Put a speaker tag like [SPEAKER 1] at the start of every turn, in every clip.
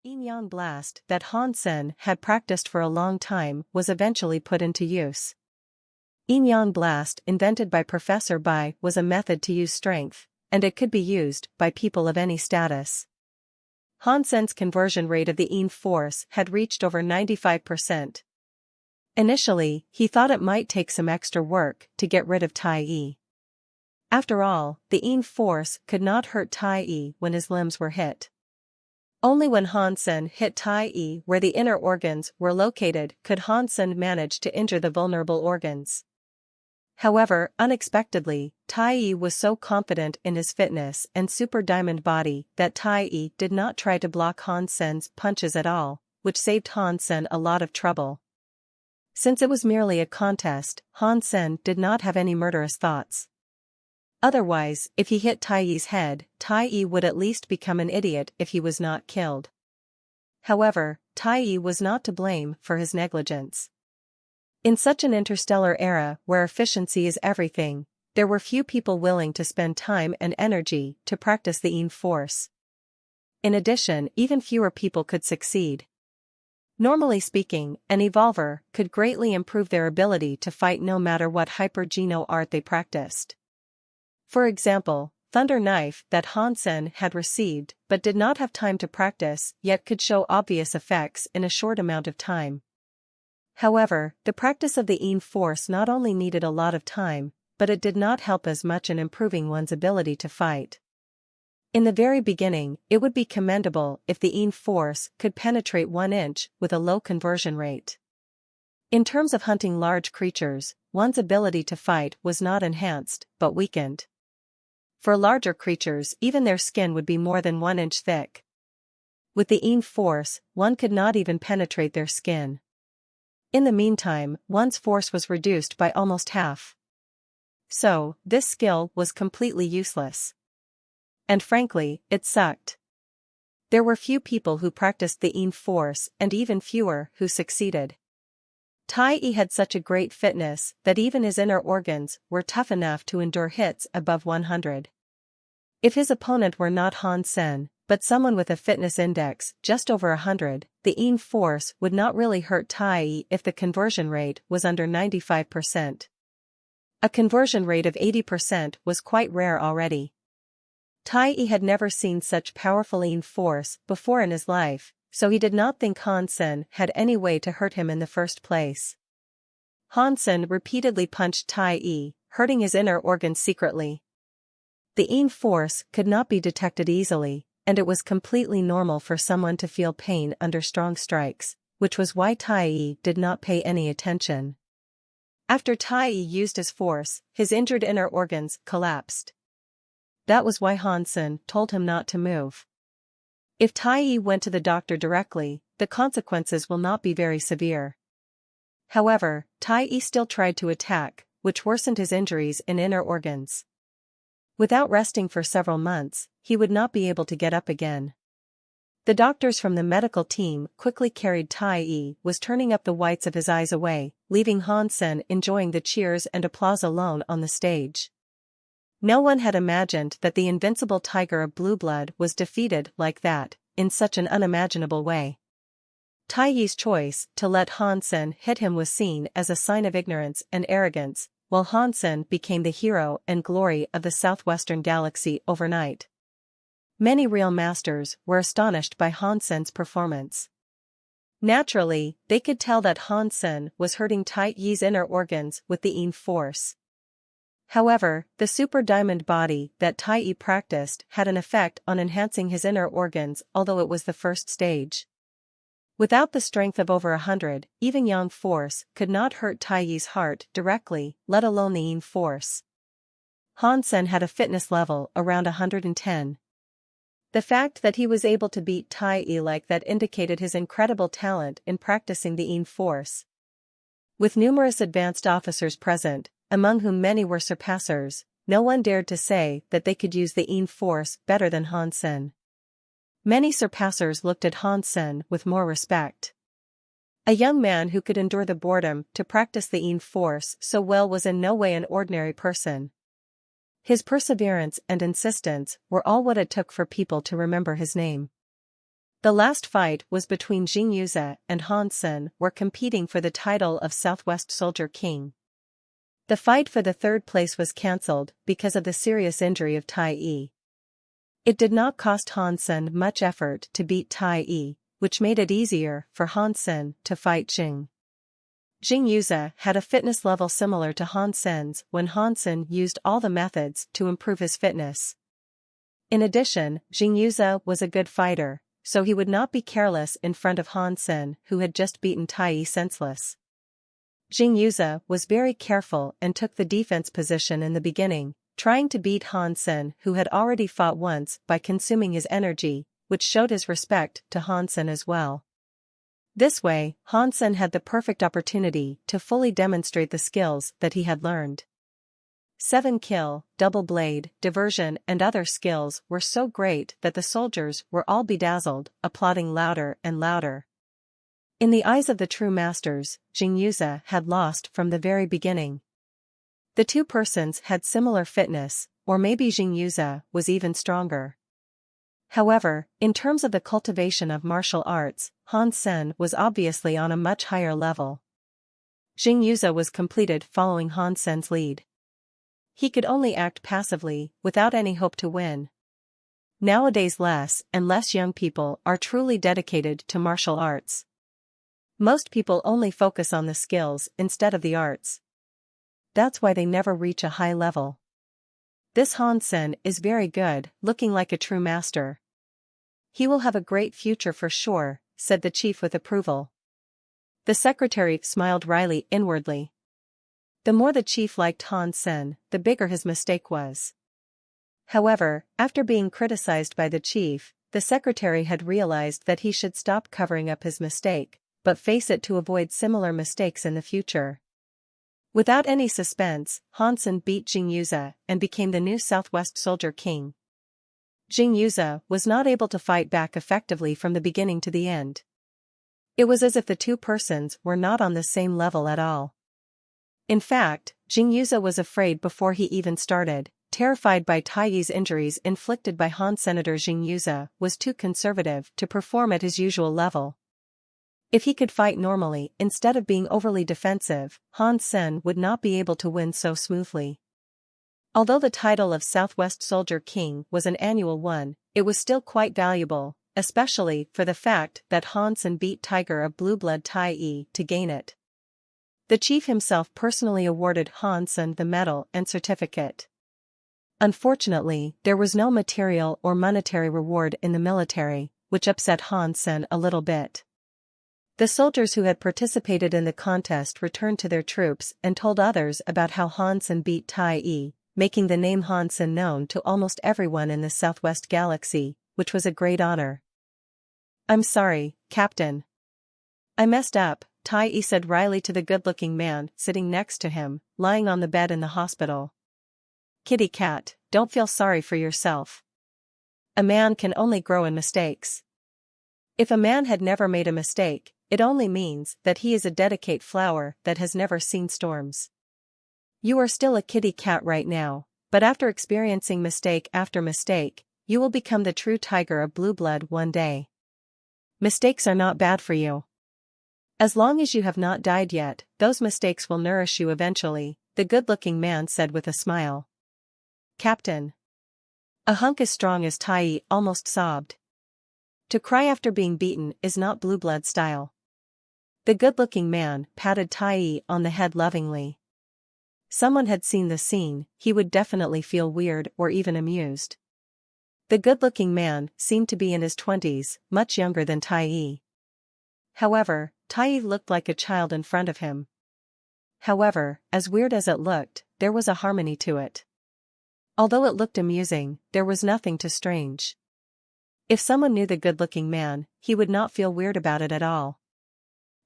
[SPEAKER 1] Yin blast that Han Sen had practiced for a long time was eventually put into use. Yin blast invented by Professor Bai was a method to use strength, and it could be used by people of any status. Han Sen's conversion rate of the Yin force had reached over 95%. Initially, he thought it might take some extra work to get rid of Tai Yi. After all, the Yin force could not hurt Tai Yi when his limbs were hit. Only when Han Sen hit Tai Yi where the inner organs were located could Han Sen manage to injure the vulnerable organs. However, unexpectedly, Tai Yi was so confident in his fitness and super diamond body that Tai Yi did not try to block Han Sen's punches at all, which saved Han Sen a lot of trouble. Since it was merely a contest, Han Sen did not have any murderous thoughts. Otherwise, if he hit Tai Yi's head, Tai Yi would at least become an idiot if he was not killed. However, Tai Yi was not to blame for his negligence. In such an interstellar era where efficiency is everything, there were few people willing to spend time and energy to practice the Yin force. In addition, even fewer people could succeed. Normally speaking, an evolver could greatly improve their ability to fight no matter what hyper-geno art they practiced. For example, Thunder Knife that Han Sen had received but did not have time to practice yet could show obvious effects in a short amount of time. However, the practice of the Yin force not only needed a lot of time, but it did not help as much in improving one's ability to fight. In the very beginning, it would be commendable if the Yin force could penetrate 1 inch with a low conversion rate. In terms of hunting large creatures, one's ability to fight was not enhanced, but weakened. For larger creatures, even their skin would be more than 1 inch thick. With the Yin force, one could not even penetrate their skin. In the meantime, one's force was reduced by almost half. So, this skill was completely useless. And frankly, it sucked. There were few people who practiced the Yin force and even fewer who succeeded. Tai Yi had such a great fitness that even his inner organs were tough enough to endure hits above 100. If his opponent were not Han Sen, but someone with a fitness index just over 100, the Yin force would not really hurt Tai Yi if the conversion rate was under 95%. A conversion rate of 80% was quite rare already. Tai Yi had never seen such powerful Yin force before in his life, so he did not think Han Sen had any way to hurt him in the first place. Han Sen repeatedly punched Tai Yi, hurting his inner organs secretly. The Yin force could not be detected easily, and it was completely normal for someone to feel pain under strong strikes, which was why Tai Yi did not pay any attention. After Tai Yi used his force, his injured inner organs collapsed. That was why Han Sen told him not to move. If Tai Yi went to the doctor directly, the consequences will not be very severe. However, Tai Yi still tried to attack, which worsened his injuries in inner organs. Without resting for several months, he would not be able to get up again. The doctors from the medical team quickly carried Tai Yi was turning up the whites of his eyes away, leaving Han Sen enjoying the cheers and applause alone on the stage. No one had imagined that the invincible tiger of blue blood was defeated like that, in such an unimaginable way. Tai Yi's choice to let Han Sen hit him was seen as a sign of ignorance and arrogance, while Han Sen became the hero and glory of the southwestern galaxy overnight. Many real masters were astonished by Han Sen's performance. Naturally, they could tell that Han Sen was hurting Tai Yi's inner organs with the Yin force. However, the super diamond body that Tai Yi practiced had an effect on enhancing his inner organs, although it was the first stage. Without the strength of over 100, even Yang force could not hurt Tai Yi's heart directly, let alone the Yin force. Han Sen had a fitness level around 110. The fact that he was able to beat Tai Yi like that indicated his incredible talent in practicing the Yin force. With numerous advanced officers present, among whom many were surpassers, no one dared to say that they could use the Yin force better than Han Sen. Many surpassers looked at Han Sen with more respect. A young man who could endure the boredom to practice the Yin force so well was in no way an ordinary person. His perseverance and insistence were all what it took for people to remember his name. The last fight was between Jing Yuze and Han Sen, were competing for the title of Southwest Soldier King. The fight for the third place was cancelled because of the serious injury of Tai Yi. It did not cost Han Sen much effort to beat Tai Yi, which made it easier for Han Sen to fight Jing. Jing Yuze had a fitness level similar to Han Sen's when Han Sen used all the methods to improve his fitness. In addition, Jing Yuze was a good fighter, so he would not be careless in front of Han Sen, who had just beaten Tai Yi senseless. Jing Yuze was very careful and took the defense position in the beginning, trying to beat Han Sen, who had already fought once, by consuming his energy, which showed his respect to Han Sen as well. This way, Han Sen had the perfect opportunity to fully demonstrate the skills that he had learned. 7-kill, double blade, diversion and other skills were so great that the soldiers were all bedazzled, applauding louder and louder. In the eyes of the true masters, Jing Yuze had lost from the very beginning. The two persons had similar fitness, or maybe Jing Yuze was even stronger. However, in terms of the cultivation of martial arts, Han Sen was obviously on a much higher level. Jing Yuze was completed following Han Sen's lead. He could only act passively, without any hope to win. Nowadays less and less young people are truly dedicated to martial arts. Most people only focus on the skills instead of the arts. That's why they never reach a high level. This Han Sen is very good, looking like a true master. He will have a great future for sure, said the chief with approval. The secretary smiled wryly inwardly. The more the chief liked Han Sen, the bigger his mistake was. However, after being criticized by the chief, the secretary had realized that he should stop covering up his mistake, but face it to avoid similar mistakes in the future. Without any suspense, Han Sen beat Jing Yuze and became the new Southwest Soldier King. Jing Yuze was not able to fight back effectively from the beginning to the end. It was as if the two persons were not on the same level at all. In fact, Jing Yuze was afraid before he even started, terrified by Tai Yi's injuries inflicted by Han. Senator Jing Yuze was too conservative to perform at his usual level. If he could fight normally instead of being overly defensive, Han Sen would not be able to win so smoothly. Although the title of Southwest Soldier King was an annual one, it was still quite valuable, especially for the fact that Han Sen beat Tiger of Blue Blood Tai Yi to gain it. The chief himself personally awarded Han Sen the medal and certificate. Unfortunately, there was no material or monetary reward in the military, which upset Han Sen a little bit. The soldiers who had participated in the contest returned to their troops and told others about how Han Sen beat Tai Yi, making the name Han Sen known to almost everyone in the Southwest Galaxy, which was a great honor. "I'm sorry, Captain. I messed up," Tai Yi said wryly to the good-looking man sitting next to him, lying on the bed in the hospital. "Kitty cat, don't feel sorry for yourself. A man can only grow in mistakes. If a man had never made a mistake, it only means that he is a delicate flower that has never seen storms. You are still a kitty cat right now, but after experiencing mistake after mistake, you will become the true tiger of blue blood one day. Mistakes are not bad for you. As long as you have not died yet, those mistakes will nourish you eventually," the good-looking man said with a smile. "Captain. A hunk as strong as Tai Yi almost sobbed. To cry after being beaten is not blue blood style." The good-looking man patted Tai Yi on the head lovingly. Someone had seen the scene, he would definitely feel weird or even amused. The good-looking man seemed to be in his 20s, much younger than Tai Yi. However, Tai Yi looked like a child in front of him. However, as weird as it looked, there was a harmony to it. Although it looked amusing, there was nothing too strange. If someone knew the good-looking man, he would not feel weird about it at all.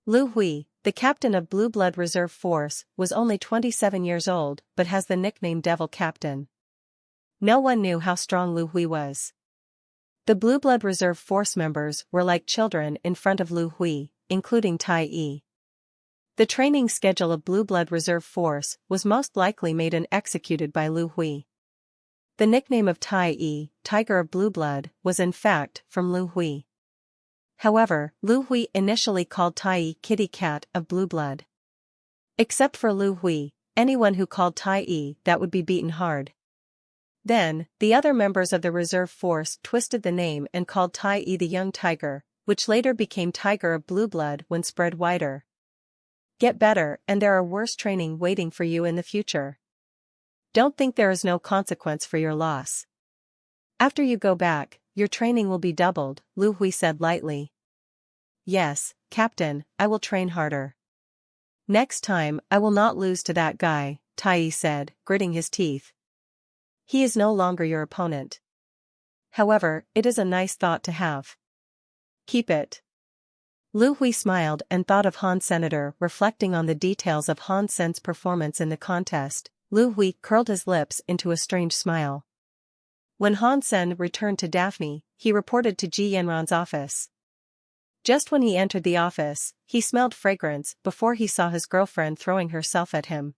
[SPEAKER 1] Lu Hui, the captain of Blue Blood Reserve Force, was only 27 years old but has the nickname Devil Captain. No one knew how strong Lu Hui was. The Blue Blood Reserve Force members were like children in front of Lu Hui, including Tai Yi. The training schedule of Blue Blood Reserve Force was most likely made and executed by Lu Hui. The nickname of Tai Yi, Tiger of Blue Blood, was in fact from Lu Hui. However, Lu Hui initially called Tai Kitty Cat of Blue Blood. Except for Lu Hui, anyone who called Tai that would be beaten hard. Then, the other members of the reserve force twisted the name and called Tai the Young Tiger, which later became Tiger of Blue Blood when spread wider. Get better, and there are worse training waiting for you in the future. Don't think there is no consequence for your loss. After you go back, your training will be doubled, Lu Hui said lightly. Yes, Captain, I will train harder. Next time, I will not lose to that guy, Tai said, gritting his teeth. He is no longer your opponent. However, it is a nice thought to have. Keep it. Lu Hui smiled and thought of Han Senator reflecting on the details of Han Sen's performance in the contest. Lu Hui curled his lips into a strange smile. When Han Sen returned to Daphne, he reported to Ji Yanran's office. Just when he entered the office, he smelled fragrance before he saw his girlfriend throwing herself at him.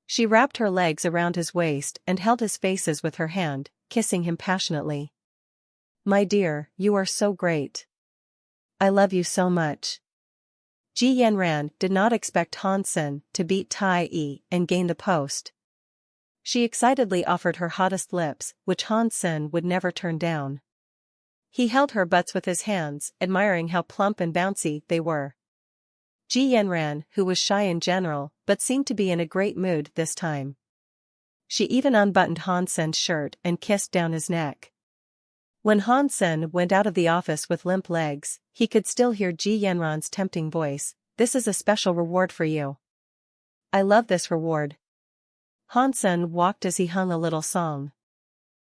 [SPEAKER 1] She wrapped her legs around his waist and held his faces with her hand, kissing him passionately. My dear, you are so great. I love you so much. Ji Yanran did not expect Han Sen to beat Tai and gain the post. She excitedly offered her hottest lips, which Han Sen would never turn down. He held her butts with his hands, admiring how plump and bouncy they were. Ji Yanran, who was shy in general, but seemed to be in a great mood this time. She even unbuttoned Han Sen's shirt and kissed down his neck. When Han Sen went out of the office with limp legs, he could still hear Ji Yanran's tempting voice, "This is a special reward for you. I love this reward." Han Sen walked as he hummed a little song.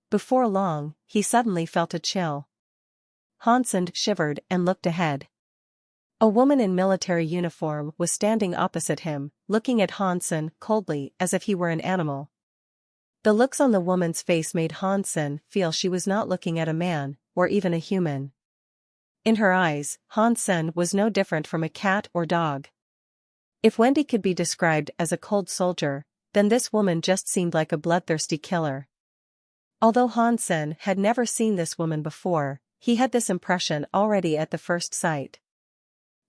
[SPEAKER 1] Before long, he suddenly felt a chill. Han Sen shivered and looked ahead. A woman in military uniform was standing opposite him, looking at Han Sen coldly as if he were an animal. The looks on the woman's face made Han Sen feel she was not looking at a man, or even a human. In her eyes, Han Sen was no different from a cat or dog. If Wendy could be described as a cold soldier, then this woman just seemed like a bloodthirsty killer. Although Han Sen had never seen this woman before, he had this impression already at the first sight.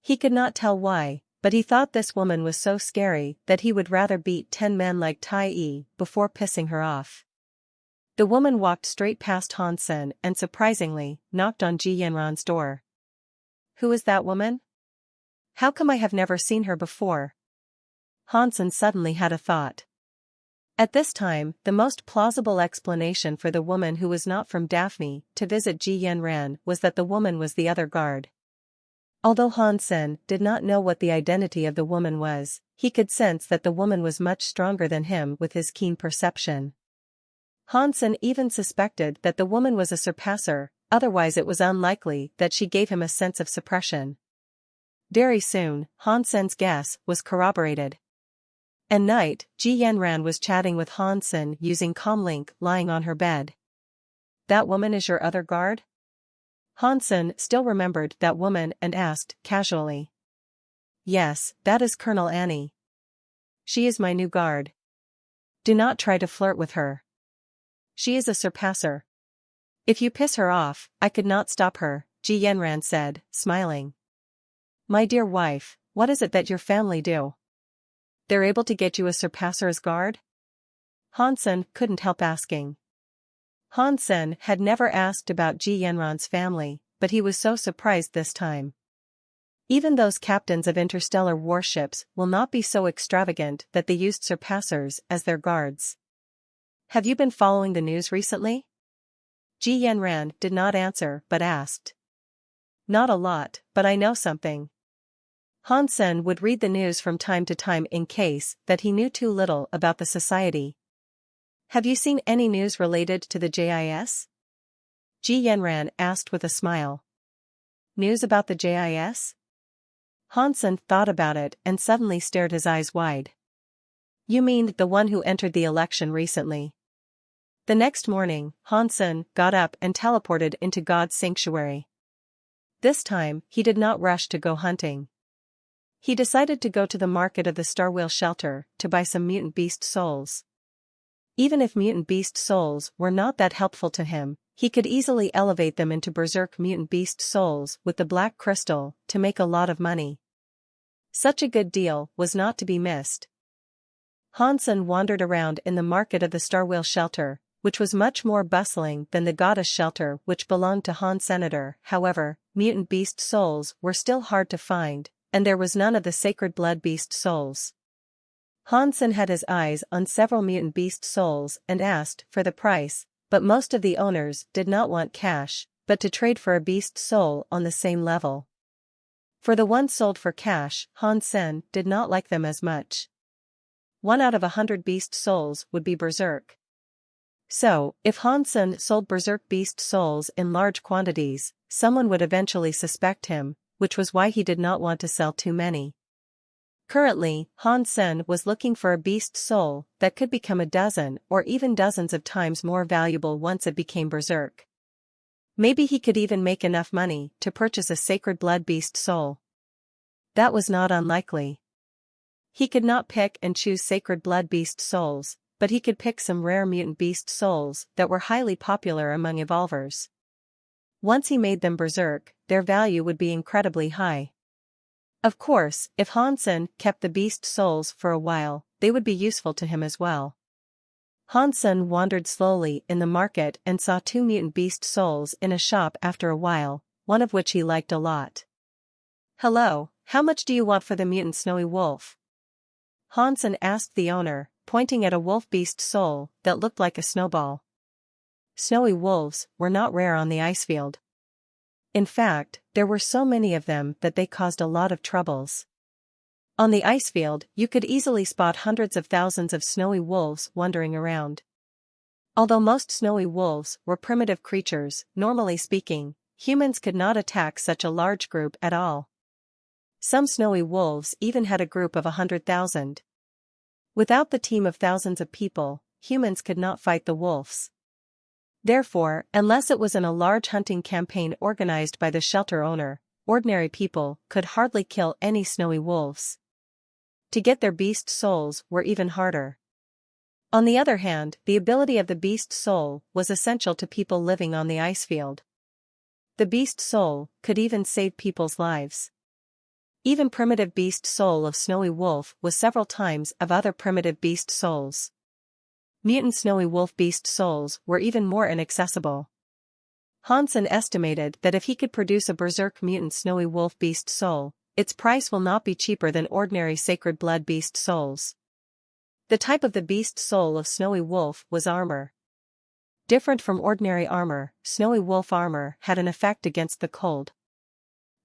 [SPEAKER 1] He could not tell why, but he thought this woman was so scary that he would rather beat 10 men like Tai before pissing her off. The woman walked straight past Han Sen and surprisingly knocked on Ji Yanran's door. Who is that woman? How come I have never seen her before? Han Sen suddenly had a thought. At this time, the most plausible explanation for the woman who was not from Daphne to visit Ji Yanran was that the woman was the other guard. Although Han Sen did not know what the identity of the woman was, he could sense that the woman was much stronger than him with his keen perception. Han Sen even suspected that the woman was a surpasser, otherwise it was unlikely that she gave him a sense of suppression. Very soon, Han Sen's guess was corroborated. At night, Ji Yanran was chatting with Han Sen using Comlink lying on her bed. That woman is your other guard? Han Sen still remembered that woman and asked, casually. Yes, that is Colonel Annie. She is my new guard. Do not try to flirt with her. She is a surpasser. If you piss her off, I could not stop her, Ji Yanran said, smiling. My dear wife, what is it that your family do? They're able to get you a surpasser as guard? Han Sen couldn't help asking. Han Sen had never asked about Ji Yanran's family, but he was so surprised this time. Even those captains of interstellar warships will not be so extravagant that they used surpassers as their guards. Have you been following the news recently? Ji Yanran did not answer but asked. Not a lot, but I know something. Han Sen would read the news from time to time in case that he knew too little about the society. Have you seen any news related to the JIS? Ji Yanran asked with a smile. News about the JIS? Han Sen thought about it and suddenly stared his eyes wide. You mean the one who entered the election recently? The next morning, Han Sen got up and teleported into God's sanctuary. This time, he did not rush to go hunting. He decided to go to the market of the Starwheel Shelter to buy some mutant beast souls. Even if mutant beast souls were not that helpful to him, he could easily elevate them into berserk mutant beast souls with the black crystal to make a lot of money. Such a good deal was not to be missed. Hansen wandered around in the market of the Starwheel shelter, which was much more bustling than the goddess shelter which belonged to Han Senator. However, mutant beast souls were still hard to find, and there was none of the sacred blood beast souls. Hansen had his eyes on several mutant beast souls and asked for the price, but most of the owners did not want cash, but to trade for a beast soul on the same level. For the ones sold for cash, Hansen did not like them as much. 1 out of 100 beast souls would be berserk. So, if Hansen sold berserk beast souls in large quantities, someone would eventually suspect him, which was why he did not want to sell too many. Currently, Hansen was looking for a beast soul that could become a dozen or even dozens of times more valuable once it became berserk. Maybe he could even make enough money to purchase a sacred blood beast soul. That was not unlikely. He could not pick and choose sacred blood beast souls, but he could pick some rare mutant beast souls that were highly popular among evolvers. Once he made them berserk, their value would be incredibly high. Of course, if Hansen kept the beast souls for a while, they would be useful to him as well. Hansen wandered slowly in the market and saw 2 mutant beast souls in a shop after a while, one of which he liked a lot. "Hello, how much do you want for the mutant snowy wolf?" Hansen asked the owner, pointing at a wolf beast soul that looked like a snowball. Snowy wolves were not rare on the icefield. In fact, there were so many of them that they caused a lot of troubles. On the icefield, you could easily spot hundreds of thousands of snowy wolves wandering around. Although most snowy wolves were primitive creatures, normally speaking, humans could not attack such a large group at all. Some snowy wolves even had a group of 100,000. Without the team of thousands of people, humans could not fight the wolves. Therefore, unless it was in a large hunting campaign organized by the shelter owner, ordinary people could hardly kill any snowy wolves. To get their beast souls were even harder. On the other hand, the ability of the beast soul was essential to people living on the icefield. The beast soul could even save people's lives. Even primitive beast soul of snowy wolf was several times of other primitive beast souls. Mutant snowy wolf beast souls were even more inaccessible. Hansen estimated that if he could produce a berserk mutant snowy wolf beast soul, its price will not be cheaper than ordinary sacred blood beast souls. The type of the beast soul of snowy wolf was armor. Different from ordinary armor, snowy wolf armor had an effect against the cold.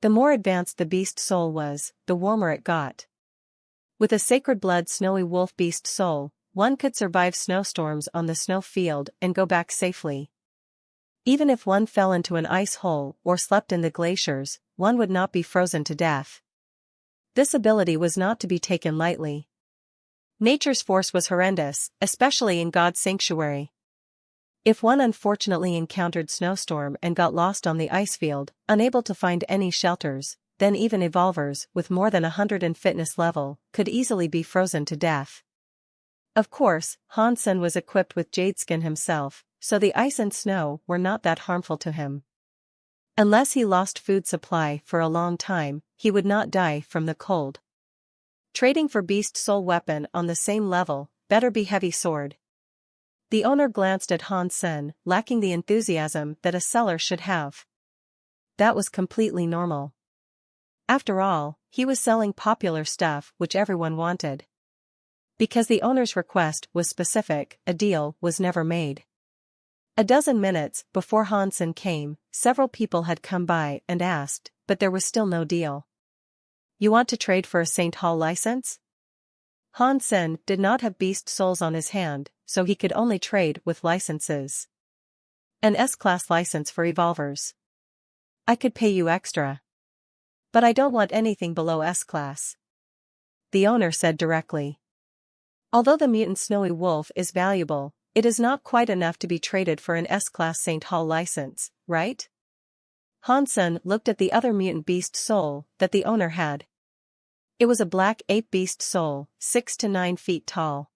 [SPEAKER 1] The more advanced the beast soul was, the warmer it got. With a sacred blood snowy wolf beast soul, one could survive snowstorms on the snow field and go back safely. Even if one fell into an ice hole or slept in the glaciers, one would not be frozen to death. This ability was not to be taken lightly. Nature's force was horrendous, especially in God's sanctuary. If one unfortunately encountered snowstorm and got lost on the icefield, unable to find any shelters, then even evolvers with more than 100 in fitness level could easily be frozen to death. Of course, Hansen was equipped with jadeskin himself, so the ice and snow were not that harmful to him. Unless he lost food supply for a long time, he would not die from the cold. Trading for beast soul weapon on the same level, better be heavy sword. The owner glanced at Hansen, lacking the enthusiasm that a seller should have. That was completely normal. After all, he was selling popular stuff which everyone wanted. Because the owner's request was specific, a deal was never made. A dozen minutes before Hansen came, several people had come by and asked, but there was still no deal. "You want to trade for a St. Hall license?" Hansen did not have beast souls on his hand, so he could only trade with licenses. An S-class license for evolvers. "I could pay you extra. But I don't want anything below S-class," the owner said directly. Although the mutant snowy wolf is valuable, it is not quite enough to be traded for an S-class St. Hall license, right? Hansen looked at the other mutant beast soul that the owner had. It was a black ape beast soul, 6 to 9 feet tall.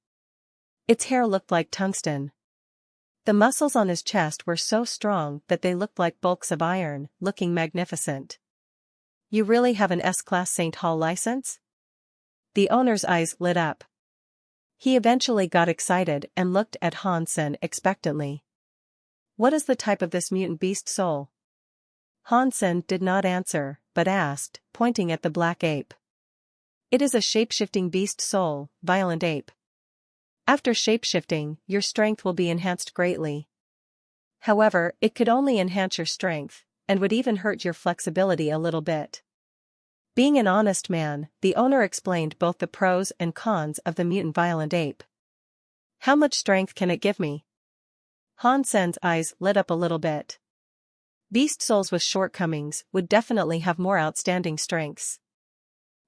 [SPEAKER 1] Its hair looked like tungsten. The muscles on his chest were so strong that they looked like bulks of iron, looking magnificent. You really have an S-Class St. Hall license? The owner's eyes lit up. He eventually got excited and looked at Hansen expectantly. What is the type of this mutant beast soul? Hansen did not answer, but asked, pointing at the black ape. It is a shape-shifting beast soul, violent ape. After shape-shifting, your strength will be enhanced greatly. However, it could only enhance your strength, and would even hurt your flexibility a little bit. Being an honest man, the owner explained both the pros and cons of the mutant violent ape. How much strength can it give me? Hansen's eyes lit up a little bit. Beast souls with shortcomings would definitely have more outstanding strengths.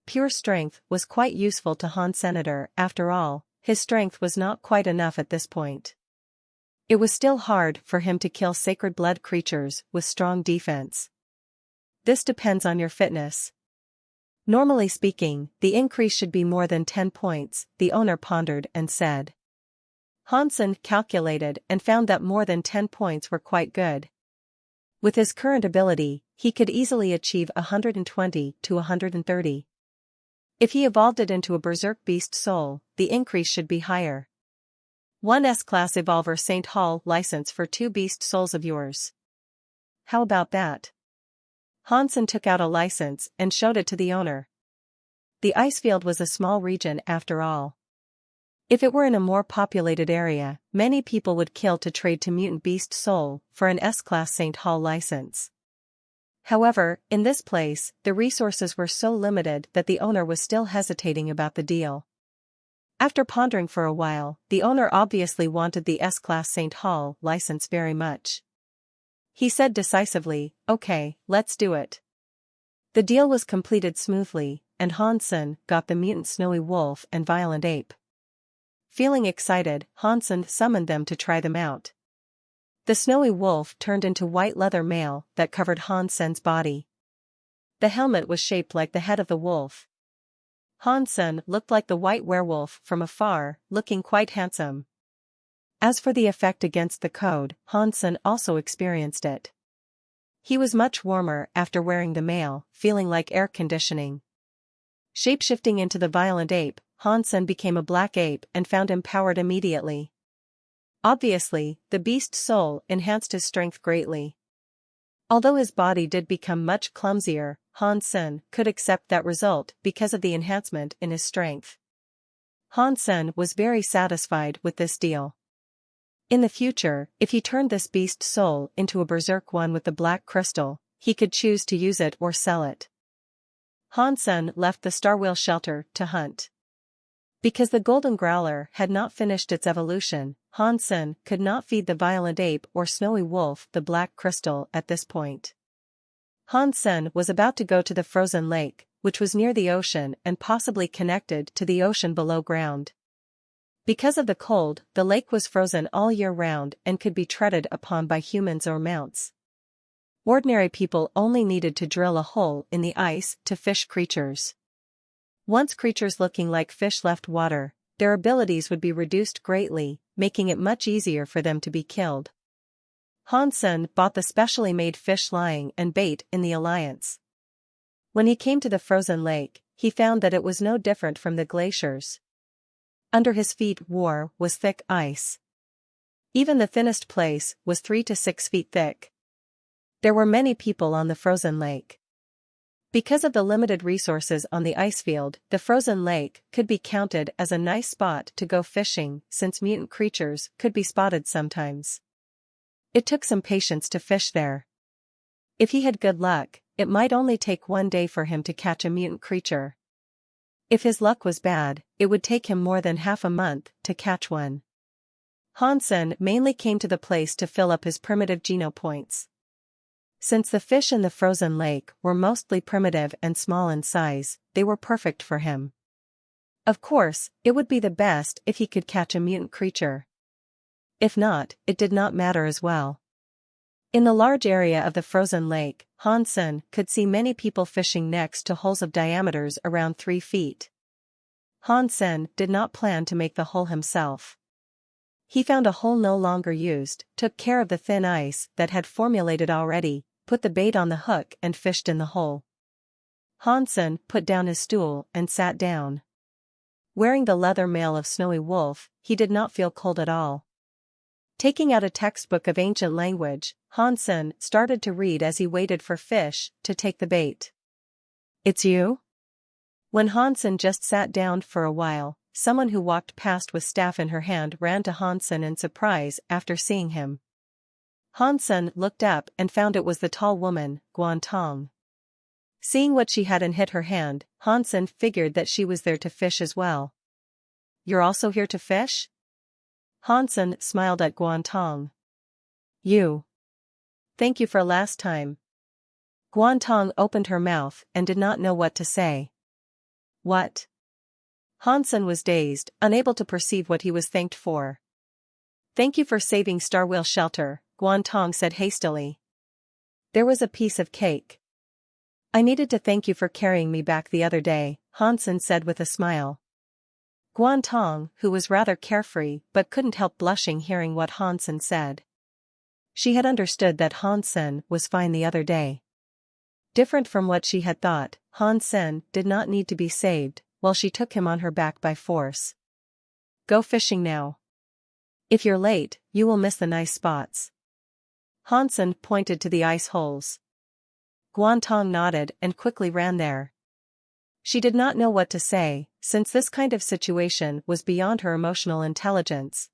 [SPEAKER 1] Pure strength was quite useful to Han Senator, after all, his strength was not quite enough at this point. It was still hard for him to kill sacred blood creatures with strong defense. This depends on your fitness. Normally speaking, the increase should be more than 10 points, the owner pondered and said. Hansen calculated and found that more than 10 points were quite good. With his current ability, he could easily achieve 120 to 130. If he evolved it into a berserk beast soul, the increase should be higher. 1 S-Class Evolver St. Hall license for 2 beast souls of yours. How about that? Hansen took out a license and showed it to the owner. The ice field was a small region after all. If it were in a more populated area, many people would kill to trade to mutant beast soul for an S-Class St. Hall license. However, in this place, the resources were so limited that the owner was still hesitating about the deal. After pondering for a while, the owner obviously wanted the S-Class St. Hall license very much. He said decisively, "Okay, let's do it." The deal was completed smoothly, and Hansen got the mutant snowy wolf and violent ape. Feeling excited, Hansen summoned them to try them out. The snowy wolf turned into white leather mail that covered Hansen's body. The helmet was shaped like the head of the wolf. Hansen looked like the white werewolf from afar, looking quite handsome. As for the effect against the code, Hansen also experienced it. He was much warmer after wearing the mail, feeling like air conditioning. Shapeshifting into the violent ape, Hansen became a black ape and found empowered immediately. Obviously, the beast soul enhanced his strength greatly. Although his body did become much clumsier, Hansen could accept that result because of the enhancement in his strength. Hansen was very satisfied with this deal. In the future, if he turned this beast soul into a berserk one with the black crystal, he could choose to use it or sell it. Hansen left the Starwheel shelter to hunt. Because the golden growler had not finished its evolution, Hansen could not feed the violent ape or snowy wolf the black crystal at this point. Hansen was about to go to the frozen lake, which was near the ocean and possibly connected to the ocean below ground. Because of the cold, the lake was frozen all year round and could be treaded upon by humans or mounts. Ordinary people only needed to drill a hole in the ice to fish creatures. Once creatures looking like fish left water, their abilities would be reduced greatly, making it much easier for them to be killed. Hansen bought the specially made fish lying and bait in the Alliance. When he came to the frozen lake, he found that it was no different from the glaciers. Under his feet was thick ice. Even the thinnest place was 3 to 6 feet thick. There were many people on the frozen lake. Because of the limited resources on the ice field, the frozen lake could be counted as a nice spot to go fishing since mutant creatures could be spotted sometimes. It took some patience to fish there. If he had good luck, it might only take 1 day for him to catch a mutant creature. If his luck was bad, it would take him more than half a month to catch one. Hansen mainly came to the place to fill up his primitive geno points. Since the fish in the frozen lake were mostly primitive and small in size, they were perfect for him. Of course, it would be the best if he could catch a mutant creature. If not, it did not matter as well. In the large area of the frozen lake, Hansen could see many people fishing next to holes of diameters around 3 feet. Hansen did not plan to make the hole himself. He found a hole no longer used, took care of the thin ice that had formulated already, put the bait on the hook and fished in the hole. Hansen put down his stool and sat down. Wearing the leather mail of Snowy Wolf, he did not feel cold at all. Taking out a textbook of ancient language, Hansen started to read as he waited for fish to take the bait. "It's you?" When Hansen just sat down for a while, someone who walked past with staff in her hand ran to Hansen in surprise after seeing him. Hansen looked up and found it was the tall woman, Guantong. Seeing what she had and hit her hand, Hansen figured that she was there to fish as well. "You're also here to fish?" Hansen smiled at Guantong. "You. Thank you for last time." Guantong opened her mouth and did not know what to say. "What?" Hansen was dazed, unable to perceive what he was thanked for. "Thank you for saving Starwheel Shelter," Guantong said hastily. "There was a piece of cake." "I needed to thank you for carrying me back the other day," Hansen said with a smile. Guantong, who was rather carefree but couldn't help blushing hearing what Hansen said. She had understood that Hansen was fine the other day. Different from what she had thought, Hansen did not need to be saved, while she took him on her back by force. "Go fishing now. If you're late, you will miss the nice spots." Hansen pointed to the ice holes. Guantong nodded and quickly ran there. She did not know what to say, since this kind of situation was beyond her emotional intelligence.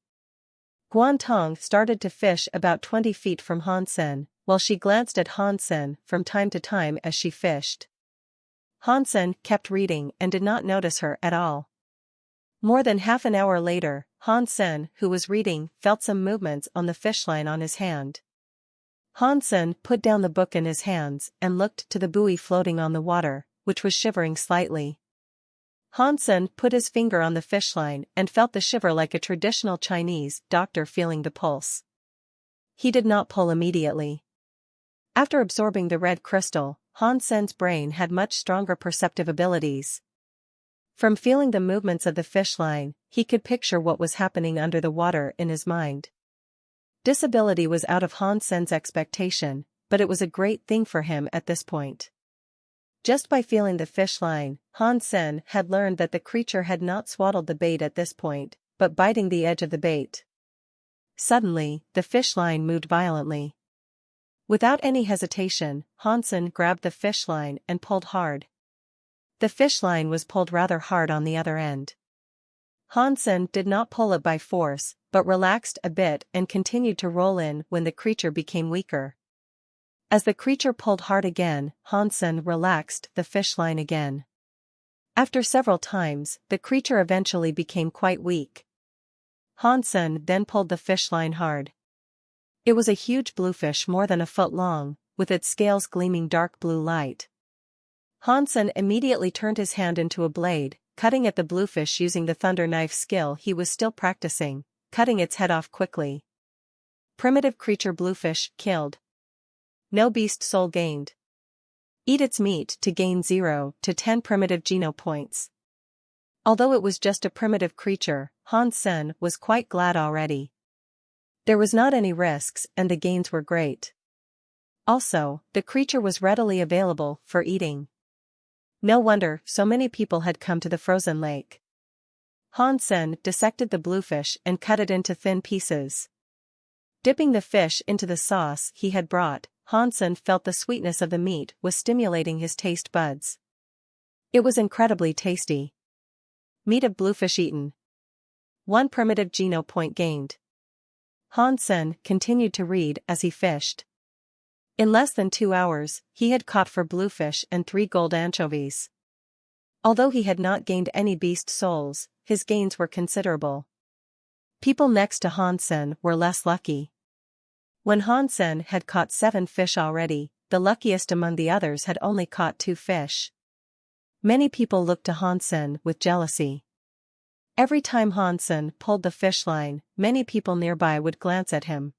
[SPEAKER 1] Guantong started to fish about 20 feet from Hansen, while she glanced at Hansen from time to time as she fished. Hansen kept reading and did not notice her at all. More than half an hour later, Hansen, who was reading, felt some movements on the fishline on his hand. Hansen put down the book in his hands and looked to the buoy floating on the water, which was shivering slightly. Hansen put his finger on the fishline and felt the shiver like a traditional Chinese doctor feeling the pulse. He did not pull immediately. After absorbing the red crystal, Hansen's brain had much stronger perceptive abilities. From feeling the movements of the fishline, he could picture what was happening under the water in his mind. Disability was out of Hansen's expectation, but it was a great thing for him at this point. Just by feeling the fishline, Hansen had learned that the creature had not swaddled the bait at this point, but biting the edge of the bait. Suddenly, the fishline moved violently. Without any hesitation, Hansen grabbed the fishline and pulled hard. The fishline was pulled rather hard on the other end. Hansen did not pull it by force, but relaxed a bit and continued to roll in when the creature became weaker. As the creature pulled hard again, Hansen relaxed the fishline again. After several times, the creature eventually became quite weak. Hansen then pulled the fishline hard. It was a huge bluefish more than a foot long, with its scales gleaming dark blue light. Hansen immediately turned his hand into a blade, cutting at the bluefish using the thunder knife skill he was still practicing, cutting its head off quickly. Primitive creature bluefish killed. No beast soul gained. Eat its meat to gain 0 to 10 primitive geno points. Although it was just a primitive creature, Hansen was quite glad already. There was not any risks and the gains were great. Also, the creature was readily available for eating. No wonder so many people had come to the frozen lake. Hansen dissected the bluefish and cut it into thin pieces. Dipping the fish into the sauce he had brought, Hansen felt the sweetness of the meat was stimulating his taste buds. It was incredibly tasty. Meat of bluefish eaten. 1 primitive geno point gained. Hansen continued to read as he fished. In less than 2 hours, he had caught 4 bluefish and 3 gold anchovies. Although he had not gained any beast souls, his gains were considerable. People next to Hansen were less lucky. When Hansen had caught 7 fish already, the luckiest among the others had only caught 2 fish. Many people looked to Hansen with jealousy. Every time Hansen pulled the fish line, many people nearby would glance at him.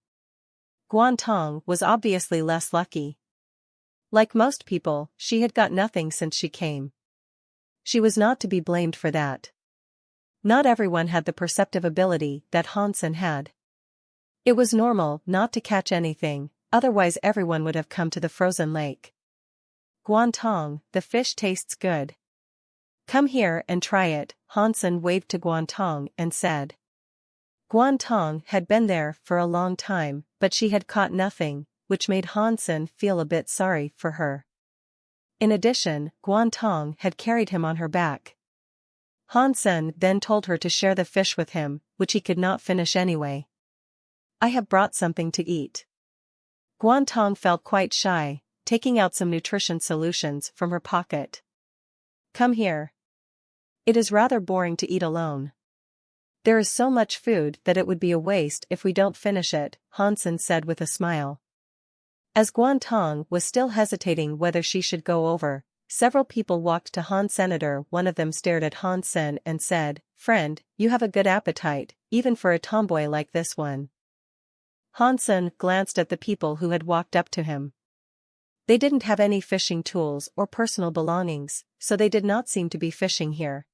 [SPEAKER 1] Guantong was obviously less lucky. Like most people, she had got nothing since she came. She was not to be blamed for that. Not everyone had the perceptive ability that Hansen had. It was normal not to catch anything, otherwise everyone would have come to the frozen lake. Guantong, the fish tastes good. Come here and try it, Hansen waved to Guantong and said. Guantong had been there for a long time, but she had caught nothing, which made Hansen feel a bit sorry for her. In addition, Guantong had carried him on her back. Hansen then told her to share the fish with him, which he could not finish anyway. I have brought something to eat. Guantong felt quite shy, taking out some nutrition solutions from her pocket. Come here. It is rather boring to eat alone. There is so much food that it would be a waste if we don't finish it, Hansen said with a smile. As Guantong was still hesitating whether she should go over, several people walked to Hansen. One of them stared at Hansen and said, Friend, you have a good appetite, even for a tomboy like this one. Hansen glanced at the people who had walked up to him. They didn't have any fishing tools or personal belongings, so they did not seem to be fishing here.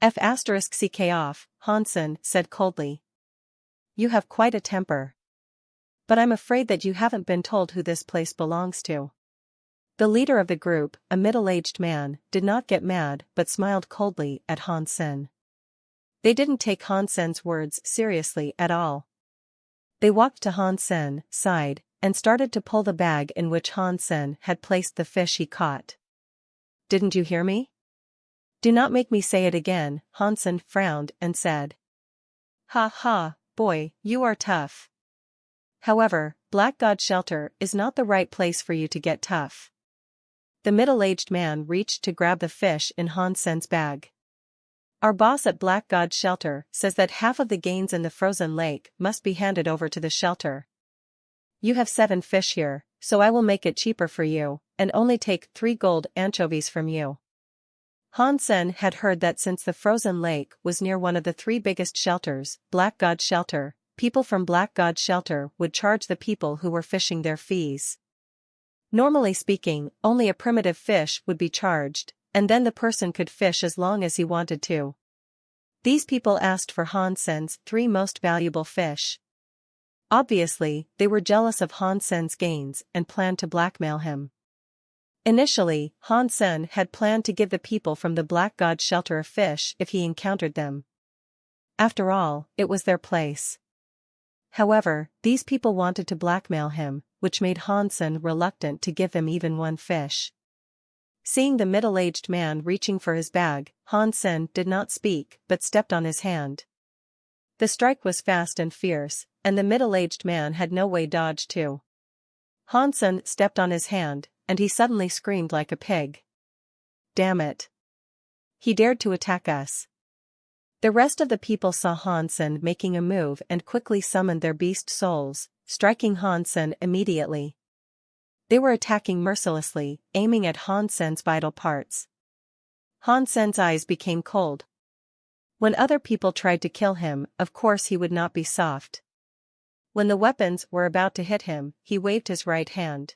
[SPEAKER 1] F***ck off, Hansen said coldly. You have quite a temper. But I'm afraid that you haven't been told who this place belongs to. The leader of the group, a middle-aged man, did not get mad but smiled coldly at Hansen. They didn't take Hansen's words seriously at all. They walked to Hansen's side and started to pull the bag in which Hansen had placed the fish he caught. Didn't you hear me? Do not make me say it again, Hansen frowned and said. Ha ha, boy, you are tough. However, Black God Shelter is not the right place for you to get tough. The middle-aged man reached to grab the fish in Hansen's bag. Our boss at Black God Shelter says that half of the gains in the frozen lake must be handed over to the shelter. You have 7 fish here, so I will make it cheaper for you, and only take 3 gold anchovies from you. Hansen had heard that since the frozen lake was near one of the 3 biggest shelters, Black God Shelter, people from Black God Shelter would charge the people who were fishing their fees. Normally speaking, only a primitive fish would be charged, and then the person could fish as long as he wanted to. These people asked for Hansen's 3 most valuable fish. Obviously, they were jealous of Hansen's gains and planned to blackmail him. Initially, Hansen had planned to give the people from the Black God Shelter a fish if he encountered them. After all, it was their place. However, these people wanted to blackmail him, which made Hansen reluctant to give them even 1 fish. Seeing the middle-aged man reaching for his bag, Hansen did not speak but stepped on his hand. The strike was fast and fierce, and the middle-aged man had no way dodge to. Hansen stepped on his hand, and he suddenly screamed like a pig. Damn it! He dared to attack us. The rest of the people saw Hansen making a move and quickly summoned their beast souls, striking Hansen immediately. They were attacking mercilessly, aiming at Hansen's vital parts. Hansen's eyes became cold. When other people tried to kill him, of course he would not be soft. When the weapons were about to hit him, he waved his right hand.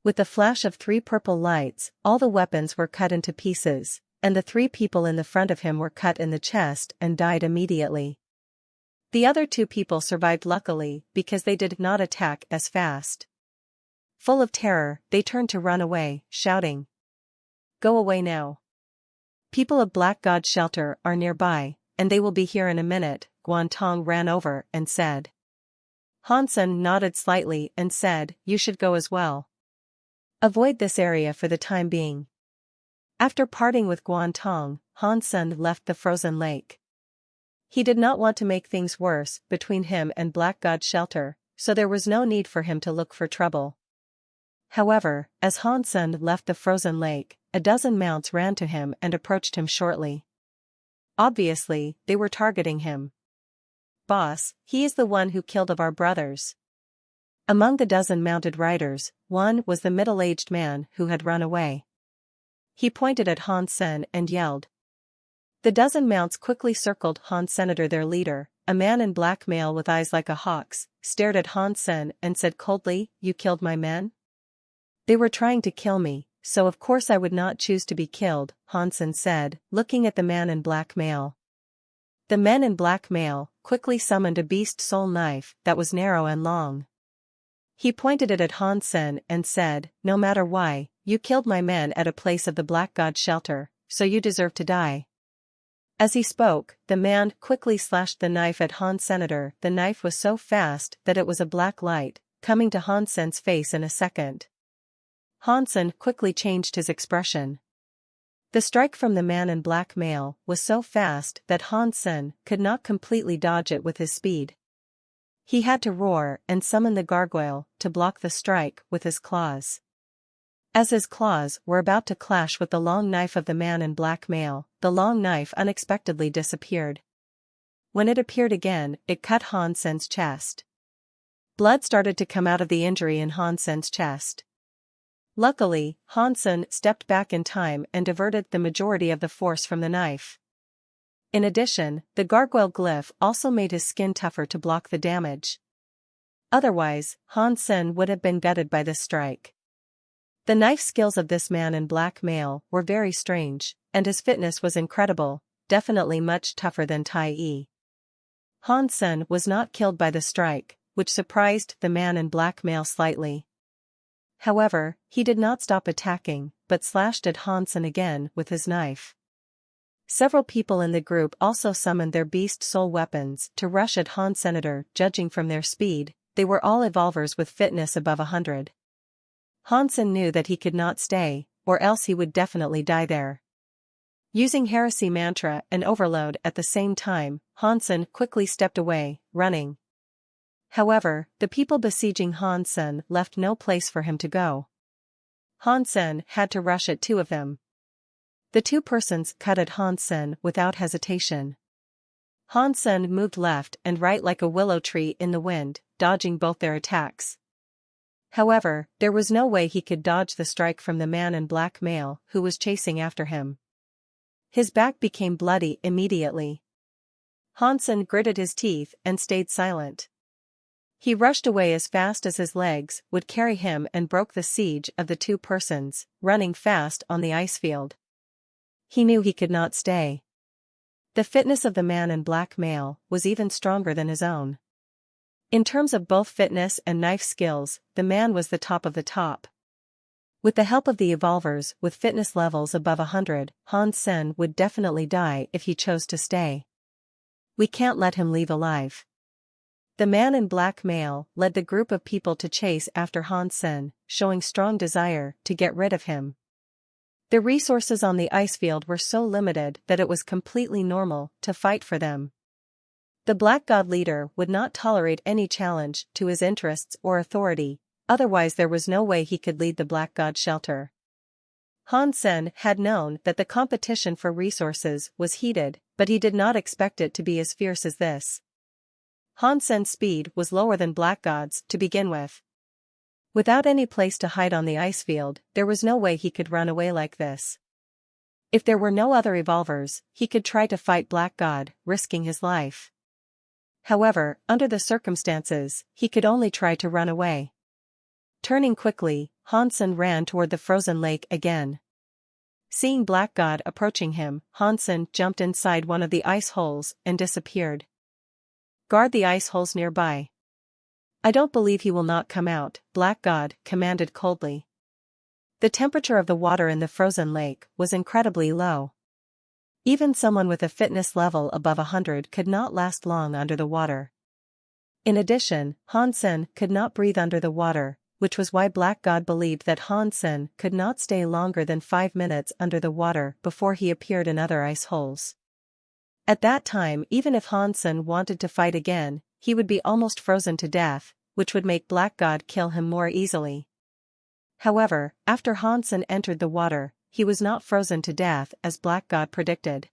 [SPEAKER 1] With the flash of 3 purple lights, all the weapons were cut into pieces, and the 3 people in the front of him were cut in the chest and died immediately. The other 2 people survived luckily because they did not attack as fast. Full of terror, they turned to run away, shouting, Go away now. People of Black God Shelter are nearby, and they will be here in a minute, Guantong ran over and said. Hansen nodded slightly and said, You should go as well. Avoid this area for the time being. After parting with Guantong, Hansen left the frozen lake. He did not want to make things worse between him and Black God Shelter, so there was no need for him to look for trouble. However, as Hansen left the frozen lake, a dozen mounts ran to him and approached him shortly. Obviously, they were targeting him. Boss, he is the one who killed of our brothers. Among the dozen mounted riders, one was the middle-aged man who had run away. He pointed at Hansen and yelled. The dozen mounts quickly circled Hansen. Their leader, a man in black mail with eyes like a hawk's, stared at Hansen and said coldly, You killed my men? They were trying to kill me, so of course I would not choose to be killed, Hansen said, looking at the man in black mail. The men in black mail quickly summoned a beast soul knife that was narrow and long. He pointed it at Hansen and said, "No matter why, you killed my men at a place of the Black God's shelter, so you deserve to die." As he spoke, the man quickly slashed the knife at Hans Senator. The knife was so fast that it was a black light, coming to Hansen's face in a second. Hansen quickly changed his expression. The strike from the man in black mail was so fast that Hansen could not completely dodge it with his speed. He had to roar and summon the gargoyle to block the strike with his claws. As his claws were about to clash with the long knife of the man in black mail, the long knife unexpectedly disappeared. When it appeared again, it cut Hansen's chest. Blood started to come out of the injury in Hansen's chest. Luckily, Hansen stepped back in time and diverted the majority of the force from the knife. In addition, the gargoyle glyph also made his skin tougher to block the damage. Otherwise, Hansen would have been gutted by this strike. The knife skills of this man in black mail were very strange, and his fitness was incredible, definitely much tougher than Tai Yi. Hansen was not killed by the strike, which surprised the man in black mail slightly. However, he did not stop attacking, but slashed at Hansen again with his knife. Several people in the group also summoned their beast soul weapons to rush at Han Senator. Judging from their speed, they were all evolvers with fitness above 100. Hansen knew that he could not stay, or else he would definitely die there. Using heresy mantra and overload at the same time, Hansen quickly stepped away, running. However, the people besieging Hansen left no place for him to go. Hansen had to rush at two of them. The two persons cut at Hansen without hesitation. Hansen moved left and right like a willow tree in the wind, dodging both their attacks. However, there was no way he could dodge the strike from the man in black mail who was chasing after him. His back became bloody immediately. Hansen gritted his teeth and stayed silent. He rushed away as fast as his legs would carry him and broke the siege of the two persons, running fast on the ice field. He knew he could not stay. The fitness of the man in black mail was even stronger than his own. In terms of both fitness and knife skills, the man was the top of the top. With the help of the evolvers with fitness levels above 100, Hansen would definitely die if he chose to stay. We can't let him leave alive. The man in black mail led the group of people to chase after Hansen, showing strong desire to get rid of him. The resources on the ice field were so limited that it was completely normal to fight for them. The Black God leader would not tolerate any challenge to his interests or authority, otherwise there was no way he could lead the Black God shelter. Hansen had known that the competition for resources was heated, but he did not expect it to be as fierce as this. Hansen's speed was lower than Black God's to begin with. Without any place to hide on the ice field, there was no way he could run away like this. If there were no other evolvers, he could try to fight Black God, risking his life. However, under the circumstances, he could only try to run away. Turning quickly, Hansen ran toward the frozen lake again. Seeing Black God approaching him, Hansen jumped inside one of the ice holes and disappeared. Guard the ice holes nearby. I don't believe he will not come out, Black God commanded coldly. The temperature of the water in the frozen lake was incredibly low. Even someone with a fitness level above 100 could not last long under the water. In addition, Hansen could not breathe under the water, which was why Black God believed that Hansen could not stay longer than 5 minutes under the water before he appeared in other ice holes. At that time, even if Hansen wanted to fight again, he would be almost frozen to death, which would make Black God kill him more easily. However, after Hansen entered the water, he was not frozen to death as Black God predicted.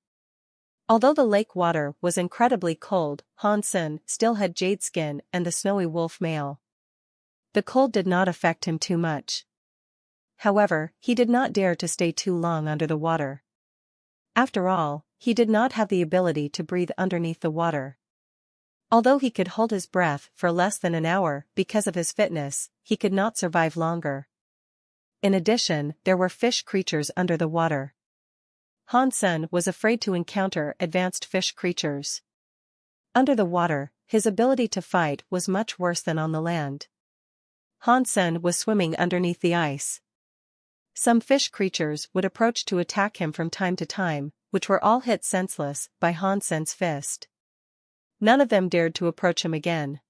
[SPEAKER 1] Although the lake water was incredibly cold, Hansen still had jade skin and the snowy wolf mail. The cold did not affect him too much. However, he did not dare to stay too long under the water. After all, he did not have the ability to breathe underneath the water. Although he could hold his breath for less than an hour because of his fitness, he could not survive longer. In addition, there were fish creatures under the water. Hansen was afraid to encounter advanced fish creatures. Under the water, his ability to fight was much worse than on the land. Hansen was swimming underneath the ice. Some fish creatures would approach to attack him from time to time, which were all hit senseless by Hansen's fist. None of them dared to approach him again.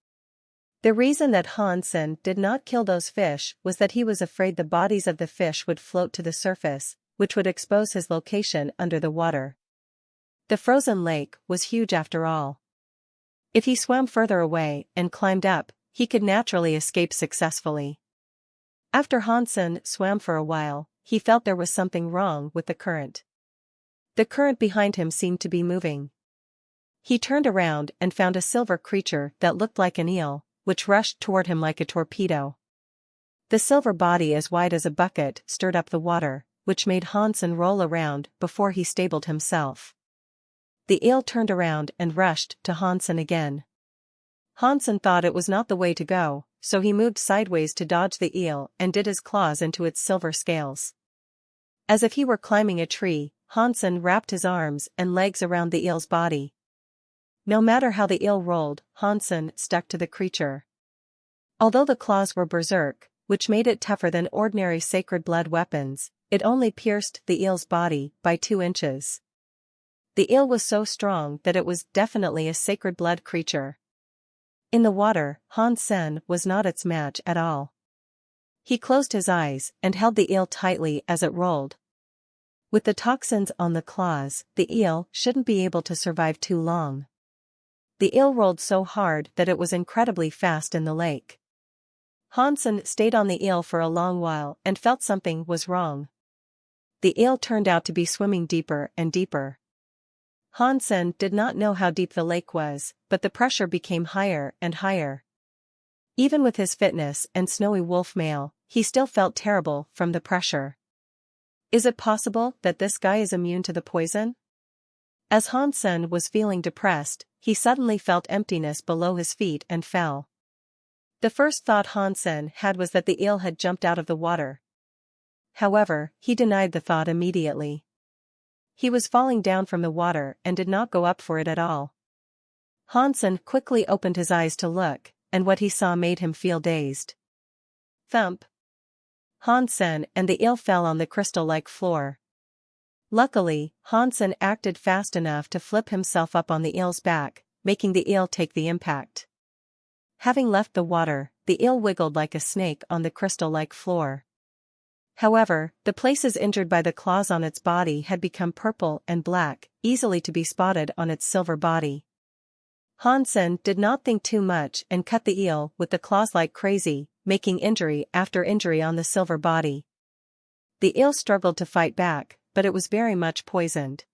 [SPEAKER 1] The reason that Hansen did not kill those fish was that he was afraid the bodies of the fish would float to the surface, which would expose his location under the water. The frozen lake was huge after all. If he swam further away and climbed up, he could naturally escape successfully. After Hansen swam for a while, he felt there was something wrong with the current. The current behind him seemed to be moving. He turned around and found a silver creature that looked like an eel, which rushed toward him like a torpedo. The silver body as wide as a bucket stirred up the water, which made Hansen roll around before he stabilized himself. The eel turned around and rushed to Hansen again. Hansen thought it was not the way to go, so he moved sideways to dodge the eel and did his claws into its silver scales. As if he were climbing a tree, Hansen wrapped his arms and legs around the eel's body. No matter how the eel rolled, Hansen stuck to the creature. Although the claws were berserk, which made it tougher than ordinary sacred blood weapons, it only pierced the eel's body by 2 inches. The eel was so strong that it was definitely a sacred blood creature. In the water, Hansen was not its match at all. He closed his eyes and held the eel tightly as it rolled. With the toxins on the claws, the eel shouldn't be able to survive too long. The eel rolled so hard that it was incredibly fast in the lake. Hansen stayed on the eel for a long while and felt something was wrong. The eel turned out to be swimming deeper and deeper. Hansen did not know how deep the lake was, but the pressure became higher and higher. Even with his fitness and snowy wolf mail, he still felt terrible from the pressure. Is it possible that this guy is immune to the poison? As Hansen was feeling depressed, he suddenly felt emptiness below his feet and fell. The first thought Hansen had was that the eel had jumped out of the water. However, he denied the thought immediately. He was falling down from the water and did not go up for it at all. Hansen quickly opened his eyes to look, and what he saw made him feel dazed. Thump! Hansen and the eel fell on the crystal-like floor. Luckily, Hansen acted fast enough to flip himself up on the eel's back, making the eel take the impact. Having left the water, the eel wiggled like a snake on the crystal-like floor. However, the places injured by the claws on its body had become purple and black, easily to be spotted on its silver body. Hansen did not think too much and cut the eel with the claws like crazy, making injury after injury on the silver body. The eel struggled to fight back, but it was very much poisoned.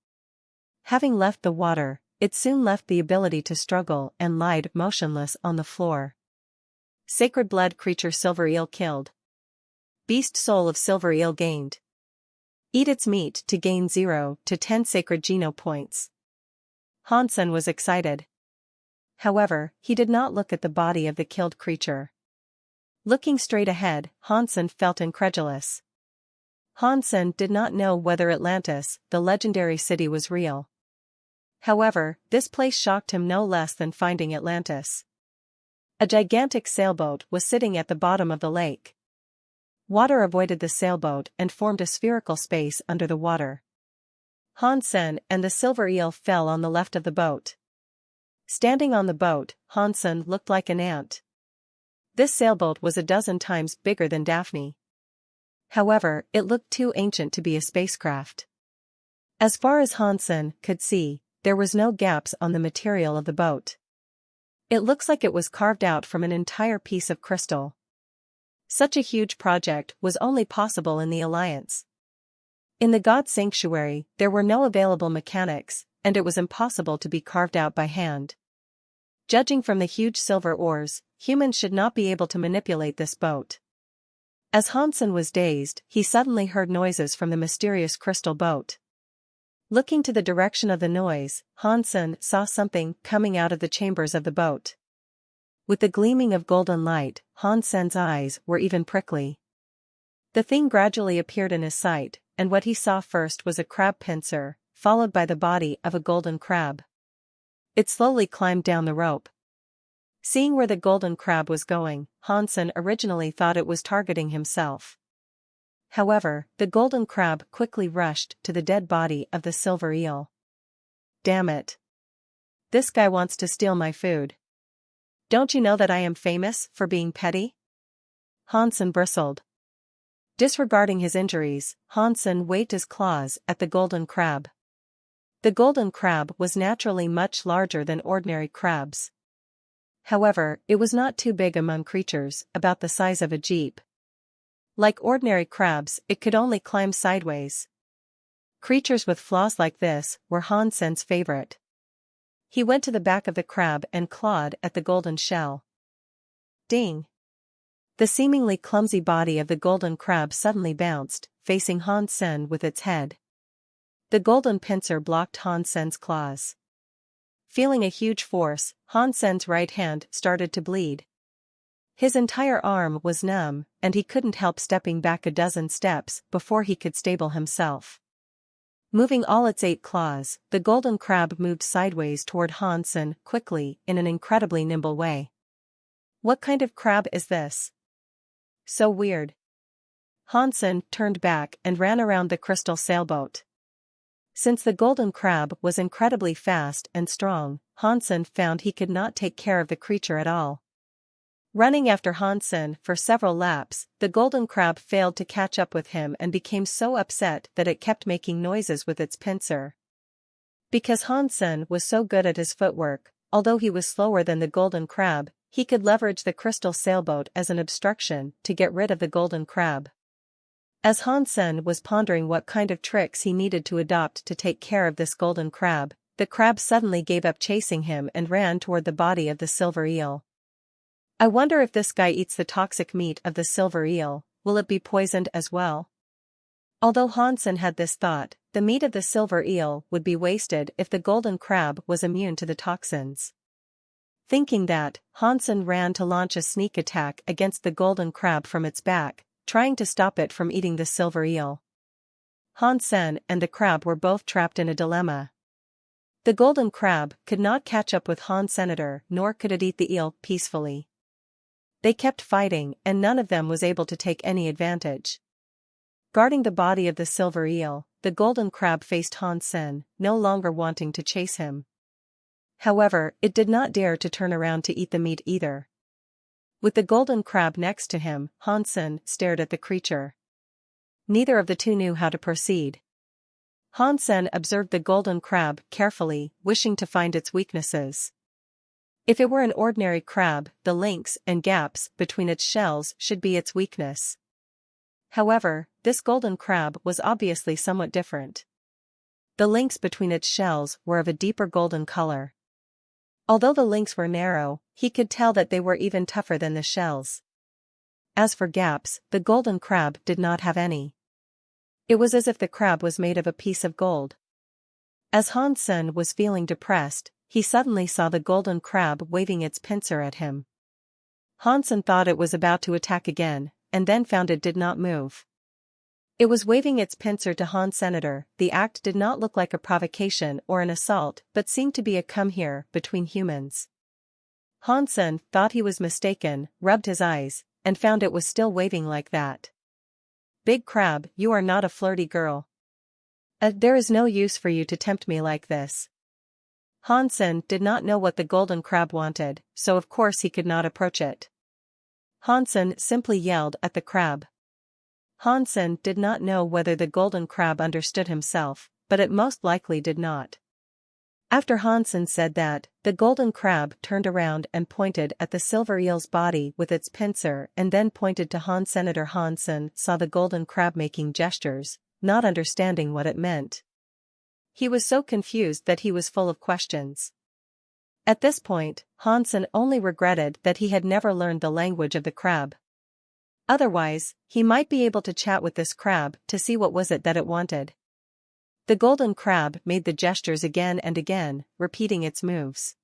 [SPEAKER 1] Having left the water, it soon left the ability to struggle and lied motionless on the floor. Sacred blood creature silver eel killed. Beast soul of silver eel gained. Eat its meat to gain 0 to 10 sacred geno points. Hansen was excited. However, he did not look at the body of the killed creature. Looking straight ahead, Hansen felt incredulous. Hansen did not know whether Atlantis, the legendary city, was real. However, this place shocked him no less than finding Atlantis. A gigantic sailboat was sitting at the bottom of the lake. Water avoided the sailboat and formed a spherical space under the water. Hansen and the silver eel fell on the left of the boat. Standing on the boat, Hansen looked like an ant. This sailboat was a dozen times bigger than Daphne. However, it looked too ancient to be a spacecraft. As far as Hansen could see, there was no gaps on the material of the boat. It looks like it was carved out from an entire piece of crystal. Such a huge project was only possible in the Alliance. In the God Sanctuary, there were no available mechanics, and it was impossible to be carved out by hand. Judging from the huge silver oars, humans should not be able to manipulate this boat. As Hansen was dazed, he suddenly heard noises from the mysterious crystal boat. Looking to the direction of the noise, Hansen saw something coming out of the chambers of the boat. With the gleaming of golden light, Hansen's eyes were even prickly. The thing gradually appeared in his sight, and what he saw first was a crab pincer, followed by the body of a golden crab. It slowly climbed down the rope. Seeing where the golden crab was going, Hansen originally thought it was targeting himself. However, the golden crab quickly rushed to the dead body of the silver eel. Damn it. This guy wants to steal my food. Don't you know that I am famous for being petty? Hansen bristled. Disregarding his injuries, Hansen waved his claws at the golden crab. The golden crab was naturally much larger than ordinary crabs. However, it was not too big among creatures, about the size of a jeep. Like ordinary crabs, it could only climb sideways. Creatures with flaws like this were Hansen's favorite. He went to the back of the crab and clawed at the golden shell. Ding! The seemingly clumsy body of the golden crab suddenly bounced, facing Hansen with its head. The golden pincer blocked Hansen's claws. Feeling a huge force, Hansen's right hand started to bleed. His entire arm was numb, and he couldn't help stepping back a dozen steps before he could stable himself. Moving all its 8 claws, the golden crab moved sideways toward Hansen quickly in an incredibly nimble way. What kind of crab is this? So weird. Hansen turned back and ran around the crystal sailboat. Since the golden crab was incredibly fast and strong, Hansen found he could not take care of the creature at all. Running after Hansen for several laps, the golden crab failed to catch up with him and became so upset that it kept making noises with its pincer. Because Hansen was so good at his footwork, although he was slower than the golden crab, he could leverage the crystal sailboat as an obstruction to get rid of the golden crab. As Hansen was pondering what kind of tricks he needed to adopt to take care of this golden crab, the crab suddenly gave up chasing him and ran toward the body of the silver eel. I wonder if this guy eats the toxic meat of the silver eel, will it be poisoned as well? Although Hansen had this thought, the meat of the silver eel would be wasted if the golden crab was immune to the toxins. Thinking that, Hansen ran to launch a sneak attack against the golden crab from its back, trying to stop it from eating the silver eel. Hansen and the crab were both trapped in a dilemma. The golden crab could not catch up with Hansen, nor could it eat the eel peacefully. They kept fighting, and none of them was able to take any advantage. Guarding the body of the silver eel, the golden crab faced Hansen, no longer wanting to chase him. However, it did not dare to turn around to eat the meat either. With the golden crab next to him, Hansen stared at the creature. Neither of the two knew how to proceed. Hansen observed the golden crab carefully, wishing to find its weaknesses. If it were an ordinary crab, the links and gaps between its shells should be its weakness. However, this golden crab was obviously somewhat different. The links between its shells were of a deeper golden color. Although the links were narrow, he could tell that they were even tougher than the shells. As for gaps, the golden crab did not have any. It was as if the crab was made of a piece of gold. As Hansen was feeling depressed, he suddenly saw the golden crab waving its pincer at him. Hansen thought it was about to attack again, and then found it did not move. It was waving its pincer to Hansen. The act did not look like a provocation or an assault, but seemed to be a come here between humans. Hansen thought he was mistaken, rubbed his eyes, and found it was still waving like that. Big crab, you are not a flirty girl. There is no use for you to tempt me like this. Hansen did not know what the golden crab wanted, so of course he could not approach it. Hansen simply yelled at the crab. Hansen did not know whether the golden crab understood himself, but it most likely did not. After Hansen said that, the golden crab turned around and pointed at the silver eel's body with its pincer and then pointed to Hansen. Hansen saw the golden crab making gestures, not understanding what it meant. He was so confused that he was full of questions. At this point, Hansen only regretted that he had never learned the language of the crab. Otherwise, he might be able to chat with this crab to see what was it that it wanted. The golden crab made the gestures again and again, repeating its moves.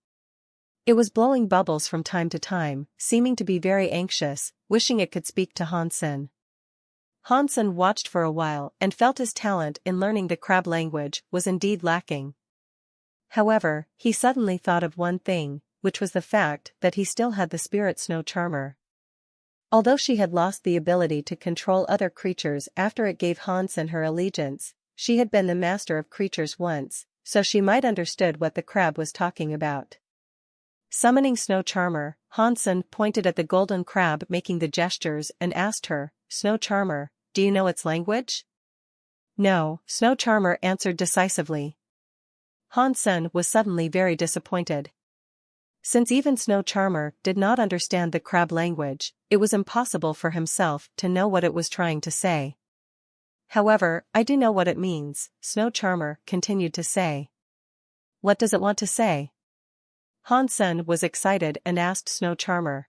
[SPEAKER 1] It was blowing bubbles from time to time, seeming to be very anxious, wishing it could speak to Hansen. Hansen watched for a while and felt his talent in learning the crab language was indeed lacking. However, he suddenly thought of one thing, which was the fact that he still had the spirit snow charmer. Although she had lost the ability to control other creatures after it gave Hansen her allegiance, she had been the master of creatures once, so she might understood what the crab was talking about. Summoning Snow Charmer, Hansen pointed at the golden crab making the gestures and asked her, "Snow Charmer, do you know its language?" "No," Snow Charmer answered decisively. Hansen was suddenly very disappointed. Since even Snow Charmer did not understand the crab language, it was impossible for himself to know what it was trying to say. "However, I do know what it means," Snow Charmer continued to say. "What does it want to say?" Hansen was excited and asked Snow Charmer.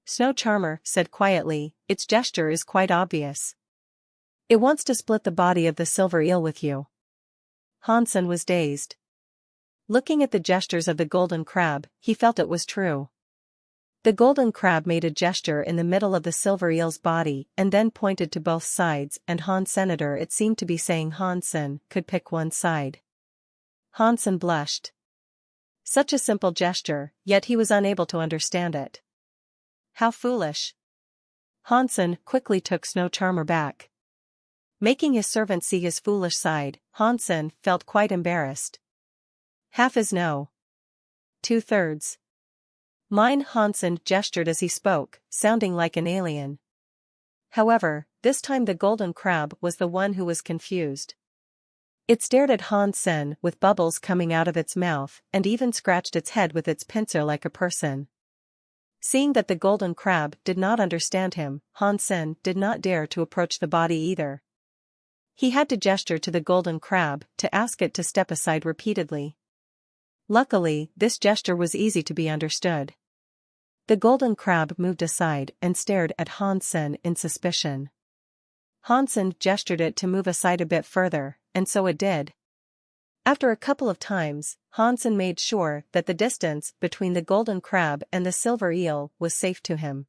[SPEAKER 1] Snow Charmer said quietly, "Its gesture is quite obvious. It wants to split the body of the silver eel with you." Hansen was dazed. Looking at the gestures of the golden crab, he felt it was true. The golden crab made a gesture in the middle of the silver eel's body and then pointed to both sides, and Senator, it seemed to be saying Hansen could pick one side. Hansen blushed. Such a simple gesture, yet he was unable to understand it. How foolish. Hansen quickly took Snow Charmer back. Making his servant see his foolish side, Hansen felt quite embarrassed. "Half is no. 2/3. Mine," Hansen gestured as he spoke, sounding like an alien. However, this time the golden crab was the one who was confused. It stared at Hansen with bubbles coming out of its mouth and even scratched its head with its pincer like a person. Seeing that the golden crab did not understand him, Hansen did not dare to approach the body either. He had to gesture to the golden crab to ask it to step aside repeatedly. Luckily, this gesture was easy to be understood. The golden crab moved aside and stared at Hansen in suspicion. Hansen gestured it to move aside a bit further, and so it did. After a couple of times, Hansen made sure that the distance between the golden crab and the silver eel was safe to him.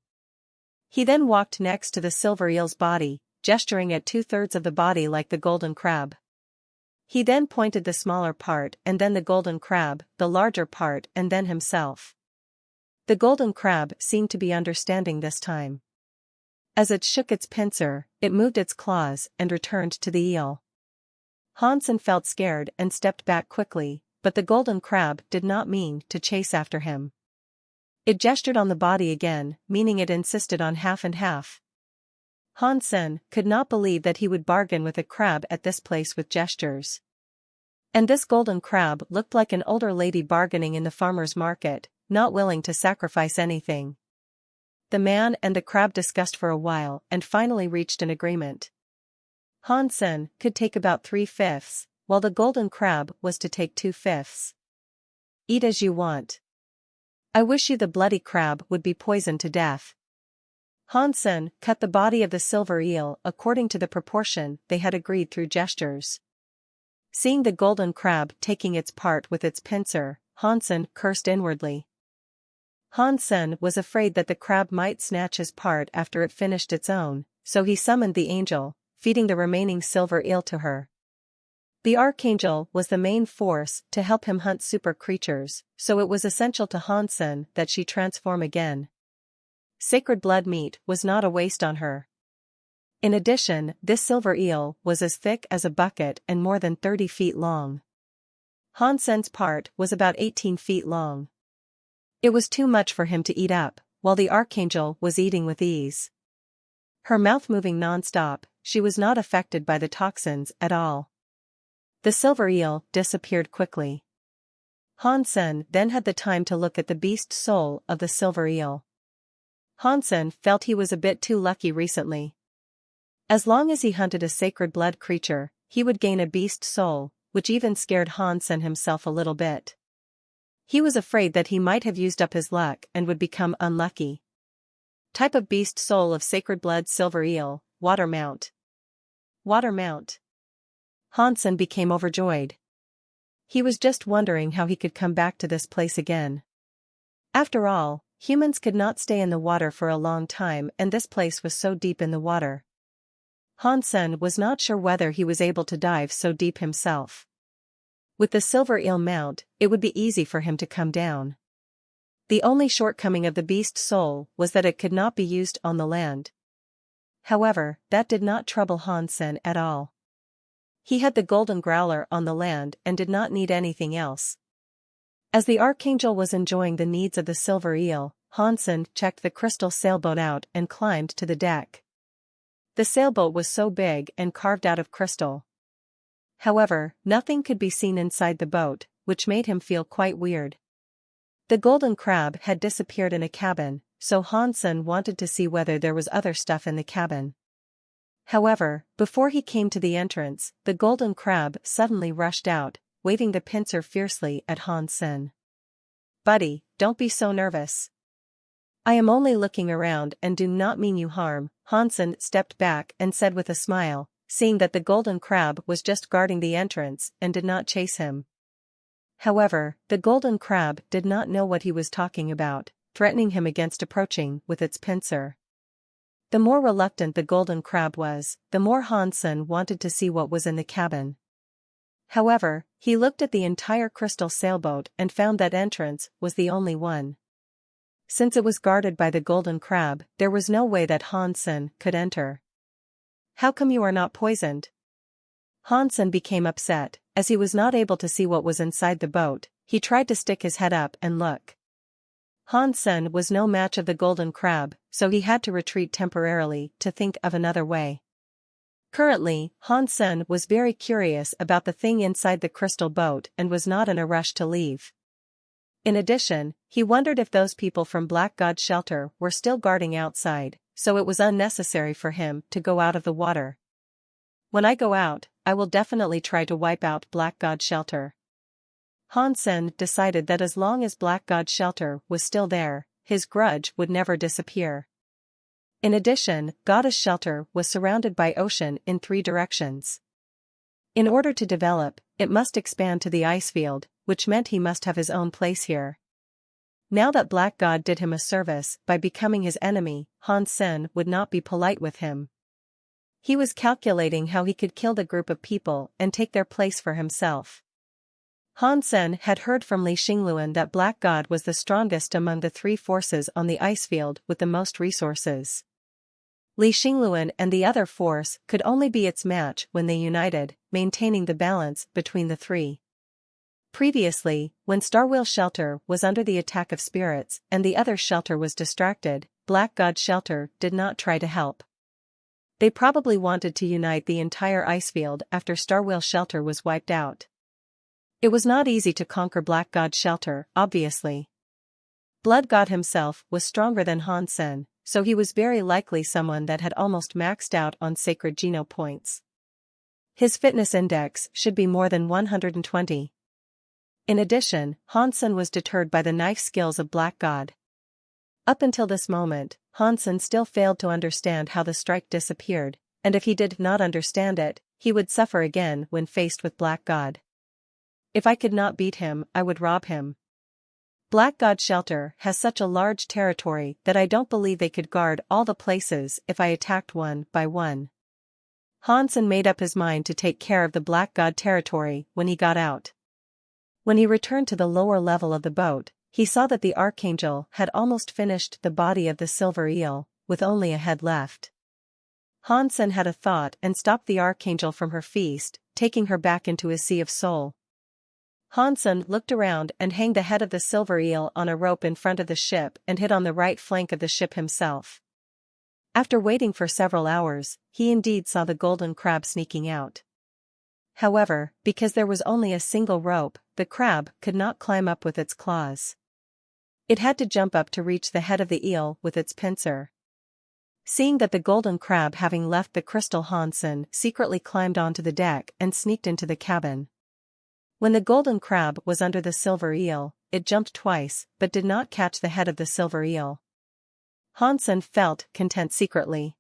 [SPEAKER 1] He then walked next to the silver eel's body, gesturing at 2/3 of the body like the golden crab. He then pointed the smaller part and then the golden crab, the larger part and then himself. The golden crab seemed to be understanding this time. As it shook its pincer, it moved its claws and returned to the eel. Hansen felt scared and stepped back quickly, but the golden crab did not mean to chase after him. It gestured on the body again, meaning it insisted on half and half. Hansen could not believe that he would bargain with a crab at this place with gestures. And this golden crab looked like an older lady bargaining in the farmer's market, not willing to sacrifice anything. The man and the crab discussed for a while and finally reached an agreement. Hansen could take about 3/5, while the golden crab was to take 2/5. "Eat as you want. I wish you the bloody crab would be poisoned to death." Hansen cut the body of the silver eel according to the proportion they had agreed through gestures. Seeing the golden crab taking its part with its pincer, Hansen cursed inwardly. Hansen was afraid that the crab might snatch his part after it finished its own, so he summoned the angel, feeding the remaining silver eel to her. The archangel was the main force to help him hunt super creatures, so it was essential to Hansen that she transform again. Sacred blood meat was not a waste on her. In addition, this silver eel was as thick as a bucket and more than 30 feet long. Hansen's part was about 18 feet long. It was too much for him to eat up, while the archangel was eating with ease. Her mouth moving non-stop, she was not affected by the toxins at all. The silver eel disappeared quickly. Hansen then had the time to look at the beast soul of the silver eel. Hansen felt he was a bit too lucky recently. As long as he hunted a sacred blood creature, he would gain a beast soul, which even scared Hansen himself a little bit. He was afraid that he might have used up his luck and would become unlucky. Type of beast soul of sacred blood silver eel, water mount. Water mount. Hansen became overjoyed. He was just wondering how he could come back to this place again. After all, humans could not stay in the water for a long time and this place was so deep in the water. Hansen was not sure whether he was able to dive so deep himself. With the silver eel mount, it would be easy for him to come down. The only shortcoming of the beast's soul was that it could not be used on the land. However, that did not trouble Hansen at all. He had the golden growler on the land and did not need anything else. As the archangel was enjoying the needs of the silver eel, Hansen checked the crystal sailboat out and climbed to the deck. The sailboat was so big and carved out of crystal. However, nothing could be seen inside the boat, which made him feel quite weird. The golden crab had disappeared in a cabin, so Hansen wanted to see whether there was other stuff in the cabin. However, before he came to the entrance, the golden crab suddenly rushed out, waving the pincer fiercely at Hansen. "Buddy, don't be so nervous. I am only looking around and do not mean you harm." Hansen stepped back and said with a smile, seeing that the golden crab was just guarding the entrance and did not chase him. However, the golden crab did not know what he was talking about, threatening him against approaching with its pincer. The more reluctant the golden crab was, the more Hansen wanted to see what was in the cabin. However, he looked at the entire crystal sailboat and found that entrance was the only one. Since it was guarded by the golden crab, there was no way that Hansen could enter. "How come you are not poisoned?" Hansen became upset, as he was not able to see what was inside the boat. He tried to stick his head up and look. Hansen was no match of the golden crab, so he had to retreat temporarily to think of another way. Currently, Hansen was very curious about the thing inside the crystal boat and was not in a rush to leave. In addition, he wondered if those people from Black God's shelter were still guarding outside, so it was unnecessary for him to go out of the water. "When I go out, I will definitely try to wipe out Black God's shelter." Hansen decided that as long as Black God's shelter was still there, his grudge would never disappear. In addition, Goddess shelter was surrounded by ocean in 3 directions. In order to develop, it must expand to the ice field, which meant he must have his own place here. Now that Black God did him a service by becoming his enemy, Hansen would not be polite with him. He was calculating how he could kill the group of people and take their place for himself. Hansen had heard from Li Xingluan that Black God was the strongest among the 3 forces on the ice field with the most resources. Li Xingluan and the other force could only be its match when they united, maintaining the balance between the 3. Previously, when Starwheel Shelter was under the attack of spirits and the other shelter was distracted, Black God Shelter did not try to help. They probably wanted to unite the entire ice field after Starwheel Shelter was wiped out. It was not easy to conquer Black God Shelter, obviously. Blood God himself was stronger than Hansen, so he was very likely someone that had almost maxed out on sacred Geno points. His fitness index should be more than 120. In addition, Hansen was deterred by the knife skills of Black God. Up until this moment, Hansen still failed to understand how the strike disappeared, and if he did not understand it, he would suffer again when faced with Black God. "If I could not beat him, I would rob him. Black God Shelter has such a large territory that I don't believe they could guard all the places if I attacked one by one." Hansen made up his mind to take care of the Black God territory when he got out. When he returned to the lower level of the boat, he saw that the archangel had almost finished the body of the silver eel, with only a head left. Hansen had a thought and stopped the archangel from her feast, taking her back into his sea of soul. Hansen looked around and hanged the head of the silver eel on a rope in front of the ship and hid on the right flank of the ship himself. After waiting for several hours, he indeed saw the golden crab sneaking out. However, because there was only a single rope, the crab could not climb up with its claws. It had to jump up to reach the head of the eel with its pincer. Seeing that the golden crab having left the crystal, Hansen secretly climbed onto the deck and sneaked into the cabin. When the golden crab was under the silver eel, it jumped twice but did not catch the head of the silver eel. Hansen felt content secretly.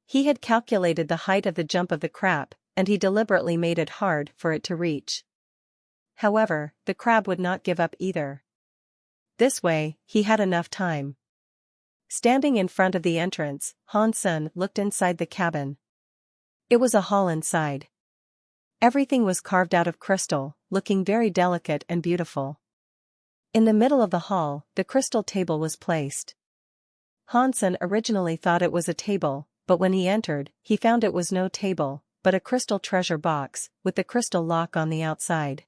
[SPEAKER 1] He had calculated the height of the jump of the crab, and he deliberately made it hard for it to reach. However, the crab would not give up either. This way, he had enough time. Standing in front of the entrance, Hansen looked inside the cabin. It was a hall inside. Everything was carved out of crystal, looking very delicate and beautiful. In the middle of the hall, the crystal table was placed. Hansen originally thought it was a table, but when he entered, he found it was no table, but a crystal treasure box, with the crystal lock on the outside.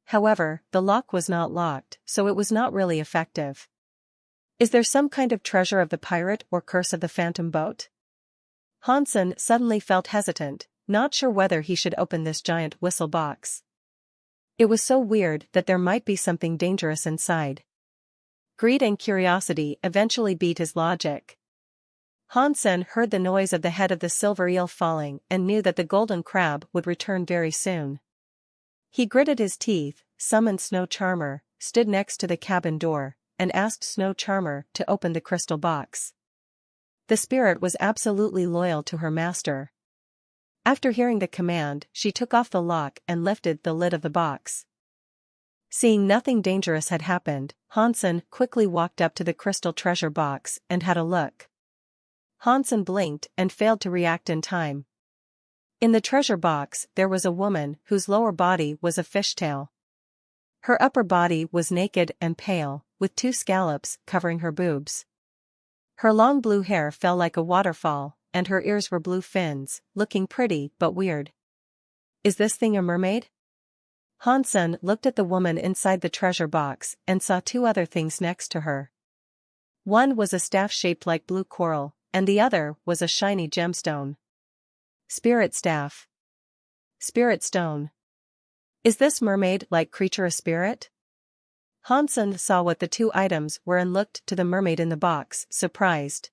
[SPEAKER 1] However, the lock was not locked, so it was not really effective. Is there some kind of treasure of the pirate or curse of the phantom boat? Hansen suddenly felt hesitant, not sure whether he should open this giant whistle box. It was so weird that there might be something dangerous inside. Greed and curiosity eventually beat his logic. Hansen heard the noise of the head of the silver eel falling and knew that the golden crab would return very soon. He gritted his teeth, summoned Snow Charmer, stood next to the cabin door, and asked Snow Charmer to open the crystal box. The spirit was absolutely loyal to her master. After hearing the command, she took off the lock and lifted the lid of the box. Seeing nothing dangerous had happened, Hansen quickly walked up to the crystal treasure box and had a look. Hansen blinked and failed to react in time. In the treasure box there was a woman whose lower body was a fishtail. Her upper body was naked and pale, with 2 scallops covering her boobs. Her long blue hair fell like a waterfall, and her ears were blue fins, looking pretty but weird. Is this thing a mermaid? Hansen looked at the woman inside the treasure box and saw 2 other things next to her. One was a staff shaped like blue coral, and the other was a shiny gemstone. Spirit staff. Spirit stone. Is this mermaid-like creature a spirit? Hansen saw what the 2 items were and looked to the mermaid in the box, surprised.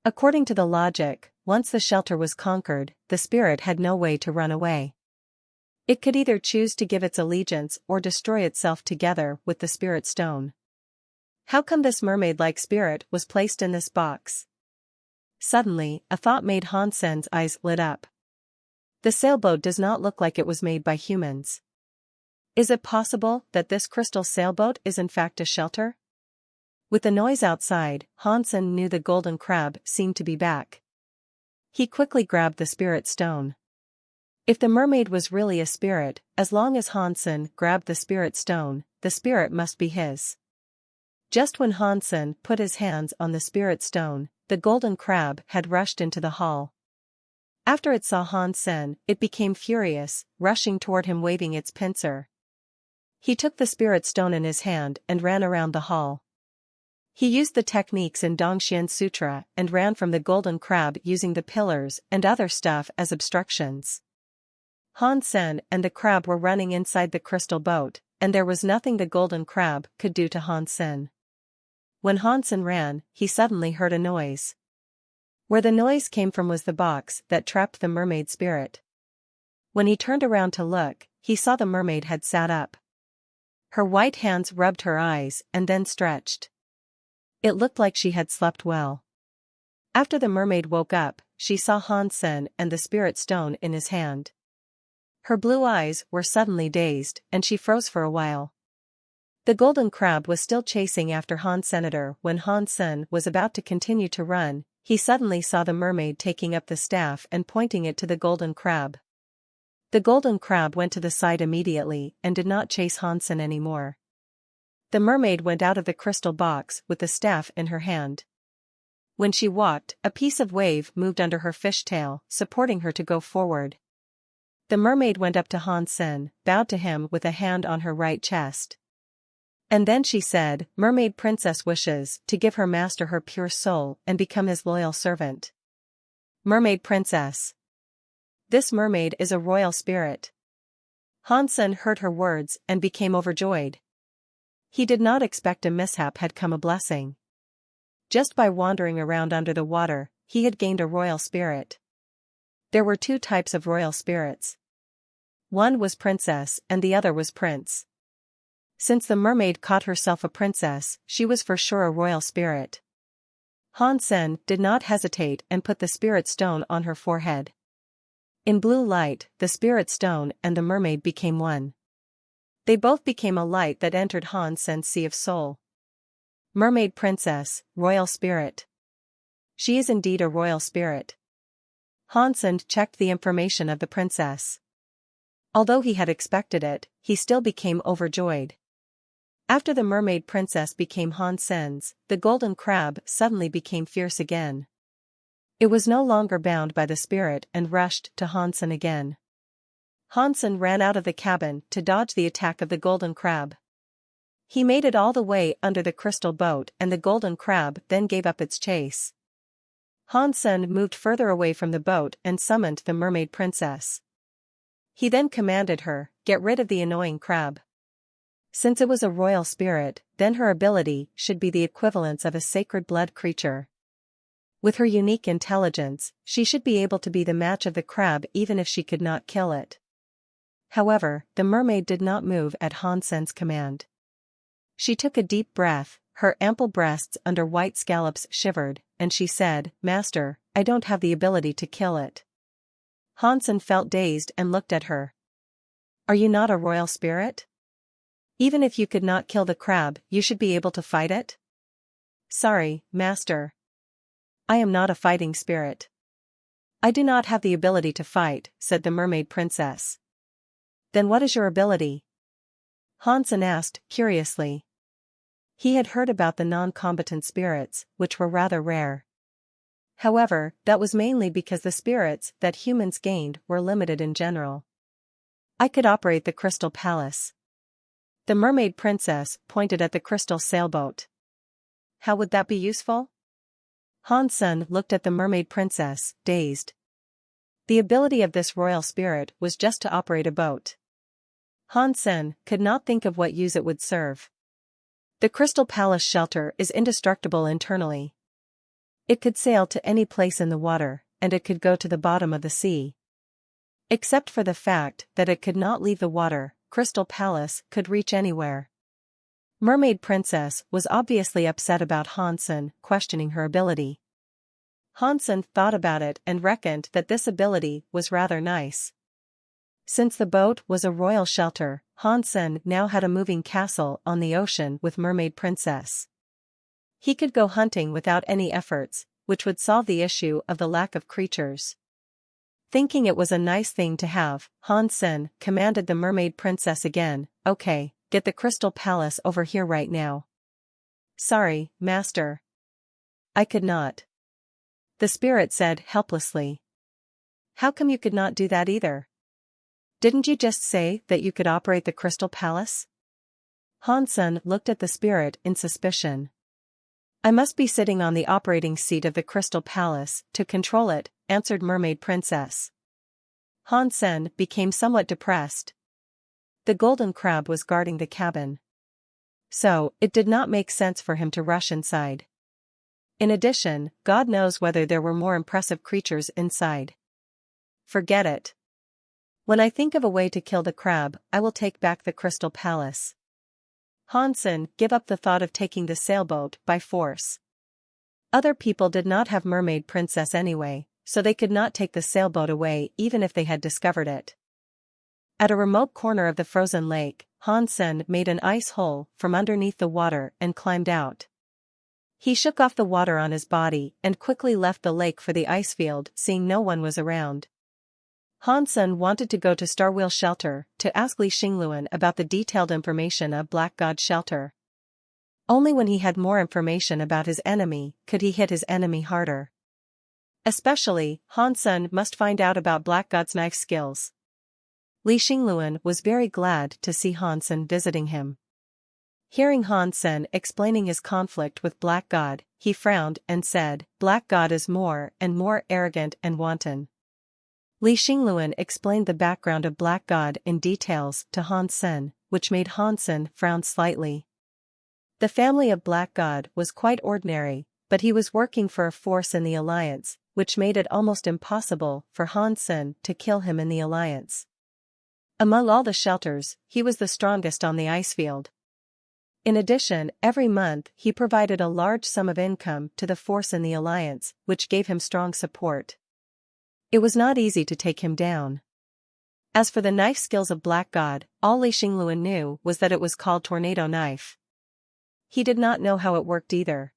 [SPEAKER 1] According to the logic, once the shelter was conquered, the spirit had no way to run away. It could either choose to give its allegiance or destroy itself together with the spirit stone. How come this mermaid-like spirit was placed in this box? Suddenly, a thought made Hansen's eyes lit up. The sailboat does not look like it was made by humans. Is it possible that this crystal sailboat is in fact a shelter? With the noise outside, Hansen knew the golden crab seemed to be back. He quickly grabbed the spirit stone. If the mermaid was really a spirit, as long as Hansen grabbed the spirit stone, the spirit must be his. Just when Hansen put his hands on the spirit stone, the golden crab had rushed into the hall. After it saw Hansen, it became furious, rushing toward him waving its pincer. He took the spirit stone in his hand and ran around the hall. He used the techniques in Dongxian Sutra and ran from the golden crab using the pillars and other stuff as obstructions. Hansen and the crab were running inside the crystal boat, and there was nothing the golden crab could do to Hansen. When Hansen ran, he suddenly heard a noise. Where the noise came from was the box that trapped the mermaid spirit. When he turned around to look, he saw the mermaid had sat up. Her white hands rubbed her eyes and then stretched. It looked like she had slept well. After the mermaid woke up, she saw Hansen and the spirit stone in his hand. Her blue eyes were suddenly dazed, and she froze for a while. The golden crab was still chasing after Hansen. When Hansen was about to continue to run, he suddenly saw the mermaid taking up the staff and pointing it to the golden crab. The golden crab went to the side immediately and did not chase Hansen anymore. The mermaid went out of the crystal box with the staff in her hand. When she walked, a piece of wave moved under her fishtail, supporting her to go forward. The mermaid went up to Hansen, bowed to him with a hand on her right chest. And then she said, "Mermaid Princess wishes to give her master her pure soul and become his loyal servant." Mermaid Princess. This mermaid is a royal spirit. Hansen heard her words and became overjoyed. He did not expect a mishap had come a blessing. Just by wandering around under the water, he had gained a royal spirit. There were 2 types of royal spirits. One was princess and the other was prince. Since the mermaid caught herself a princess, she was for sure a royal spirit. Hansen did not hesitate and put the spirit stone on her forehead. In blue light, the spirit stone and the mermaid became one. They both became a light that entered Hansen's sea of soul. Mermaid Princess, royal spirit. She is indeed a royal spirit. Hansen checked the information of the princess. Although he had expected it, he still became overjoyed. After the mermaid princess became Hansen's, the golden crab suddenly became fierce again. It was no longer bound by the spirit and rushed to Hansen again. Hansen ran out of the cabin to dodge the attack of the golden crab. He made it all the way under the crystal boat and the golden crab then gave up its chase. Hansen moved further away from the boat and summoned the mermaid princess. He then commanded her, "Get rid of the annoying crab." Since it was a royal spirit, then her ability should be the equivalence of a sacred blood creature. With her unique intelligence, she should be able to be the match of the crab even if she could not kill it. However, the mermaid did not move at Hansen's command. She took a deep breath, her ample breasts under white scallops shivered, and she said, "Master, I don't have the ability to kill it." Hansen felt dazed and looked at her. "Are you not a royal spirit? Even if you could not kill the crab, you should be able to fight it?" "Sorry, master. I am not a fighting spirit. I do not have the ability to fight," said the mermaid princess. "Then what is your ability?" Hansen asked, curiously. He had heard about the non-combatant spirits, which were rather rare. However, that was mainly because the spirits that humans gained were limited in general. "I could operate the crystal palace." The mermaid princess pointed at the crystal sailboat. "How would that be useful?" Hansen looked at the mermaid princess, dazed. The ability of this royal spirit was just to operate a boat. Hansen could not think of what use it would serve. The crystal palace shelter is indestructible internally. It could sail to any place in the water, and it could go to the bottom of the sea. Except for the fact that it could not leave the water, Crystal Palace could reach anywhere. Mermaid Princess was obviously upset about Hansen questioning her ability. Hansen thought about it and reckoned that this ability was rather nice. Since the boat was a royal shelter, Hansen now had a moving castle on the ocean with Mermaid Princess. He could go hunting without any efforts, which would solve the issue of the lack of creatures. Thinking it was a nice thing to have, Hansen commanded the Mermaid Princess again, "Okay, get the Crystal Palace over here right now." "Sorry, master. I could not." The spirit said helplessly. "How come you could not do that either? Didn't you just say that you could operate the Crystal Palace?" Hansen looked at the spirit in suspicion. "I must be sitting on the operating seat of the Crystal Palace to control it," answered Mermaid Princess. Hansen became somewhat depressed. The golden crab was guarding the cabin. So, it did not make sense for him to rush inside. In addition, God knows whether there were more impressive creatures inside. Forget it. When I think of a way to kill the crab, I will take back the Crystal Palace. Hansen gave up the thought of taking the sailboat by force. Other people did not have Mermaid Princess anyway, so they could not take the sailboat away even if they had discovered it. At a remote corner of the frozen lake, Hansen made an ice hole from underneath the water and climbed out. He shook off the water on his body and quickly left the lake for the ice field, seeing no one was around. Hansen wanted to go to Starwheel Shelter to ask Li Xingluan about the detailed information of Black God Shelter. Only when he had more information about his enemy could he hit his enemy harder. Especially, Hansen must find out about Black God's knife skills. Li Xingluan was very glad to see Hansen visiting him. Hearing Hansen explaining his conflict with Black God, he frowned and said, "Black God is more and more arrogant and wanton." Li Xingluan explained the background of Black God in details to Hansen, which made Hansen frown slightly. The family of Black God was quite ordinary, but he was working for a force in the Alliance, which made it almost impossible for Hansen to kill him in the Alliance. Among all the shelters, he was the strongest on the ice field. In addition, every month he provided a large sum of income to the force in the Alliance, which gave him strong support. It was not easy to take him down. As for the knife skills of Black God, all Li Xingluan knew was that it was called Tornado Knife. He did not know how it worked either.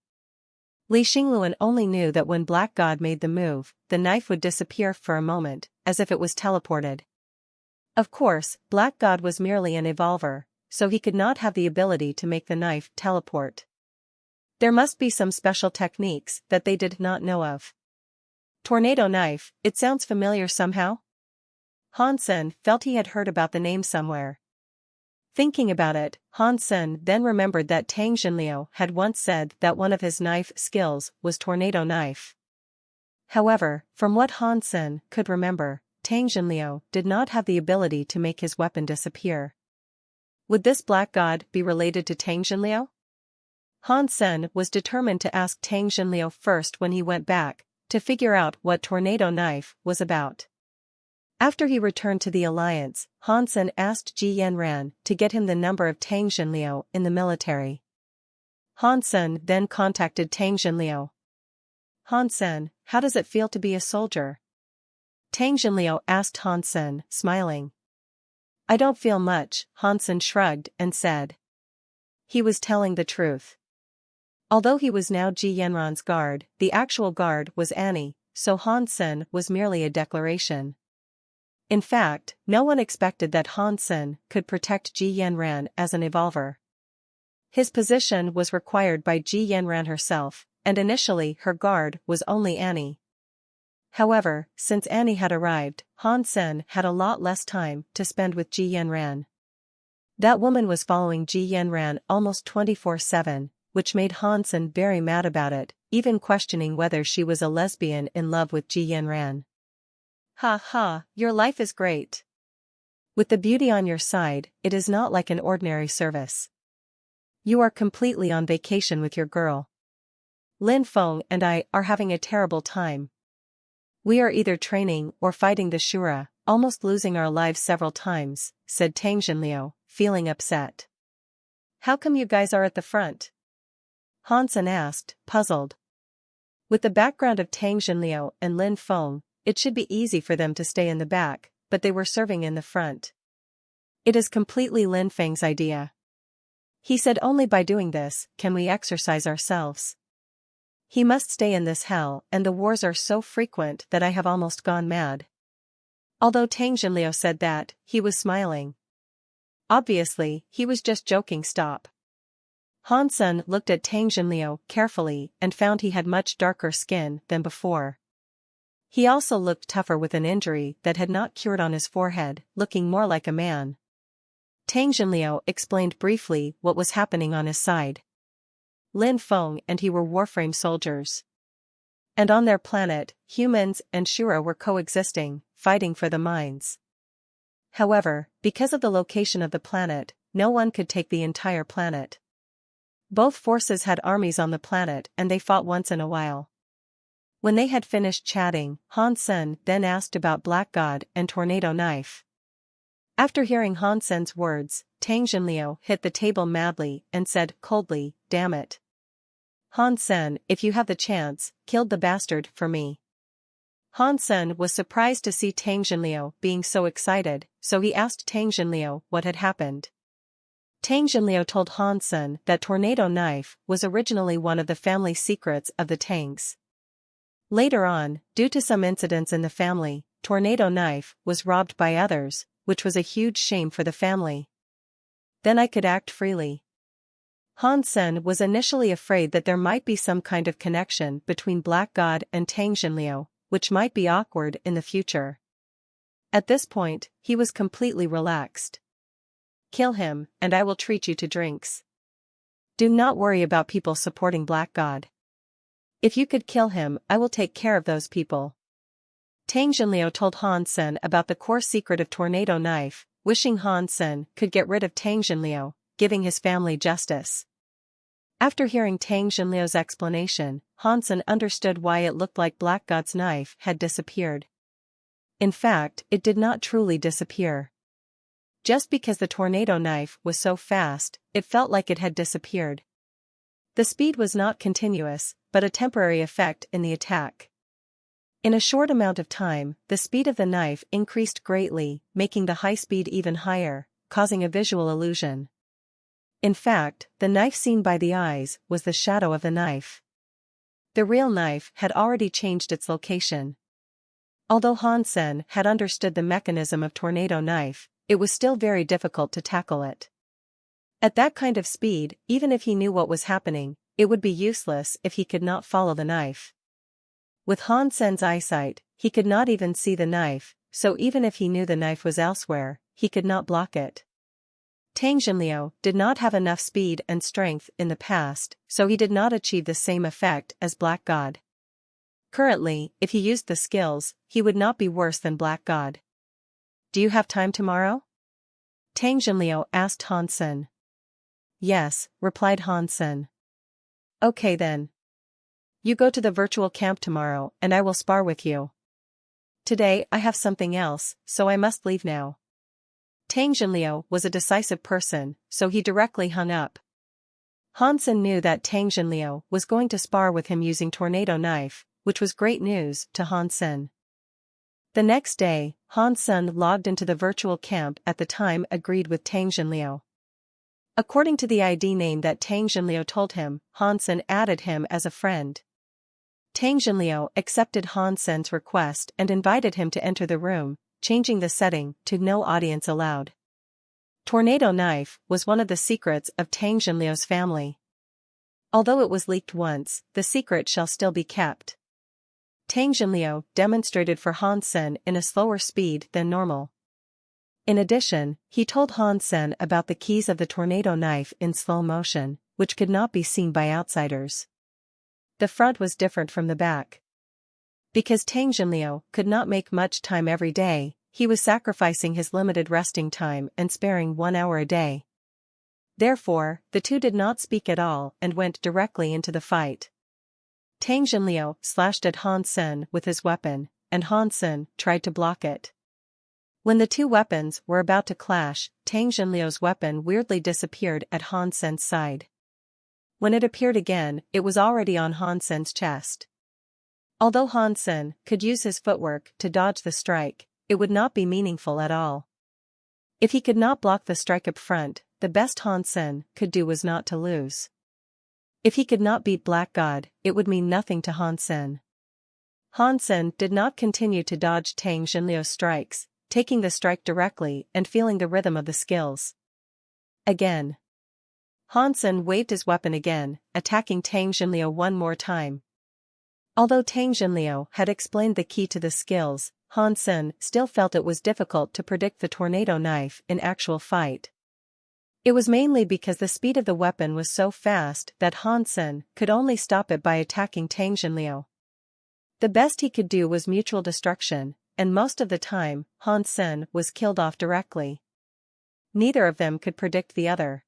[SPEAKER 1] Li Xingluan only knew that when Black God made the move, the knife would disappear for a moment, as if it was teleported. Of course, Black God was merely an evolver, so he could not have the ability to make the knife teleport. There must be some special techniques that they did not know of. Tornado knife, it sounds familiar somehow? Hansen felt he had heard about the name somewhere. Thinking about it, Hansen then remembered that Tang Xinliu had once said that one of his knife skills was tornado knife. However, from what Hansen could remember, Tang Xinliu did not have the ability to make his weapon disappear. Would this Black God be related to Tang Xinliu? Hansen was determined to ask Tang Xinliu first when he went back, to figure out what tornado knife was about. After he returned to the Alliance, Hansen asked Ji Yanran to get him the number of Tang Xinliu in the military. Hansen then contacted Tang Xinliu. Hansen, how does it feel to be a soldier? Tang Xinliu asked Hansen, smiling. I don't feel much, Hansen shrugged and said. He was telling the truth. Although he was now Ji Yanran's guard, the actual guard was Annie, so Hansen was merely a declaration. In fact, no one expected that Hansen could protect Ji Yanran as an evolver. His position was required by Ji Yanran herself, and initially her guard was only Annie. However, since Annie had arrived, Hansen had a lot less time to spend with Ji Yanran. That woman was following Ji Yanran almost 24/7, which made Hansen very mad about it, even questioning whether she was a lesbian in love with Ji Yanran. Ha ha, your life is great. With the beauty on your side, it is not like an ordinary service. You are completely on vacation with your girl. Lin Feng and I are having a terrible time. We are either training or fighting the Shura, almost losing our lives several times, said Tang Xinliu, feeling upset. How come you guys are at the front? Hansen asked, puzzled. With the background of Tang Xinliu and Lin Feng, it should be easy for them to stay in the back, but they were serving in the front. It is completely Lin Feng's idea. He said only by doing this can we exercise ourselves. He must stay in this hell, and the wars are so frequent that I have almost gone mad. Although Tang Xinliu said that, he was smiling. Obviously, he was just joking. Stop. Hansen looked at Tang Xinliu carefully and found he had much darker skin than before. He also looked tougher with an injury that had not cured on his forehead, looking more like a man. Tang Xinliu explained briefly what was happening on his side. Lin Feng and he were Warframe soldiers. And on their planet, humans and Shura were coexisting, fighting for the mines. However, because of the location of the planet, no one could take the entire planet. Both forces had armies on the planet and they fought once in a while. When they had finished chatting, Hansen then asked about Black God and Tornado Knife. After hearing Hansen's words, Tang Xinliu hit the table madly and said coldly, damn it. Hansen, if you have the chance, killed the bastard for me. Hansen was surprised to see Tang Xinliu being so excited, so he asked Tang Xinliu what had happened. Tang Xinliu told Hansen that Tornado Knife was originally one of the family secrets of the Tangs. Later on, due to some incidents in the family, Tornado Knife was robbed by others, which was a huge shame for the family. Then I could act freely. Hansen was initially afraid that there might be some kind of connection between Black God and Tang Xinliu, which might be awkward in the future. At this point, he was completely relaxed. Kill him, and I will treat you to drinks. Do not worry about people supporting Black God. If you could kill him, I will take care of those people. Tang Xinliu told Hansen about the core secret of Tornado Knife, wishing Hansen could get rid of Tang Xinliu, giving his family justice. After hearing Tang Xinliu's explanation, Hansen understood why it looked like Black God's knife had disappeared. In fact, it did not truly disappear. Just because the Tornado Knife was so fast, it felt like it had disappeared. The speed was not continuous, but a temporary effect in the attack. In a short amount of time, the speed of the knife increased greatly, making the high speed even higher, causing a visual illusion. In fact, the knife seen by the eyes was the shadow of the knife. The real knife had already changed its location. Although Hansen had understood the mechanism of tornado knife, it was still very difficult to tackle it. At that kind of speed, even if he knew what was happening, it would be useless if he could not follow the knife. With Hansen's eyesight, he could not even see the knife, so even if he knew the knife was elsewhere, he could not block it. Tang Jinliu did not have enough speed and strength in the past, so he did not achieve the same effect as Black God. Currently, if he used the skills, he would not be worse than Black God. Do you have time tomorrow? Tang Jinliu asked Hansen. Yes, replied Hansen. Okay then. You go to the virtual camp tomorrow and I will spar with you. Today I have something else, so I must leave now. Tang Jinliu was a decisive person, so he directly hung up. Hansen knew that Tang Jinliu was going to spar with him using tornado knife, which was great news to Hansen. The next day, Hansen logged into the virtual camp at the time agreed with Tang Jinliu. According to the ID name that Tang Jinliu told him, Hansen added him as a friend. Tang Jinliu accepted Hansen's request and invited him to enter the room, changing the setting to no audience allowed. Tornado knife was one of the secrets of Tang Jinliu's family. Although it was leaked once, the secret shall still be kept. Tang Jinliu demonstrated for Hansen in a slower speed than normal. In addition, he told Hansen about the keys of the tornado knife in slow motion, which could not be seen by outsiders. The front was different from the back. Because Tang Jinliu could not make much time every day, he was sacrificing his limited resting time and sparing 1 hour a day. Therefore, the two did not speak at all and went directly into the fight. Tang Jinliu slashed at Hansen with his weapon, and Hansen tried to block it. When the two weapons were about to clash, Tang Jinliu's weapon weirdly disappeared at Hansen's side. When it appeared again, it was already on Hansen's chest. Although Hansen could use his footwork to dodge the strike, it would not be meaningful at all. If he could not block the strike up front, the best Hansen could do was not to lose. If he could not beat Black God, it would mean nothing to Hansen. Hansen did not continue to dodge Tang Jinliu's strikes, taking the strike directly and feeling the rhythm of the skills. Again. Hansen waved his weapon again, attacking Tang Jinliu one more time. Although Tang Jinliu had explained the key to the skills, Hansen still felt it was difficult to predict the tornado knife in actual fight. It was mainly because the speed of the weapon was so fast that Hansen could only stop it by attacking Tang Jinliu. The best he could do was mutual destruction, and most of the time, Hansen was killed off directly. Neither of them could predict the other.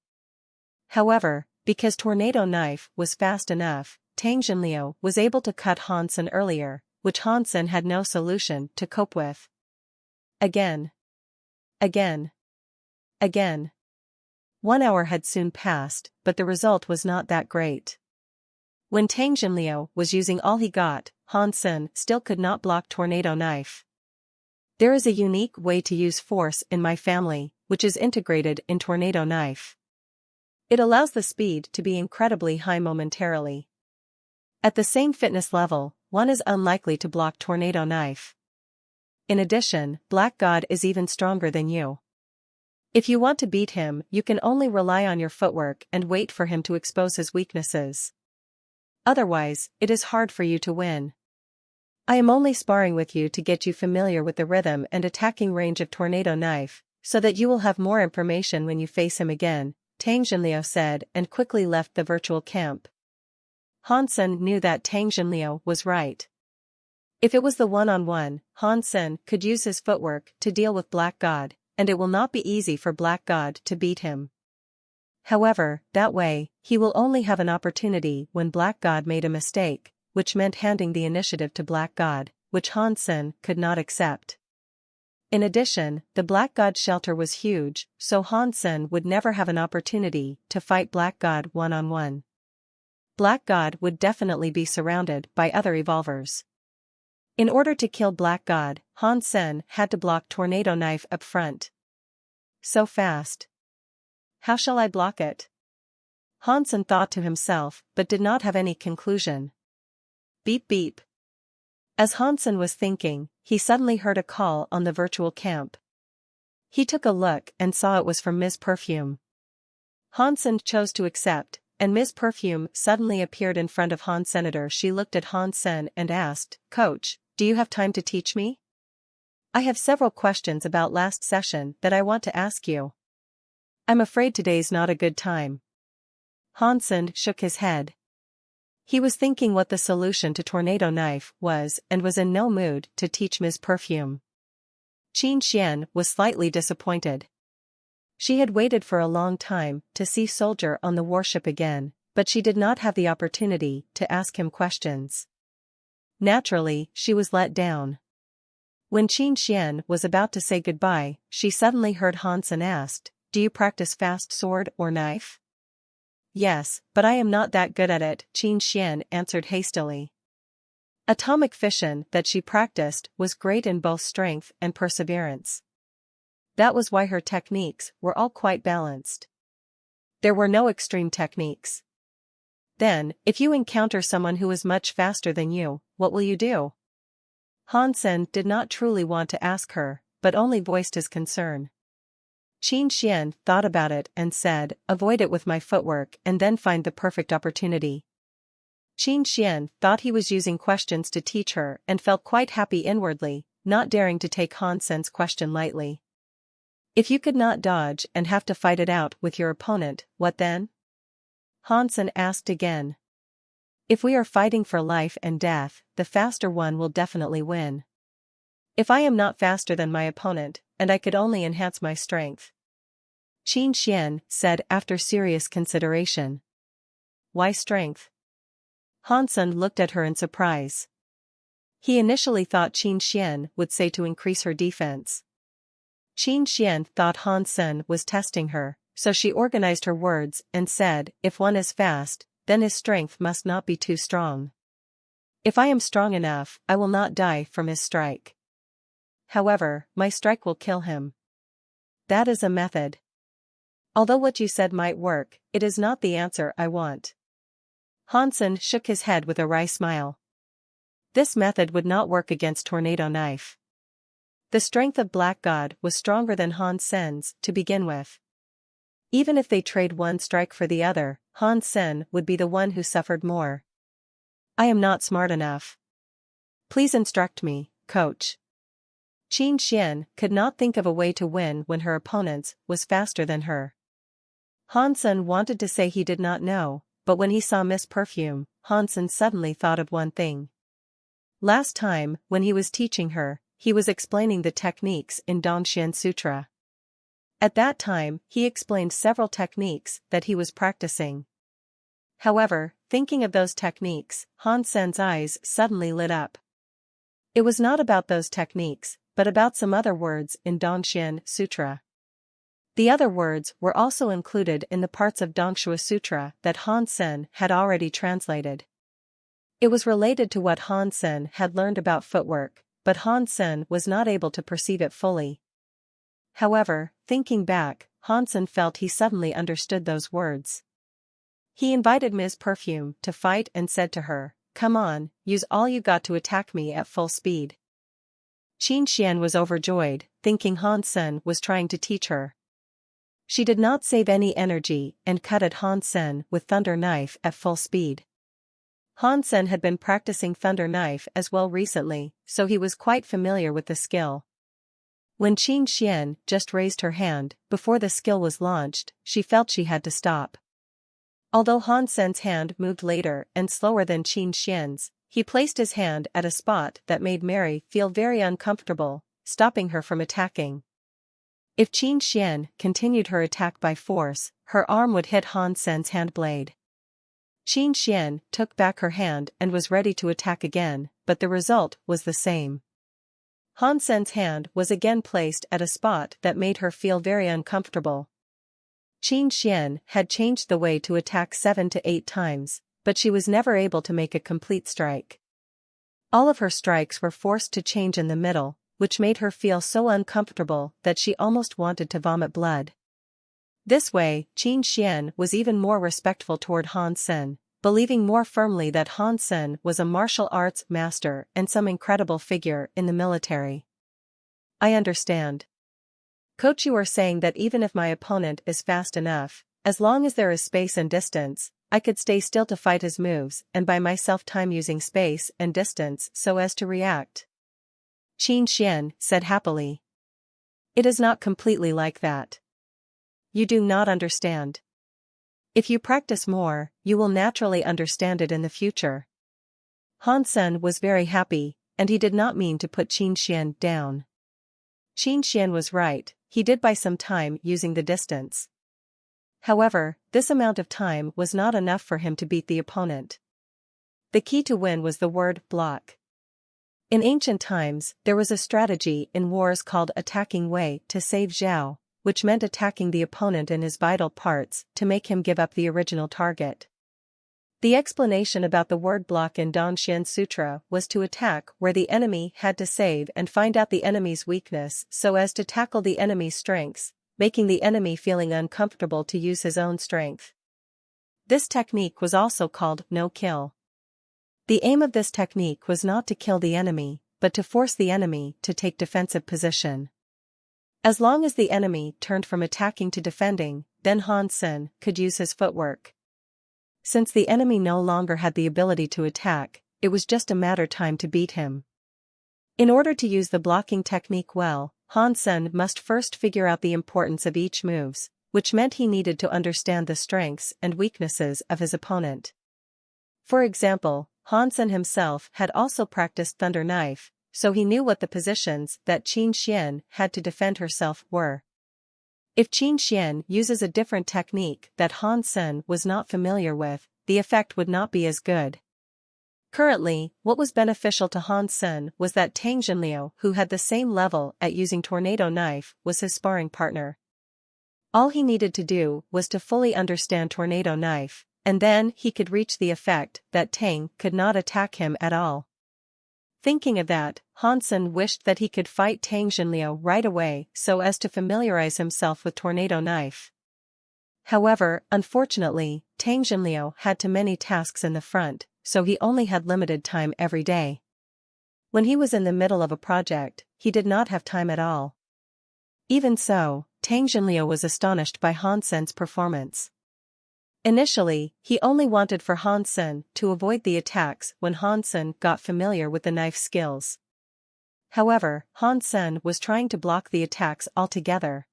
[SPEAKER 1] However, because tornado knife was fast enough, Tang Jinliu was able to cut Hansen earlier, which Hansen had no solution to cope with. Again. Again. Again. 1 hour had soon passed, but the result was not that great. When Tang Jinliu was using all he got, Hansen still could not block tornado knife. There is a unique way to use force in my family, which is integrated in tornado knife. It allows the speed to be incredibly high momentarily. At the same fitness level, one is unlikely to block tornado knife. In addition, Black God is even stronger than you. If you want to beat him, you can only rely on your footwork and wait for him to expose his weaknesses. Otherwise, it is hard for you to win. I am only sparring with you to get you familiar with the rhythm and attacking range of tornado knife, so that you will have more information when you face him again, Tang Jinliu said and quickly left the virtual camp. Hansen knew that Tang Jinliu was right. If it was the one-on-one, Hansen could use his footwork to deal with Black God, and it will not be easy for Black God to beat him. However, that way, he will only have an opportunity when Black God made a mistake, which meant handing the initiative to Black God, which Hansen could not accept. In addition, the Black God shelter was huge, so Hansen would never have an opportunity to fight Black God one-on-one. Black God would definitely be surrounded by other evolvers. In order to kill Black God, Hansen had to block tornado knife up front. So fast. How shall I block it? Hansen thought to himself, but did not have any conclusion. Beep beep. As Hansen was thinking, he suddenly heard a call on the virtual camp. He took a look and saw it was from Ms. Perfume. Hansen chose to accept, and Ms. Perfume suddenly appeared in front of Hansenator. She looked at Hansen and asked, "Coach, do you have time to teach me? I have several questions about last session that I want to ask you." "I'm afraid today's not a good time." Hansen shook his head. He was thinking what the solution to Tornado Knife was and was in no mood to teach Ms. Perfume. Qin Xian was slightly disappointed. She had waited for a long time to see Soldier on the warship again, but she did not have the opportunity to ask him questions. Naturally, she was let down. When Qin Xian was about to say goodbye, she suddenly heard Hansen asked, "Do you practice fast sword or knife?" "Yes, but I am not that good at it," Qin Xian answered hastily. Atomic fission that she practiced was great in both strength and perseverance. That was why her techniques were all quite balanced. There were no extreme techniques. "Then, if you encounter someone who is much faster than you, what will you do?" Hansen did not truly want to ask her, but only voiced his concern. Qin Xian thought about it and said, "Avoid it with my footwork and then find the perfect opportunity." Qin Xian thought he was using questions to teach her and felt quite happy inwardly, not daring to take Hansen's question lightly. "If you could not dodge and have to fight it out with your opponent, what then?" Hansen asked again. "If we are fighting for life and death, the faster one will definitely win. If I am not faster than my opponent, and I could only enhance my strength." Qin Xian said after serious consideration. "Why strength?" Hansen looked at her in surprise. He initially thought Qin Xian would say to increase her defense. Qin Xian thought Hansen was testing her, so she organized her words and said, "If one is fast, then his strength must not be too strong. If I am strong enough, I will not die from his strike. However, my strike will kill him." That is a method. Although what you said might work, it is not the answer I want. Hansen shook his head with a wry smile. This method would not work against Tornado Knife. The strength of Black God was stronger than Hansen's to begin with. Even if they trade one strike for the other, Hansen would be the one who suffered more. "I am not smart enough. Please instruct me, coach." Qin Xian could not think of a way to win when her opponent was faster than her. Hansen wanted to say he did not know, but when he saw Miss Perfume, Hansen suddenly thought of one thing. Last time, when he was teaching her, he was explaining the techniques in Dongxian Sutra. At that time, he explained several techniques that he was practicing. However, thinking of those techniques, Hansen's eyes suddenly lit up. It was not about those techniques, but about some other words in Dongxian Sutra. The other words were also included in the parts of Dongxue Sutra that Hansen had already translated. It was related to what Hansen had learned about footwork, but Hansen was not able to perceive it fully. However, thinking back, Hansen felt he suddenly understood those words. He invited Ms. Perfume to fight and said to her, "Come on, use all you got to attack me at full speed." Qin Xian was overjoyed, thinking Hansen was trying to teach her. She did not save any energy and cut at Hansen with Thunder Knife at full speed. Hansen had been practicing Thunder Knife as well recently, so he was quite familiar with the skill. When Qin Xian just raised her hand, before the skill was launched, she felt she had to stop. Although Hansen's hand moved later and slower than Qin Xian's, he placed his hand at a spot that made Mary feel very uncomfortable, stopping her from attacking. If Qin Xian continued her attack by force, her arm would hit Hansen's hand blade. Qin Xian took back her hand and was ready to attack again, but the result was the same. Hansen's hand was again placed at a spot that made her feel very uncomfortable. Qin Xian had changed the way to attack 7 to 8 times, but she was never able to make a complete strike. All of her strikes were forced to change in the middle, which made her feel so uncomfortable that she almost wanted to vomit blood. This way, Qin Xian was even more respectful toward Hansen, believing more firmly that Han Sen was a martial arts master and some incredible figure in the military. I understand. Coach, you are saying that even if my opponent is fast enough, as long as there is space and distance, I could stay still to fight his moves and buy myself time using space and distance so as to react. Qin Xian said happily. It is not completely like that. You do not understand. If you practice more, you will naturally understand it in the future. Han Sen was very happy, and he did not mean to put Qin Xian down. Qin Xian was right, he did buy some time using the distance. However, this amount of time was not enough for him to beat the opponent. The key to win was the word block. In ancient times, there was a strategy in wars called attacking Wei to save Zhao, which meant attacking the opponent in his vital parts to make him give up the original target. The explanation about the word block in Dongxian Sutra was to attack where the enemy had to save and find out the enemy's weakness so as to tackle the enemy's strengths, making the enemy feeling uncomfortable to use his own strength. This technique was also called no-kill. The aim of this technique was not to kill the enemy, but to force the enemy to take defensive position. As long as the enemy turned from attacking to defending, then Han Sen could use his footwork. Since the enemy no longer had the ability to attack, it was just a matter of time to beat him. In order to use the blocking technique well, Han Sen must first figure out the importance of each moves, which meant he needed to understand the strengths and weaknesses of his opponent. For example, Han Sen himself had also practiced Thunder Knife, so he knew what the positions that Qin Xian had to defend herself were. If Qin Xian uses a different technique that Han Sen was not familiar with, the effect would not be as good. Currently, what was beneficial to Han Sen was that Tang Jinliu, who had the same level at using Tornado Knife, was his sparring partner. All he needed to do was to fully understand Tornado Knife, and then he could reach the effect that Tang could not attack him at all. Thinking of that, Han Sen wished that he could fight Tang Jinliu right away so as to familiarize himself with Tornado Knife. However, unfortunately, Tang Jinliu had too many tasks in the front, so he only had limited time every day. When he was in the middle of a project, he did not have time at all. Even so, Tang Jinliu was astonished by Han Sen's performance. Initially, he only wanted for Han Sen to avoid the attacks when Han Sen got familiar with the knife skills. However, Han Sen was trying to block the attacks altogether.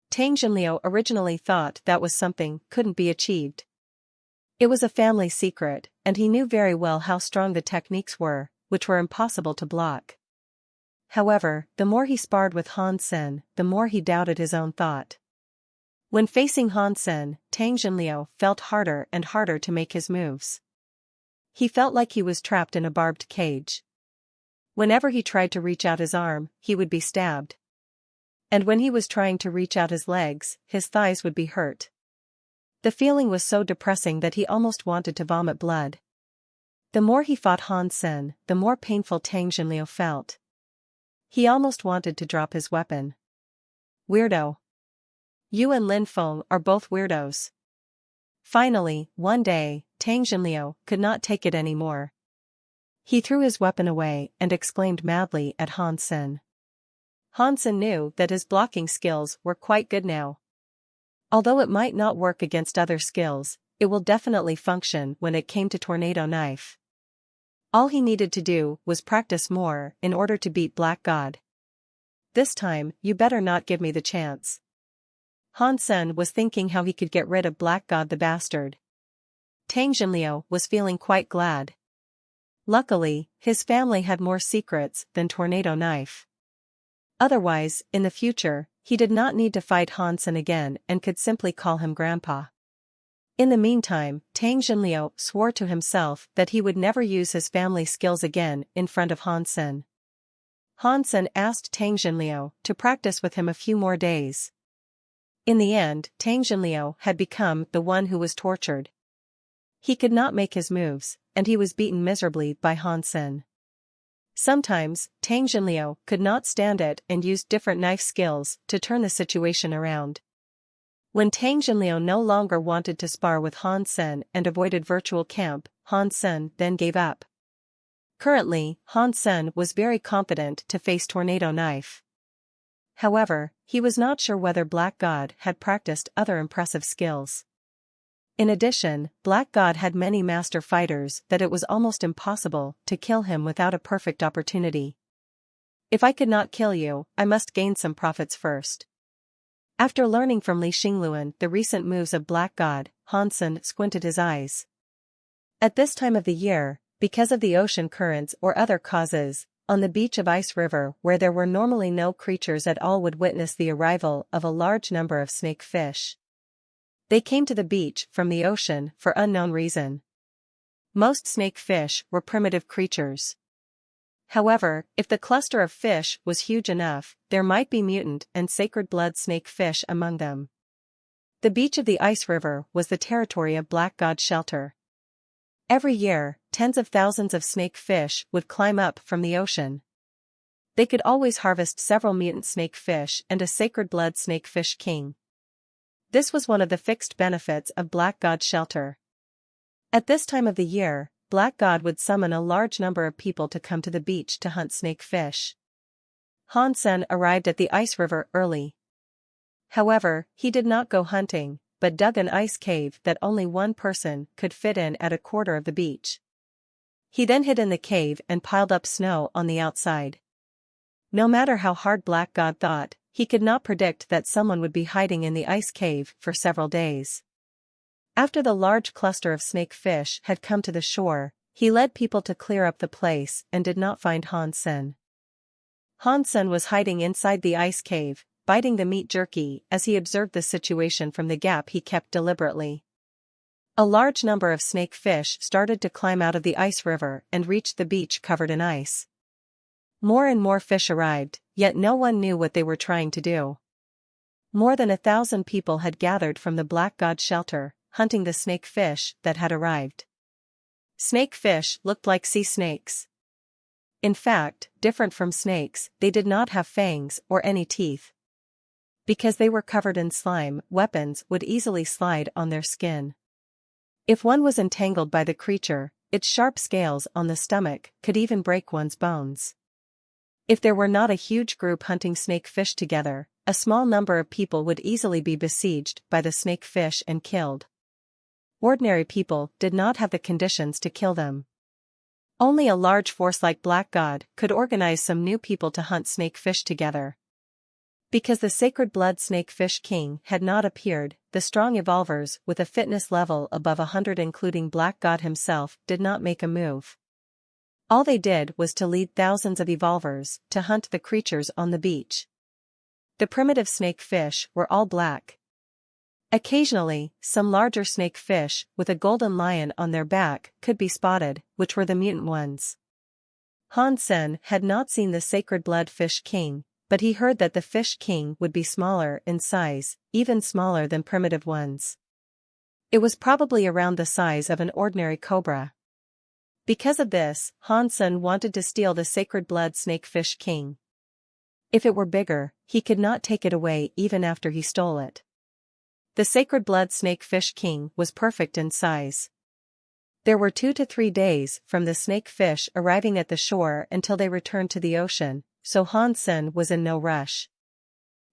[SPEAKER 1] Tang Jinliu originally thought that was something couldn't be achieved. It was a family secret, and he knew very well how strong the techniques were, which were impossible to block. However, the more he sparred with Han Sen, the more he doubted his own thought. When facing Han Sen, Tang Jinliu felt harder and harder to make his moves. He felt like he was trapped in a barbed cage. Whenever he tried to reach out his arm, he would be stabbed. And when he was trying to reach out his legs, his thighs would be hurt. The feeling was so depressing that he almost wanted to vomit blood. The more he fought Han Sen, the more painful Tang Jinliu felt. He almost wanted to drop his weapon. Weirdo. You and Lin Feng are both weirdos. Finally, one day, Tang Jinliu could not take it anymore. He threw his weapon away and exclaimed madly at Han Sen. Han Sen knew that his blocking skills were quite good now. Although it might not work against other skills, it will definitely function when it came to Tornado Knife. All he needed to do was practice more in order to beat Black God. This time, you better not give me the chance. Han Sen was thinking how he could get rid of Black God the bastard. Tang Jinliu was feeling quite glad. Luckily, his family had more secrets than Tornado Knife. Otherwise, in the future, he did not need to fight Han Sen again and could simply call him Grandpa. In the meantime, Tang Jinliu swore to himself that he would never use his family skills again in front of Han Sen. Han Sen asked Tang Jinliu to practice with him a few more days. In the end, Tang Jinliu had become the one who was tortured. He could not make his moves, and he was beaten miserably by Han Sen. Sometimes, Tang Jinliu could not stand it and used different knife skills to turn the situation around. When Tang Jinliu no longer wanted to spar with Han Sen and avoided virtual camp, Han Sen then gave up. Currently, Han Sen was very confident to face Tornado Knife. However, he was not sure whether Black God had practiced other impressive skills. In addition, Black God had many master fighters that it was almost impossible to kill him without a perfect opportunity. If I could not kill you, I must gain some profits first. After learning from Li Xingluan the recent moves of Black God, Han Sen squinted his eyes. At this time of the year, because of the ocean currents or other causes, on the beach of Ice River where there were normally no creatures at all would witness the arrival of a large number of snake fish. They came to the beach from the ocean for unknown reason. Most snake fish were primitive creatures. However, if the cluster of fish was huge enough, there might be mutant and sacred blood snake fish among them. The beach of the Ice River was the territory of Black God's shelter. Every year, tens of thousands of snake fish would climb up from the ocean. They could always harvest several mutant snake fish and a sacred blood snake fish king. This was one of the fixed benefits of Black God's shelter. At this time of the year, Black God would summon a large number of people to come to the beach to hunt snake fish. Han Sen arrived at the Ice River early. However, he did not go hunting, but dug an ice cave that only one person could fit in at a quarter of the beach. He then hid in the cave and piled up snow on the outside. No matter how hard Black God thought, he could not predict that someone would be hiding in the ice cave for several days. After the large cluster of snake fish had come to the shore, he led people to clear up the place and did not find Han Sen. Han Sen was hiding inside the ice cave, biting the meat jerky as he observed the situation from the gap he kept deliberately. A large number of snake fish started to climb out of the ice river and reached the beach covered in ice. More and more fish arrived, yet no one knew what they were trying to do. More than 1,000 people had gathered from the Black God shelter, hunting the snake fish that had arrived. Snake fish looked like sea snakes. In fact, different from snakes, they did not have fangs or any teeth. Because they were covered in slime, weapons would easily slide on their skin. If one was entangled by the creature, its sharp scales on the stomach could even break one's bones. If there were not a huge group hunting snake fish together, a small number of people would easily be besieged by the snake fish and killed. Ordinary people did not have the conditions to kill them. Only a large force like Black God could organize some new people to hunt snake fish together. Because the sacred blood snake fish king had not appeared, the strong evolvers with a fitness level above 100 including Black God himself did not make a move. All they did was to lead thousands of evolvers to hunt the creatures on the beach. The primitive snake fish were all black. Occasionally, some larger snake fish with a golden lion on their back could be spotted, which were the mutant ones. Han Sen had not seen the sacred blood fish king, but he heard that the fish king would be smaller in size, even smaller than primitive ones. It was probably around the size of an ordinary cobra. Because of this, Han Sen wanted to steal the sacred blood snake fish king. If it were bigger, he could not take it away even after he stole it. The sacred blood snake fish king was perfect in size. There were 2 to 3 days from the snake fish arriving at the shore until they returned to the ocean, so Han Sen was in no rush.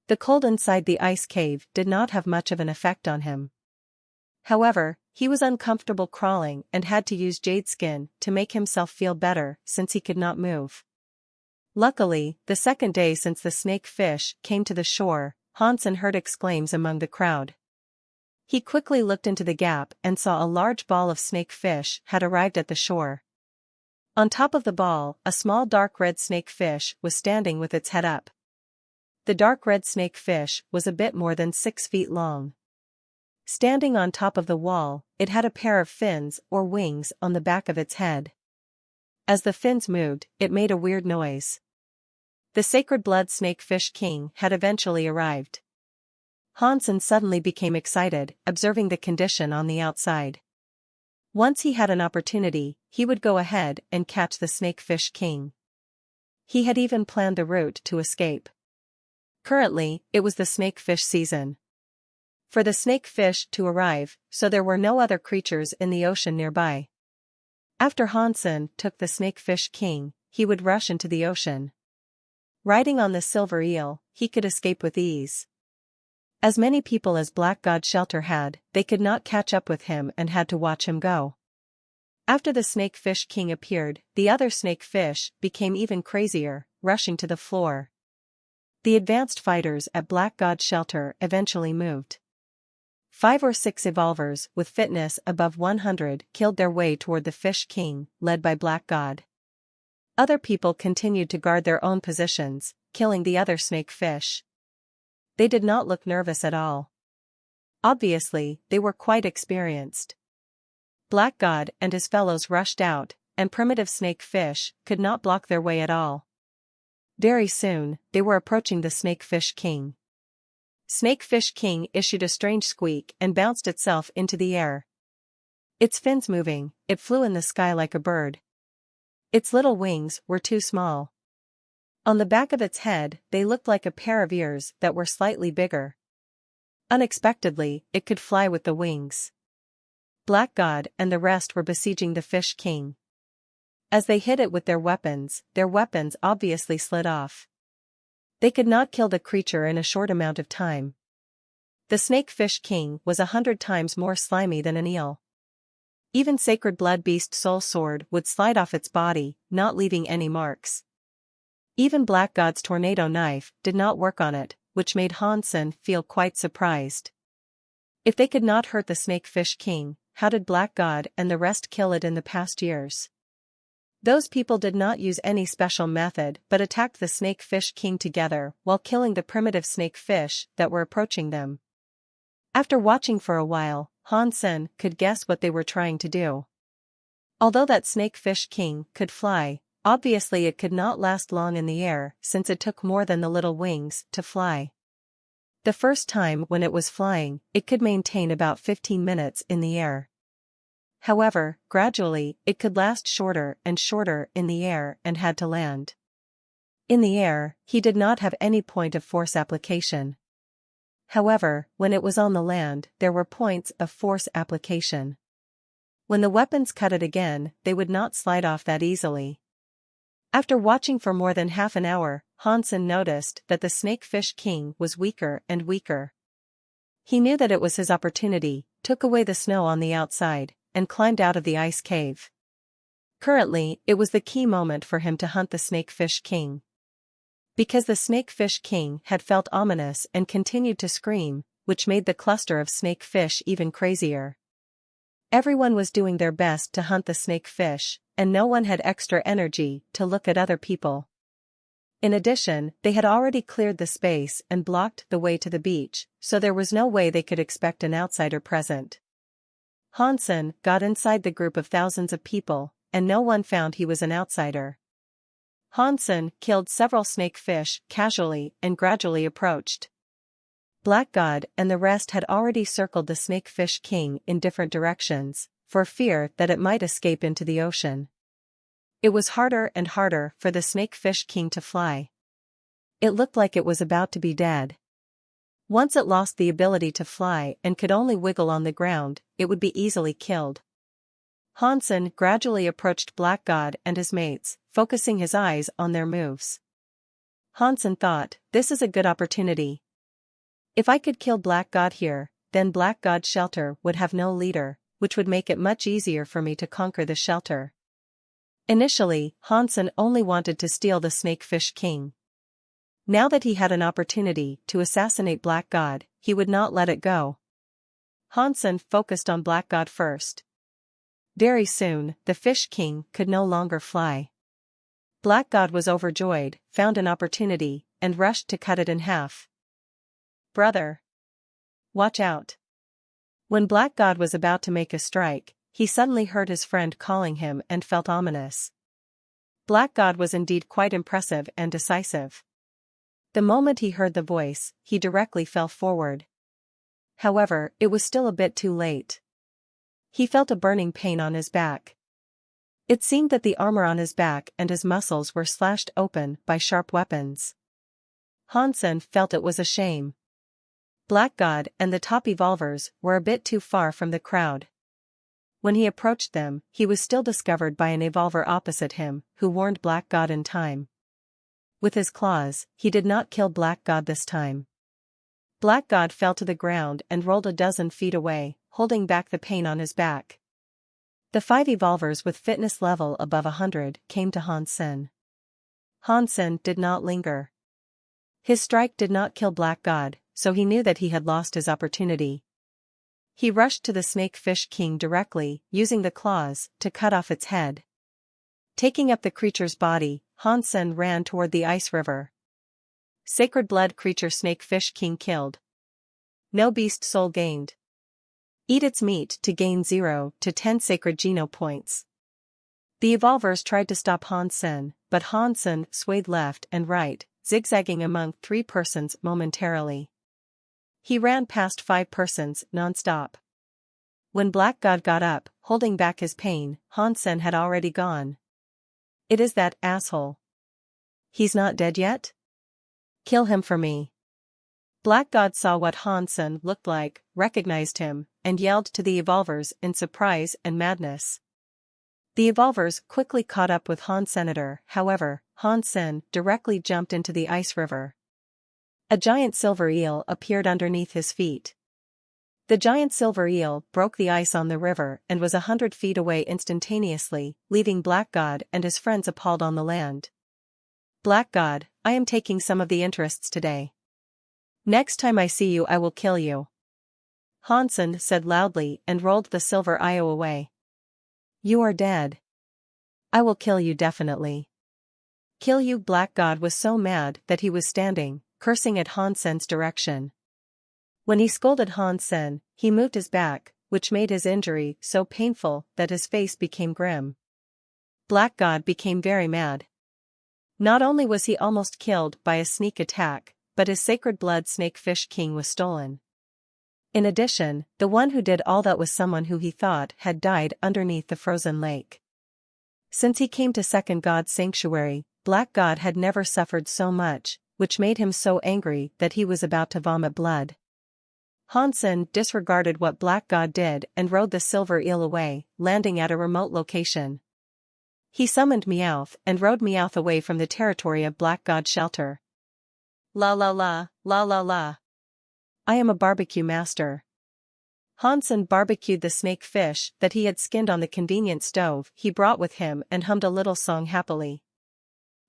[SPEAKER 1] The cold inside the ice cave did not have much of an effect on him. However, he was uncomfortable crawling and had to use jade skin to make himself feel better since he could not move. Luckily, the second day since the snake fish came to the shore, Han Sen heard exclaims among the crowd. He quickly looked into the gap and saw a large ball of snake fish had arrived at the shore. On top of the ball, a small dark red snake fish was standing with its head up. The dark red snake fish was a bit more than 6 feet long. Standing on top of the wall, it had a pair of fins or wings on the back of its head. As the fins moved, it made a weird noise. The sacred blood snake fish king had eventually arrived. Han Sen suddenly became excited, observing the condition on the outside. Once he had an opportunity, he would go ahead and catch the snake fish king. He had even planned the route to escape. Currently, it was the snake fish season. for the snake-fish to arrive, so there were no other creatures in the ocean nearby. After Hansen took the snake-fish king, he would rush into the ocean. Riding on the silver eel, he could escape with ease. As many people as Black God Shelter had, they could not catch up with him and had to watch him go. After the snake-fish king appeared, the other snake-fish became even crazier, rushing to the floor. The advanced fighters at Black God Shelter eventually moved. 5 or 6 evolvers with fitness above 100 killed their way toward the Fish King, led by Black God. Other people continued to guard their own positions, killing the other snake fish. They did not look nervous at all. Obviously, they were quite experienced. Black God and his fellows rushed out, and primitive snake fish could not block their way at all. Very soon, they were approaching the Snake-Fish King. Snake-Fish King issued a strange squeak and bounced itself into the air. Its fins moving, it flew in the sky like a bird. Its little wings were too small. On the back of its head, they looked like a pair of ears that were slightly bigger. Unexpectedly, it could fly with the wings. Black God and the rest were besieging the Fish King. As they hit it with their weapons obviously slid off. They could not kill the creature in a short amount of time. The Snake-Fish King was 100 times more slimy than an eel. Even Sacred Blood Beast Soul Sword would slide off its body, not leaving any marks. Even Black God's Tornado Knife did not work on it, which made Hansen feel quite surprised. If they could not hurt the Snake-Fish King, how did Black God and the rest kill it in the past years? Those people did not use any special method but attacked the Snake-Fish King together while killing the primitive snake fish that were approaching them. After watching for a while, Hansen could guess what they were trying to do. Although that Snake-Fish King could fly, obviously it could not last long in the air since it took more than the little wings to fly. The first time when it was flying, it could maintain about 15 minutes in the air. However, gradually, it could last shorter and shorter in the air and had to land. In the air, he did not have any point of force application. However, when it was on the land, there were points of force application. When the weapons cut it again, they would not slide off that easily. After watching for more than half an hour, Hansen noticed that the Snake-Fish King was weaker and weaker. He knew that it was his opportunity, took away the snow on the outside, and climbed out of the ice cave. Currently, it was the key moment for him to hunt the Snake-Fish King. Because the Snake-Fish King had felt ominous and continued to scream, which made the cluster of snake fish even crazier. Everyone was doing their best to hunt the snake fish, and no one had extra energy to look at other people. In addition, they had already cleared the space and blocked the way to the beach, so there was no way they could expect an outsider present. Hansen got inside the group of thousands of people, and no one found he was an outsider. Hansen killed several snake fish casually and gradually approached. Black God and the rest had already circled the Snake-Fish King in different directions, for fear that it might escape into the ocean. It was harder and harder for the Snake-Fish King to fly. It looked like it was about to be dead. Once it lost the ability to fly and could only wiggle on the ground, it would be easily killed. Hansen gradually approached Black God and his mates, focusing his eyes on their moves. Hansen thought, this is a good opportunity. If I could kill Black God here, then Black God Shelter would have no leader, which would make it much easier for me to conquer the shelter. Initially, Hansen only wanted to steal the Snake-Fish King. Now that he had an opportunity to assassinate Black God, he would not let it go. Hansen focused on Black God first. Very soon, the Fish King could no longer fly. Black God was overjoyed, found an opportunity, and rushed to cut it in half. Brother! Watch out! When Black God was about to make a strike, he suddenly heard his friend calling him and felt ominous. Black God was indeed quite impressive and decisive. The moment he heard the voice, he directly fell forward. However, it was still a bit too late. He felt a burning pain on his back. It seemed that the armor on his back and his muscles were slashed open by sharp weapons. Hansen felt it was a shame. Black God and the top evolvers were a bit too far from the crowd. When he approached them, he was still discovered by an evolver opposite him, who warned Black God in time. With his claws, he did not kill Black God this time. Black God fell to the ground and rolled a dozen feet away, holding back the pain on his back. The 5 evolvers with fitness level above 100 came to Hansen. Hansen did not linger. His strike did not kill Black God, so he knew that he had lost his opportunity. He rushed to the Snakefish King directly, using the claws to cut off its head. Taking up the creature's body, Hansen ran toward the ice river. Sacred blood creature Snakefish King killed. No beast soul gained. Eat its meat to gain 0 to 10 sacred geno points. The evolvers tried to stop Hansen, but Hansen swayed left and right, zigzagging among 3 persons momentarily. He ran past 5 persons non-stop. When Black God got up, holding back his pain, Hansen had already gone. It is that asshole. He's not dead yet? Kill him for me. Black God saw what Hansen looked like, recognized him, and yelled to the evolvers in surprise and madness. The evolvers quickly caught up with Hansen. However, Hansen directly jumped into the ice river. A giant silver eel appeared underneath his feet. The giant silver eel broke the ice on the river and was 100 feet away instantaneously, leaving Black God and his friends appalled on the land. Black God, I am taking some of the interests today. Next time I see you I will kill you. Hansen said loudly and rolled the silver io away. You are dead. I will kill you definitely. Kill you. Black God was so mad that he was standing, cursing at Hansen's direction. When he scolded Hansen, he moved his back, which made his injury so painful that his face became grim. Black God became very mad. Not only was he almost killed by a sneak attack, but his sacred blood Snakefish King was stolen. In addition, the one who did all that was someone who he thought had died underneath the frozen lake. Since he came to Second God's sanctuary, Black God had never suffered so much, which made him so angry that he was about to vomit blood. Hansen disregarded what Black God did and rode the silver eel away, landing at a remote location. He summoned Meowth and rode Meowth away from the territory of Black God's shelter. La la la, la la la. I am a barbecue master. Hansen barbecued the snake fish that he had skinned on the convenient stove he brought with him and hummed a little song happily.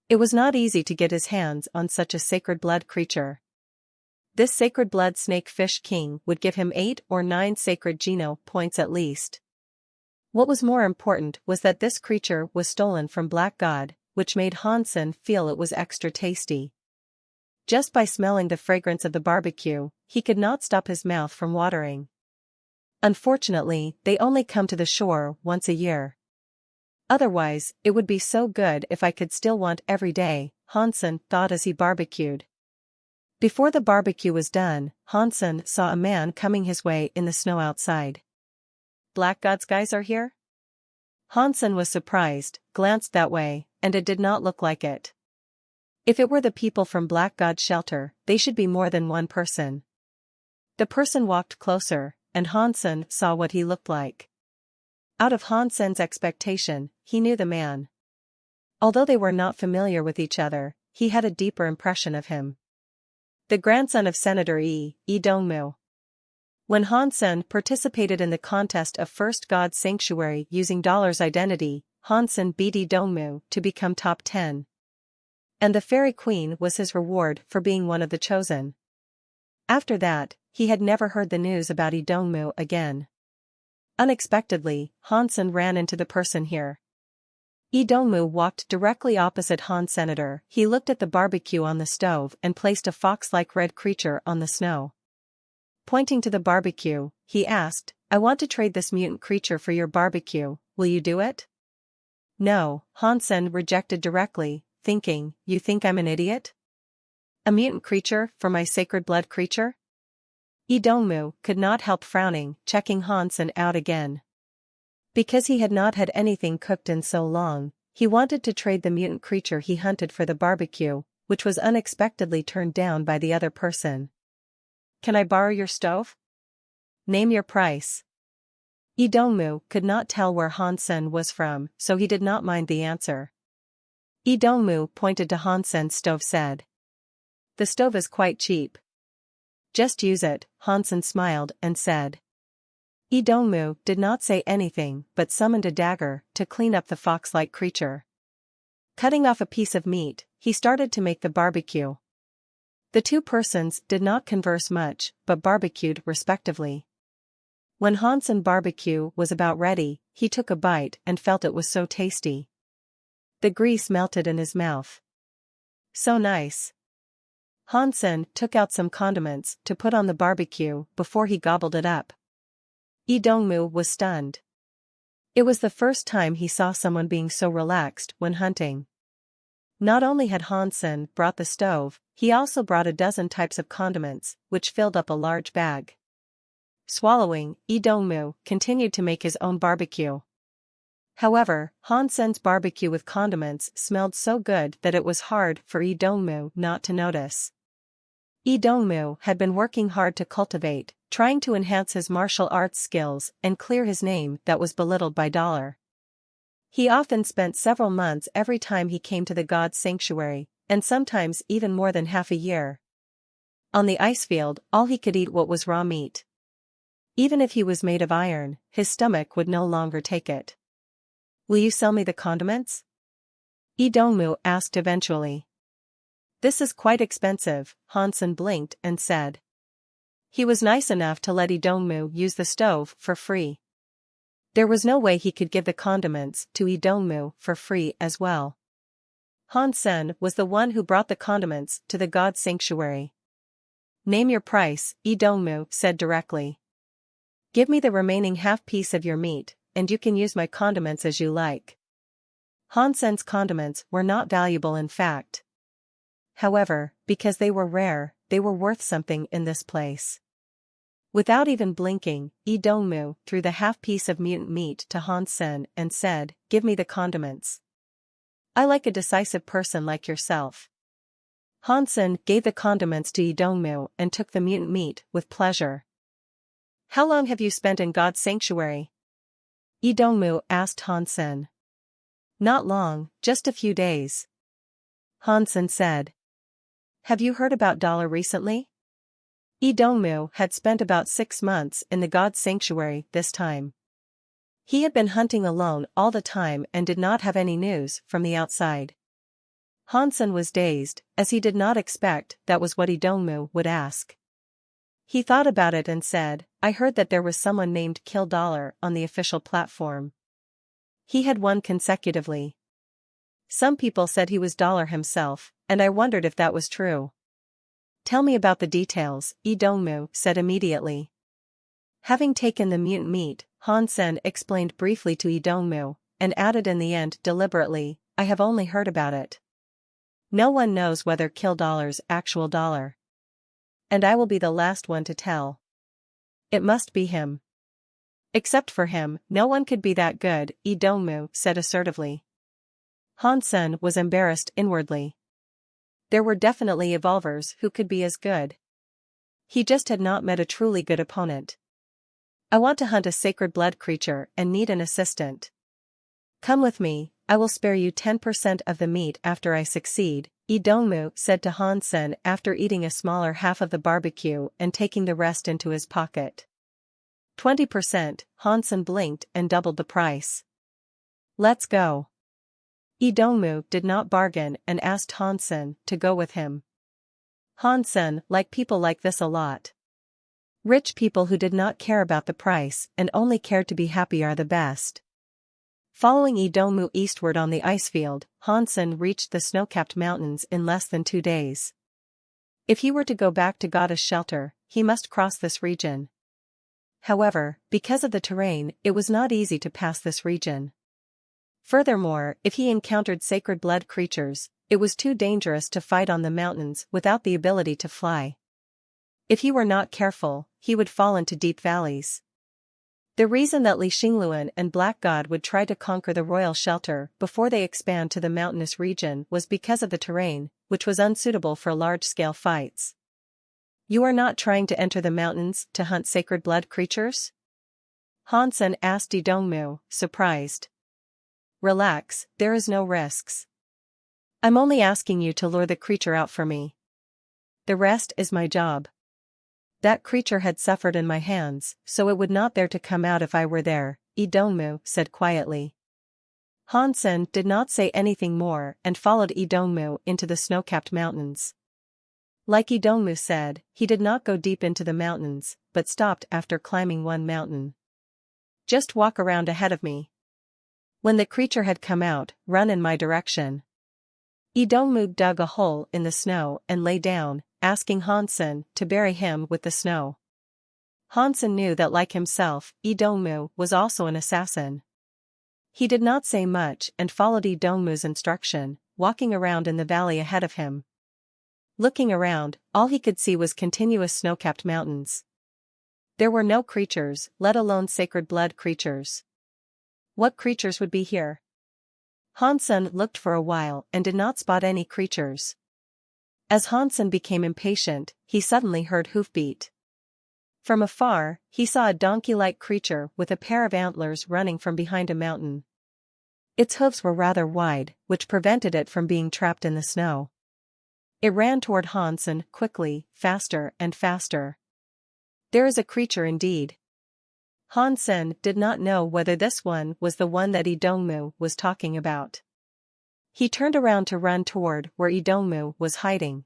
[SPEAKER 1] It was not easy to get his hands on such a sacred blood creature. This sacred blood Snakefish King would give him 8 or 9 sacred geno points at least. What was more important was that this creature was stolen from Black God, which made Hansen feel it was extra tasty. Just by smelling the fragrance of the barbecue, he could not stop his mouth from watering. Unfortunately, they only come to the shore once a year. Otherwise, it would be so good if I could still want every day, Hansen thought as he barbecued. Before the barbecue was done, Hansen saw a man coming his way in the snow outside. Black God's guys are here? Hansen was surprised, glanced that way, and it did not look like it. If it were the people from Black God's shelter, they should be more than one person. The person walked closer, and Hansen saw what he looked like. Out of Hansen's expectation, he knew the man. Although they were not familiar with each other, he had a deeper impression of him. The grandson of Senator Yi Dongmu. When Hansen participated in the contest of First God's Sanctuary using Dollar's identity, Hansen beat Yi Dongmu to become top 10. And the Fairy Queen was his reward for being one of the chosen. After that, he had never heard the news about Yi Dongmu again. Unexpectedly, Hansen ran into the person here. Yi Dongmu walked directly opposite Hansen. He looked at the barbecue on the stove and placed a fox-like red creature on the snow. Pointing to the barbecue, he asked, I want to trade this mutant creature for your barbecue, will you do it? No, Hansen rejected directly, thinking, you think I'm an idiot? A mutant creature for my sacred blood creature? Yi Dongmu could not help frowning, checking Hansen out again. Because he had not had anything cooked in so long, he wanted to trade the mutant creature he hunted for the barbecue, which was unexpectedly turned down by the other person. Can I borrow your stove? Name your price. Lee Dongmu could not tell where Hansen was from, so he did not mind the answer. Lee Dongmu pointed to Hansen's stove said. The stove is quite cheap. Just use it, Hansen smiled and said. Lee Dongmu did not say anything but summoned a dagger to clean up the fox-like creature. Cutting off a piece of meat, he started to make the barbecue. The two persons did not converse much but barbecued respectively. When Hansen's barbecue was about ready, he took a bite and felt it was so tasty. The grease melted in his mouth. So nice. Hansen took out some condiments to put on the barbecue before he gobbled it up. Lee Dongmu was stunned. It was the first time he saw someone being so relaxed when hunting. Not only had Hansen brought the stove, he also brought a dozen types of condiments, which filled up a large bag. Swallowing, Lee Dongmu continued to make his own barbecue. However, Hansen's barbecue with condiments smelled so good that it was hard for Lee Dongmu not to notice. Lee Dongmu had been working hard to cultivate, trying to enhance his martial arts skills and clear his name that was belittled by Dollar. He often spent several months every time he came to the god's sanctuary, and sometimes even more than half a year. On the ice field, all he could eat was raw meat. Even if he was made of iron, his stomach would no longer take it. Will you sell me the condiments? Lee Dongmu asked eventually. This is quite expensive, Hansen blinked and said. He was nice enough to let Lee Dongmu use the stove for free. There was no way he could give the condiments to Lee Dongmu for free as well. Hansen was the one who brought the condiments to the god's sanctuary. Name your price, Lee Dongmu said directly. Give me the remaining half piece of your meat, and you can use my condiments as you like. Hansen's condiments were not valuable in fact. However, because they were rare, they were worth something in this place. Without even blinking, Lee Dongmu threw the half piece of mutant meat to Hansen and said, Give me the condiments. I like a decisive person like yourself. Hansen gave the condiments to Lee Dongmu and took the mutant meat with pleasure. How long have you spent in God's sanctuary? Lee Dongmu asked Hansen. Not long, just a few days. Hansen said. Have you heard about Dollar recently? Lee Dongmu had spent about 6 months in the god's sanctuary this time. He had been hunting alone all the time and did not have any news from the outside. Hansen was dazed, as he did not expect that was what Lee Dongmu would ask. He thought about it and said, I heard that there was someone named Kill Dollar on the official platform. He had won consecutively. Some people said he was Dollar himself, and I wondered if that was true. Tell me about the details, Lee Dongmu said immediately. Having taken the mutant meat, Hansen explained briefly to Lee Dongmu, and added in the end deliberately, I have only heard about it. No one knows whether Kill Dollar's actual Dollar. And I will be the last one to tell. It must be him. Except for him, no one could be that good, Lee Dongmu said assertively. Hansen was embarrassed inwardly. There were definitely evolvers who could be as good. He just had not met a truly good opponent. I want to hunt a sacred blood creature and need an assistant. Come with me, I will spare you 10% of the meat after I succeed, Lee Dongmu said to Hansen after eating a smaller half of the barbecue and taking the rest into his pocket. 20%, Hansen blinked and doubled the price. Let's go. Lee Dongmu did not bargain and asked Hansen to go with him. Hansen liked people like this a lot. Rich people who did not care about the price and only cared to be happy are the best. Following Lee Dongmu eastward on the ice field, Hansen reached the snow-capped mountains in less than 2 days. If he were to go back to Goddess Shelter, he must cross this region. However, because of the terrain, it was not easy to pass this region. Furthermore, if he encountered sacred blood creatures, it was too dangerous to fight on the mountains without the ability to fly. If he were not careful, he would fall into deep valleys. The reason that Li Xingluan and Black God would try to conquer the royal shelter before they expand to the mountainous region was because of the terrain, which was unsuitable for large-scale fights. You are not trying to enter the mountains to hunt sacred blood creatures? Hansen asked Idongmu, surprised. Relax, there is no risks. I'm only asking you to lure the creature out for me. The rest is my job. That creature had suffered in my hands, so it would not dare to come out if I were there, Idongmu said quietly. Hansen did not say anything more and followed Idongmu into the snow-capped mountains. Like Idongmu said, he did not go deep into the mountains, but stopped after climbing one mountain. Just walk around ahead of me. When the creature had come out, run in my direction. Idongmu dug a hole in the snow and lay down, asking Hansen to bury him with the snow. Hansen knew that like himself, Idongmu was also an assassin. He did not say much and followed Idongmu's instruction, walking around in the valley ahead of him. Looking around, all he could see was continuous snow-capped mountains. There were no creatures, let alone sacred blood creatures. What creatures would be here? Hansen looked for a while and did not spot any creatures. As Hansen became impatient, he suddenly heard hoofbeat. From afar, he saw a donkey-like creature with a pair of antlers running from behind a mountain. Its hooves were rather wide, which prevented it from being trapped in the snow. It ran toward Hansen quickly, faster and faster. There is a creature indeed. Hansen did not know whether this one was the one that Idongmu was talking about. He turned around to run toward where Idongmu was hiding.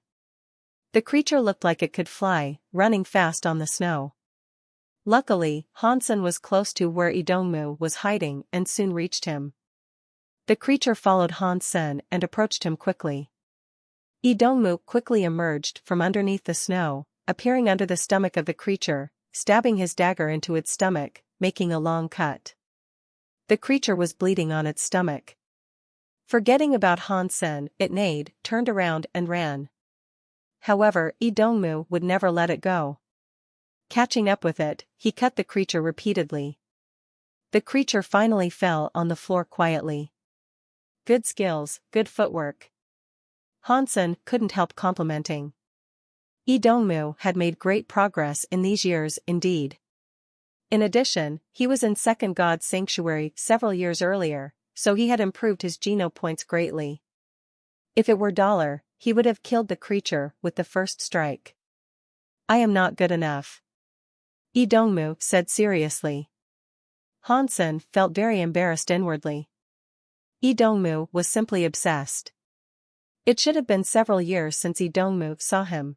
[SPEAKER 1] The creature looked like it could fly, running fast on the snow. Luckily, Hansen was close to where Idongmu was hiding and soon reached him. The creature followed Hansen and approached him quickly. Idongmu quickly emerged from underneath the snow, appearing under the stomach of the creature, stabbing his dagger into its stomach, making a long cut. The creature was bleeding on its stomach. Forgetting about Hansen, it neighed, turned around and ran. However, Idongmu would never let it go. Catching up with it, he cut the creature repeatedly. The creature finally fell on the floor quietly. Good skills, good footwork. Hansen couldn't help complimenting. Idongmu had made great progress in these years indeed. In addition, he was in Second God's Sanctuary several years earlier, so he had improved his Geno points greatly. If it were dollar, he would have killed the creature with the first strike. I am not good enough. Idongmu said seriously. Hansen felt very embarrassed inwardly. Idongmu was simply obsessed. It should have been several years since Idongmu saw him.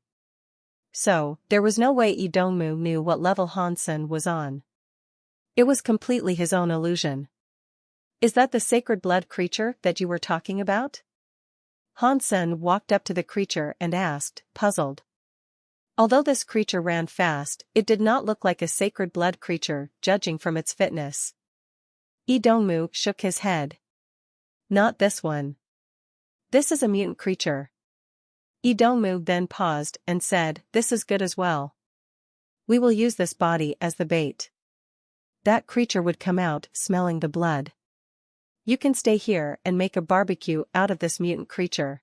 [SPEAKER 1] So, there was no way Idongmu knew what level Hansen was on. It was completely his own illusion. Is that the sacred blood creature that you were talking about? Hansen walked up to the creature and asked, puzzled. Although this creature ran fast, it did not look like a sacred blood creature, judging from its fitness. Idongmu shook his head. Not this one. This is a mutant creature. Idongmu then paused and said, this is good as well. We will use this body as the bait. That creature would come out smelling the blood. You can stay here and make a barbecue out of this mutant creature.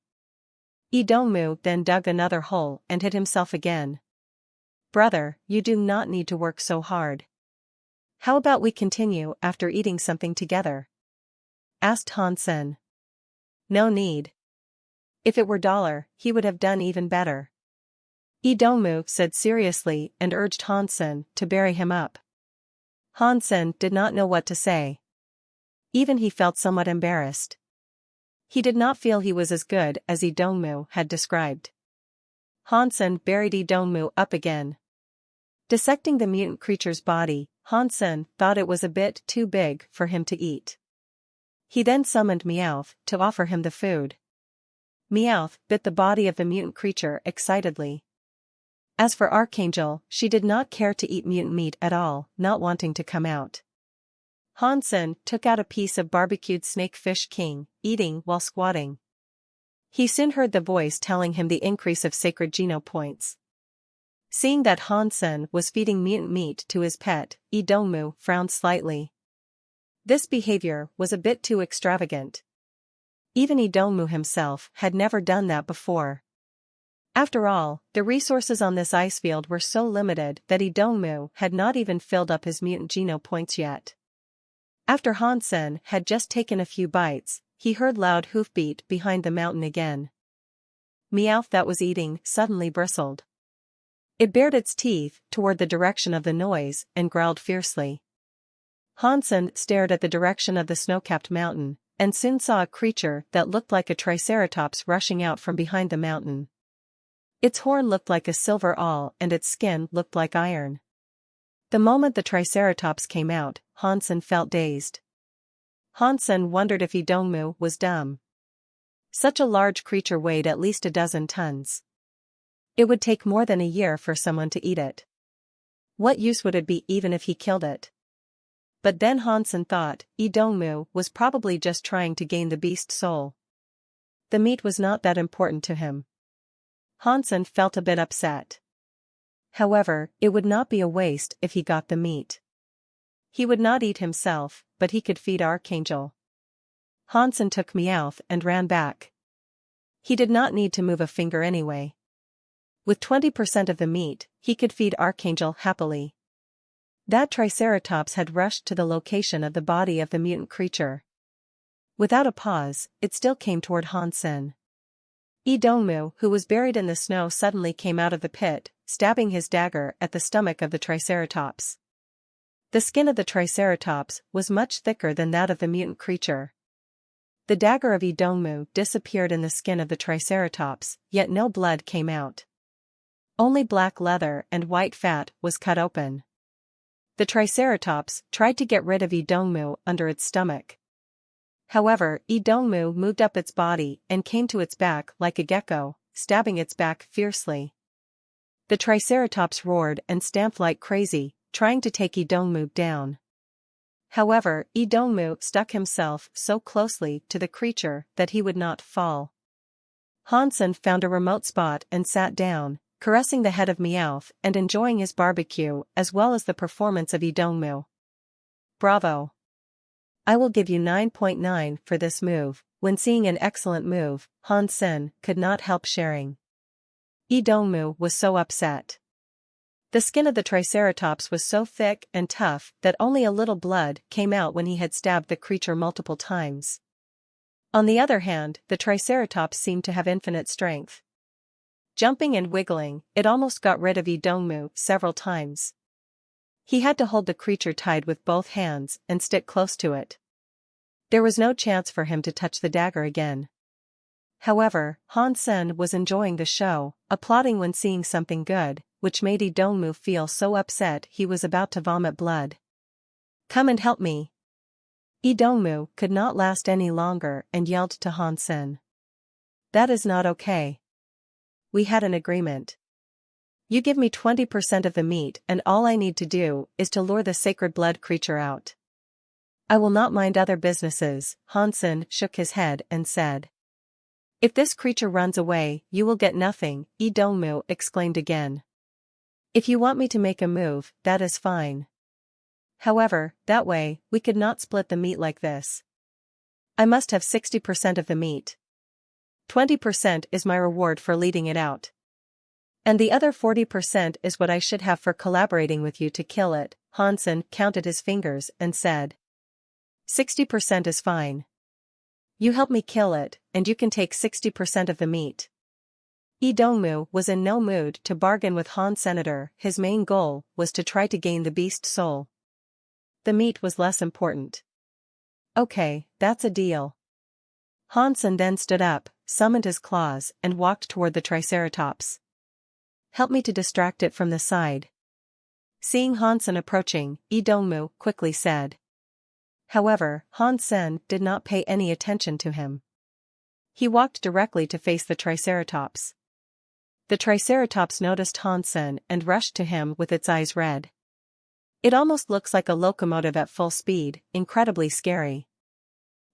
[SPEAKER 1] Idongmu then dug another hole and hit himself again. Brother, you do not need to work so hard. How about we continue after eating something together? Asked Hansen. No need. If it were dollar, he would have done even better. Idongmu said seriously and urged Hansen to bury him up. Hansen did not know what to say. Even he felt somewhat embarrassed. He did not feel he was as good as Idongmu had described. Hansen buried Idongmu up again. Dissecting the mutant creature's body, Hansen thought it was a bit too big for him to eat. He then summoned Meowth to offer him the food. Meowth bit the body of the mutant creature excitedly. As for Archangel, she did not care to eat mutant meat at all, not wanting to come out. Hansen took out a piece of barbecued snakefish king, eating while squatting. He soon heard the voice telling him the increase of sacred Geno points. Seeing that Hansen was feeding mutant meat to his pet, Idongmu frowned slightly. This behavior was a bit too extravagant. Even Idongmu himself had never done that before. After all, the resources on this ice field were so limited that Idongmu had not even filled up his mutant geno points yet. After Hansen had just taken a few bites, he heard loud hoofbeat behind the mountain again. Meowth that was eating suddenly bristled. It bared its teeth toward the direction of the noise and growled fiercely. Hansen stared at the direction of the snow-capped mountain, and soon saw a creature that looked like a triceratops rushing out from behind the mountain. Its horn looked like a silver awl and its skin looked like iron. The moment the triceratops came out, Hansen felt dazed. Hansen wondered if Idongmu was dumb. Such a large creature weighed at least a dozen tons. It would take more than a year for someone to eat it. What use would it be even if he killed it? But then Hansen thought, Idongmu was probably just trying to gain the beast's soul. The meat was not that important to him. Hansen felt a bit upset. However, it would not be a waste if he got the meat. He would not eat himself, but he could feed Archangel. Hansen took Meowth and ran back. He did not need to move a finger anyway. With 20% of the meat, he could feed Archangel happily. That triceratops had rushed to the location of the body of the mutant creature. Without a pause, it still came toward Hansen. Idongmu, who was buried in the snow, suddenly came out of the pit, stabbing his dagger at the stomach of the triceratops. The skin of the triceratops was much thicker than that of the mutant creature. The dagger of Idongmu disappeared in the skin of the triceratops, yet no blood came out. Only black leather and white fat was cut open. The triceratops tried to get rid of Idongmu under its stomach. However, Idongmu moved up its body and came to its back like a gecko, stabbing its back fiercely. The triceratops roared and stamped like crazy, trying to take Idongmu down. However, Idongmu stuck himself so closely to the creature that he would not fall. Hansen found a remote spot and sat down, caressing the head of Meowth and enjoying his barbecue as well as the performance of Idongmu. Bravo! I will give you 9.9 for this move. When seeing an excellent move, Hansen could not help sharing. Idongmu was so upset. The skin of the triceratops was so thick and tough that only a little blood came out when he had stabbed the creature multiple times. On the other hand, the triceratops seemed to have infinite strength. Jumping and wiggling, it almost got rid of Idongmu several times. He had to hold the creature tied with both hands and stick close to it. There was no chance for him to touch the dagger again. However, Hansen was enjoying the show, applauding when seeing something good, which made Idongmu feel so upset he was about to vomit blood. Come and help me. Idongmu could not last any longer and yelled to Hansen. That is not okay. We had an agreement. You give me 20% of the meat and all I need to do is to lure the sacred blood creature out. I will not mind other businesses. Hansen shook his head and said. If this creature runs away, you will get nothing, Idongmu exclaimed again. If you want me to make a move, that is fine. However, that way, we could not split the meat like this. I must have 60% of the meat. 20% is my reward for leading it out. And the other 40% is what I should have for collaborating with you to kill it. Hansen counted his fingers and said. 60% is fine. You help me kill it, and you can take 60% of the meat. Idongmu was in no mood to bargain with Han Senator. His main goal was to try to gain the beast's soul. The meat was less important. Okay, that's a deal. Hansen then stood up, summoned his claws and walked toward the triceratops. Help me to distract it from the side. Seeing Hansen approaching, Idongmu quickly said. However, Hansen did not pay any attention to him. He walked directly to face the triceratops. The triceratops noticed Hansen and rushed to him with its eyes red. It almost looks like a locomotive at full speed, incredibly scary.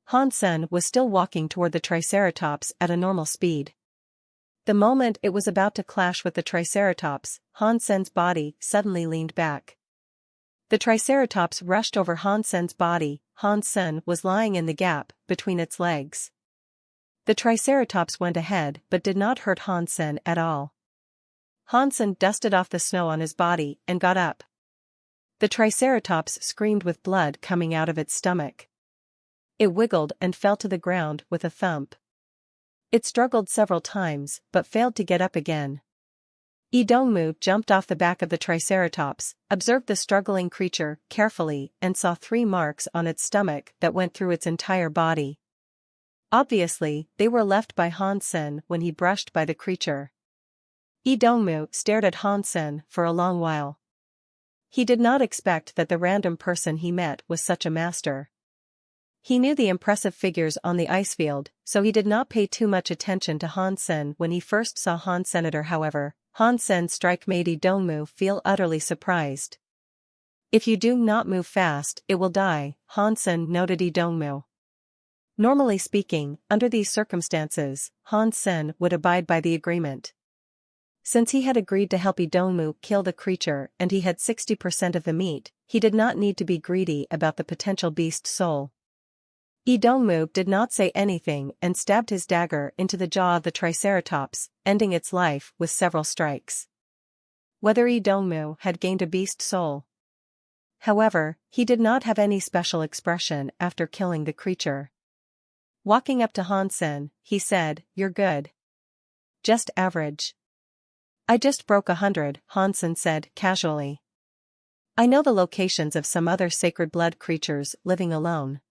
[SPEAKER 1] Hansen was still walking toward the triceratops at a normal speed. The moment it was about to clash with the triceratops, Hansen's body suddenly leaned back. The triceratops rushed over Hansen's body. Hansen was lying in the gap between its legs. The Triceratops went ahead but did not hurt Hansen at all. Hansen dusted off the snow on his body and got up. The Triceratops screamed with blood coming out of its stomach. It wiggled and fell to the ground with a thump. It struggled several times but failed to get up again. Idongmu jumped off the back of the Triceratops, observed the struggling creature carefully and saw 3 marks on its stomach that went through its entire body. Obviously, they were left by Hansen when he brushed by the creature. Idongmu stared at Hansen for a long while. He did not expect that the random person he met was such a master. He knew the impressive figures on the ice field, so he did not pay too much attention to Hansen when he first saw Hansenator. However, Hansen's strike made Idongmu feel utterly surprised. If you do not move fast, it will die, Hansen noted Idongmu. Normally speaking, under these circumstances, Hansen would abide by the agreement. Since he had agreed to help Idongmu kill the creature and he had 60% of the meat, he did not need to be greedy about the potential beast's soul. Idongmu did not say anything and stabbed his dagger into the jaw of the Triceratops, ending its life with several strikes. Whether Idongmu had gained a beast soul. However, he did not have any special expression after killing the creature. Walking up to Hansen, he said, "You're good. Just average." "I just broke 100, Hansen said casually. "I know the locations of some other sacred blood creatures living alone.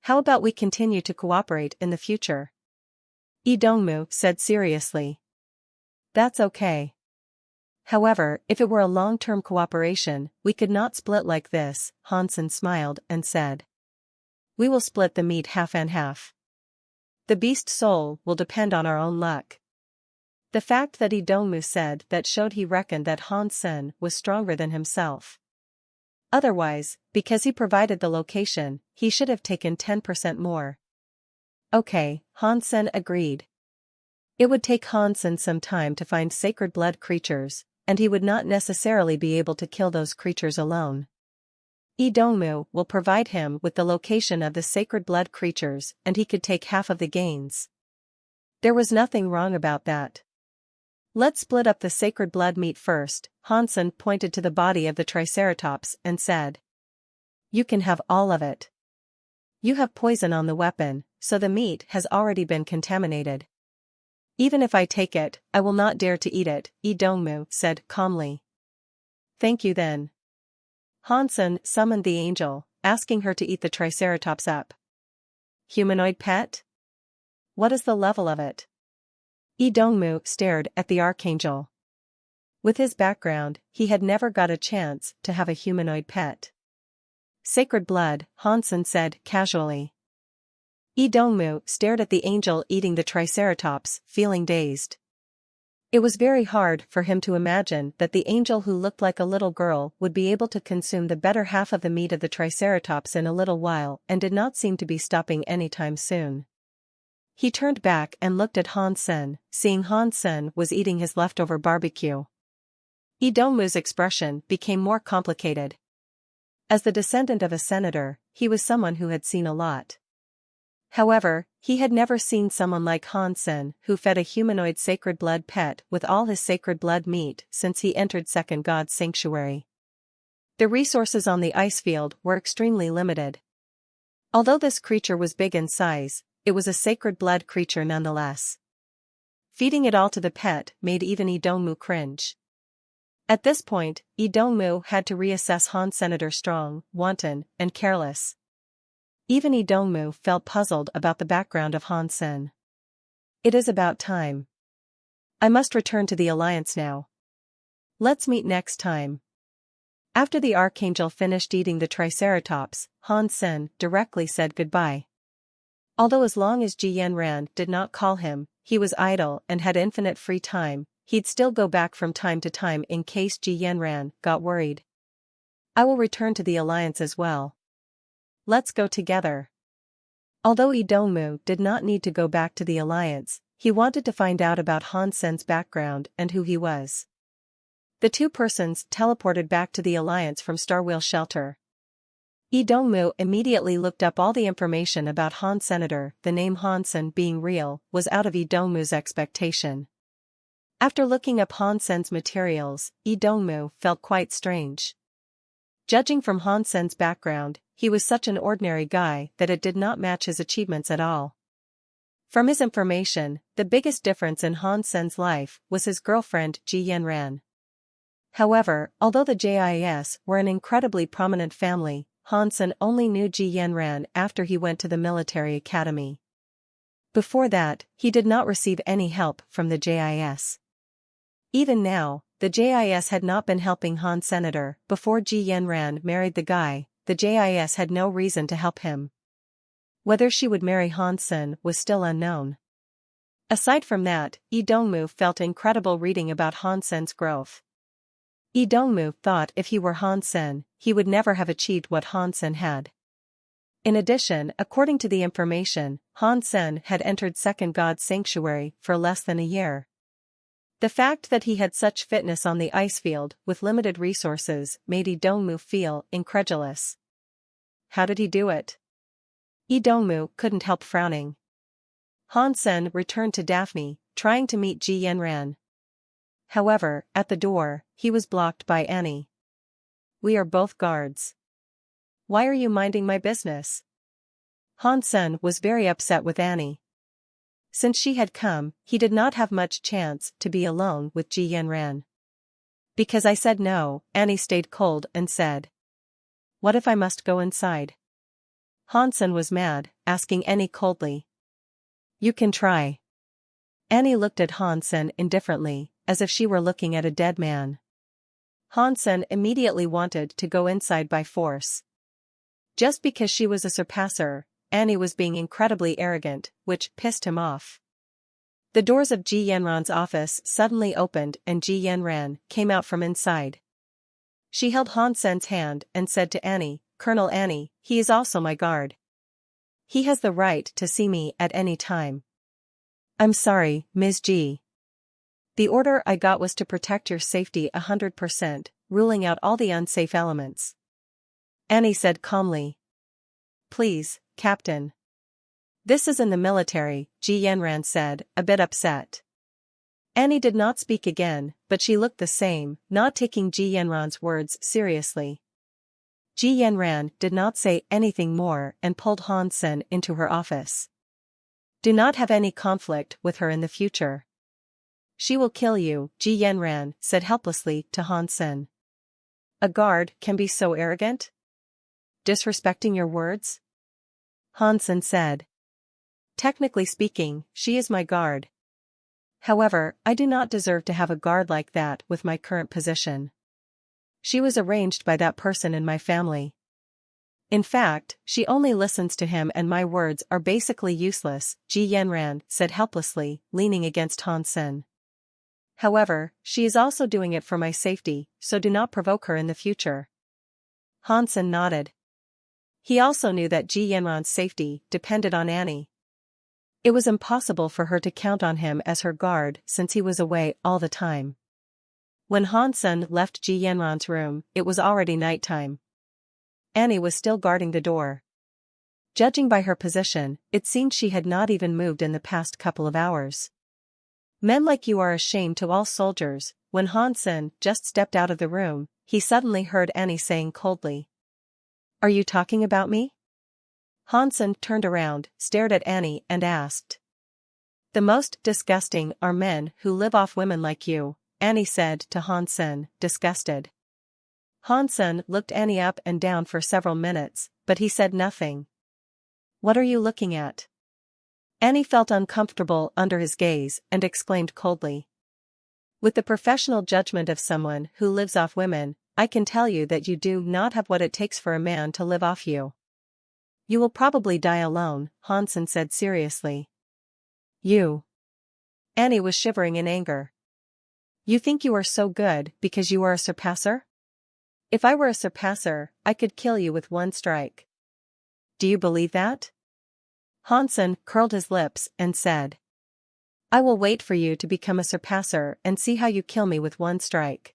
[SPEAKER 1] How about we continue to cooperate in the future?" Idongmu said seriously. "That's okay. However, if it were a long-term cooperation, we could not split like this," Hansen smiled and said. "We will split the meat half and half. The beast soul will depend on our own luck." The fact that Idongmu said that showed he reckoned that Hansen was stronger than himself. Otherwise, because he provided the location, he should have taken 10% more. Okay, Hansen agreed. It would take Hansen some time to find sacred blood creatures, and he would not necessarily be able to kill those creatures alone. Idongmu will provide him with the location of the sacred blood creatures and he could take half of the gains. There was nothing wrong about that. "Let's split up the sacred blood meat first," Hansen pointed to the body of the Triceratops and said. "You can have all of it. You have poison on the weapon, so the meat has already been contaminated. Even if I take it, I will not dare to eat it," Idongmu said calmly. "Thank you then." Hansen summoned the angel, asking her to eat the Triceratops up. "Humanoid pet? What is the level of it?" Idongmu stared at the archangel. With his background, he had never got a chance to have a humanoid pet. "Sacred blood," Hansen said casually. Idongmu stared at the angel eating the Triceratops, feeling dazed. It was very hard for him to imagine that the angel who looked like a little girl would be able to consume the better half of the meat of the Triceratops in a little while and did not seem to be stopping anytime soon. He turned back and looked at Hansen, seeing Hansen was eating his leftover barbecue. Idongmu's expression became more complicated. As the descendant of a senator, he was someone who had seen a lot. However, he had never seen someone like Hansen who fed a humanoid sacred blood pet with all his sacred blood meat since he entered Second God's sanctuary. The resources on the ice field were extremely limited. Although this creature was big in size, it was a sacred blood creature nonetheless. Feeding it all to the pet made even Idongmu cringe. At this point, Idongmu had to reassess Hansenator strong, wanton, and careless. Even Idongmu felt puzzled about the background of Hansen. "It is about time. I must return to the Alliance now. Let's meet next time." After the archangel finished eating the Triceratops, Hansen directly said goodbye. Although as long as Ji Yanran did not call him, he was idle and had infinite free time, he'd still go back from time to time in case Ji Yanran got worried. "I will return to the Alliance as well. Let's go together." Although Idongmu did not need to go back to the Alliance, he wanted to find out about Hansen's background and who he was. The two persons teleported back to the Alliance from Starwheel Shelter. Lee Dongmu immediately looked up all the information about Han Senator. The name Hansen being real was out of Lee Dongmu's expectation. After looking up Hansen's materials, Lee Dongmu felt quite strange. Judging from Hansen's background, he was such an ordinary guy that it did not match his achievements at all. From his information, the biggest difference in Hansen's life was his girlfriend Ji Yanran. However, although the JIS were an incredibly prominent family, Hansen only knew Ji Yanran after he went to the military academy. Before that, he did not receive any help from the JIS. Even now, the JIS had not been helping Han Senator. Before Ji Yanran married the guy, the JIS had no reason to help him. Whether she would marry Hansen was still unknown. Aside from that, Lee Dongmu felt incredible reading about Hansen's growth. Lee Dongmu thought if he were Hansen, he would never have achieved what Hansen had. In addition, according to the information, Hansen had entered Second God's Sanctuary for less than a year. The fact that he had such fitness on the ice field with limited resources made Lee Dongmu feel incredulous. How did he do it? Lee Dongmu couldn't help frowning. Hansen returned to Daphne, trying to meet Ji Yanran. However, at the door, he was blocked by Annie. We are both guards. Why are you minding my business? Hansen was very upset with Annie. Since she had come, he did not have much chance to be alone with Ji Yanran. Because I said no, Annie stayed cold and said. What if I must go inside? Hansen was mad, asking Annie coldly. You can try. Annie looked at Hansen indifferently, as if she were looking at a dead man. Hansen immediately wanted to go inside by force. Just because she was a surpasser, Annie was being incredibly arrogant, which pissed him off. The doors of Ji Yanran's office suddenly opened and Ji Yanran came out from inside. She held Hansen's hand and said to Annie, Colonel Annie, he is also my guard. He has the right to see me at any time. I'm sorry, Ms. G. The order I got was to protect your safety 100%, ruling out all the unsafe elements. Annie said calmly. Please, Captain. This is in the military, Ji Yanran said, a bit upset. Annie did not speak again, but she looked the same, not taking Ji Yanran's words seriously. Ji Yanran did not say anything more and pulled Hansen into her office. Do not have any conflict with her in the future. She will kill you, Ji Yanran said helplessly to Hansen. A guard can be so arrogant? Disrespecting your words? Hansen said. Technically speaking, she is my guard. However, I do not deserve to have a guard like that with my current position. She was arranged by that person in my family. In fact, she only listens to him and my words are basically useless, Ji Yanran said helplessly, leaning against Hansen. However, she is also doing it for my safety, so do not provoke her in the future. Hansen nodded. He also knew that Ji Yanran's safety depended on Annie. It was impossible for her to count on him as her guard since he was away all the time. When Hansen left Ji Yanran's room, it was already nighttime. Annie was still guarding the door. Judging by her position, it seemed she had not even moved in the past couple of hours. Men like you are a shame to all soldiers. When Hansen just stepped out of the room, he suddenly heard Annie saying coldly. Are you talking about me? Hansen turned around, stared at Annie and asked. The most disgusting are men who live off women like you, Annie said to Hansen, disgusted. Hansen looked Annie up and down for several minutes, but he said nothing. What are you looking at? Annie felt uncomfortable under his gaze and exclaimed coldly. With the professional judgment of someone who lives off women, I can tell you that you do not have what it takes for a man to live off you. You will probably die alone, Hansen said seriously. You. Annie was shivering in anger. You think you are so good because you are a surpasser? If I were a surpasser, I could kill you with one strike. Do you believe that? Hansen curled his lips and said. I will wait for you to become a surpasser and see how you kill me with one strike.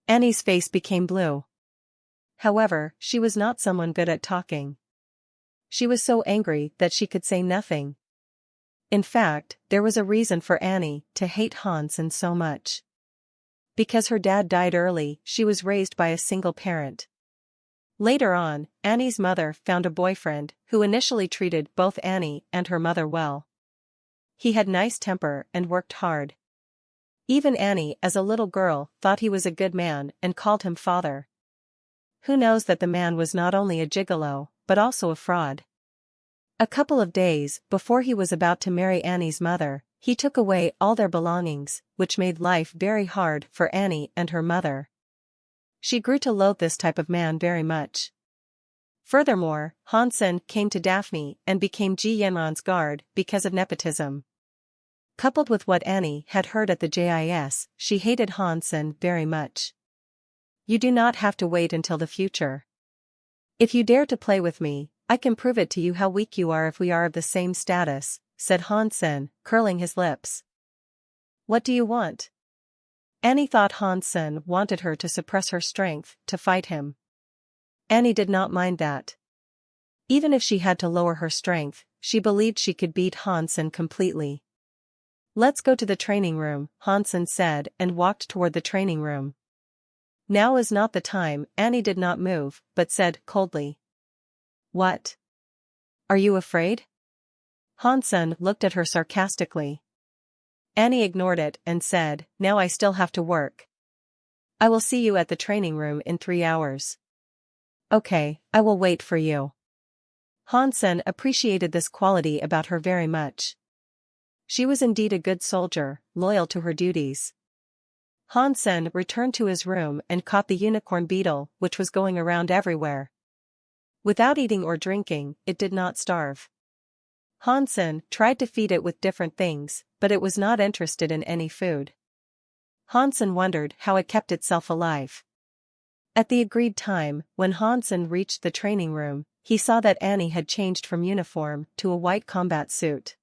[SPEAKER 1] Annie's face became blue. However, she was not someone good at talking. She was so angry that she could say nothing. In fact, there was a reason for Annie to hate Hansen so much. Because her dad died early, she was raised by a single parent. Later on, Annie's mother found a boyfriend who initially treated both Annie and her mother well. He had nice temper and worked hard. Even Annie, as a little girl, thought he was a good man and called him father. Who knows that the man was not only a gigolo, but also a fraud. A couple of days before he was about to marry Annie's mother, he took away all their belongings, which made life very hard for Annie and her mother. She grew to loathe this type of man very much. Furthermore, Hansen came to Daphne and became Ji Yenron's guard because of nepotism. Coupled with what Annie had heard at the JIS, she hated Hansen very much. You do not have to wait until the future. If you dare to play with me, I can prove it to you how weak you are if we are of the same status, said Hansen, curling his lips. What do you want? Annie thought Hansen wanted her to suppress her strength to fight him. Annie did not mind that. Even if she had to lower her strength, she believed she could beat Hansen completely. Let's go to the training room, Hansen said and walked toward the training room. Now is not the time, Annie did not move, but said coldly. What? Are you afraid? Hansen looked at her sarcastically. Annie ignored it and said, now I still have to work. I will see you at the training room in 3 hours. Okay, I will wait for you. Hansen appreciated this quality about her very much. She was indeed a good soldier, loyal to her duties. Hansen returned to his room and caught the unicorn beetle, which was going around everywhere. Without eating or drinking, it did not starve. Hansen tried to feed it with different things, but it was not interested in any food. Hansen wondered how it kept itself alive. At the agreed time, when Hansen reached the training room, he saw that Annie had changed from uniform to a white combat suit.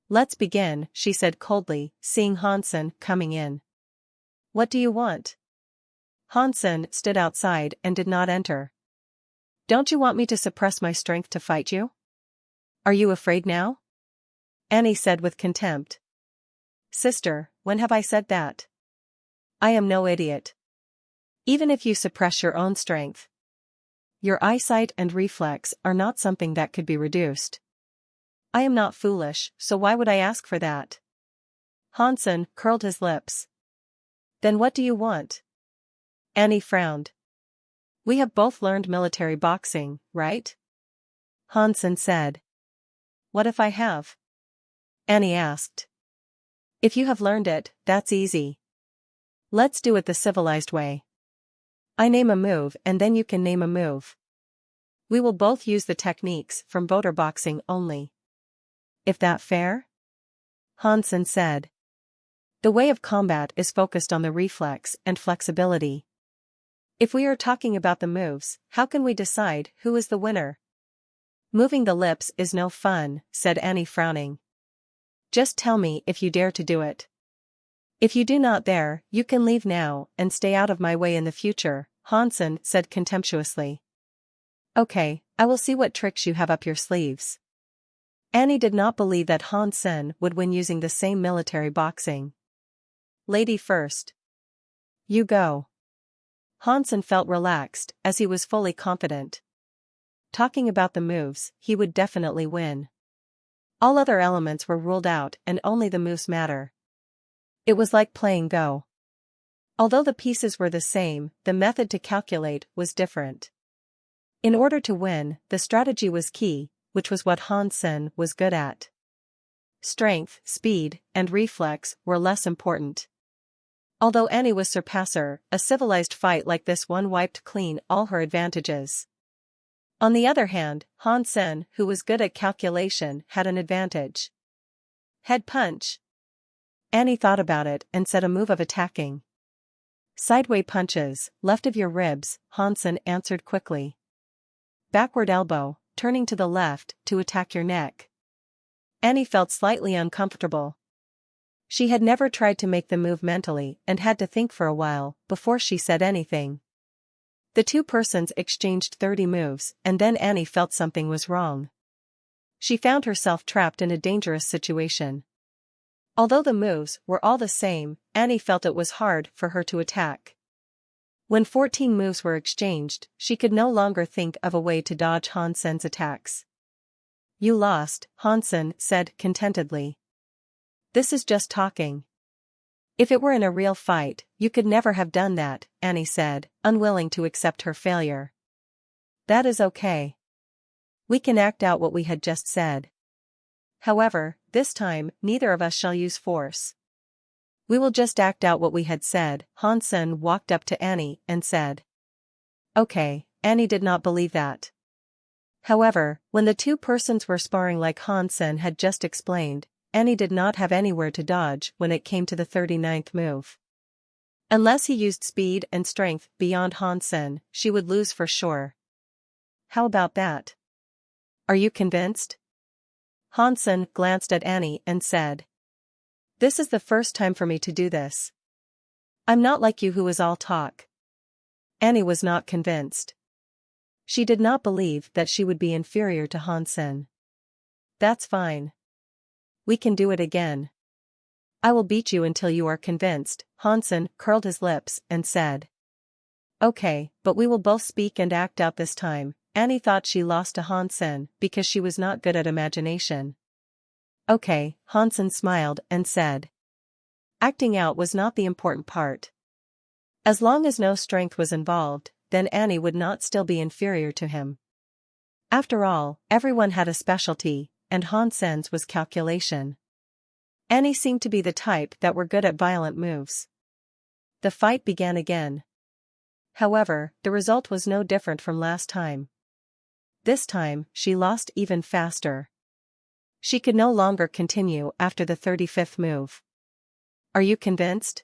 [SPEAKER 1] Let's begin, she said coldly, seeing Hansen coming in. What do you want? Hansen stood outside and did not enter. Don't you want me to suppress my strength to fight you? Are you afraid now? Annie said with contempt. Sister, when have I said that? I am no idiot. Even if you suppress your own strength, your eyesight and reflex are not something that could be reduced. I am not foolish, so why would I ask for that? Hansen curled his lips. Then what do you want? Annie frowned. We have both learned military boxing, right? Hansen said. What if I have? Annie asked. If you have learned it, that's easy. Let's do it the civilized way. I name a move and then you can name a move. We will both use the techniques from voter boxing only. If that fair? Hansen said. The way of combat is focused on the reflex and flexibility. If we are talking about the moves, how can we decide who is the winner? Moving the lips is no fun, said Annie frowning. Just tell me if you dare to do it. If you do not dare, you can leave now and stay out of my way in the future, Hansen said contemptuously. Okay, I will see what tricks you have up your sleeves. Annie did not believe that Hansen would win using the same military boxing. Lady first. You go. Hansen felt relaxed, as he was fully confident. Talking about the moves, he would definitely win. All other elements were ruled out and only the moves matter. It was like playing Go. Although the pieces were the same, the method to calculate was different. In order to win, the strategy was key, which was what Hansen was good at. Strength, speed, and reflex were less important. Although Annie was surpasser, a civilized fight like this one wiped clean all her advantages. On the other hand, Hansen, who was good at calculation, had an advantage. Head punch. Annie thought about it and said a move of attacking. Sideway punches, left of your ribs, Hansen answered quickly. Backward elbow, turning to the left, to attack your neck. Annie felt slightly uncomfortable. She had never tried to make the move mentally and had to think for a while before she said anything. The two persons exchanged 30 moves, and then Annie felt something was wrong. She found herself trapped in a dangerous situation. Although the moves were all the same, Annie felt it was hard for her to attack. When 14 moves were exchanged, she could no longer think of a way to dodge Hansen's attacks. "You lost," Hansen said contentedly. "This is just talking. If it were in a real fight, you could never have done that," Annie said, unwilling to accept her failure. "That is okay. We can act out what we had just said. However, this time, neither of us shall use force. We will just act out what we had said." Hansen walked up to Annie and said. "Okay." Annie did not believe that. However, when the two persons were sparring like Hansen had just explained, Annie did not have anywhere to dodge when it came to the 39th move. Unless he used speed and strength beyond Hansen, she would lose for sure. How about that? Are you convinced? Hansen glanced at Annie and said. This is the first time for me to do this. I'm not like you who is all talk. Annie was not convinced. She did not believe that she would be inferior to Hansen. That's fine. We can do it again. I will beat you until you are convinced. Hansen curled his lips and said. Okay, but we will both speak and act out this time. Annie thought she lost to Hansen because she was not good at imagination. Okay, Hansen smiled and said. Acting out was not the important part. As long as no strength was involved, then Annie would not still be inferior to him. After all, everyone had a specialty, and Hansen's was calculation. Annie seemed to be the type that were good at violent moves. The fight began again. However, the result was no different from last time. This time, she lost even faster. She could no longer continue after the 35th move. Are you convinced?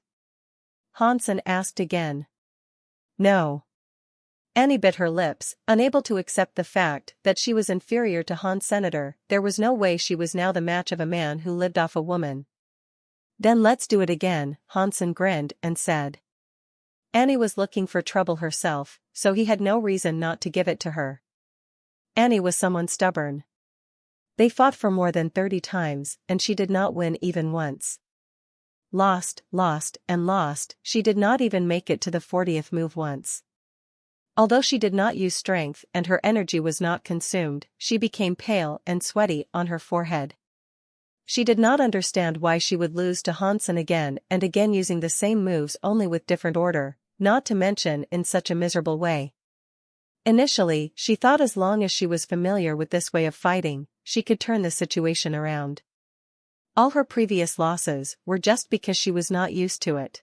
[SPEAKER 1] Hansen asked again. No. Annie bit her lips, unable to accept the fact that she was inferior to Hansenator. There was no way she was now the match of a man who lived off a woman. Then let's do it again, Hansen grinned and said. Annie was looking for trouble herself, so he had no reason not to give it to her. Annie was someone stubborn. They fought for more than 30 times, and she did not win even once. Lost, and lost, she did not even make it to the 40th move once. Although she did not use strength and her energy was not consumed, she became pale and sweaty on her forehead. She did not understand why she would lose to Hansen again and again using the same moves only with different order, not to mention in such a miserable way. Initially, she thought as long as she was familiar with this way of fighting, she could turn the situation around. All her previous losses were just because she was not used to it.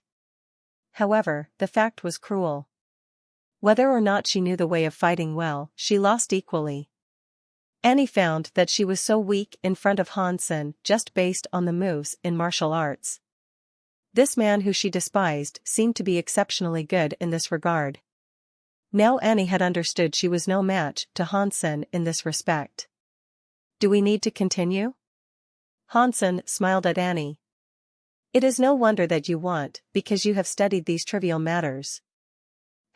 [SPEAKER 1] However, the fact was cruel. Whether or not she knew the way of fighting well, she lost equally. Annie found that she was so weak in front of Hansen just based on the moves in martial arts. This man who she despised seemed to be exceptionally good in this regard. Now Annie had understood she was no match to Hansen in this respect. Do we need to continue? Hansen smiled at Annie. It is no wonder that you want, because you have studied these trivial matters.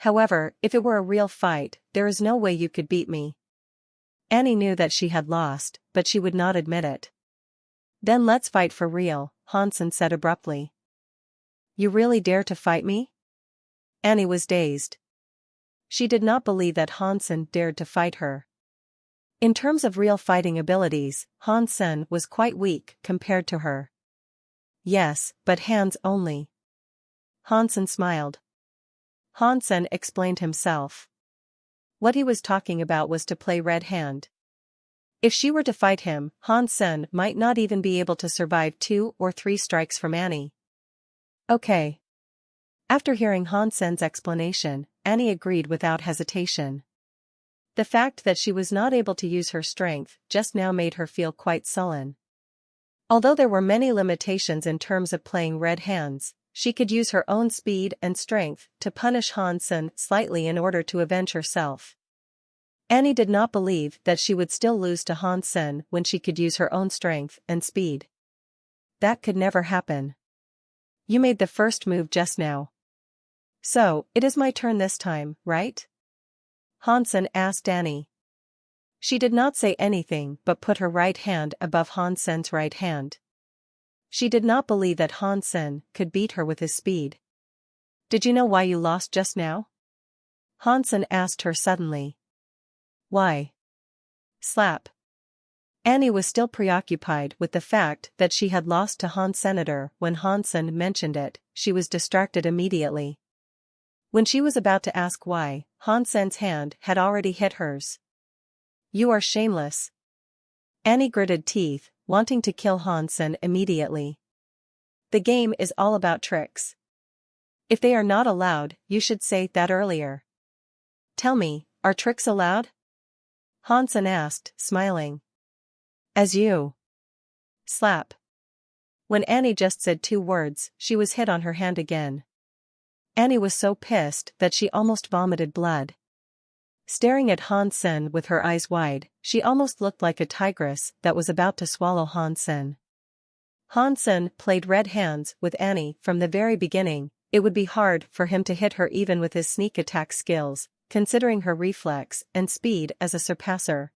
[SPEAKER 1] However, if it were a real fight, there is no way you could beat me. Annie knew that she had lost, but she would not admit it. Then let's fight for real, Hansen said abruptly. You really dare to fight me? Annie was dazed. She did not believe that Hansen dared to fight her. In terms of real fighting abilities, Hansen was quite weak compared to her. Yes, but hands only. Hansen smiled. Hansen explained himself. What he was talking about was to play red hand. If she were to fight him, Hansen might not even be able to survive 2 or 3 strikes from Annie. Okay. After hearing Hansen's explanation, Annie agreed without hesitation. The fact that she was not able to use her strength just now made her feel quite sullen. Although there were many limitations in terms of playing red hands, she could use her own speed and strength to punish Hansen slightly in order to avenge herself. Annie did not believe that she would still lose to Hansen when she could use her own strength and speed. That could never happen. You made the first move just now. So, it is my turn this time, right? Hansen asked Annie. She did not say anything but put her right hand above Hansen's right hand. She did not believe that Hansen could beat her with his speed. Did you know why you lost just now? Hansen asked her suddenly. Why? Slap. Annie was still preoccupied with the fact that she had lost to Han Senator. When Hansen mentioned it, she was distracted immediately. When she was about to ask why, Hansen's hand had already hit hers. You are shameless. Annie gritted teeth, wanting to kill Hansen immediately. The game is all about tricks. If they are not allowed, you should say that earlier. Tell me, are tricks allowed? Hansen asked, smiling. As you. Slap. When Annie just said 2 words, she was hit on her hand again. Annie was so pissed that she almost vomited blood. Staring at Hansen with her eyes wide, she almost looked like a tigress that was about to swallow Hansen. Hansen played red hands with Annie from the very beginning. It would be hard for him to hit her even with his sneak attack skills, considering her reflex and speed as a surpasser.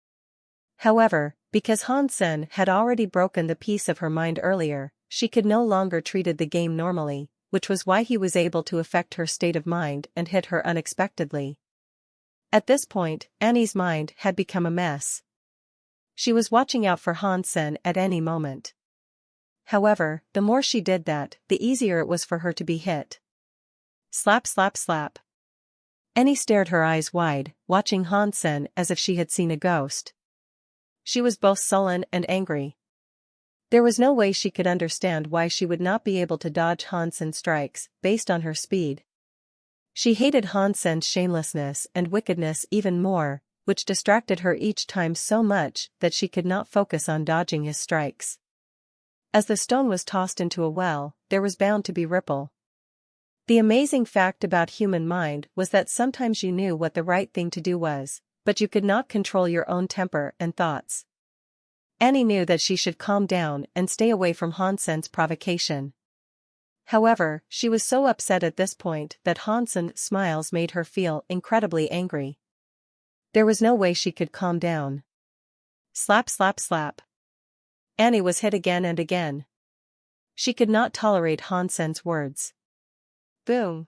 [SPEAKER 1] However, because Hansen had already broken the piece of her mind earlier, she could no longer treated the game normally, which was why he was able to affect her state of mind and hit her unexpectedly. At this point, Annie's mind had become a mess. She was watching out for Hansen at any moment. However, the more she did that, the easier it was for her to be hit. Slap slap slap. Annie stared her eyes wide, watching Hansen as if she had seen a ghost. She was both sullen and angry. There was no way she could understand why she would not be able to dodge Hansen's strikes, based on her speed. She hated Hansen's shamelessness and wickedness even more, which distracted her each time so much that she could not focus on dodging his strikes. As the stone was tossed into a well, there was bound to be ripple. The amazing fact about human mind was that sometimes you knew what the right thing to do was, but you could not control your own temper and thoughts. Annie knew that she should calm down and stay away from Hansen's provocation. However, she was so upset at this point that Hansen's smiles made her feel incredibly angry. There was no way she could calm down. Slap slap slap. Annie was hit again and again. She could not tolerate Hansen's words. Boom.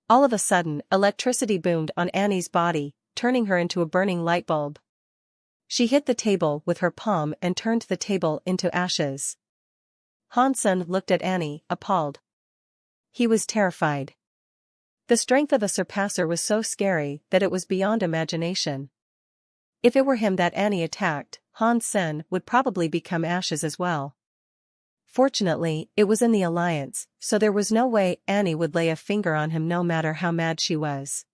[SPEAKER 1] All of a sudden, electricity boomed on Annie's body, turning her into a burning light bulb. She hit the table with her palm and turned the table into ashes. Hansen looked at Annie, appalled. He was terrified. The strength of a surpasser was so scary that it was beyond imagination. If it were him that Annie attacked, Hansen would probably become ashes as well. Fortunately, it was in the alliance, so there was no way Annie would lay a finger on him no matter how mad she was.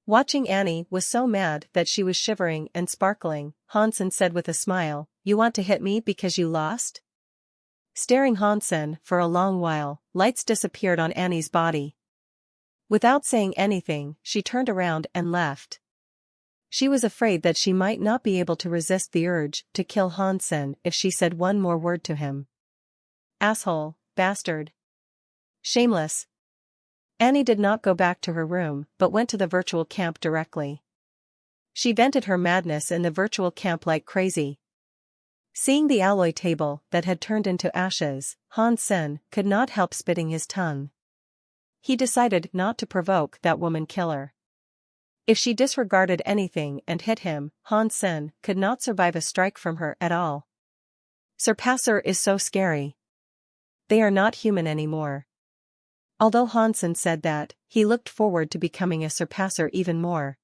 [SPEAKER 1] Watching Annie was so mad that she was shivering and sparkling, Hansen said with a smile, "You want to hit me because you lost?" Staring Hansen for a long while, lights disappeared on Annie's body. Without saying anything, she turned around and left. She was afraid that she might not be able to resist the urge to kill Hansen if she said one more word to him. Asshole, bastard. Shameless. Annie did not go back to her room but went to the virtual camp directly. She vented her madness in the virtual camp like crazy. Seeing the alloy table that had turned into ashes, Hansen could not help spitting his tongue. He decided not to provoke that woman killer. If she disregarded anything and hit him, Hansen could not survive a strike from her at all. Surpasser is so scary. They are not human anymore. Although Hansen said that, he looked forward to becoming a surpasser even more.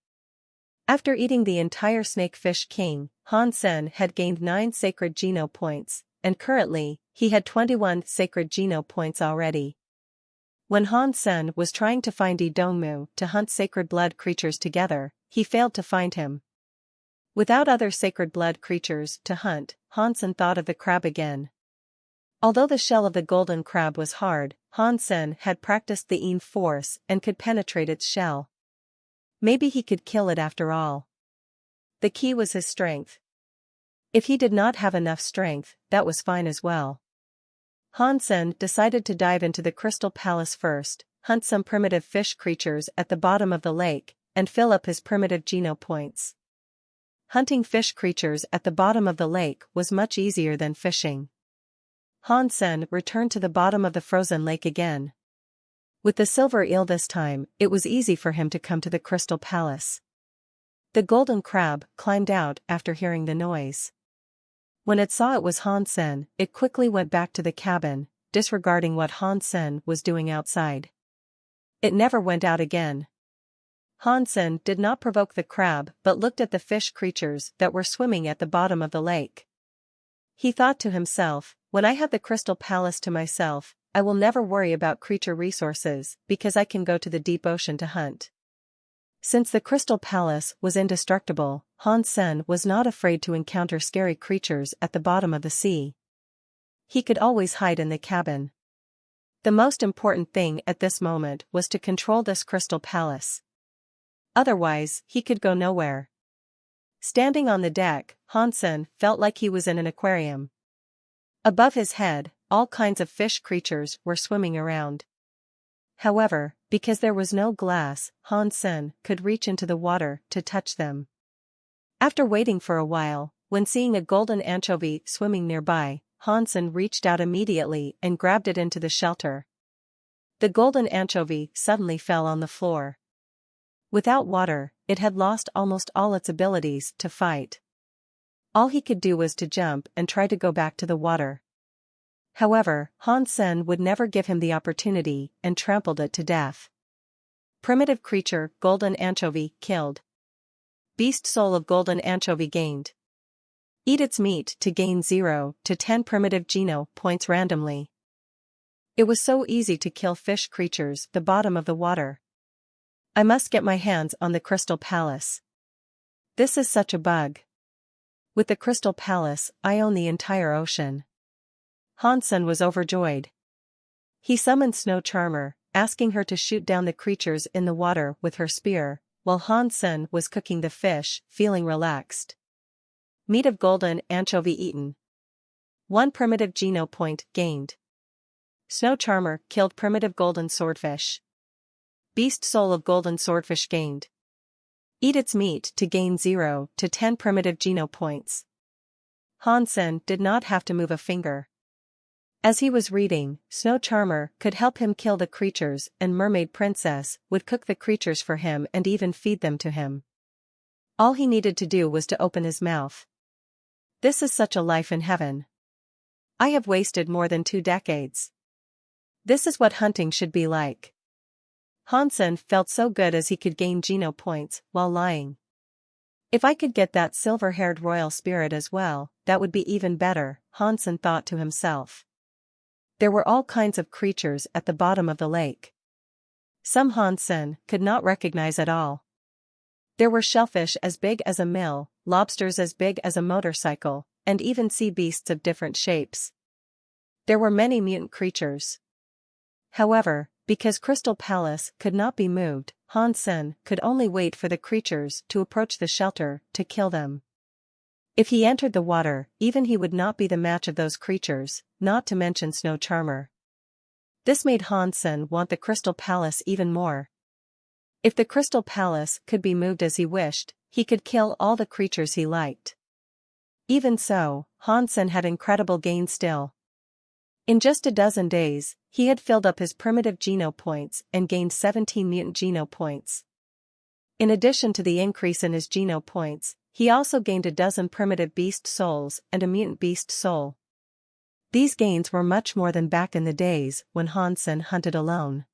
[SPEAKER 1] After eating the entire Snakefish King, Hansen had gained 9 sacred Geno points, and currently, he had 21 sacred Geno points already. When Hansen was trying to find Idongmu to hunt sacred blood creatures together, he failed to find him. Without other sacred blood creatures to hunt, Hansen thought of the crab again. Although the shell of the golden crab was hard, Hansen had practiced the Een force and could penetrate its shell. Maybe he could kill it after all. The key was his strength. If he did not have enough strength, that was fine as well. Hansen decided to dive into the Crystal Palace first, hunt some primitive fish creatures at the bottom of the lake, and fill up his primitive geno points. Hunting fish creatures at the bottom of the lake was much easier than fishing. Hansen returned to the bottom of the frozen lake again. With the silver eel this time, it was easy for him to come to the crystal palace. The golden crab climbed out after hearing the noise. When it saw it was Hansen, it quickly went back to the cabin, disregarding what Hansen was doing outside. It never went out again. Hansen did not provoke the crab but looked at the fish creatures that were swimming at the bottom of the lake. He thought to himself, when I have the crystal palace to myself, I will never worry about creature resources because I can go to the deep ocean to hunt. Since the crystal palace was indestructible, Hansen was not afraid to encounter scary creatures at the bottom of the sea. He could always hide in the cabin. The most important thing at this moment was to control this crystal palace. Otherwise, he could go nowhere. Standing on the deck, Hansen felt like he was in an aquarium. Above his head, all kinds of fish creatures were swimming around. However, because there was no glass, Hansen could reach into the water to touch them. After waiting for a while, when seeing a golden anchovy swimming nearby, Hansen reached out immediately and grabbed it into the shelter. The golden anchovy suddenly fell on the floor. Without water, it had lost almost all its abilities to fight. All he could do was to jump and try to go back to the water. However, Hansen would never give him the opportunity and trampled it to death. Primitive creature golden anchovy killed. Beast soul of golden anchovy gained. Eat its meat to gain 0 to 10 primitive geno points randomly. It was so easy to kill fish creatures the bottom of the water. I must get my hands on the crystal palace. This is such a bug. With the crystal palace, I own the entire ocean. Hansen was overjoyed. He summoned Snow Charmer, asking her to shoot down the creatures in the water with her spear, while Hansen was cooking the fish, feeling relaxed. Meat of golden anchovy eaten. 1 primitive geno point gained. Snow Charmer killed primitive golden swordfish. Beast soul of golden swordfish gained. Eat its meat to gain 0 to 10 primitive geno points. Hansen did not have to move a finger. As he was reading, Snow Charmer could help him kill the creatures and Mermaid Princess would cook the creatures for him and even feed them to him. All he needed to do was to open his mouth. This is such a life in heaven. I have wasted more than 2 decades. This is what hunting should be like. Hansen felt so good as he could gain geno points while lying. If I could get that silver-haired royal spirit as well, that would be even better, Hansen thought to himself. There were all kinds of creatures at the bottom of the lake. Some Hansen could not recognize at all. There were shellfish as big as a mill, lobsters as big as a motorcycle, and even sea beasts of different shapes. There were many mutant creatures. However, because Crystal Palace could not be moved, Hansen could only wait for the creatures to approach the shelter to kill them. If he entered the water, even he would not be the match of those creatures, not to mention Snow Charmer. This made Hansen want the Crystal Palace even more. If the Crystal Palace could be moved as he wished, he could kill all the creatures he liked. Even so, Hansen had incredible gains still. In just a dozen days, he had filled up his primitive geno points and gained 17 mutant geno points. In addition to the increase in his geno points, he also gained a dozen primitive beast souls and a mutant beast soul. These gains were much more than back in the days when Hansen hunted alone.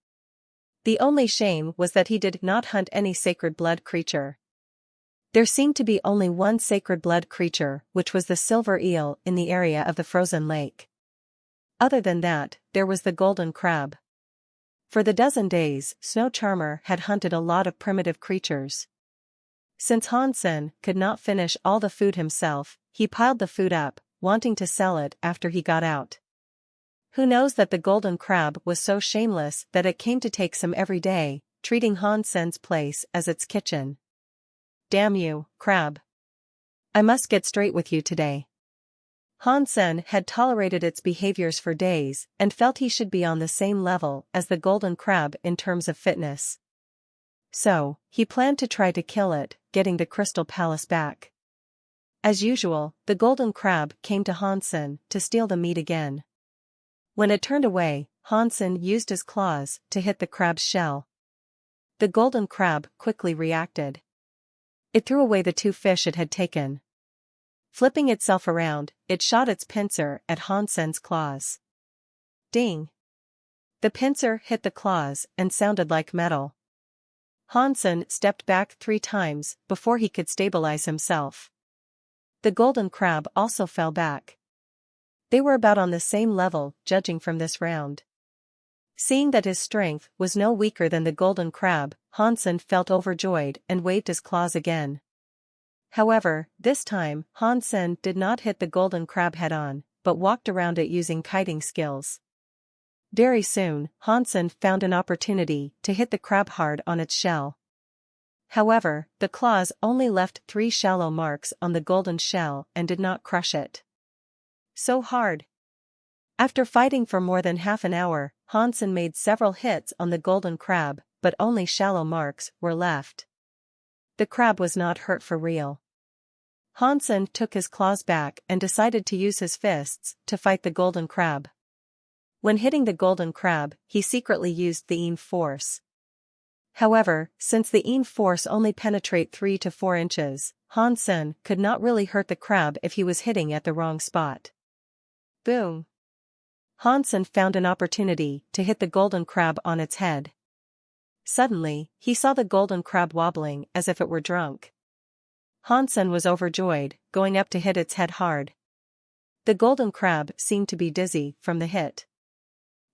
[SPEAKER 1] The only shame was that he did not hunt any sacred blood creature. There seemed to be only one sacred blood creature, which was the silver eel in the area of the frozen lake. Other than that, there was the golden crab. For the dozen days, Snow Charmer had hunted a lot of primitive creatures. Since Hansen could not finish all the food himself, he piled the food up, wanting to sell it after he got out. Who knows that the golden crab was so shameless that it came to take some every day, treating Hansen's place as its kitchen. Damn you, crab. I must get straight with you today. Hansen had tolerated its behaviors for days and felt he should be on the same level as the golden crab in terms of fitness. So, he planned to try to kill it, getting the Crystal Palace back. As usual, the golden crab came to Hansen to steal the meat again. When it turned away, Hansen used his claws to hit the crab's shell. The golden crab quickly reacted. It threw away the 2 fish it had taken. Flipping itself around, it shot its pincer at Hansen's claws. Ding! The pincer hit the claws and sounded like metal. Hansen stepped back 3 times before he could stabilize himself. The golden crab also fell back. They were about on the same level, judging from this round. Seeing that his strength was no weaker than the golden crab, Hansen felt overjoyed and waved his claws again. However, this time, Hansen did not hit the golden crab head-on, but walked around it using kiting skills. Very soon, Hansen found an opportunity to hit the crab hard on its shell. However, the claws only left 3 shallow marks on the golden shell and did not crush it. So hard! After fighting for more than half an hour, Hansen made several hits on the golden crab, but only shallow marks were left. The crab was not hurt for real. Hansen took his claws back and decided to use his fists to fight the golden crab. When hitting the golden crab, he secretly used the Een force. However, since the Een force only penetrate 3 to 4 inches, Hansen could not really hurt the crab if he was hitting at the wrong spot. Boom! Hansen found an opportunity to hit the golden crab on its head. Suddenly, he saw the golden crab wobbling as if it were drunk. Hansen was overjoyed, going up to hit its head hard. The golden crab seemed to be dizzy from the hit.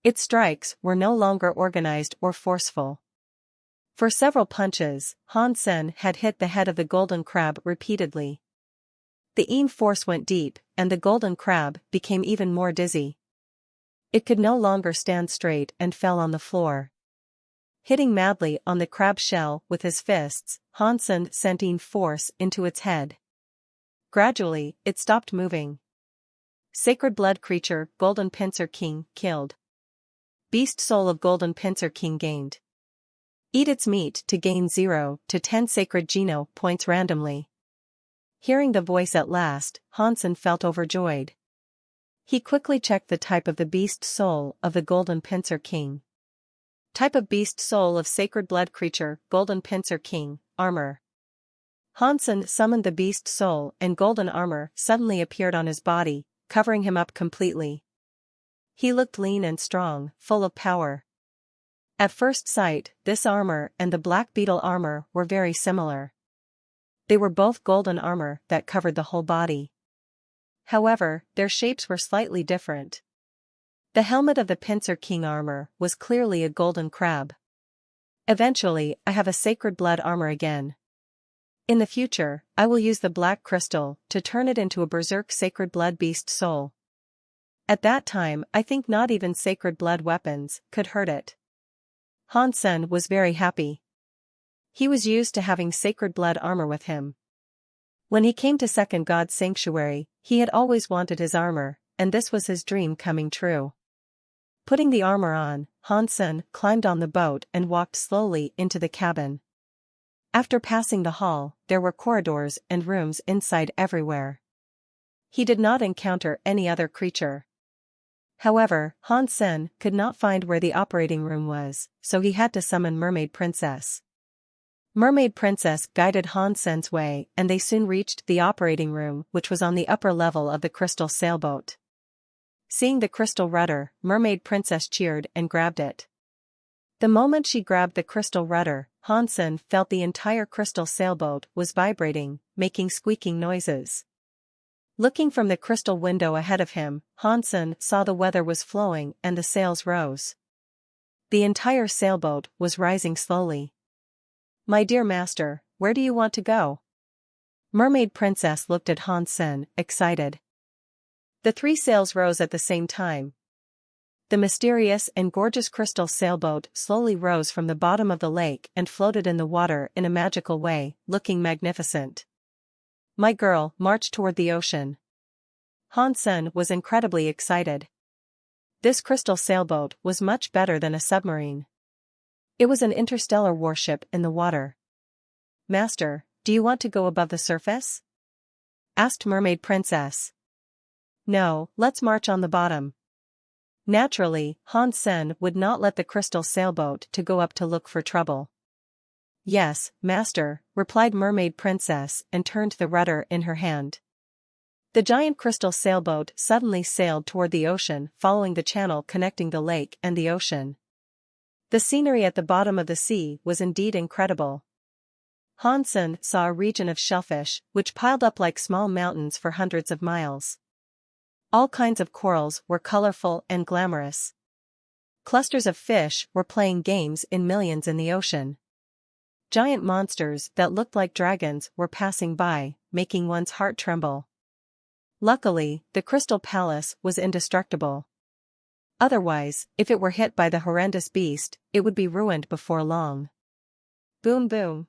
[SPEAKER 1] Its strikes were no longer organized or forceful. For several punches, Hansen had hit the head of the golden crab repeatedly. The Een force went deep, and the golden crab became even more dizzy. It could no longer stand straight and fell on the floor. Hitting madly on the crab shell with his fists, Hansen sent Een force into its head. Gradually, it stopped moving. Sacred blood creature Golden Pincer King killed. Beast soul of Golden Pincer King gained. Eat its meat to gain 0 to 10 sacred geno points randomly. Hearing the voice at last, Hansen felt overjoyed. He quickly checked the type of the beast soul of the Golden Pincer King. Type of beast soul of sacred blood creature Golden Pincer King, armor. Hansen summoned the beast soul and golden armor suddenly appeared on his body, covering him up completely. He looked lean and strong, full of power. At first sight, this armor and the black beetle armor were very similar. They were both golden armor that covered the whole body. However, their shapes were slightly different. The helmet of the Pincer King armor was clearly a golden crab. Eventually, I have a sacred blood armor again. In the future, I will use the black crystal to turn it into a berserk sacred blood beast soul. At that time, I think not even sacred blood weapons could hurt it. Hansen was very happy. He was used to having sacred blood armor with him. When he came to Second God's Sanctuary, he had always wanted his armor, and this was his dream coming true. Putting the armor on, Hansen climbed on the boat and walked slowly into the cabin. After passing the hall, there were corridors and rooms inside everywhere. He did not encounter any other creature. However, Hansen could not find where the operating room was, so he had to summon Mermaid Princess. Mermaid Princess guided Hansen's way and they soon reached the operating room, which was on the upper level of the crystal sailboat. Seeing the crystal rudder, Mermaid Princess cheered and grabbed it. The moment she grabbed the crystal rudder, Hansen felt the entire crystal sailboat was vibrating, making squeaking noises. Looking from the crystal window ahead of him, Hansen saw the weather was flowing and the sails rose. The entire sailboat was rising slowly. "My dear master, where do you want to go?" Mermaid Princess looked at Hansen, excited. The 3 sails rose at the same time. The mysterious and gorgeous crystal sailboat slowly rose from the bottom of the lake and floated in the water in a magical way, looking magnificent. "My girl, march toward the ocean." Hansen was incredibly excited. This crystal sailboat was much better than a submarine. It was an interstellar warship in the water. "Master, do you want to go above the surface?" asked Mermaid Princess. "No, let's march on the bottom." Naturally, Hansen would not let the crystal sailboat to go up to look for trouble. "Yes, master," replied Mermaid Princess and turned the rudder in her hand. The giant crystal sailboat suddenly sailed toward the ocean, following the channel connecting the lake and the ocean. The scenery at the bottom of the sea was indeed incredible. Hansen saw a region of shellfish, which piled up like small mountains for hundreds of miles. All kinds of corals were colorful and glamorous. Clusters of fish were playing games in millions in the ocean. Giant monsters that looked like dragons were passing by, making one's heart tremble. Luckily, the Crystal Palace was indestructible. Otherwise, if it were hit by the horrendous beast, it would be ruined before long. Boom boom.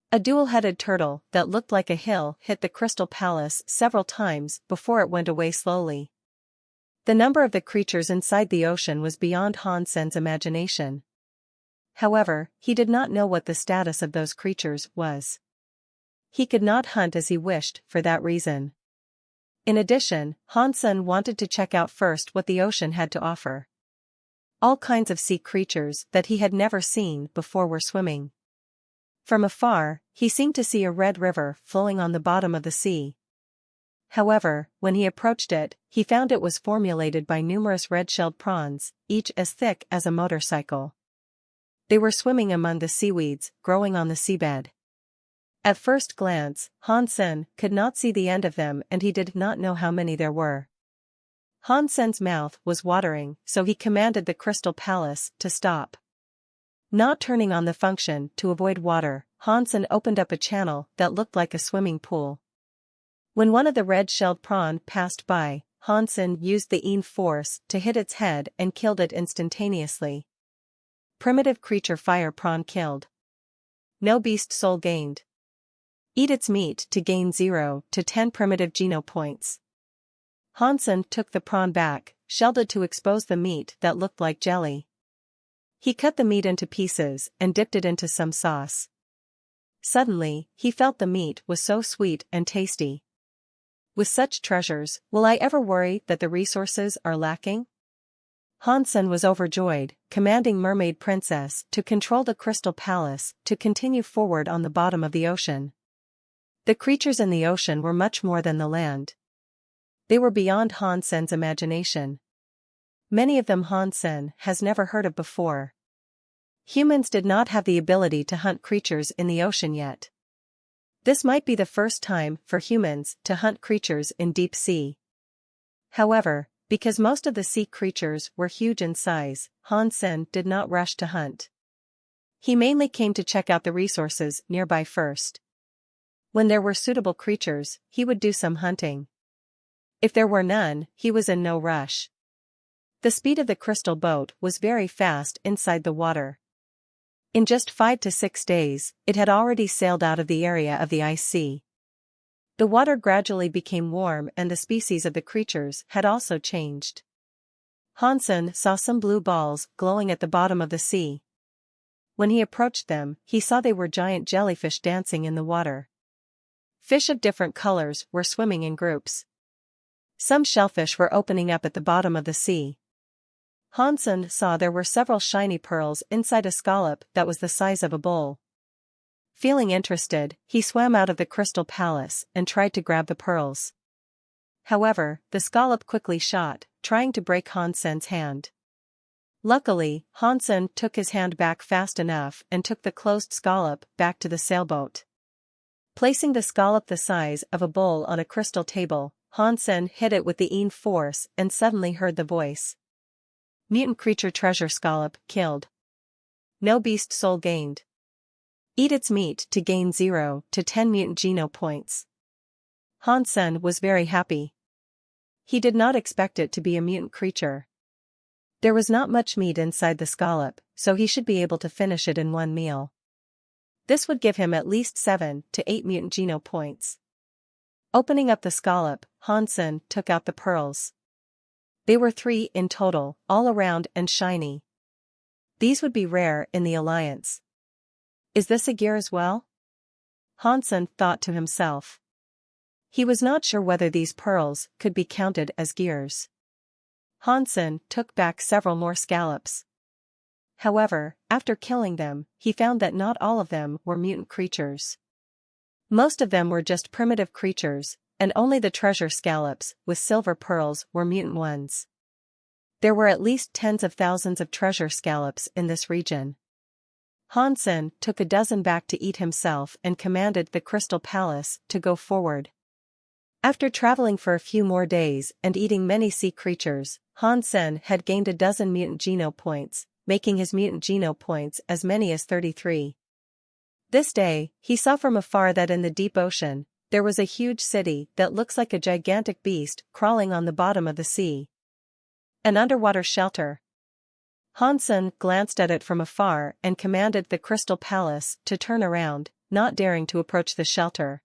[SPEAKER 1] A dual-headed turtle that looked like a hill hit the Crystal Palace several times before it went away slowly. The number of the creatures inside the ocean was beyond Hansen's imagination. However, he did not know what the status of those creatures was. He could not hunt as he wished for that reason. In addition, Hansen wanted to check out first what the ocean had to offer. All kinds of sea creatures that he had never seen before were swimming. From afar, he seemed to see a red river flowing on the bottom of the sea. However, when he approached it, he found it was formulated by numerous red-shelled prawns, each as thick as a motorcycle. They were swimming among the seaweeds growing on the seabed. At first glance, Hansen could not see the end of them, and he did not know how many there were. Hansen's mouth was watering, so he commanded the Crystal Palace to stop. Not turning on the function to avoid water, Hansen opened up a channel that looked like a swimming pool. When one of the red-shelled prawn passed by, Hansen used the Een force to hit its head and killed it instantaneously. Primitive creature fire prawn killed. No beast soul gained. Eat its meat to gain 0 to 10 primitive geno points. Hansen took the prawn back, shelled it to expose the meat that looked like jelly. He cut the meat into pieces and dipped it into some sauce. Suddenly, he felt the meat was so sweet and tasty. With such treasures, will I ever worry that the resources are lacking? Hansen was overjoyed, commanding Mermaid Princess to control the Crystal Palace to continue forward on the bottom of the ocean. The creatures in the ocean were much more than the land. They were beyond Hansen's imagination. Many of them Hansen has never heard of before. Humans did not have the ability to hunt creatures in the ocean yet. This might be the first time for humans to hunt creatures in deep sea. However, because most of the sea creatures were huge in size, Hansen did not rush to hunt. He mainly came to check out the resources nearby first. When there were suitable creatures, he would do some hunting. If there were none, he was in no rush. The speed of the crystal boat was very fast inside the water. In just 5 to 6 days, it had already sailed out of the area of the ice sea. The water gradually became warm and the species of the creatures had also changed. Hansen saw some blue balls glowing at the bottom of the sea. When he approached them, he saw they were giant jellyfish dancing in the water. Fish of different colors were swimming in groups. Some shellfish were opening up at the bottom of the sea. Hansen saw there were several shiny pearls inside a scallop that was the size of a bowl. Feeling interested, he swam out of the Crystal Palace and tried to grab the pearls. However, the scallop quickly shot, trying to break Hansen's hand. Luckily, Hansen took his hand back fast enough and took the closed scallop back to the sailboat. Placing the scallop the size of a bowl on a crystal table, Hansen hit it with the Een force and suddenly heard the voice. Mutant creature treasure scallop killed. No beast soul gained. Eat its meat to gain 0 to 10 mutant geno points. Hansen was very happy. He did not expect it to be a mutant creature. There was not much meat inside the scallop, so he should be able to finish it in one meal. This would give him at least 7 to 8 mutant geno points. Opening up the scallop, Hansen took out the pearls. They were 3 in total, all around and shiny. These would be rare in the alliance. Is this a gear as well? Hansen thought to himself. He was not sure whether these pearls could be counted as gears. Hansen took back several more scallops. However, after killing them, he found that not all of them were mutant creatures. Most of them were just primitive creatures, and only the treasure scallops with silver pearls were mutant ones. There were at least tens of thousands of treasure scallops in this region. Hansen took a dozen back to eat himself and commanded the Crystal Palace to go forward. After traveling for a few more days and eating many sea creatures, Hansen had gained a dozen mutant geno points, making his mutant geno points as many as 33. This day, he saw from afar that in the deep ocean, there was a huge city that looks like a gigantic beast crawling on the bottom of the sea. An underwater shelter. Hansen glanced at it from afar and commanded the Crystal Palace to turn around, not daring to approach the shelter.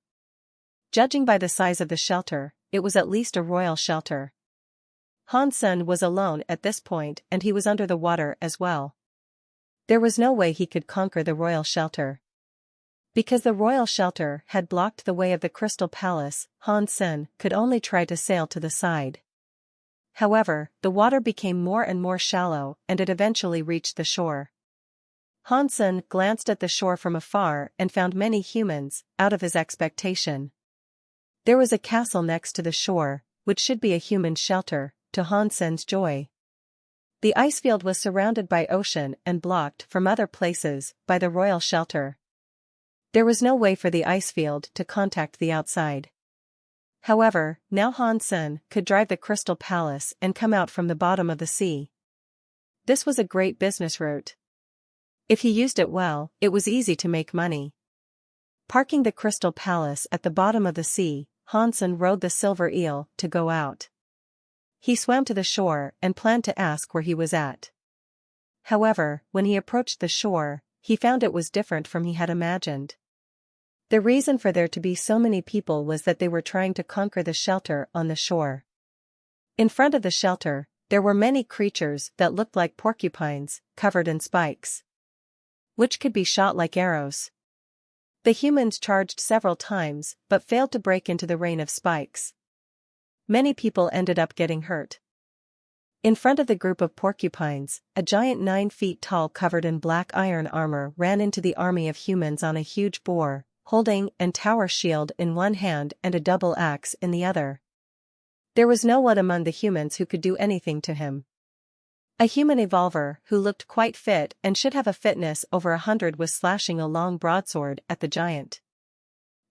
[SPEAKER 1] Judging by the size of the shelter, it was at least a royal shelter. Hansen was alone at this point and he was under the water as well. There was no way he could conquer the royal shelter. Because the royal shelter had blocked the way of the Crystal Palace, Hansen could only try to sail to the side. However, the water became more and more shallow and it eventually reached the shore. Hansen glanced at the shore from afar and found many humans, out of his expectation. There was a castle next to the shore, which should be a human shelter, to Hansen's joy. The ice field was surrounded by ocean and blocked from other places by the royal shelter. There was no way for the ice field to contact the outside. However, now Hansen could drive the Crystal Palace and come out from the bottom of the sea. This was a great business route. If he used it well, it was easy to make money. Parking the Crystal Palace at the bottom of the sea, Hansen rode the silver eel to go out. He swam to the shore and planned to ask where he was at. However, when he approached the shore, he found it was different from he had imagined. The reason for there to be so many people was that they were trying to conquer the shelter on the shore. In front of the shelter, there were many creatures that looked like porcupines, covered in spikes, which could be shot like arrows. The humans charged several times but failed to break into the rain of spikes. Many people ended up getting hurt. In front of the group of porcupines, a giant 9 feet tall covered in black iron armor ran into the army of humans on a huge boar, holding an tower shield in one hand and a double axe in the other. There was no one among the humans who could do anything to him. A human evolver who looked quite fit and should have a fitness over 100 was slashing a long broadsword at the giant.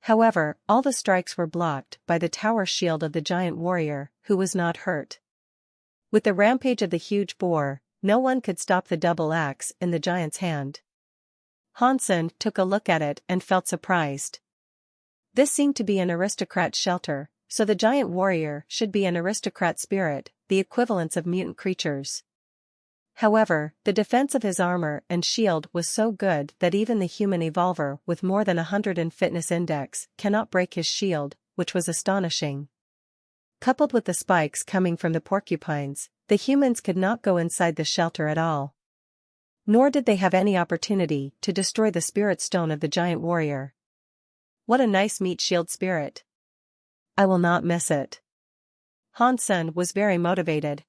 [SPEAKER 1] However, all the strikes were blocked by the tower shield of the giant warrior, who was not hurt. With the rampage of the huge boar, no one could stop the double axe in the giant's hand. Hansen took a look at it and felt surprised. This seemed to be an aristocrat shelter, so the giant warrior should be an aristocrat spirit, the equivalents of mutant creatures. However, the defense of his armor and shield was so good that even the human evolver with more than 100 in fitness index cannot break his shield, which was astonishing. Coupled with the spikes coming from the porcupines, the humans could not go inside the shelter at all. Nor did they have any opportunity to destroy the spirit stone of the giant warrior. What a nice meat shield spirit. I will not miss it. Hansen was very motivated.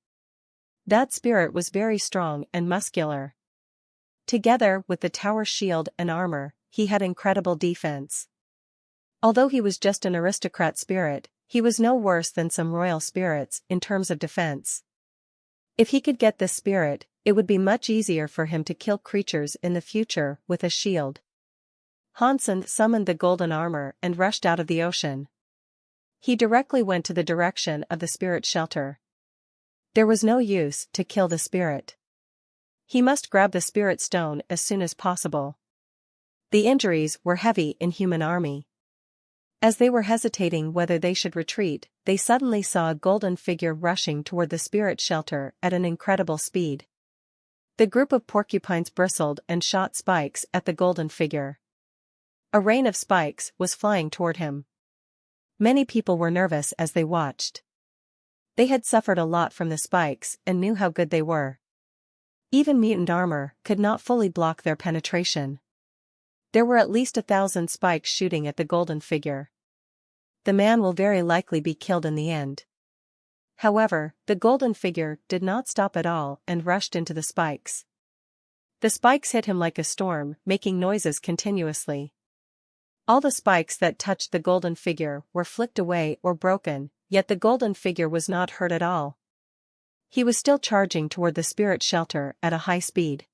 [SPEAKER 1] That spirit was very strong and muscular. Together with the tower shield and armor, he had incredible defense. Although he was just an aristocrat spirit, he was no worse than some royal spirits in terms of defense. If he could get this spirit, it would be much easier for him to kill creatures in the future with a shield. Hansen summoned the golden armor and rushed out of the ocean. He directly went to the direction of the spirit shelter. There was no use to kill the spirit. He must grab the spirit stone as soon as possible. The injuries were heavy in human army. As they were hesitating whether they should retreat, they suddenly saw a golden figure rushing toward the spirit shelter at an incredible speed. The group of porcupines bristled and shot spikes at the golden figure. A rain of spikes was flying toward him. Many people were nervous as they watched. They had suffered a lot from the spikes and knew how good they were. Even mutant armor could not fully block their penetration. There were at least 1,000 spikes shooting at the golden figure. The man will very likely be killed in the end. However, the golden figure did not stop at all and rushed into the spikes. The spikes hit him like a storm, making noises continuously. All the spikes that touched the golden figure were flicked away or broken, yet the golden figure was not hurt at all. He was still charging toward the spirit shelter at a high speed.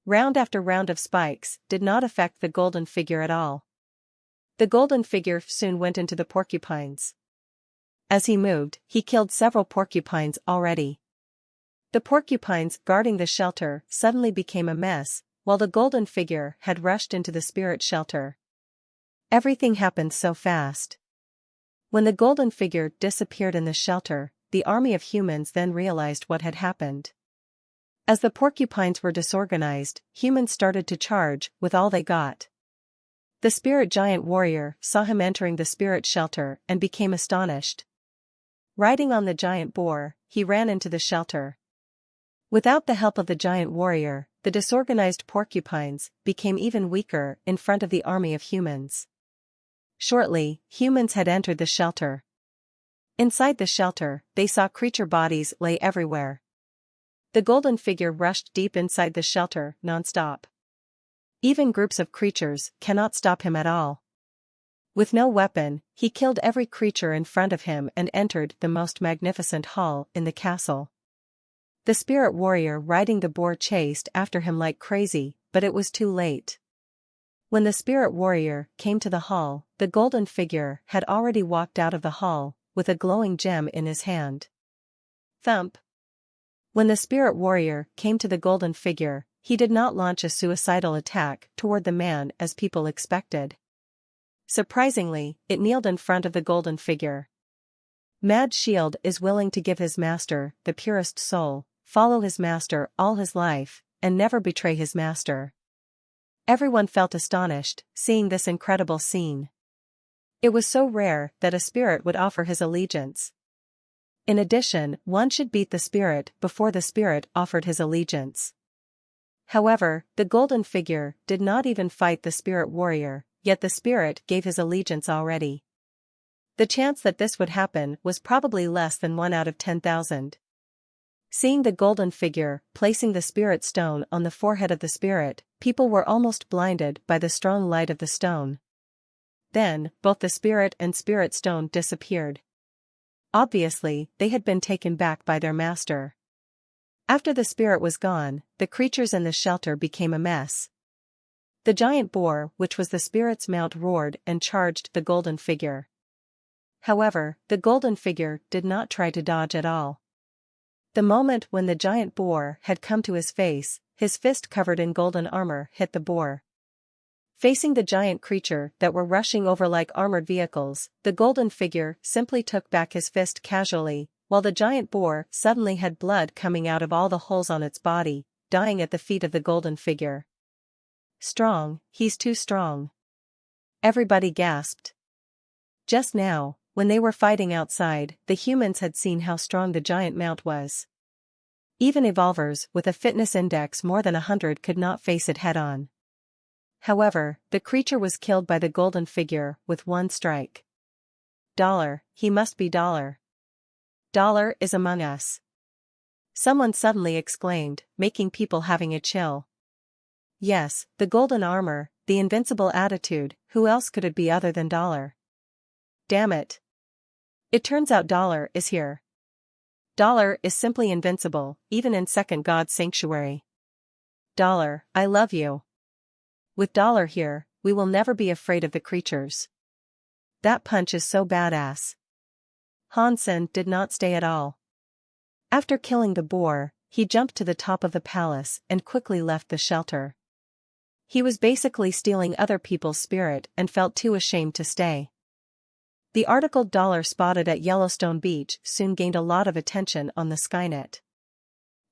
[SPEAKER 1] Round after round of spikes did not affect the golden figure at all. The golden figure soon went into the porcupines. As he moved, he killed several porcupines already. The porcupines guarding the shelter suddenly became a mess, while the golden figure had rushed into the spirit shelter. Everything happened so fast. When the golden figure disappeared in the shelter, the army of humans then realized what had happened. As the porcupines were disorganized, humans started to charge with all they got. The spirit giant warrior saw him entering the spirit shelter and became astonished. Riding on the giant boar, he ran into the shelter. Without the help of the giant warrior, the disorganized porcupines became even weaker in front of the army of humans. Shortly, humans had entered the shelter. Inside the shelter, they saw creature bodies lay everywhere. The golden figure rushed deep inside the shelter non-stop. Even groups of creatures cannot stop him at all. With no weapon, he killed every creature in front of him and entered the most magnificent hall in the castle. The spirit warrior riding the boar chased after him like crazy, but it was too late. When the spirit warrior came to the hall, the golden figure had already walked out of the hall, with a glowing gem in his hand. Thump! When the spirit warrior came to the golden figure, he did not launch a suicidal attack toward the man as people expected. Surprisingly, it kneeled in front of the golden figure. Mad Shield is willing to give his master the purest soul, follow his master all his life, and never betray his master. Everyone felt astonished, seeing this incredible scene. It was so rare that a spirit would offer his allegiance. In addition, one should beat the spirit before the spirit offered his allegiance. However, the golden figure did not even fight the spirit warrior, yet the spirit gave his allegiance already. The chance that this would happen was probably less than 1 out of 10,000. Seeing the golden figure placing the spirit stone on the forehead of the spirit, people were almost blinded by the strong light of the stone. Then, both the spirit and spirit stone disappeared. Obviously, they had been taken back by their master. After the spirit was gone, the creatures in the shelter became a mess. The giant boar, which was the spirit's mount, roared and charged the golden figure. However, the golden figure did not try to dodge at all. The moment when the giant boar had come to his face, his fist covered in golden armor hit the boar. Facing the giant creature that were rushing over like armored vehicles, the golden figure simply took back his fist casually, while the giant boar suddenly had blood coming out of all the holes on its body, dying at the feet of the golden figure. Strong, he's too strong. Everybody gasped. Just now, when they were fighting outside, the humans had seen how strong the giant mount was. Even evolvers with a fitness index more than 100 could not face it head-on. However, the creature was killed by the golden figure with one strike. Dollar, he must be Dollar. Dollar is among us. Someone suddenly exclaimed, making people having a chill. Yes, the golden armor, the invincible attitude, who else could it be other than Dollar? Damn it. It turns out Dollar is here. Dollar is simply invincible, even in second God's sanctuary. Dollar, I love you. With Dollar here, we will never be afraid of the creatures. That punch is so badass. Hansen did not stay at all. After killing the boar, he jumped to the top of the palace and quickly left the shelter. He was basically stealing other people's spirit and felt too ashamed to stay. The article Dollar spotted at Yellowstone Beach soon gained a lot of attention on the Skynet.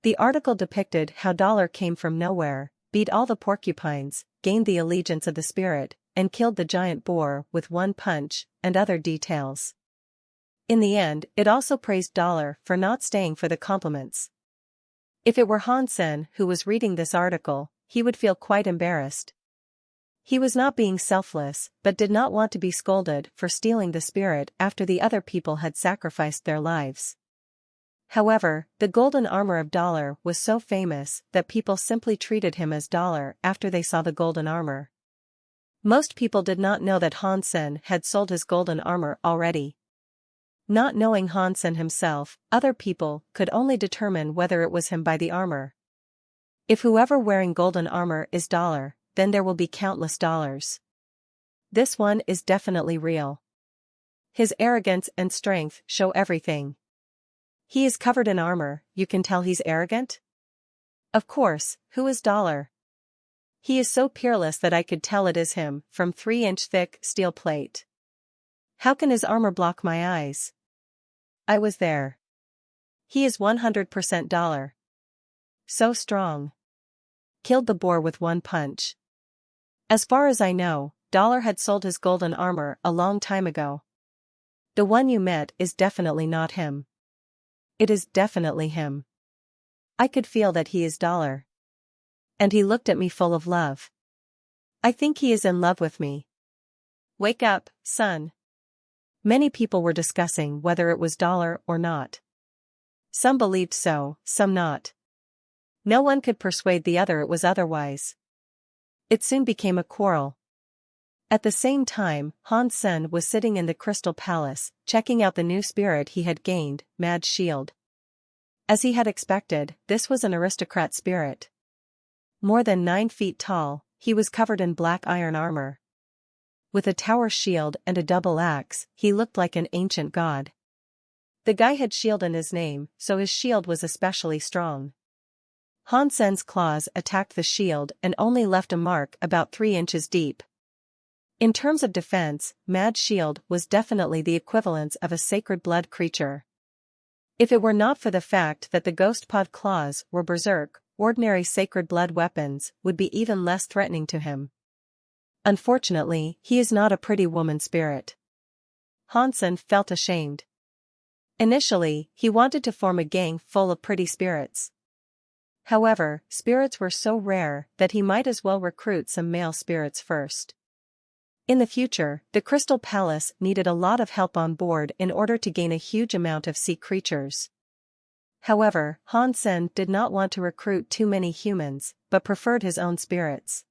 [SPEAKER 1] The article depicted how Dollar came from nowhere, beat all the porcupines, gained the allegiance of the spirit, and killed the giant boar with one punch, and other details. In the end, it also praised Dollar for not staying for the compliments. If it were Hansen who was reading this article, he would feel quite embarrassed. He was not being selfless, but did not want to be scolded for stealing the spirit after the other people had sacrificed their lives. However, the golden armor of Dollar was so famous that people simply treated him as Dollar after they saw the golden armor. Most people did not know that Hansen had sold his golden armor already. Not knowing Hansen himself, other people could only determine whether it was him by the armor. If whoever wearing golden armor is Dollar, then there will be countless dollars. This one is definitely real. His arrogance and strength show everything. He is covered in armor, you can tell he's arrogant? Of course, who is Dollar? He is so peerless that I could tell it is him from 3-inch thick steel plate. How can his armor block my eyes? I was there. He is 100% Dollar. So strong. Killed the boar with one punch. As far as I know, Dollar had sold his golden armor a long time ago. The one you met is definitely not him. It is definitely him. I could feel that he is Dollar. And he looked at me full of love. I think he is in love with me. Wake up, son. Many people were discussing whether it was Dollar or not. Some believed so, some not. No one could persuade the other it was otherwise. It soon became a quarrel. At the same time, Hansen was sitting in the Crystal Palace, checking out the new spirit he had gained, Mad Shield. As he had expected, this was an aristocrat spirit. More than 9 feet tall, he was covered in black iron armor. With a tower shield and a double axe, he looked like an ancient god. The guy had shield in his name, so his shield was especially strong. Hansen's claws attacked the shield and only left a mark about 3 inches deep. In terms of defense, Mad Shield was definitely the equivalent of a sacred blood creature. If it were not for the fact that the ghost pod claws were berserk, ordinary sacred blood weapons would be even less threatening to him. Unfortunately, he is not a pretty woman spirit. Hansen felt ashamed. Initially, he wanted to form a gang full of pretty spirits. However, spirits were so rare that he might as well recruit some male spirits first. In the future, the Crystal Palace needed a lot of help on board in order to gain a huge amount of sea creatures. However, Hansen did not want to recruit too many humans, but preferred his own spirits.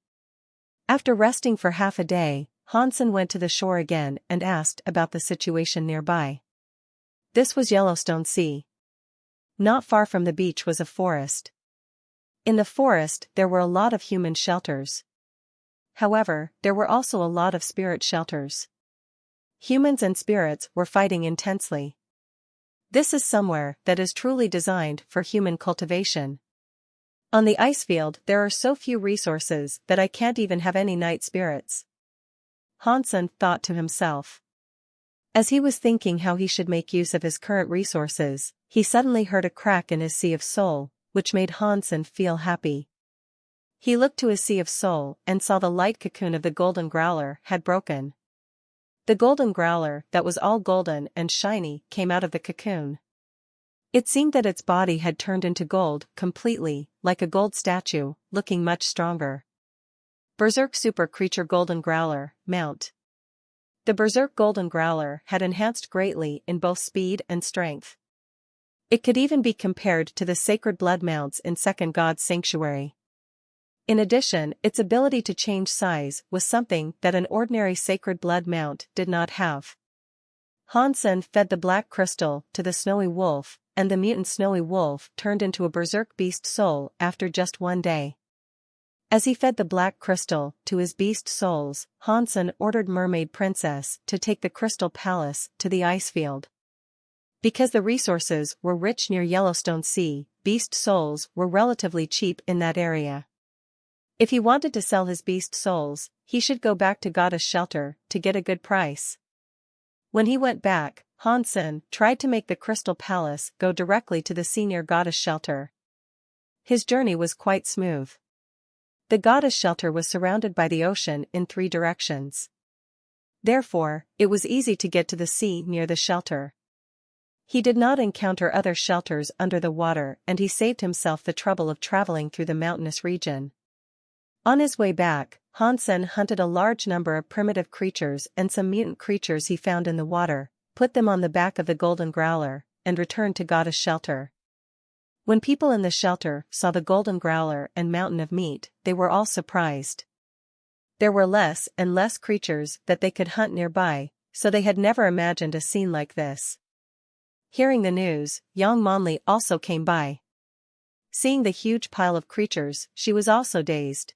[SPEAKER 1] After resting for half a day, Hansen went to the shore again and asked about the situation nearby. This was Yellowstone Sea. Not far from the beach was a forest. In the forest there were a lot of human shelters. However, there were also a lot of spirit shelters. Humans and spirits were fighting intensely. This is somewhere that is truly designed for human cultivation. On the ice field there are so few resources that I can't even have any night spirits. Hansen thought to himself. As he was thinking how he should make use of his current resources, he suddenly heard a crack in his sea of soul, which made Hansen feel happy. He looked to his sea of soul and saw the light cocoon of the golden growler had broken. The golden growler that was all golden and shiny came out of the cocoon. It seemed that its body had turned into gold completely, like a gold statue, looking much stronger. Berserk Super Creature Golden Growler, Mount. The Berserk Golden Growler had enhanced greatly in both speed and strength. It could even be compared to the Sacred Blood mounts in Second God's Sanctuary. In addition, its ability to change size was something that an ordinary Sacred Blood mount did not have. Hansen fed the black crystal to the Snowy Wolf, and the mutant Snowy Wolf turned into a berserk beast soul after just one day. As he fed the black crystal to his beast souls, Hansen ordered Mermaid Princess to take the Crystal Palace to the ice field. Because the resources were rich near Yellowstone Sea, beast souls were relatively cheap in that area. If he wanted to sell his beast souls, he should go back to Goddess Shelter to get a good price. When he went back, Hansen tried to make the Crystal Palace go directly to the sea near Goddess Shelter. His journey was quite smooth. The Goddess Shelter was surrounded by the ocean in 3 directions. Therefore, it was easy to get to the sea near the shelter. He did not encounter other shelters under the water, and he saved himself the trouble of traveling through the mountainous region. On his way back, Hansen hunted a large number of primitive creatures and some mutant creatures he found in the water, put them on the back of the golden growler, and returned to Goddess Shelter. When people in the shelter saw the golden growler and mountain of meat, they were all surprised. There were less and less creatures that they could hunt nearby, so they had never imagined a scene like this. Hearing the news, young Monli also came by. Seeing the huge pile of creatures, she was also dazed.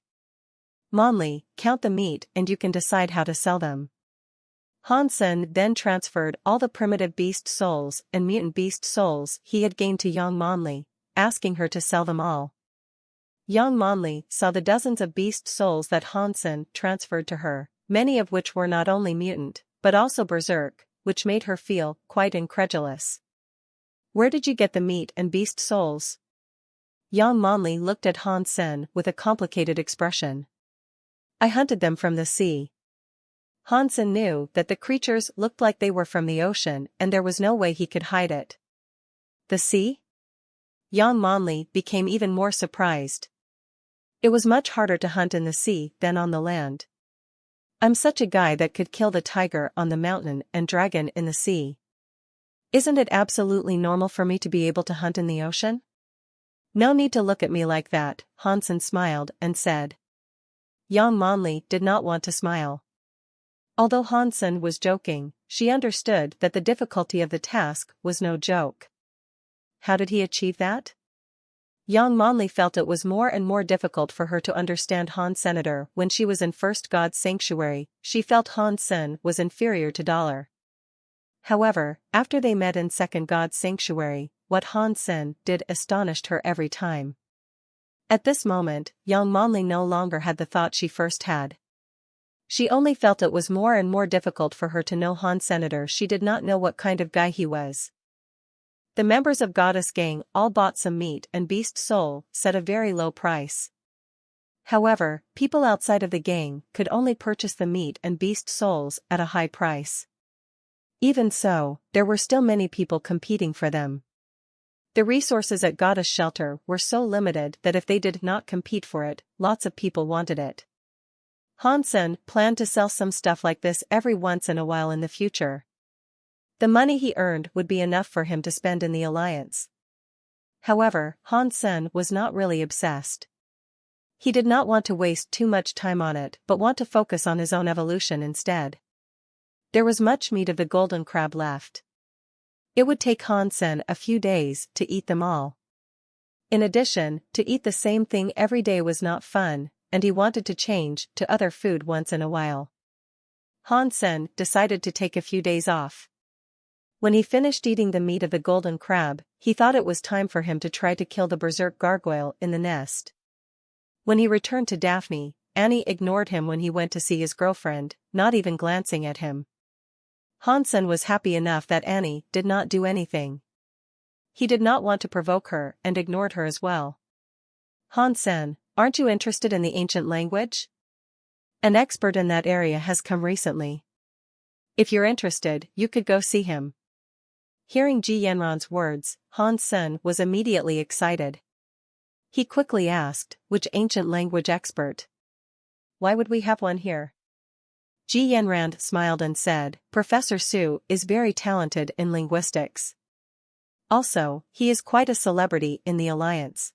[SPEAKER 1] Monli, count the meat and you can decide how to sell them. Hansen then transferred all the primitive beast souls and mutant beast souls he had gained to young Monli, asking her to sell them all. Young Monli saw the dozens of beast souls that Hansen transferred to her, many of which were not only mutant, but also berserk, which made her feel quite incredulous. Where did you get the meat and beast souls? Young Monli looked at Hansen with a complicated expression. I hunted them from the sea. Hansen knew that the creatures looked like they were from the ocean and there was no way he could hide it. The sea? Young Monli became even more surprised. It was much harder to hunt in the sea than on the land. I'm such a guy that could kill the tiger on the mountain and dragon in the sea. Isn't it absolutely normal for me to be able to hunt in the ocean? No need to look at me like that, Hansen smiled and said. Young Monli did not want to smile. Although Hansen was joking, she understood that the difficulty of the task was no joke. How did he achieve that? Young Monli felt it was more and more difficult for her to understand Hansenator. When she was in First God's Sanctuary, she felt Hansen was inferior to Dollar. However, after they met in Second God's Sanctuary, what Hansen did astonished her every time. At this moment, young Monli no longer had the thought she first had. She only felt it was more and more difficult for her to know Hansenator. She did not know what kind of guy he was. The members of Goddess Gang all bought some meat and beast soul, set a very low price. However, people outside of the gang could only purchase the meat and beast souls at a high price. Even so, there were still many people competing for them. The resources at Goddess Shelter were so limited that if they did not compete for it, lots of people wanted it. Hansen planned to sell some stuff like this every once in a while in the future. The money he earned would be enough for him to spend in the Alliance. However, Hansen was not really obsessed. He did not want to waste too much time on it but want to focus on his own evolution instead. There was much meat of the golden crab left. It would take Hansen a few days to eat them all. In addition, to eat the same thing every day was not fun, and he wanted to change to other food once in a while. Hansen decided to take a few days off. When he finished eating the meat of the golden crab, he thought it was time for him to try to kill the berserk gargoyle in the nest. When he returned to Daphne, Annie ignored him when he went to see his girlfriend, not even glancing at him. Hansen was happy enough that Annie did not do anything. He did not want to provoke her and ignored her as well. Hansen, aren't you interested in the ancient language? An expert in that area has come recently. If you're interested, you could go see him. Hearing Ji Yanran's words, Hansen was immediately excited. He quickly asked, which ancient language expert? Why would we have one here? Ji Yanran smiled and said, Professor Su is very talented in linguistics. Also, he is quite a celebrity in the Alliance.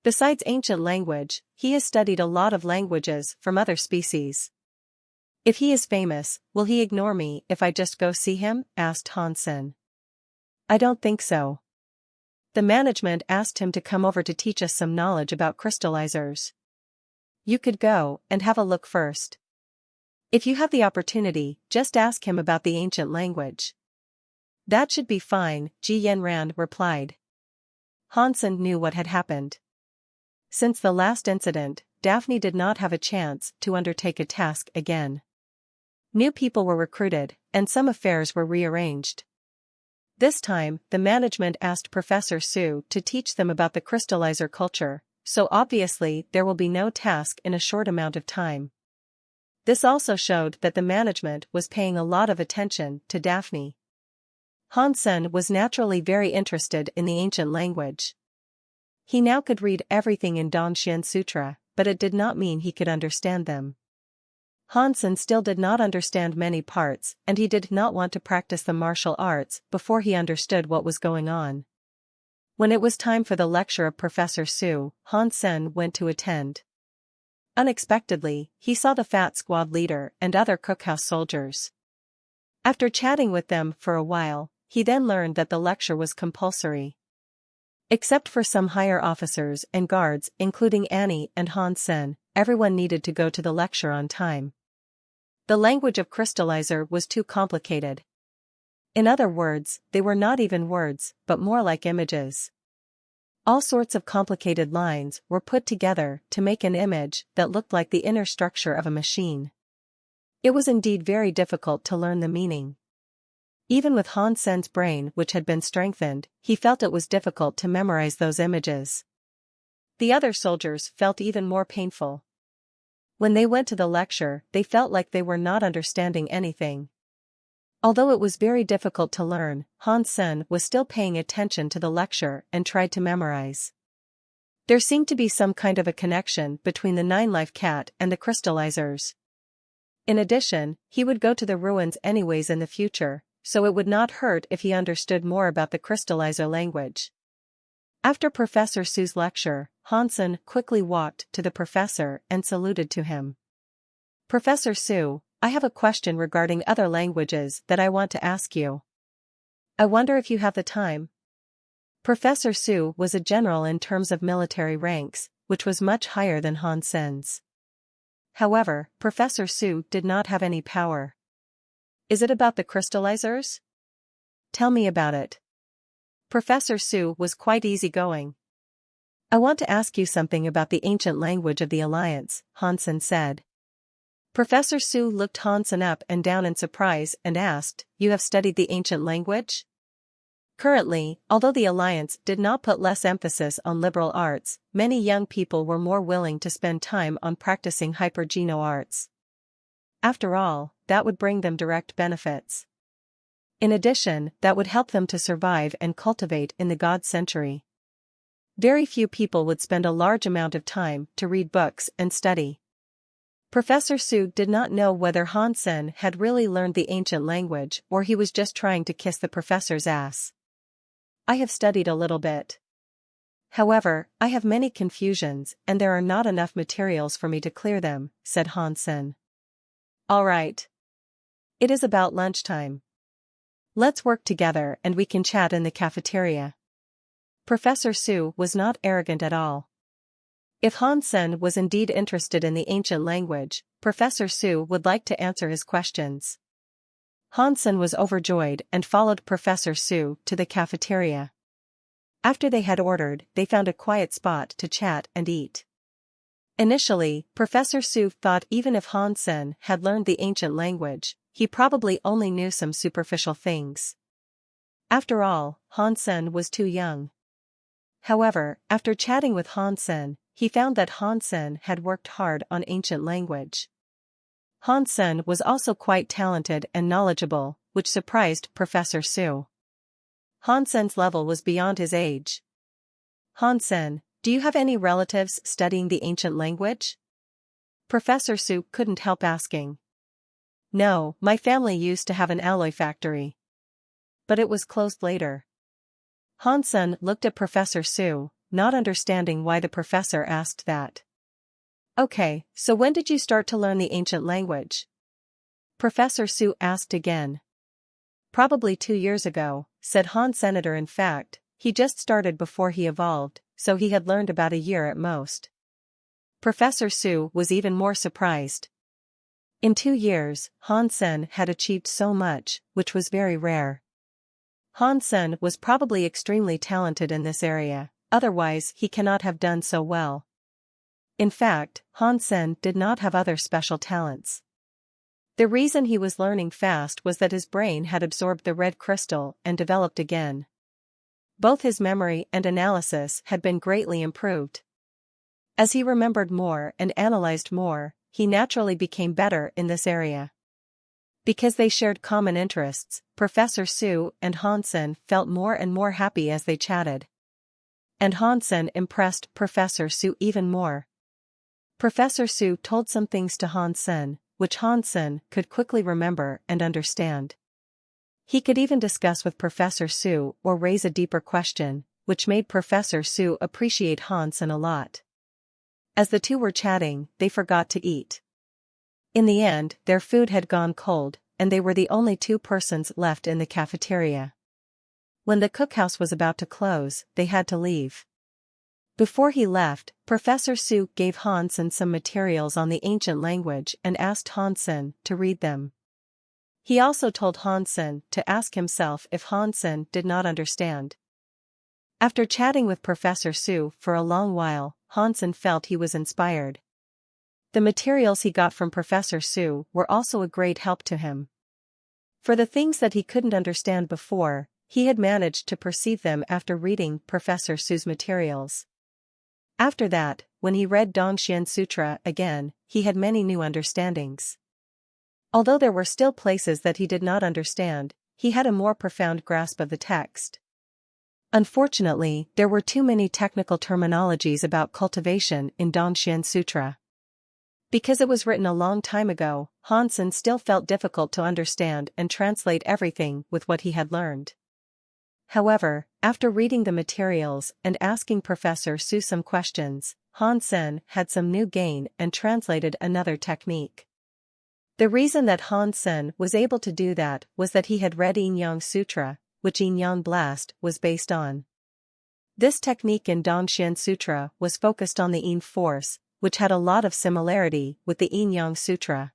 [SPEAKER 1] Besides ancient language, he has studied a lot of languages from other species. If he is famous, will he ignore me if I just go see him? Asked Hansen. I don't think so. The management asked him to come over to teach us some knowledge about crystallizers. You could go and have a look first. If you have the opportunity, just ask him about the ancient language. That should be fine, Ji Yanran replied. Hansen knew what had happened. Since the last incident, Daphne did not have a chance to undertake a task again. New people were recruited, and some affairs were rearranged. This time, the management asked Professor Su to teach them about the crystallizer culture, so obviously there will be no task in a short amount of time. This also showed that the management was paying a lot of attention to Daphne. Hansen was naturally very interested in the ancient language. He now could read everything in Danshin Sutra, but it did not mean he could understand them. Hansen still did not understand many parts, and he did not want to practice the martial arts before he understood what was going on. When it was time for the lecture of Professor Su, Hansen went to attend. Unexpectedly, he saw the fat squad leader and other cookhouse soldiers. After chatting with them for a while, he then learned that the lecture was compulsory. Except for some higher officers and guards, including Annie and Hansen, everyone needed to go to the lecture on time. The language of crystallizer was too complicated. In other words, they were not even words, but more like images. All sorts of complicated lines were put together to make an image that looked like the inner structure of a machine. It was indeed very difficult to learn the meaning. Even with Hansen's brain, which had been strengthened, he felt it was difficult to memorize those images. The other soldiers felt even more painful. When they went to the lecture, they felt like they were not understanding anything. Although it was very difficult to learn, Hansen was still paying attention to the lecture and tried to memorize. There seemed to be some kind of a connection between the nine-life cat and the crystallizers. In addition, he would go to the ruins anyways in the future, so it would not hurt if he understood more about the crystallizer language. After Professor Su's lecture, Hansen quickly walked to the professor and saluted to him. "Professor Su, I have a question regarding other languages that I want to ask you. I wonder if you have the time." Professor Su was a general in terms of military ranks, which was much higher than Hansen's. However, Professor Su did not have any power. "Is it about the crystallizers? Tell me about it." Professor Su was quite easygoing. "I want to ask you something about the ancient language of the Alliance," Hansen said. Professor Su looked Hansen up and down in surprise and asked, "You have studied the ancient language?" Currently, although the Alliance did not put less emphasis on liberal arts, many young people were more willing to spend time on practicing hypergeno arts. After all, that would bring them direct benefits. In addition, that would help them to survive and cultivate in the God century. Very few people would spend a large amount of time to read books and study. Professor Su did not know whether Hansen had really learned the ancient language or he was just trying to kiss the professor's ass. "I have studied a little bit. However, I have many confusions and there are not enough materials for me to clear them," said Hansen. "All right. It is about lunchtime. Let's work together and we can chat in the cafeteria." Professor Su was not arrogant at all. If Hansen was indeed interested in the ancient language, Professor Su would like to answer his questions. Hansen was overjoyed and followed Professor Su to the cafeteria. After they had ordered, they found a quiet spot to chat and eat. Initially, Professor Su thought even if Hansen had learned the ancient language, he probably only knew some superficial things. After all, Hansen was too young. However, after chatting with Hansen, he found that Hansen had worked hard on ancient language. Hansen was also quite talented and knowledgeable, which surprised Professor Su. Hansen's level was beyond his age. "Hansen, do you have any relatives studying the ancient language?" Professor Su couldn't help asking. "No, my family used to have an alloy factory. But it was closed later." Hansen looked at Professor Su, not understanding why the professor asked that. "Okay, so when did you start to learn the ancient language?" Professor Su asked again. "Probably 2 years ago," said Hansen. In fact, he just started before he evolved, so he had learned about a year at most. Professor Su was even more surprised. In 2 years, Hansen had achieved so much, which was very rare. Hansen was probably extremely talented in this area, otherwise he cannot have done so well. In fact, Hansen did not have other special talents. The reason he was learning fast was that his brain had absorbed the red crystal and developed again. Both his memory and analysis had been greatly improved. As he remembered more and analyzed more, he naturally became better in this area. Because they shared common interests, Professor Sue and Hansen felt more and more happy as they chatted. And Hansen impressed Professor Sue even more. Professor Sue told some things to Hansen, which Hansen could quickly remember and understand. He could even discuss with Professor Sue or raise a deeper question, which made Professor Sue appreciate Hansen a lot. As the two were chatting, they forgot to eat. In the end, their food had gone cold, and they were the only two persons left in the cafeteria. When the cookhouse was about to close, they had to leave. Before he left, Professor Sue gave Hansen some materials on the ancient language and asked Hansen to read them. He also told Hansen to ask himself if Hansen did not understand. After chatting with Professor Sue for a long while, Hansen felt he was inspired. The materials he got from Professor Sue were also a great help to him. For the things that he couldn't understand before, he had managed to perceive them after reading Professor Sue's materials. After that, when he read Dongxian Sutra again, he had many new understandings. Although there were still places that he did not understand, he had a more profound grasp of the text. Unfortunately, there were too many technical terminologies about cultivation in Dongxian Sutra. Because it was written a long time ago, Hansen still felt difficult to understand and translate everything with what he had learned. However, after reading the materials and asking Professor Sue some questions, Hansen had some new gain and translated another technique. The reason that Hansen was able to do that was that he had read Yin Yang Sutra, which Yin Yang Blast was based on. This technique in Dongxian Sutra was focused on the Yin force, which had a lot of similarity with the Yin Yang Sutra.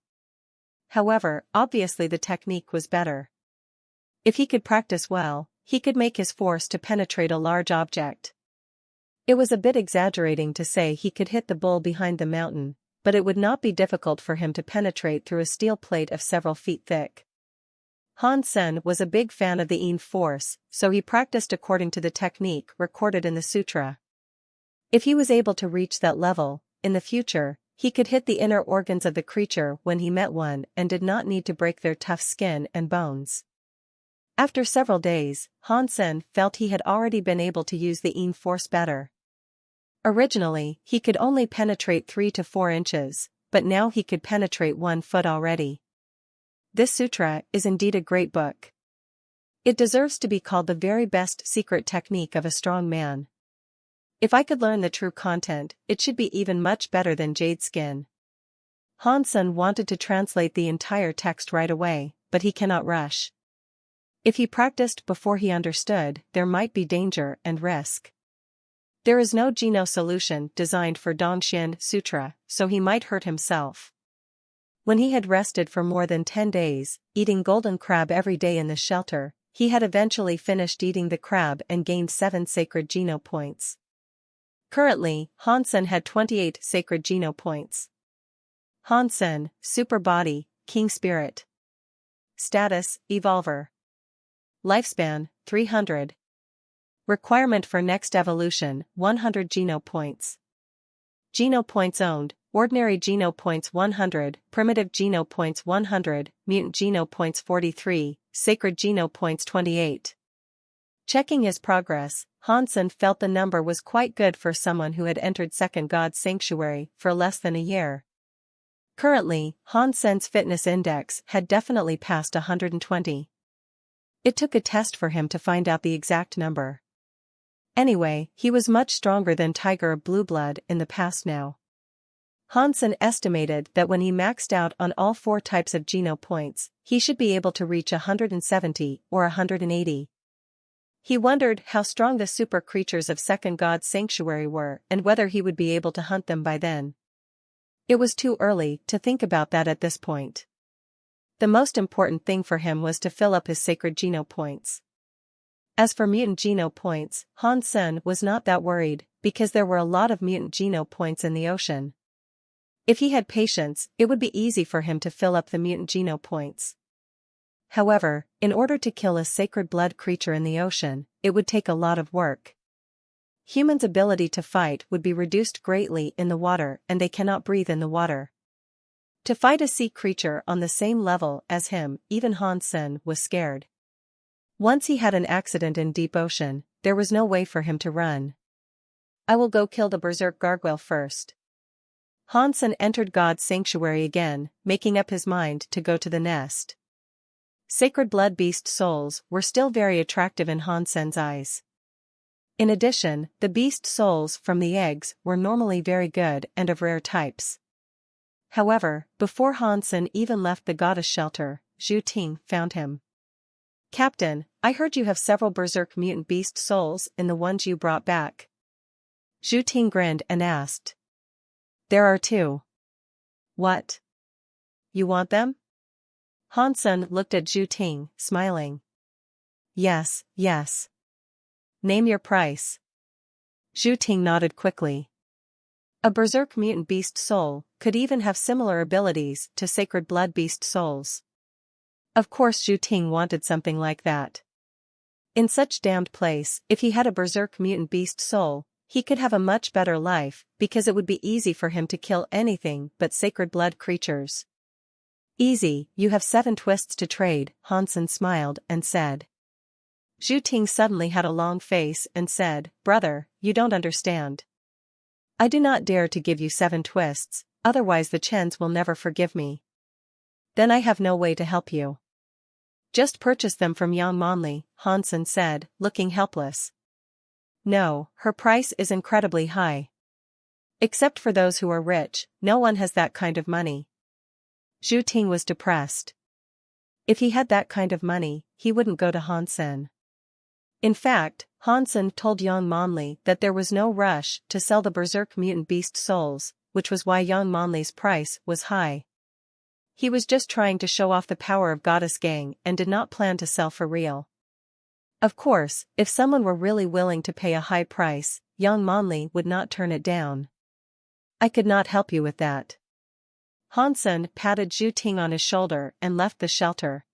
[SPEAKER 1] However, obviously the technique was better. If he could practice well, he could make his force to penetrate a large object. It was a bit exaggerating to say he could hit the bull behind the mountain, but it would not be difficult for him to penetrate through a steel plate of several feet thick. Hansen was a big fan of the Yin force, so he practiced according to the technique recorded in the sutra. If he was able to reach that level, in the future, he could hit the inner organs of the creature when he met one and did not need to break their tough skin and bones. After several days, Hansen felt he had already been able to use the Yin force better. Originally, he could only penetrate 3 to 4 inches, but now he could penetrate 1 foot already. This sutra is indeed a great book. It deserves to be called the very best secret technique of a strong man. If I could learn the true content, it should be even much better than jade skin. Hansen wanted to translate the entire text right away, but he cannot rush. If he practiced before he understood, there might be danger and risk. There is no Geno solution designed for Dongxian Sutra, so he might hurt himself. When he had rested for more than 10 days, eating golden crab every day in the shelter, he had eventually finished eating the crab and gained 7 sacred Geno points. Currently, Hansen had 28 sacred Geno points. Hansen, Super Body, King Spirit. Status, Evolver. Lifespan, 300. Requirement for next evolution, 100 Geno points. Geno points owned, Ordinary Geno points 100, Primitive Geno points 100, Mutant Geno points 43, Sacred Geno points 28. Checking his progress, Hansen felt the number was quite good for someone who had entered Second God's Sanctuary for less than a year. Currently, Hansen's fitness index had definitely passed 120. It took a test for him to find out the exact number. Anyway, he was much stronger than Tiger of Blue Blood in the past now. Hansen estimated that when he maxed out on all 4 types of Geno points, he should be able to reach 170 or 180. He wondered how strong the super creatures of Second God's Sanctuary were and whether he would be able to hunt them by then. It was too early to think about that at this point. The most important thing for him was to fill up his sacred Geno points. As for mutant Geno points, Hansen was not that worried, because there were a lot of mutant Geno points in the ocean. If he had patience, it would be easy for him to fill up the mutant Geno points. However, in order to kill a sacred blood creature in the ocean, it would take a lot of work. Humans' ability to fight would be reduced greatly in the water and they cannot breathe in the water. To fight a sea creature on the same level as him, even Hansen was scared. Once he had an accident in deep ocean, there was no way for him to run. I will go kill the berserk gargoyle first. Hansen entered God's sanctuary again, making up his mind to go to the nest. Sacred blood beast souls were still very attractive in Hansen's eyes. In addition, the beast souls from the eggs were normally very good and of rare types. However, before Hansen even left the goddess shelter, Zhu Ting found him. Captain, I heard you have several berserk mutant beast souls in the ones you brought back. Zhu Ting grinned and asked. There are 2. What? You want them? Hansen looked at Zhu Ting, smiling. Yes, yes. Name your price. Zhu Ting nodded quickly. A berserk mutant beast soul could even have similar abilities to sacred blood beast souls. Of course Zhu Ting wanted something like that. In such damned place, if he had a berserk mutant beast soul, he could have a much better life, because it would be easy for him to kill anything but sacred blood creatures. Easy, you have 7 twists to trade, Hansen smiled and said. Zhu Ting suddenly had a long face and said, Brother, you don't understand. I do not dare to give you 7 twists, otherwise the Chens will never forgive me. Then I have no way to help you. Just purchase them from Yang Monli, Hansen said, looking helpless. No, her price is incredibly high. Except for those who are rich, no one has that kind of money. Zhu Ting was depressed. If he had that kind of money, he wouldn't go to Hansen. In fact, Hansen told Yang Monli that there was no rush to sell the berserk mutant beast souls, which was why Yang Monli's price was high. He was just trying to show off the power of Goddess Gang and did not plan to sell for real. Of course, if someone were really willing to pay a high price, Yang Monli would not turn it down. I could not help you with that. Hansen patted Zhu Ting on his shoulder and left the shelter.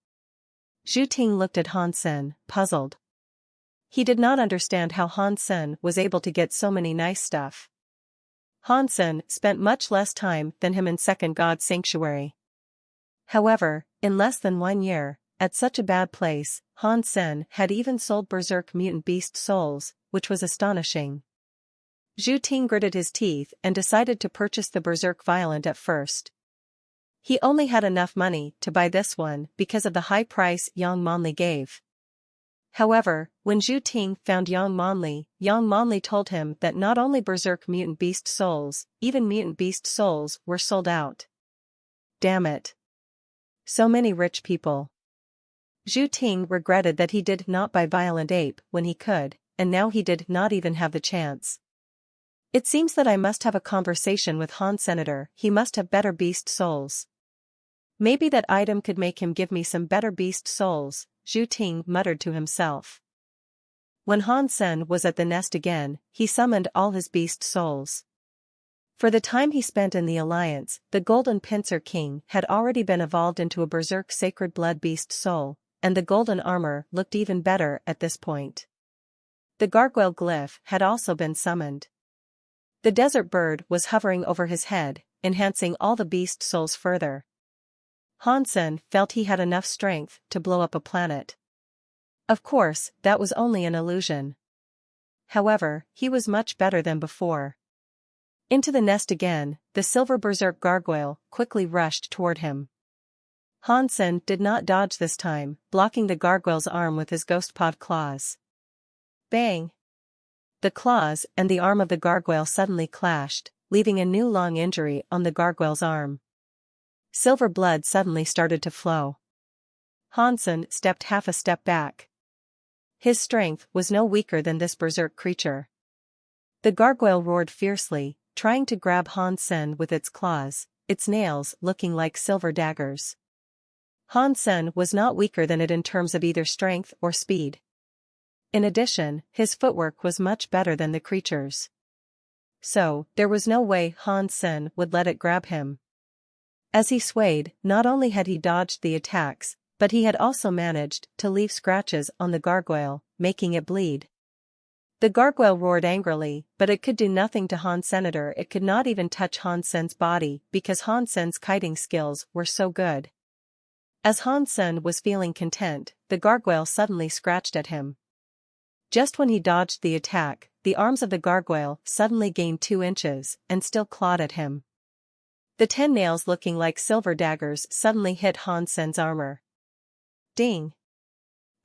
[SPEAKER 1] Zhu Ting looked at Hansen, puzzled. He did not understand how Hansen was able to get so many nice stuff. Hansen spent much less time than him in Second God's Sanctuary. However, in less than 1 year, at such a bad place, Hansen had even sold berserk mutant beast souls, which was astonishing. Zhu Ting gritted his teeth and decided to purchase the berserk violent at first. He only had enough money to buy this one because of the high price Yang Monli gave. However, when Zhu Ting found Yang Monli told him that not only berserk mutant beast souls, even mutant beast souls were sold out. Damn it. So many rich people. Zhu Ting regretted that he did not buy Violent Ape when he could, and now he did not even have the chance. It seems that I must have a conversation with Han Senator, he must have better beast souls. Maybe that item could make him give me some better beast souls, Zhu Ting muttered to himself. When Hansen was at the nest again, he summoned all his beast souls. For the time he spent in the Alliance, the Golden Pincer King had already been evolved into a berserk sacred blood beast soul, and the golden armor looked even better at this point. The gargoyle glyph had also been summoned. The desert bird was hovering over his head, enhancing all the beast souls further. Hansen felt he had enough strength to blow up a planet. Of course, that was only an illusion. However, he was much better than before. Into the nest again, the silver berserk gargoyle quickly rushed toward him. Hansen did not dodge this time, blocking the gargoyle's arm with his ghostpod claws. Bang! The claws and the arm of the gargoyle suddenly clashed, leaving a new long injury on the gargoyle's arm. Silver blood suddenly started to flow. Hansen stepped half a step back. His strength was no weaker than this berserk creature. The gargoyle roared fiercely, trying to grab Hansen with its claws, its nails looking like silver daggers. Hansen was not weaker than it in terms of either strength or speed. In addition, his footwork was much better than the creature's. So, there was no way Hansen would let it grab him. As he swayed, not only had he dodged the attacks, but he had also managed to leave scratches on the gargoyle, making it bleed. The gargoyle roared angrily, but it could do nothing to Han Senator. It could not even touch Han Sen's body because Han Sen's kiting skills were so good. As Han Sen was feeling content, the gargoyle suddenly scratched at him. Just when he dodged the attack, the arms of the gargoyle suddenly gained 2 inches and still clawed at him. The 10 nails looking like silver daggers suddenly hit Han Sen's armor. Ding!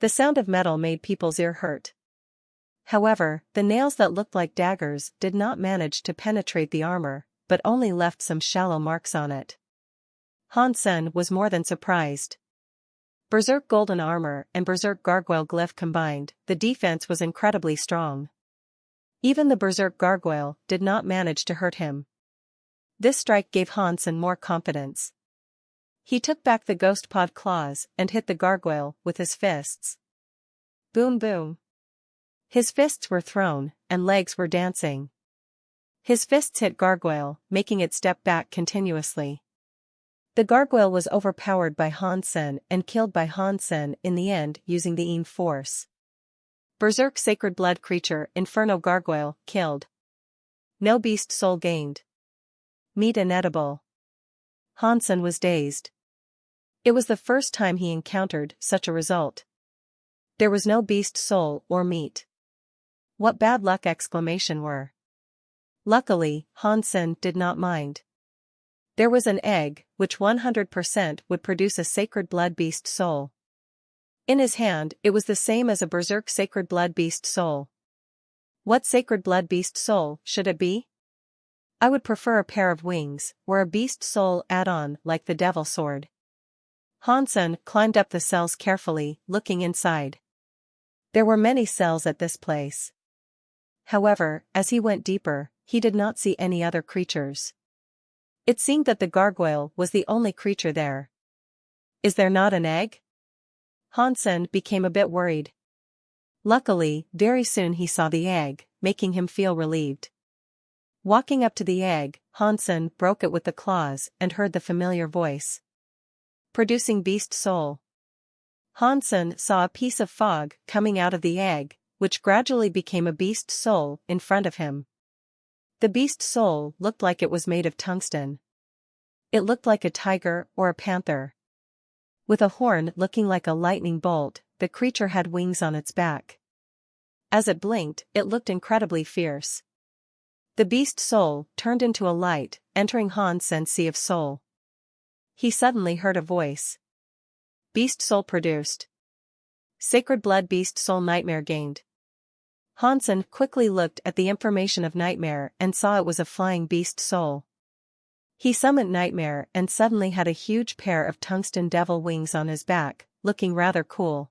[SPEAKER 1] The sound of metal made people's ear hurt. However, the nails that looked like daggers did not manage to penetrate the armor, but only left some shallow marks on it. Han Sen was more than surprised. Berserk golden armor and berserk gargoyle glyph combined, the defense was incredibly strong. Even the berserk gargoyle did not manage to hurt him. This strike gave Han Sen more confidence. He took back the ghost pod claws and hit the gargoyle with his fists. Boom boom. His fists were thrown, and legs were dancing. His fists hit gargoyle, making it step back continuously. The gargoyle was overpowered by Han Sen and killed by Han Sen in the end using the Yin force. Berserk sacred blood creature Inferno gargoyle killed. No beast soul gained. Meat inedible. Han Sen was dazed. It was the first time he encountered such a result. There was no beast soul or meat. What bad luck! Were. Luckily, Han Sen did not mind. There was an egg, which 100% would produce a sacred blood beast soul. In his hand, it was the same as a berserk sacred blood beast soul. What sacred blood beast soul should it be? I would prefer a pair of wings, or a beast soul add-on like the devil sword. Han Sen climbed up the cells carefully, looking inside. There were many cells at this place. However, as he went deeper, he did not see any other creatures. It seemed that the gargoyle was the only creature there. Is there not an egg? Han Sen became a bit worried. Luckily, very soon he saw the egg, making him feel relieved. Walking up to the egg, Han Sen broke it with the claws and heard the familiar voice. Producing beast soul. Han Sen saw a piece of fog coming out of the egg, which gradually became a beast soul in front of him. The beast soul looked like it was made of tungsten. It looked like a tiger or a panther. With a horn looking like a lightning bolt, the creature had wings on its back. As it blinked, it looked incredibly fierce. The beast soul turned into a light, entering Han Sen's sea of soul. He suddenly heard a voice. Beast soul produced. Sacred blood beast soul nightmare gained. Han Sen quickly looked at the information of nightmare and saw it was a flying beast soul. He summoned nightmare and suddenly had a huge pair of tungsten devil wings on his back, looking rather cool.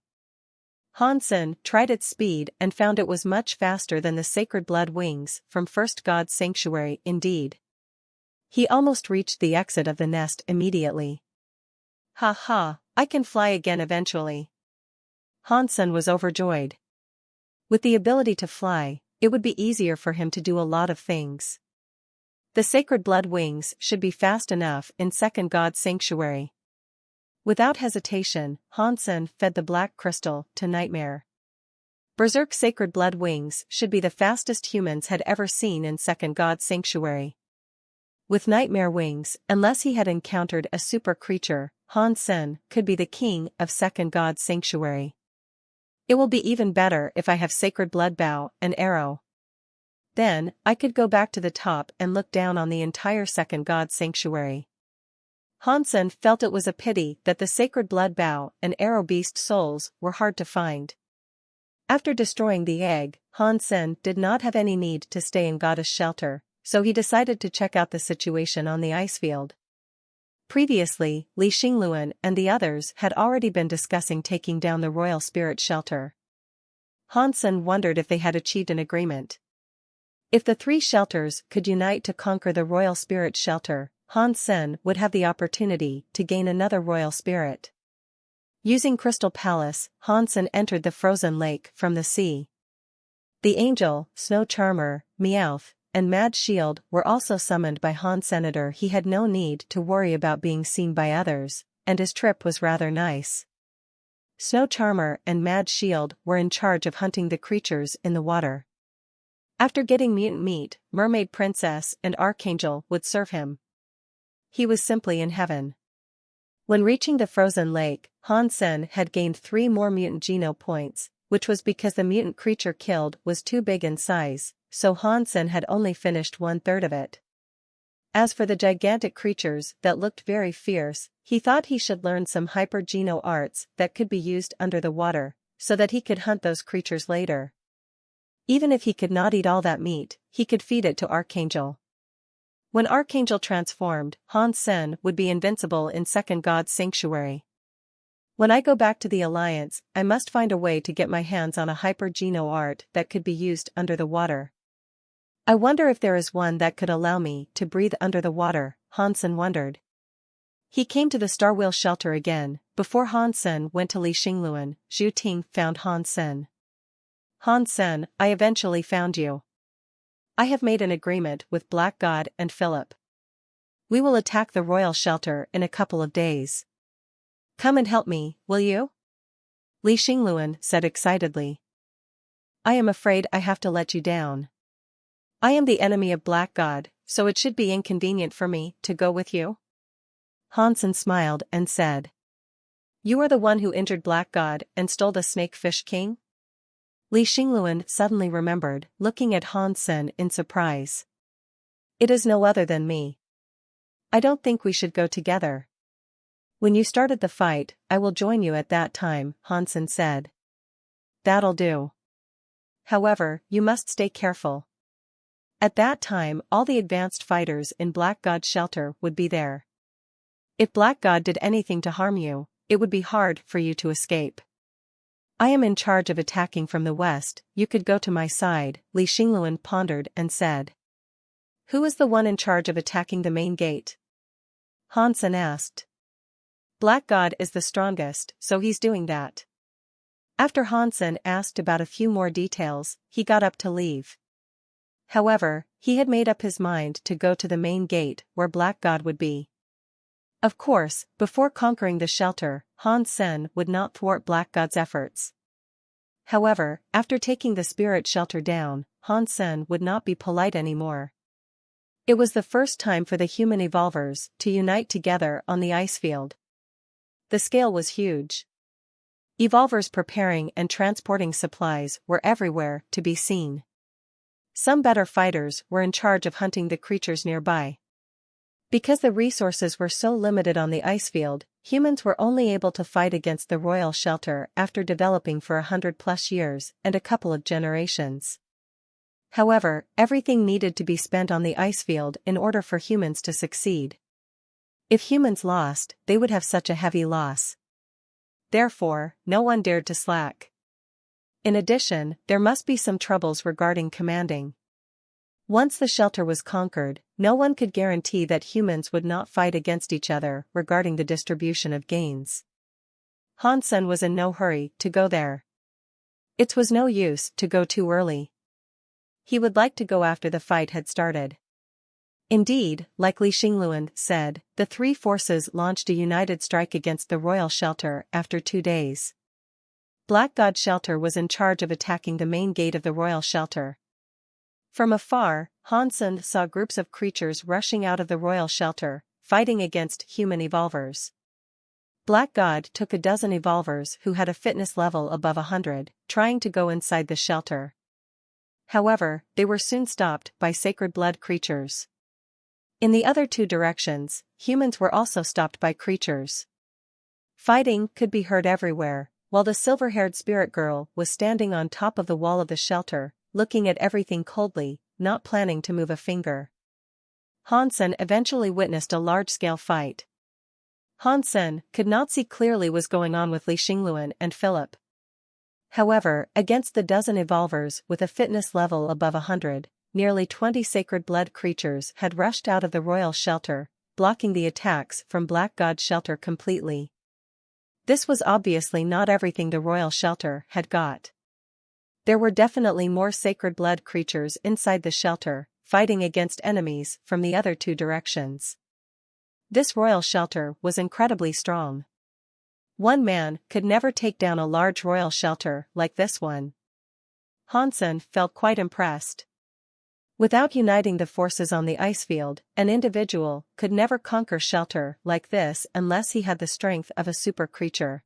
[SPEAKER 1] Han Sen tried its speed and found it was much faster than the sacred blood wings from First God's Sanctuary. Indeed. He almost reached the exit of the nest immediately. Ha ha, I can fly again eventually. Han Sen was overjoyed. With the ability to fly, it would be easier for him to do a lot of things. The sacred blood wings should be fast enough in Second God's Sanctuary. Without hesitation, Han Sen fed the black crystal to Nightmare. Berserk sacred blood wings should be the fastest humans had ever seen in Second God's Sanctuary. With Nightmare wings, unless he had encountered a super creature, Han Sen could be the king of Second God's Sanctuary. It will be even better if I have sacred blood bow and arrow. Then, I could go back to the top and look down on the entire Second God's Sanctuary. Han Sen felt it was a pity that the sacred blood bow and arrow beast souls were hard to find. After destroying the egg, Han Sen did not have any need to stay in Goddess Shelter, so he decided to check out the situation on the ice field. Previously, Li Xingluan and the others had already been discussing taking down the Royal Spirit Shelter. Han Sen wondered if they had achieved an agreement. If the 3 shelters could unite to conquer the Royal Spirit Shelter, Han Sen would have the opportunity to gain another Royal Spirit. Using Crystal Palace, Han Sen entered the frozen lake from the sea. The Angel, Snow Charmer, Meowth, and Mad Shield were also summoned by Han Senator. He had no need to worry about being seen by others, and his trip was rather nice. Snow Charmer and Mad Shield were in charge of hunting the creatures in the water. After getting mutant meat, Mermaid Princess and Archangel would serve him. He was simply in heaven. When reaching the frozen lake, Hansen had gained 3 more mutant geno points, which was because the mutant creature killed was too big in size, so Hansen had only finished 1/3 of it. As for the gigantic creatures that looked very fierce, he thought he should learn some hyper-geno arts that could be used under the water, so that he could hunt those creatures later. Even if he could not eat all that meat, he could feed it to Archangel. When Archangel transformed, Hansen would be invincible in Second God's Sanctuary. When I go back to the Alliance, I must find a way to get my hands on a hyper-geno art that could be used under the water. I wonder if there is one that could allow me to breathe under the water, Hansen wondered. He came to the Starwheel shelter again. Before Hansen went to Li Xingluan, Zhu Ting found Hansen. Hansen, I eventually found you. I have made an agreement with Black God and Philip. We will attack the royal shelter in a couple of days. Come and help me, will you? Li Xingluan said excitedly. I am afraid I have to let you down. I am the enemy of Black God, so it should be inconvenient for me to go with you. Hansen smiled and said. You are the one who injured Black God and stole the Snakefish King? Li Xingluan suddenly remembered, looking at Hansen in surprise. It is no other than me. I don't think we should go together. When you started the fight, I will join you at that time, Hansen said. That'll do. However, you must stay careful. At that time, all the advanced fighters in Black God's shelter would be there. If Black God did anything to harm you, it would be hard for you to escape. I am in charge of attacking from the west, you could go to my side, Li Xingluan pondered and said. Who is the one in charge of attacking the main gate? Hansen asked. Black God is the strongest, so he's doing that. After Hansen asked about a few more details, he got up to leave. However, he had made up his mind to go to the main gate where Black God would be. Of course, before conquering the shelter, Hansen would not thwart Black God's efforts. However, after taking the spirit shelter down, Hansen would not be polite anymore. It was the first time for the human evolvers to unite together on the ice field. The scale was huge. Evolvers preparing and transporting supplies were everywhere to be seen. Some better fighters were in charge of hunting the creatures nearby. Because the resources were so limited on the ice field, humans were only able to fight against the royal shelter after developing for 100+ years and a couple of generations. However, everything needed to be spent on the ice field in order for humans to succeed. If humans lost, they would have such a heavy loss. Therefore, no one dared to slack. In addition, there must be some troubles regarding commanding. Once the shelter was conquered, no one could guarantee that humans would not fight against each other regarding the distribution of gains. Hansen was in no hurry to go there. It was no use to go too early. He would like to go after the fight had started. Indeed, like Li Xingluan said, the 3 forces launched a united strike against the royal shelter after 2 days. Black God Shelter was in charge of attacking the main gate of the royal shelter. From afar, Hansen saw groups of creatures rushing out of the royal shelter, fighting against human evolvers. Black God took a dozen evolvers who had a fitness level above 100, trying to go inside the shelter. However, they were soon stopped by sacred blood creatures. In the other 2 directions, humans were also stopped by creatures. Fighting could be heard everywhere, while the silver-haired spirit girl was standing on top of the wall of the shelter, looking at everything coldly, not planning to move a finger. Hansen eventually witnessed a large-scale fight. Hansen could not see clearly what was going on with Li Xingluan and Philip. However, against the dozen evolvers with a fitness level above 100, nearly 20 sacred blood creatures had rushed out of the royal shelter, blocking the attacks from Black God's shelter completely. This was obviously not everything the royal shelter had got. There were definitely more sacred blood creatures inside the shelter, fighting against enemies from the other 2 directions. This royal shelter was incredibly strong. One man could never take down a large royal shelter like this one. Hansen felt quite impressed. Without uniting the forces on the ice field, an individual could never conquer shelter like this unless he had the strength of a super creature.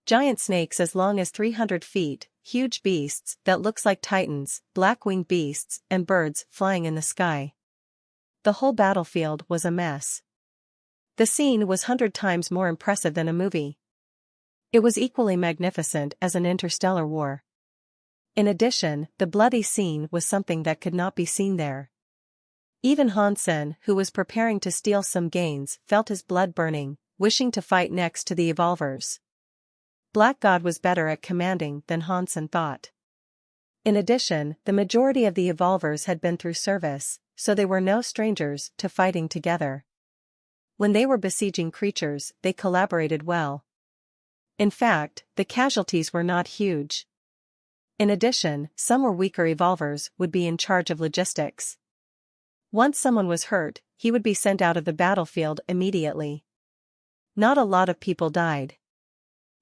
[SPEAKER 1] Giant snakes as long as 300 feet, huge beasts that looks like titans, black-winged beasts, and birds flying in the sky. The whole battlefield was a mess. The scene was 100 times more impressive than a movie. It was equally magnificent as an interstellar war. In addition, the bloody scene was something that could not be seen there. Even Hansen, who was preparing to steal some gains, felt his blood burning, wishing to fight next to the evolvers. Black God was better at commanding than Hansen thought. In addition, the majority of the evolvers had been through service, so they were no strangers to fighting together. When they were besieging creatures, they collaborated well. In fact, the casualties were not huge. In addition, some were weaker evolvers would be in charge of logistics. Once someone was hurt, he would be sent out of the battlefield immediately. Not a lot of people died.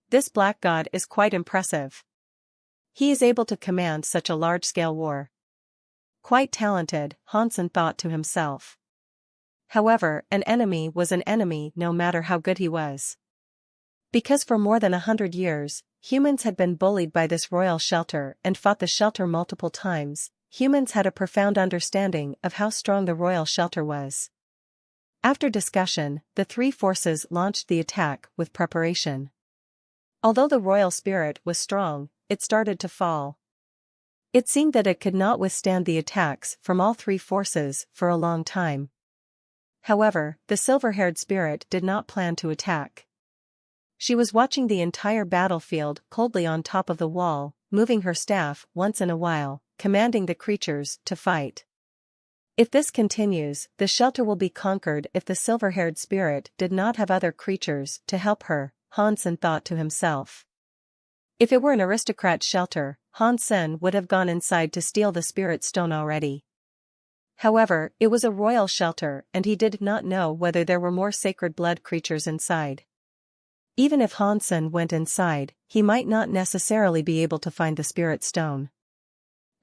[SPEAKER 1] This Black God is quite impressive. He is able to command such a large-scale war. Quite talented, Hansen thought to himself. However, an enemy was an enemy no matter how good he was. Because for more than 100 years, humans had been bullied by this royal shelter and fought the shelter multiple times, humans had a profound understanding of how strong the royal shelter was. After discussion, the three forces launched the attack with preparation. Although the royal spirit was strong, it started to fall. It seemed that it could not withstand the attacks from all three forces for a long time. However, the silver-haired spirit did not plan to attack. She was watching the entire battlefield coldly on top of the wall, moving her staff once in a while, commanding the creatures to fight. If this continues, the shelter will be conquered if the silver-haired spirit did not have other creatures to help her, Hansen thought to himself. If it were an aristocrat's shelter, Hansen would have gone inside to steal the spirit stone already. However, it was a royal shelter and he did not know whether there were more sacred blood creatures inside. Even if Hansen went inside, he might not necessarily be able to find the spirit stone.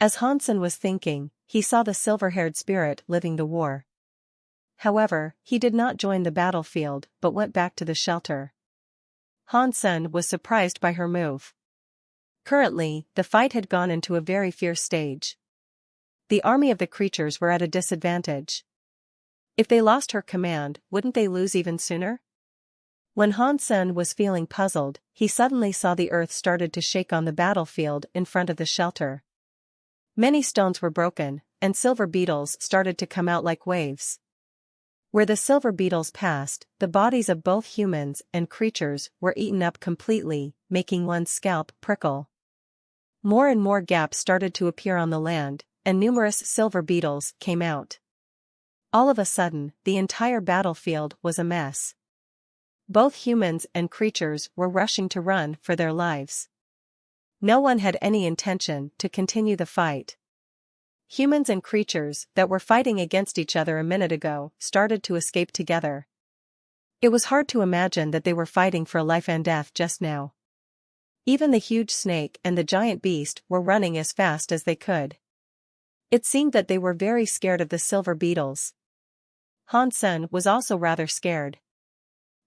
[SPEAKER 1] As Hansen was thinking, he saw the silver-haired spirit living the war. However, he did not join the battlefield but went back to the shelter. Hansen was surprised by her move. Currently, the fight had gone into a very fierce stage. The army of the creatures were at a disadvantage. If they lost her command, wouldn't they lose even sooner? When Hansen was feeling puzzled, he suddenly saw the earth started to shake on the battlefield in front of the shelter. Many stones were broken, and silver beetles started to come out like waves. Where the silver beetles passed, the bodies of both humans and creatures were eaten up completely, making one's scalp prickle. More and more gaps started to appear on the land, and numerous silver beetles came out. All of a sudden, the entire battlefield was a mess. Both humans and creatures were rushing to run for their lives. No one had any intention to continue the fight. Humans and creatures that were fighting against each other a minute ago started to escape together. It was hard to imagine that they were fighting for life and death just now. Even the huge snake and the giant beast were running as fast as they could. It seemed that they were very scared of the silver beetles. Hansen was also rather scared.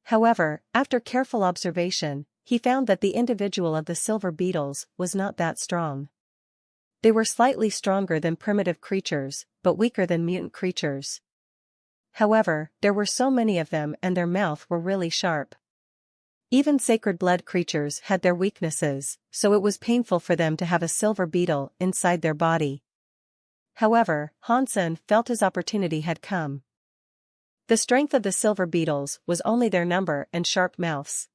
[SPEAKER 1] However, after careful observation, he found that the individual of the silver beetles was not that strong. They were slightly stronger than primitive creatures, but weaker than mutant creatures. However, there were so many of them and their mouth were really sharp. Even sacred blood creatures had their weaknesses, so it was painful for them to have a silver beetle inside their body. However, Hansen felt his opportunity had come. The strength of the silver beetles was only their number and sharp mouths.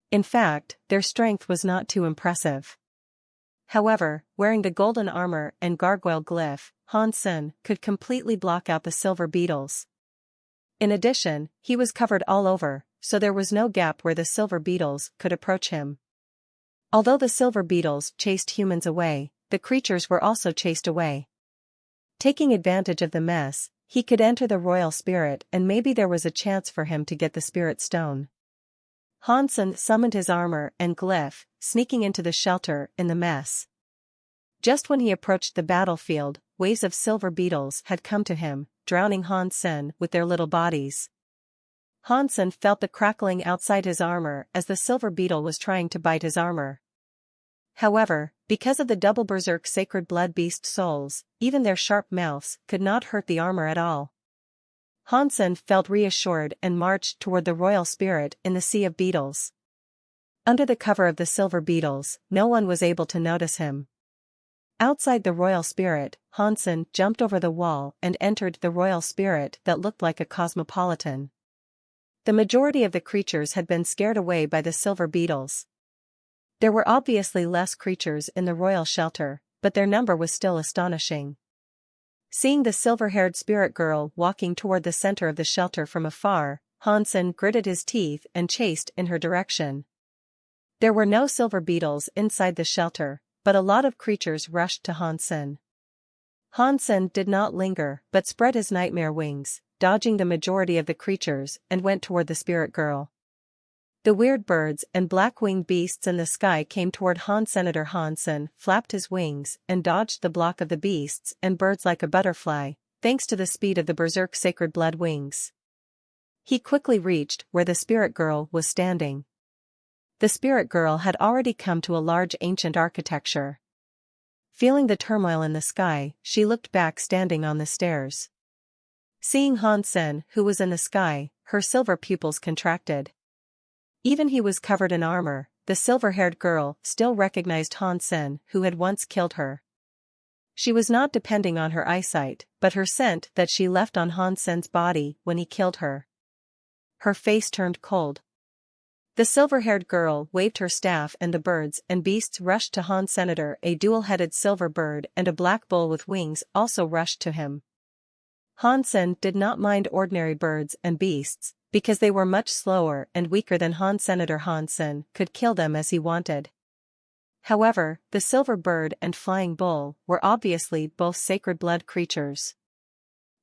[SPEAKER 1] In fact, their strength was not too impressive. However, wearing the golden armor and gargoyle glyph, Hansen could completely block out the silver beetles. In addition, he was covered all over, so there was no gap where the silver beetles could approach him. Although the silver beetles chased humans away, the creatures were also chased away. Taking advantage of the mess, he could enter the royal spirit and maybe there was a chance for him to get the spirit stone. Hansen summoned his armor and glyph, sneaking into the shelter in the mess. Just when he approached the battlefield, waves of silver beetles had come to him, drowning Hansen with their little bodies. Hansen felt the crackling outside his armor as the silver beetle was trying to bite his armor. However, because of the double berserk sacred blood beast souls, even their sharp mouths could not hurt the armor at all. Hansen felt reassured and marched toward the royal spirit in the sea of beetles. Under the cover of the silver beetles, no one was able to notice him. Outside the royal spirit, Hansen jumped over the wall and entered the royal spirit that looked like a cosmopolitan. The majority of the creatures had been scared away by the silver beetles. There were obviously less creatures in the royal shelter, but their number was still astonishing. Seeing the silver-haired spirit girl walking toward the center of the shelter from afar, Hansen gritted his teeth and chased in her direction. There were no silver beetles inside the shelter, but a lot of creatures rushed to Hansen. Hansen did not linger but spread his nightmare wings, dodging the majority of the creatures, and went toward the spirit girl. The weird birds and black-winged beasts in the sky came toward Senator Hansen flapped his wings and dodged the block of the beasts and birds like a butterfly, thanks to the speed of the berserk sacred blood wings. He quickly reached where the spirit girl was standing. The spirit girl had already come to a large ancient architecture. Feeling the turmoil in the sky, she looked back standing on the stairs. Seeing Hansen, who was in the sky, her silver pupils contracted. Even he was covered in armor, the silver-haired girl still recognized Hansen, who had once killed her. She was not depending on her eyesight, but her scent that she left on Hansen's body when he killed her. Her face turned cold. The silver-haired girl waved her staff and the birds and beasts rushed to Senator. A dual-headed silver bird and a black bull with wings also rushed to him. Hansen did not mind ordinary birds and beasts, because they were much slower and weaker than Senator Hansen could kill them as he wanted. However, the silver bird and flying bull were obviously both sacred blood creatures.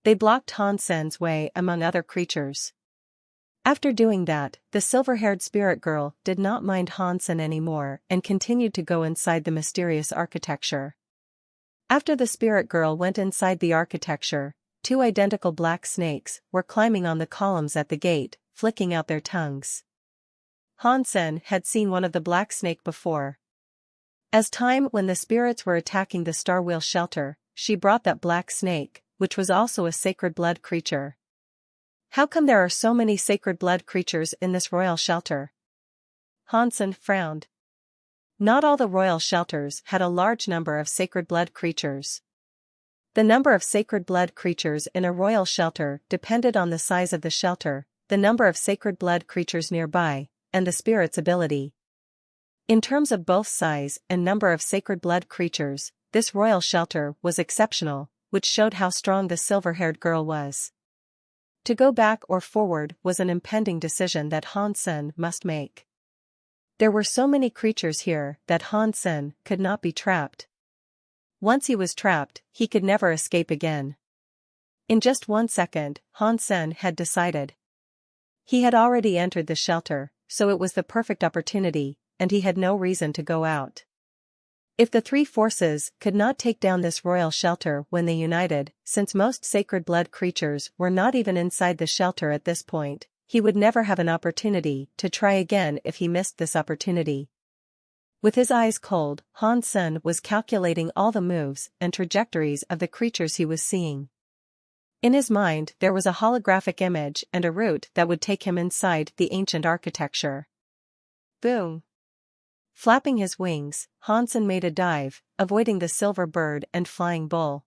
[SPEAKER 1] They blocked Hansen's way among other creatures. After doing that, the silver-haired spirit girl did not mind Hansen anymore and continued to go inside the mysterious architecture. After the spirit girl went inside the architecture, two identical black snakes were climbing on the columns at the gate, flicking out their tongues. Hansen had seen one of the black snake before. As time when the spirits were attacking the Star Wheel shelter, she brought that black snake, which was also a sacred blood creature. How come there are so many sacred blood creatures in this royal shelter? Hansen frowned. Not all the royal shelters had a large number of sacred blood creatures. The number of sacred blood creatures in a royal shelter depended on the size of the shelter, the number of sacred blood creatures nearby, and the spirit's ability. In terms of both size and number of sacred blood creatures, this royal shelter was exceptional, which showed how strong the silver-haired girl was. To go back or forward was an impending decision that Hansen must make. There were so many creatures here that Hansen could not be trapped. Once he was trapped, he could never escape again. In just 1 second, Hansen had decided. He had already entered the shelter, so it was the perfect opportunity, and he had no reason to go out. If the three forces could not take down this royal shelter when they united, since most sacred blood creatures were not even inside the shelter at this point, he would never have an opportunity to try again if he missed this opportunity. With his eyes cold, Hansen was calculating all the moves and trajectories of the creatures he was seeing. In his mind there was a holographic image and a route that would take him inside the ancient architecture. Boom! Flapping his wings, Hansen made a dive, avoiding the silver bird and flying bull.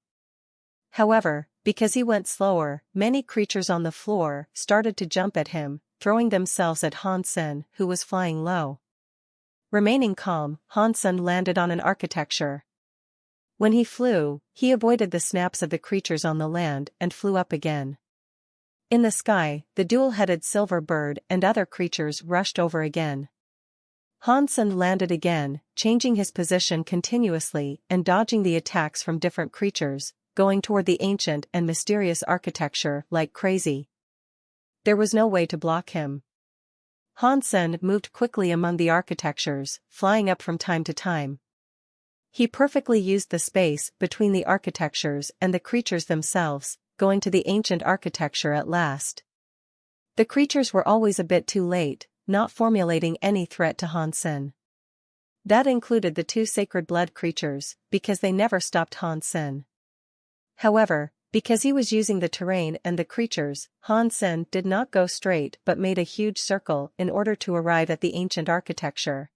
[SPEAKER 1] However, because he went slower, many creatures on the floor started to jump at him, throwing themselves at Hansen, who was flying low. Remaining calm, Hansen landed on an architecture. When he flew, he avoided the snaps of the creatures on the land and flew up again. In the sky, the dual-headed silver bird and other creatures rushed over again. Hansen landed again, changing his position continuously and dodging the attacks from different creatures, going toward the ancient and mysterious architecture like crazy. There was no way to block him. Hansen moved quickly among the architectures, flying up from time to time. He perfectly used the space between the architectures and the creatures themselves, going to the ancient architecture at last. The creatures were always a bit too late, not formulating any threat to Hansen. That included the two sacred blood creatures, because they never stopped Hansen. However, because he was using the terrain and the creatures, Hansen did not go straight but made a huge circle in order to arrive at the ancient architecture.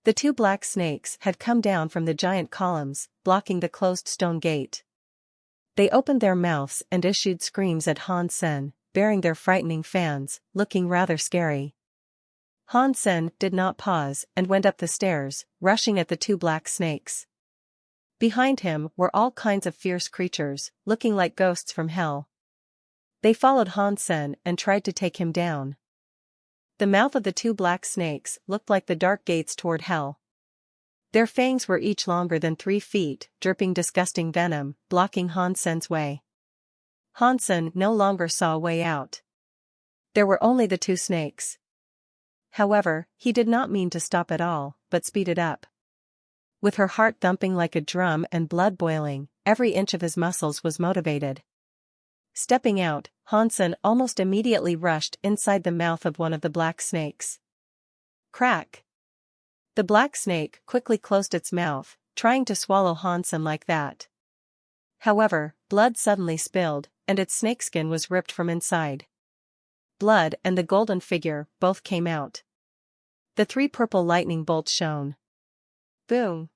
[SPEAKER 1] The two black snakes had come down from the giant columns, blocking the closed stone gate. They opened their mouths and issued screams at Hansen, bearing their frightening fans, looking rather scary. Hansen did not pause and went up the stairs, rushing at the two black snakes. Behind him were all kinds of fierce creatures, looking like ghosts from hell. They followed Hansen and tried to take him down. The mouth of the two black snakes looked like the dark gates toward hell. Their fangs were each longer than 3 feet, dripping disgusting venom, blocking Hansen's way. Hansen no longer saw a way out. There were only the two snakes. However, he did not mean to stop at all, but speed it up. With her heart thumping like a drum and blood boiling, every inch of his muscles was motivated. Stepping out, Hansen almost immediately rushed inside the mouth of one of the black snakes. Crack! The black snake quickly closed its mouth, trying to swallow Hansen like that. However, blood suddenly spilled, and its snakeskin was ripped from inside. Blood and the golden figure both came out. The 3 purple lightning bolts shone. Boom!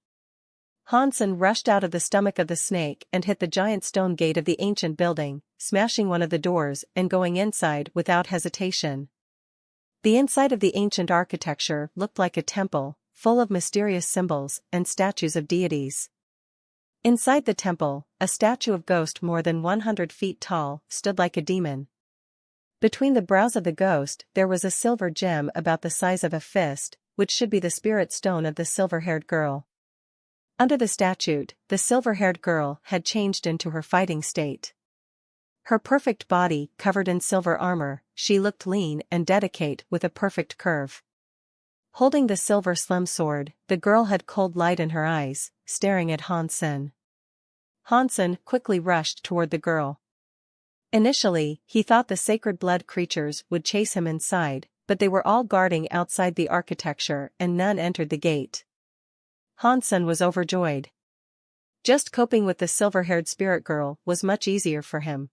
[SPEAKER 1] Hansen rushed out of the stomach of the snake and hit the giant stone gate of the ancient building, smashing one of the doors and going inside without hesitation. The inside of the ancient architecture looked like a temple, full of mysterious symbols and statues of deities. Inside the temple, a statue of ghost more than 100 feet tall stood like a demon. Between the brows of the ghost there was a silver gem about the size of a fist, which should be the spirit stone of the silver-haired girl. Under the statue, the silver-haired girl had changed into her fighting state. Her perfect body covered in silver armor, she looked lean and delicate with a perfect curve. Holding the silver slim sword, the girl had cold light in her eyes, staring at Hansen. Hansen quickly rushed toward the girl. Initially, he thought the sacred blood creatures would chase him inside, but they were all guarding outside the architecture and none entered the gate. Hansen was overjoyed. Just coping with the silver-haired spirit girl was much easier for him.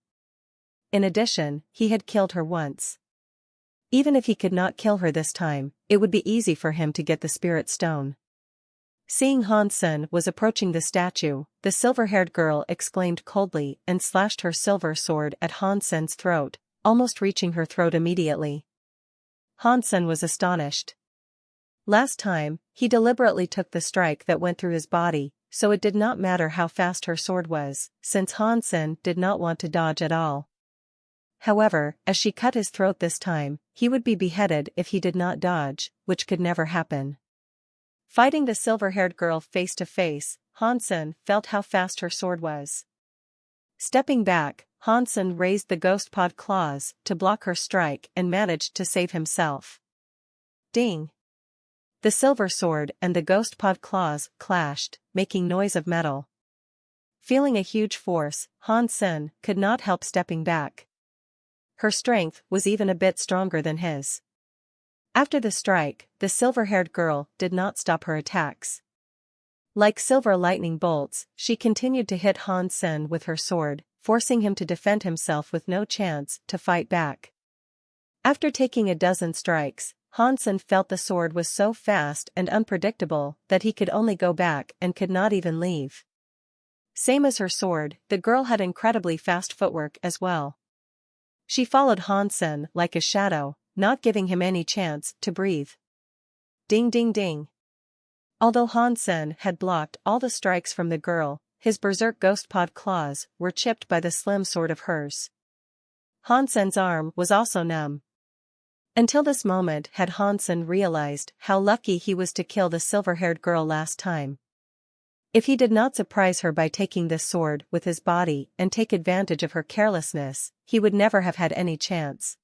[SPEAKER 1] In addition, he had killed her once. Even if he could not kill her this time, it would be easy for him to get the spirit stone. Seeing Hansen was approaching the statue, the silver-haired girl exclaimed coldly and slashed her silver sword at Hansen's throat, almost reaching her throat immediately. Hansen was astonished. Last time, he deliberately took the strike that went through his body, so it did not matter how fast her sword was, since Hansen did not want to dodge at all. However, as she cut his throat this time, he would be beheaded if he did not dodge, which could never happen. Fighting the silver-haired girl face to face, Hansen felt how fast her sword was. Stepping back, Hansen raised the ghost pod claws to block her strike and managed to save himself. Ding! The silver sword and the ghost pod claws clashed, making noise of metal. Feeling a huge force, Hansen could not help stepping back. Her strength was even a bit stronger than his. After the strike, the silver-haired girl did not stop her attacks. Like silver lightning bolts, she continued to hit Hansen with her sword, forcing him to defend himself with no chance to fight back. After taking a dozen strikes, Hansen felt the sword was so fast and unpredictable that he could only go back and could not even leave. Same as her sword, the girl had incredibly fast footwork as well. She followed Hansen like a shadow, not giving him any chance to breathe. Ding ding ding. Although Hansen had blocked all the strikes from the girl, his berserk ghost pod claws were chipped by the slim sword of hers. Hansen's arm was also numb. Until this moment had Hansen realized how lucky he was to kill the silver-haired girl last time. If he did not surprise her by taking this sword with his body and take advantage of her carelessness, he would never have had any chance.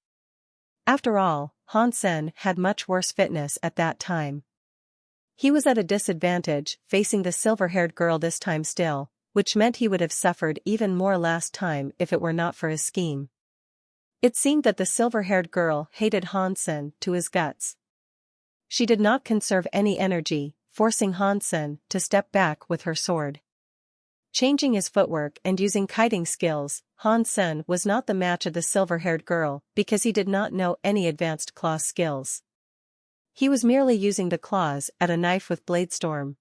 [SPEAKER 1] After all, Hansen had much worse fitness at that time. He was at a disadvantage, facing the silver-haired girl this time still, which meant he would have suffered even more last time if it were not for his scheme. It seemed that the silver-haired girl hated Hansen to his guts. She did not conserve any energy, forcing Hansen to step back with her sword. Changing his footwork and using kiting skills, Hansen was not the match of the silver-haired girl because he did not know any advanced claw skills. He was merely using the claws at a knife with bladestorm.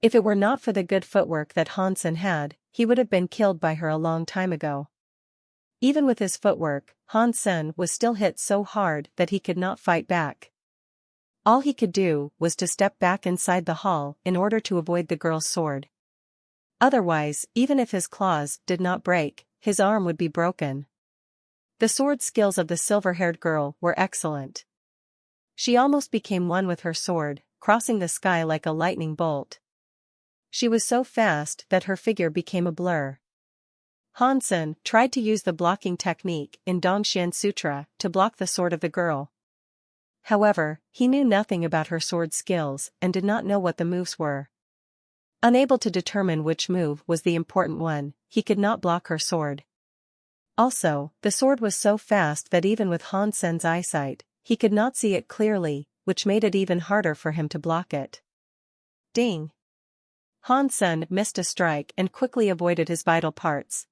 [SPEAKER 1] If it were not for the good footwork that Hansen had, he would have been killed by her a long time ago. Even with his footwork, Hansen was still hit so hard that he could not fight back. All he could do was to step back inside the hall in order to avoid the girl's sword. Otherwise, even if his claws did not break, his arm would be broken. The sword skills of the silver-haired girl were excellent. She almost became one with her sword, crossing the sky like a lightning bolt. She was so fast that her figure became a blur. Hansen tried to use the blocking technique in Dongxian Sutra to block the sword of the girl. However, he knew nothing about her sword skills and did not know what the moves were. Unable to determine which move was the important one, he could not block her sword. Also, the sword was so fast that even with Hansen's eyesight, he could not see it clearly, which made it even harder for him to block it. Ding! Hansen missed a strike and quickly avoided his vital parts.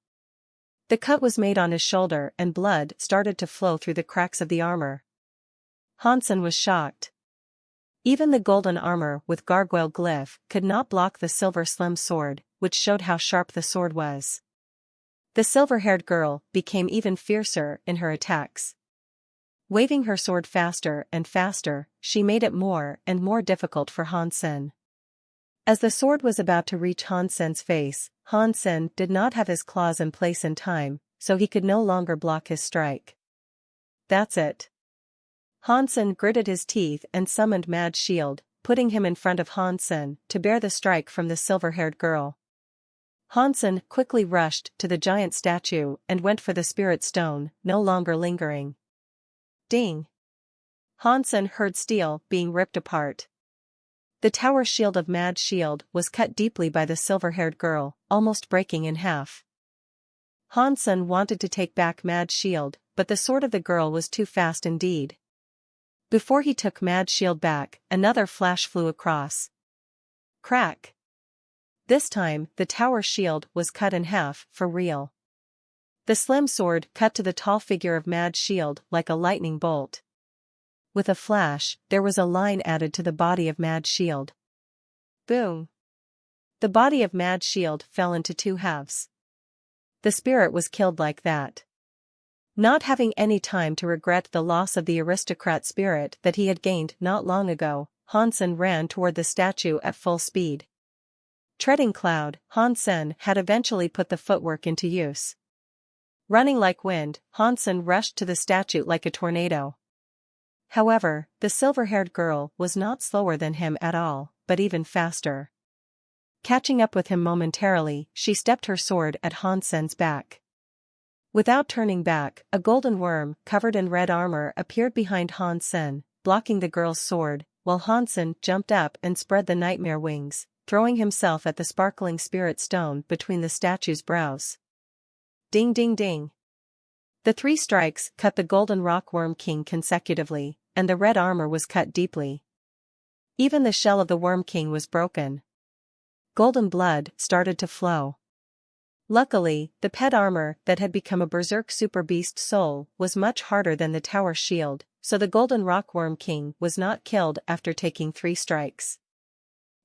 [SPEAKER 1] The cut was made on his shoulder and blood started to flow through the cracks of the armor. Hansen was shocked. Even the golden armor with gargoyle glyph could not block the silver slim sword, which showed how sharp the sword was. The silver-haired girl became even fiercer in her attacks. Waving her sword faster and faster, she made it more and more difficult for Hansen. As the sword was about to reach Hansen's face, Hansen did not have his claws in place in time, so he could no longer block his strike. That's it. Hansen gritted his teeth and summoned Mad Shield, putting him in front of Hansen to bear the strike from the silver-haired girl. Hansen quickly rushed to the giant statue and went for the spirit stone, no longer lingering. Ding! Hansen heard steel being ripped apart. The tower shield of Mad Shield was cut deeply by the silver-haired girl, almost breaking in half. Hansen wanted to take back Mad Shield, but the sword of the girl was too fast indeed. Before he took Mad Shield back, another flash flew across. Crack! This time, the tower shield was cut in half, for real. The slim sword cut to the tall figure of Mad Shield like a lightning bolt. With a flash, there was a line added to the body of Mad Shield. Boom! The body of Mad Shield fell into two halves. The spirit was killed like that. Not having any time to regret the loss of the aristocrat spirit that he had gained not long ago, Hansen ran toward the statue at full speed. Treading cloud, Hansen had eventually put the footwork into use. Running like wind, Hansen rushed to the statue like a tornado. However, the silver-haired girl was not slower than him at all, but even faster. Catching up with him momentarily, she stepped her sword at Hansen's back. Without turning back, a golden worm covered in red armor appeared behind Hansen, blocking the girl's sword, while Hansen jumped up and spread the nightmare wings, throwing himself at the sparkling spirit stone between the statue's brows. Ding ding ding. The 3 strikes cut the golden rock worm king consecutively, and the red armor was cut deeply. Even the shell of the worm king was broken. Golden blood started to flow. Luckily, the pet armor that had become a berserk super beast soul was much harder than the tower shield, so the golden rockworm king was not killed after taking 3 strikes.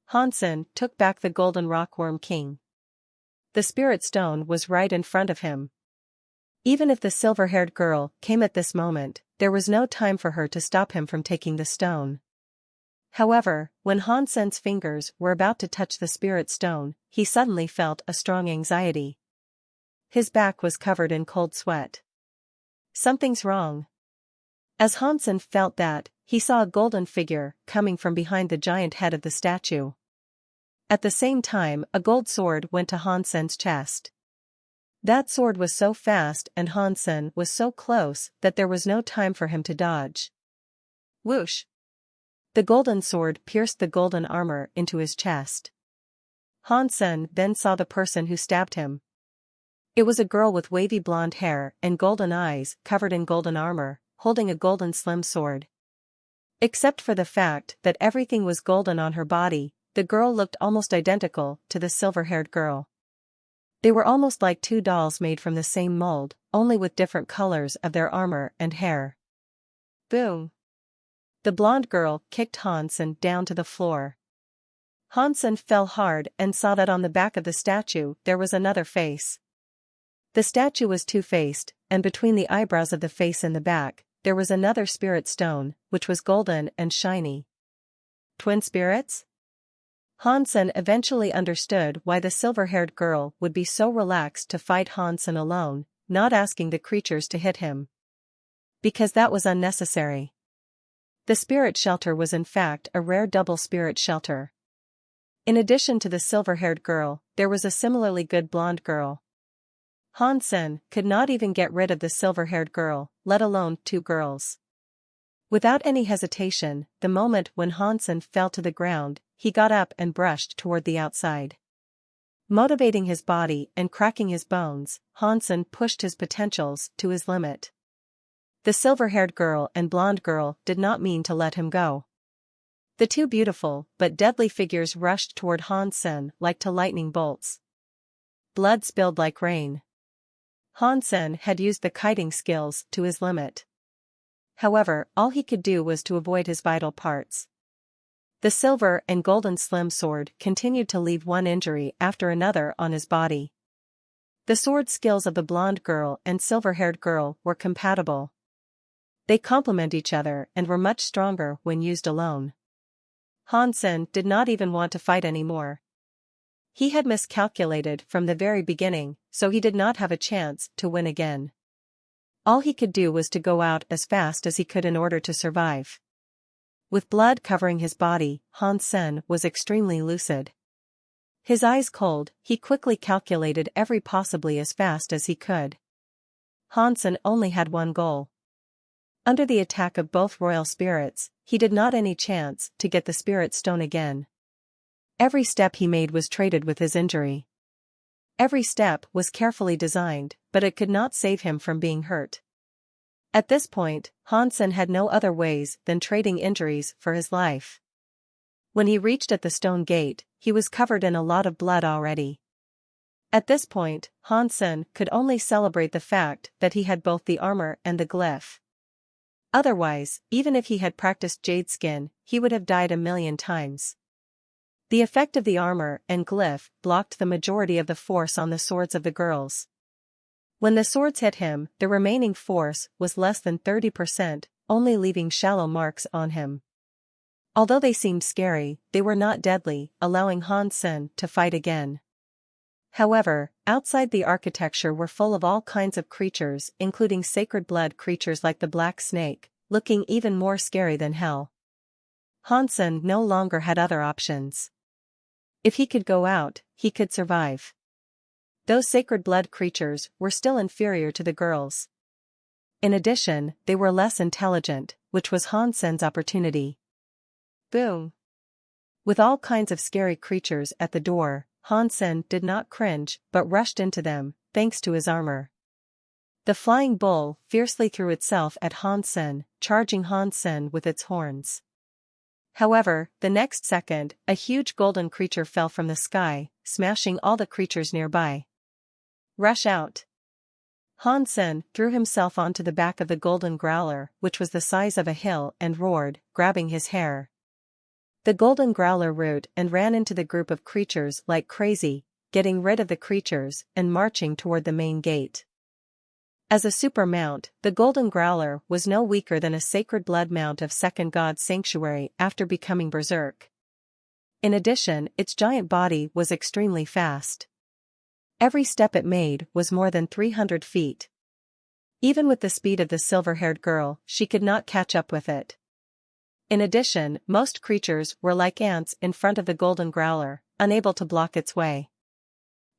[SPEAKER 1] Hansen took back the golden rockworm king. The spirit stone was right in front of him. Even if the silver-haired girl came at this moment, there was no time for her to stop him from taking the stone. However, when Hansen's fingers were about to touch the spirit stone, he suddenly felt a strong anxiety. His back was covered in cold sweat. Something's wrong. As Hansen felt that, he saw a golden figure coming from behind the giant head of the statue. At the same time, a gold sword went to Hansen's chest. That sword was so fast and Hansen was so close that there was no time for him to dodge. Whoosh! The golden sword pierced the golden armor into his chest. Hansen then saw the person who stabbed him. It was a girl with wavy blonde hair and golden eyes covered in golden armor, holding a golden slim sword. Except for the fact that everything was golden on her body, the girl looked almost identical to the silver-haired girl. They were almost like two dolls made from the same mold, only with different colors of their armor and hair. Boom! The blonde girl kicked Hansen down to the floor. Hansen fell hard and saw that on the back of the statue there was another face. The statue was two-faced, and between the eyebrows of the face and the back, there was another spirit stone, which was golden and shiny. Twin spirits? Hansen eventually understood why the silver-haired girl would be so relaxed to fight Hansen alone, not asking the creatures to hit him. Because that was unnecessary. The spirit shelter was in fact a rare double spirit shelter. In addition to the silver-haired girl, there was a similarly good blonde girl. Hansen could not even get rid of the silver-haired girl, let alone two girls. Without any hesitation, the moment when Hansen fell to the ground, he got up and brushed toward the outside. Motivating his body and cracking his bones, Hansen pushed his potentials to his limit. The silver-haired girl and blonde girl did not mean to let him go. The two beautiful but deadly figures rushed toward Hansen like two lightning bolts. Blood spilled like rain. Hansen had used the kiting skills to his limit. However, all he could do was to avoid his vital parts. The silver and golden slim sword continued to leave one injury after another on his body. The sword skills of the blonde girl and silver-haired girl were compatible. They complement each other and were much stronger when used alone. Hansen did not even want to fight anymore. He had miscalculated from the very beginning, so he did not have a chance to win again. All he could do was to go out as fast as he could in order to survive. With blood covering his body, Hansen was extremely lucid. His eyes cold, he quickly calculated every possibly as fast as he could. Hansen only had one goal. Under the attack of both royal spirits, he did not any chance to get the spirit stone again. Every step he made was traded with his injury. Every step was carefully designed, but it could not save him from being hurt. At this point, Hansen had no other ways than trading injuries for his life. When he reached at the stone gate, he was covered in a lot of blood already. At this point, Hansen could only celebrate the fact that he had both the armor and the glyph. Otherwise, even if he had practiced jade skin, he would have died 1,000,000 times. The effect of the armor and glyph blocked the majority of the force on the swords of the girls. When the swords hit him, the remaining force was less than 30%, only leaving shallow marks on him. Although they seemed scary, they were not deadly, allowing Hansen to fight again. However, outside the architecture were full of all kinds of creatures, including sacred blood creatures like the black snake, looking even more scary than hell. Hansen no longer had other options. If he could go out, he could survive. Those sacred blood creatures were still inferior to the girls. In addition, they were less intelligent, which was Hansen's opportunity. Boom! With all kinds of scary creatures at the door, Hansen did not cringe but rushed into them, thanks to his armor. The flying bull fiercely threw itself at Hansen, charging Hansen with its horns. However, the next second, a huge golden creature fell from the sky, smashing all the creatures nearby. Rush out! Hansen threw himself onto the back of the golden growler, which was the size of a hill, and roared, grabbing his hair. The golden growler roared and ran into the group of creatures like crazy, getting rid of the creatures and marching toward the main gate. As a super mount, the golden growler was no weaker than a sacred blood mount of Second God's Sanctuary after becoming berserk. In addition, its giant body was extremely fast. Every step it made was more than 300 feet. Even with the speed of the silver-haired girl, she could not catch up with it. In addition, most creatures were like ants in front of the golden growler, unable to block its way.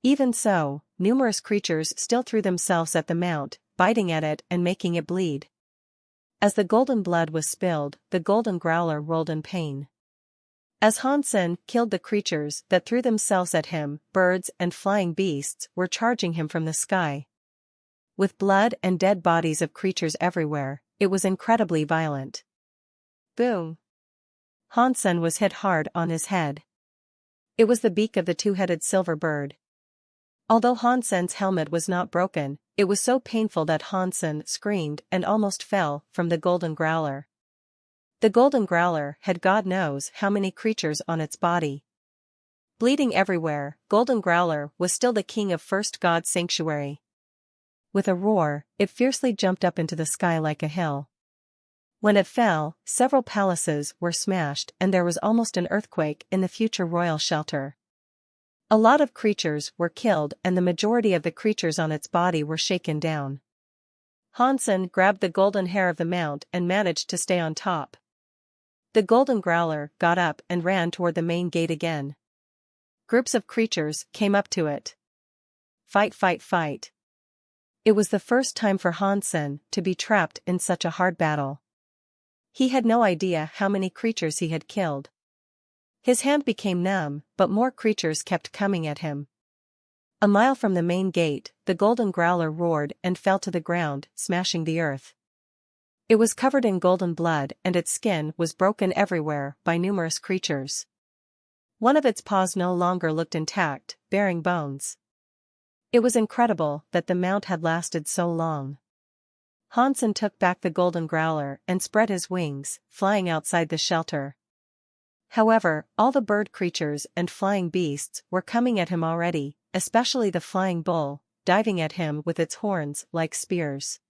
[SPEAKER 1] Even so, numerous creatures still threw themselves at the mount, biting at it and making it bleed. As the golden blood was spilled, the golden growler rolled in pain. As Hansen killed the creatures that threw themselves at him, birds and flying beasts were charging him from the sky. With blood and dead bodies of creatures everywhere, it was incredibly violent. Boom! Hansen was hit hard on his head. It was the beak of the two-headed silver bird. Although Hansen's helmet was not broken, it was so painful that Hansen screamed and almost fell from the golden growler. The golden growler had God knows how many creatures on its body. Bleeding everywhere, golden growler was still the king of first God's sanctuary. With a roar, it fiercely jumped up into the sky like a hill. When it fell, several palaces were smashed and there was almost an earthquake in the future royal shelter. A lot of creatures were killed and the majority of the creatures on its body were shaken down. Hansen grabbed the golden hair of the mount and managed to stay on top. The golden growler got up and ran toward the main gate again. Groups of creatures came up to it. Fight, fight, fight. It was the first time for Hansen to be trapped in such a hard battle. He had no idea how many creatures he had killed. His hand became numb, but more creatures kept coming at him. A mile from the main gate, the golden growler roared and fell to the ground, smashing the earth. It was covered in golden blood and its skin was broken everywhere by numerous creatures. One of its paws no longer looked intact, bearing bones. It was incredible that the mount had lasted so long. Hansen took back the golden growler and spread his wings, flying outside the shelter. However, all the bird creatures and flying beasts were coming at him already, especially the flying bull, diving at him with its horns like spears.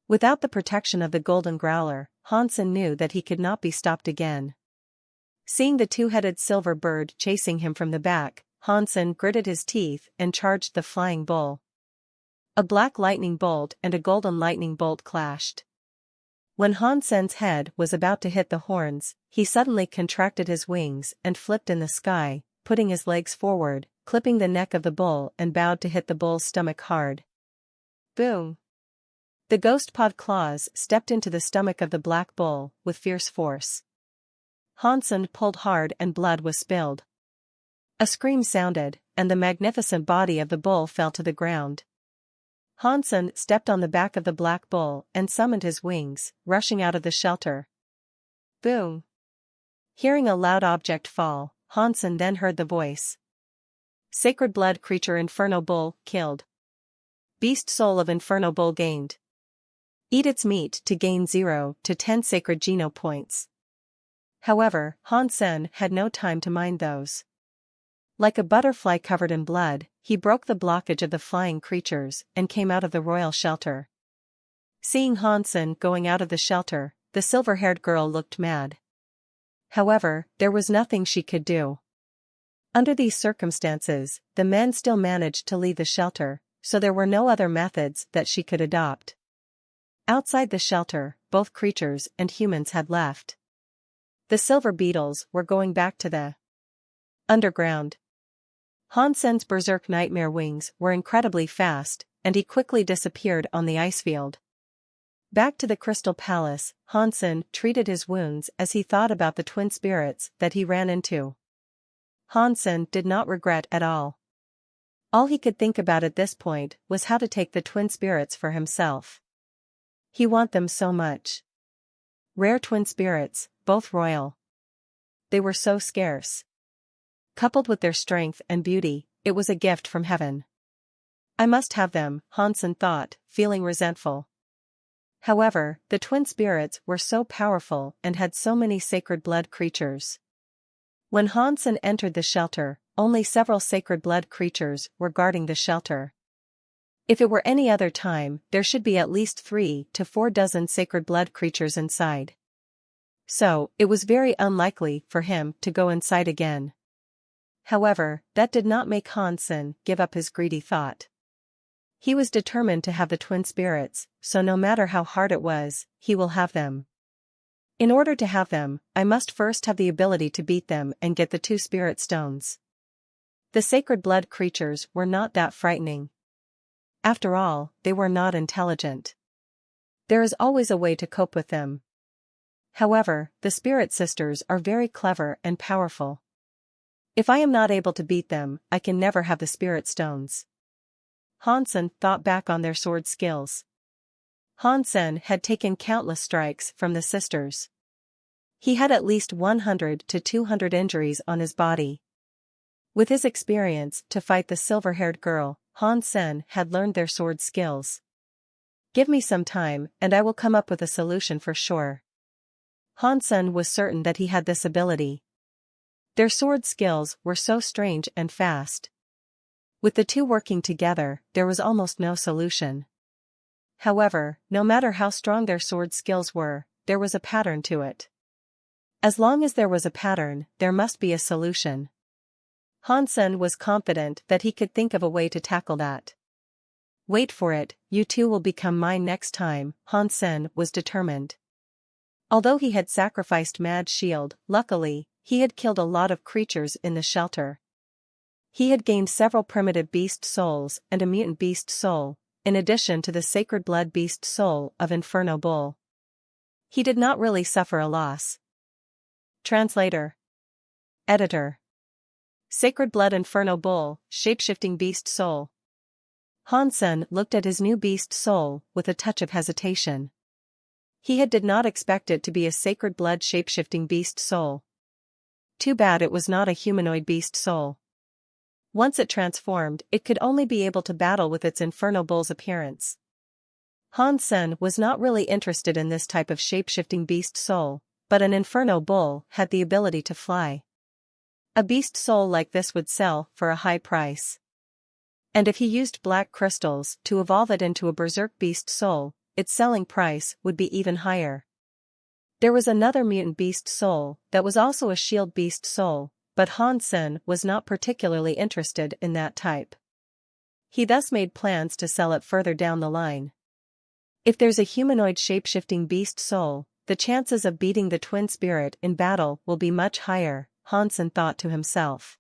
[SPEAKER 1] Without the protection of the golden growler, Hansen knew that he could not be stopped again. Seeing the two-headed silver bird chasing him from the back, Hansen gritted his teeth and charged the flying bull. A black lightning bolt and a golden lightning bolt clashed. When Hansen's head was about to hit the horns, he suddenly contracted his wings and flipped in the sky, putting his legs forward, clipping the neck of the bull and bowed to hit the bull's stomach hard. Boom! The ghost-pod claws stepped into the stomach of the black bull with fierce force. Hansen pulled hard and blood was spilled. A scream sounded, and the magnificent body of the bull fell to the ground. Hansen stepped on the back of the black bull and summoned his wings, rushing out of the shelter. Boom! Hearing a loud object fall, Hansen then heard the voice. Sacred blood creature Inferno bull, killed. Beast soul of Inferno bull gained. Eat its meat to gain 0 to 10 sacred geno points. However, Hansen had no time to mind those. Like a butterfly covered in blood, he broke the blockage of the flying creatures and came out of the royal shelter. Seeing Hansen going out of the shelter, the silver-haired girl looked mad. However, there was nothing she could do. Under these circumstances, the men still managed to leave the shelter, so there were no other methods that she could adopt. Outside the shelter, both creatures and humans had left. The silver beetles were going back to the underground. Hansen's berserk nightmare wings were incredibly fast, and he quickly disappeared on the ice field. Back to the Crystal Palace, Hansen treated his wounds as he thought about the twin spirits that he ran into. Hansen did not regret at all. All he could think about at this point was how to take the twin spirits for himself. He wanted them so much. Rare twin spirits, both royal. They were so scarce. Coupled with their strength and beauty, it was a gift from heaven. I must have them, Hansen thought, feeling resentful. However, the twin spirits were so powerful and had so many sacred blood creatures. When Hansen entered the shelter, only several sacred blood creatures were guarding the shelter. If it were any other time, there should be at least 3 to 4 dozen sacred blood creatures inside. So, it was very unlikely for him to go inside again. However, that did not make Hansen give up his greedy thought. He was determined to have the twin spirits, so no matter how hard it was, he will have them. In order to have them, I must first have the ability to beat them and get the 2 spirit stones. The sacred blood creatures were not that frightening. After all, they were not intelligent. There is always a way to cope with them. However, the spirit sisters are very clever and powerful. If I am not able to beat them, I can never have the spirit stones. Hansen thought back on their sword skills. Hansen had taken countless strikes from the sisters. He had at least 100 to 200 injuries on his body. With his experience to fight the silver-haired girl, Hansen had learned their sword skills. Give me some time, and I will come up with a solution for sure. Hansen was certain that he had this ability. Their sword skills were so strange and fast. With the two working together, there was almost no solution. However, no matter how strong their sword skills were, there was a pattern to it. As long as there was a pattern, there must be a solution. Hansen was confident that he could think of a way to tackle that. Wait for it, you two will become mine next time, Hansen was determined. Although he had sacrificed Mad's shield, luckily, he had killed a lot of creatures in the shelter. He had gained several primitive beast souls and a mutant beast soul, in addition to the sacred blood beast soul of Inferno Bull. He did not really suffer a loss. Translator. Editor. Sacred Blood Inferno Bull, Shapeshifting Beast Soul. Hansen looked at his new beast soul with a touch of hesitation. He did not expect it to be a sacred blood shapeshifting beast soul. Too bad it was not a humanoid beast soul. Once it transformed, it could only be able to battle with its Inferno Bull's appearance. Hansen was not really interested in this type of shapeshifting beast soul, but an Inferno Bull had the ability to fly. A beast soul like this would sell for a high price. And if he used black crystals to evolve it into a berserk beast soul, its selling price would be even higher. There was another mutant beast soul that was also a shield beast soul, but Hansen was not particularly interested in that type. He thus made plans to sell it further down the line. If there's a humanoid shapeshifting beast soul, the chances of beating the twin spirit in battle will be much higher, Hansen thought to himself.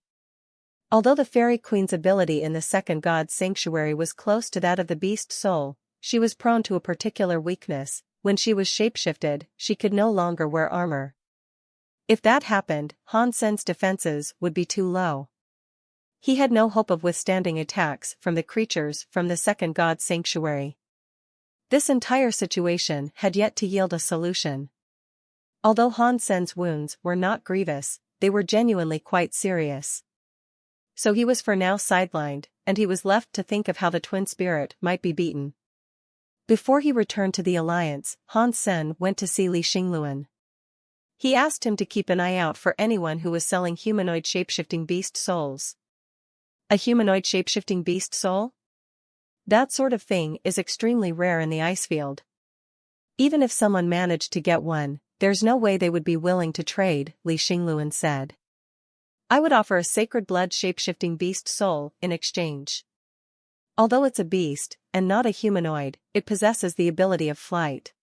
[SPEAKER 1] Although the Fairy Queen's ability in the second god sanctuary was close to that of the beast soul, she was prone to a particular weakness. When she was shapeshifted, she could no longer wear armor. If that happened, Hansen's defenses would be too low. He had no hope of withstanding attacks from the creatures from the second god sanctuary. This entire situation had yet to yield a solution. Although Hansen's wounds were not grievous, they were genuinely quite serious. So he was for now sidelined, and he was left to think of how the twin spirit might be beaten. Before he returned to the Alliance, Hansen went to see Li Xingluan. He asked him to keep an eye out for anyone who was selling humanoid shapeshifting beast souls. A humanoid shapeshifting beast soul? That sort of thing is extremely rare in the Icefield. Even if someone managed to get one, there's no way they would be willing to trade, Li Xingluan said. I would offer a sacred blood shapeshifting beast soul in exchange. Although it's a beast, and not a humanoid, it possesses the ability of flight.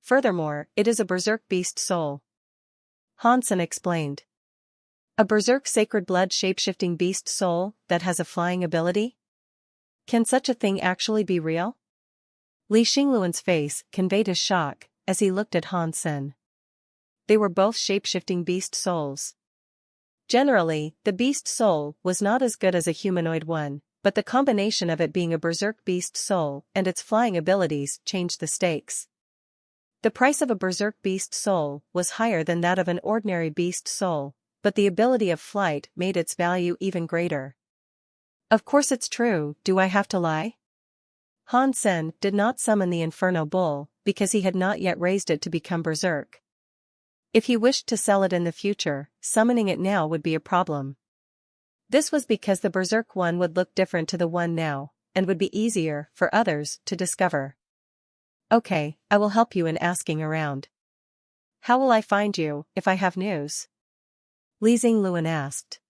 [SPEAKER 1] Furthermore, it is a berserk beast soul. Hansen explained. A berserk sacred blood shapeshifting beast soul that has a flying ability? Can such a thing actually be real? Li Xingluan's face conveyed his shock as he looked at Hansen. They were both shapeshifting beast souls. Generally, the beast soul was not as good as a humanoid one, but the combination of it being a berserk beast soul and its flying abilities changed the stakes. The price of a berserk beast soul was higher than that of an ordinary beast soul, but the ability of flight made its value even greater. Of course it's true, do I have to lie? Hansen did not summon the Inferno Bull because he had not yet raised it to become berserk. If he wished to sell it in the future, summoning it now would be a problem. This was because the berserk one would look different to the one now, and would be easier for others to discover. Okay, I will help you in asking around. How will I find you, if I have news? Li Xingluan asked.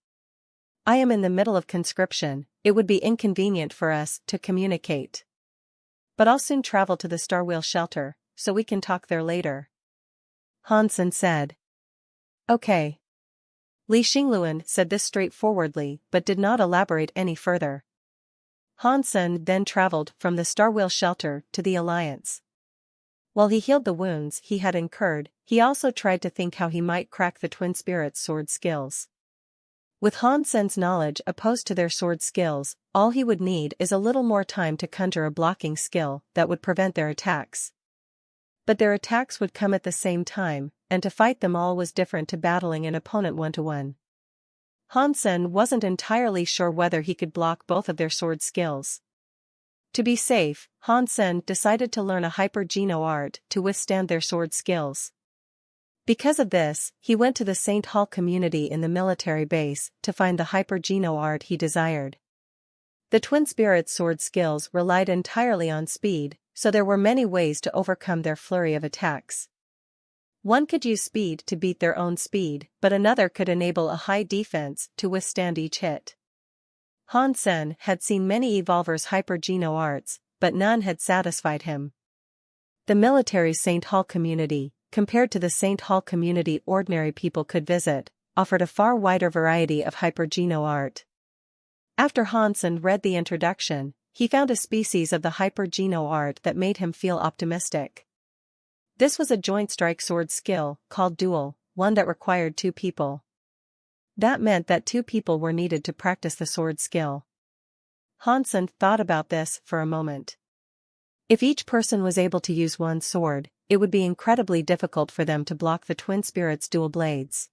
[SPEAKER 1] I am in the middle of conscription, it would be inconvenient for us to communicate. But I'll soon travel to the Starwheel shelter, so we can talk there later. Hansen said. Okay. Li Xingluan said this straightforwardly but did not elaborate any further. Hansen then traveled from the Starwheel shelter to the Alliance. While he healed the wounds he had incurred, he also tried to think how he might crack the twin spirits' sword skills. With Hansen's knowledge opposed to their sword skills, all he would need is a little more time to conjure a blocking skill that would prevent their attacks. But their attacks would come at the same time, and to fight them all was different to battling an opponent one-to-one. Hansen wasn't entirely sure whether he could block both of their sword skills. To be safe, Hansen decided to learn a hyper-geno art to withstand their sword skills. Because of this, he went to the St. Hall community in the military base to find the hyper-geno art he desired. The twin spirits' sword skills relied entirely on speed, so there were many ways to overcome their flurry of attacks. One could use speed to beat their own speed, but another could enable a high defense to withstand each hit. Hansen had seen many evolvers' hyper-geno arts, but none had satisfied him. The military St. Hall community, compared to the St. Hall community ordinary people could visit, offered a far wider variety of hyper-geno art. After Hansen read the introduction, he found a species of the hyper-geno art that made him feel optimistic. This was a joint strike sword skill, called duel, one that required 2 people. That meant that 2 people were needed to practice the sword skill. Hansen thought about this for a moment. If each person was able to use one sword, it would be incredibly difficult for them to block the twin spirits' dual blades.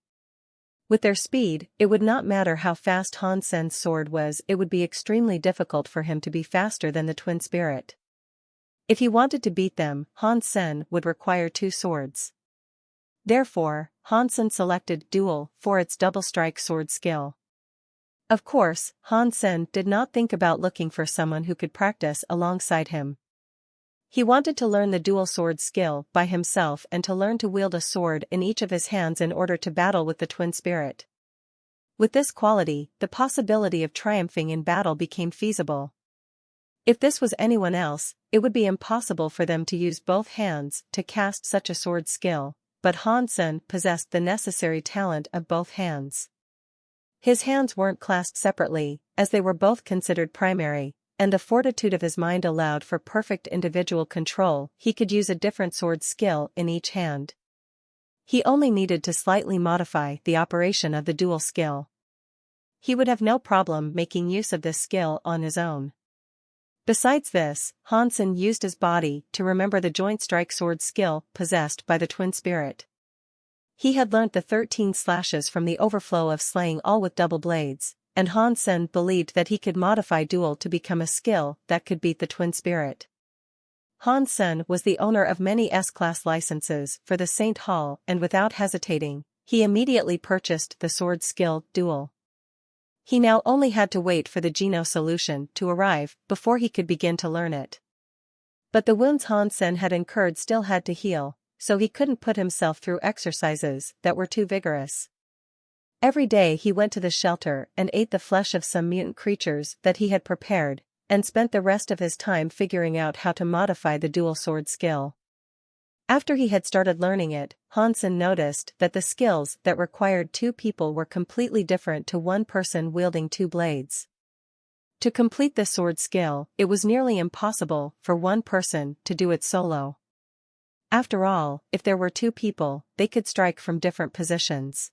[SPEAKER 1] With their speed, it would not matter how fast Hansen's sword was, it would be extremely difficult for him to be faster than the twin spirit. If he wanted to beat them, Hansen would require 2 swords. Therefore, Hansen selected duel for its double-strike sword skill. Of course, Hansen did not think about looking for someone who could practice alongside him. He wanted to learn the dual sword skill by himself and to learn to wield a sword in each of his hands in order to battle with the twin spirit. With this quality, the possibility of triumphing in battle became feasible. If this was anyone else, it would be impossible for them to use both hands to cast such a sword skill, but Hansen possessed the necessary talent of both hands. His hands weren't clasped separately, as they were both considered primary, and the fortitude of his mind allowed for perfect individual control. He could use a different sword skill in each hand. He only needed to slightly modify the operation of the dual skill. He would have no problem making use of this skill on his own. Besides this, Hansen used his body to remember the joint strike sword skill possessed by the twin spirit. He had learnt the 13 slashes from the overflow of slaying all with double blades, and Hansen believed that he could modify duel to become a skill that could beat the twin spirit. Hansen was the owner of many S-class licenses for the St. Hall, and without hesitating, he immediately purchased the sword skill duel. He now only had to wait for the Geno solution to arrive before he could begin to learn it. But the wounds Hansen had incurred still had to heal, so he couldn't put himself through exercises that were too vigorous. Every day he went to the shelter and ate the flesh of some mutant creatures that he had prepared, and spent the rest of his time figuring out how to modify the dual sword skill. After he had started learning it, Hansen noticed that the skills that required 2 people were completely different to one person wielding 2 blades. To complete the sword skill, it was nearly impossible for one person to do it solo. After all, if there were 2 people, they could strike from different positions.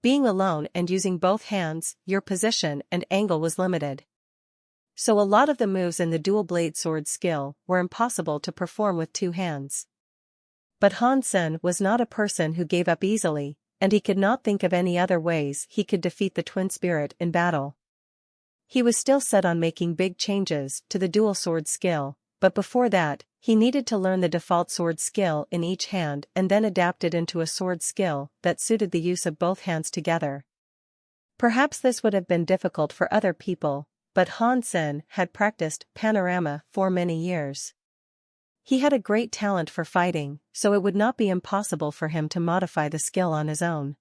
[SPEAKER 1] Being alone and using both hands, your position and angle was limited. So a lot of the moves in the dual blade sword skill were impossible to perform with 2 hands. But Hansen was not a person who gave up easily, and he could not think of any other ways he could defeat the twin spirit in battle. He was still set on making big changes to the dual sword skill, but before that, he needed to learn the default sword skill in each hand and then adapt it into a sword skill that suited the use of both hands together. Perhaps this would have been difficult for other people, but Hansen had practiced panorama for many years. He had a great talent for fighting, so it would not be impossible for him to modify the skill on his own.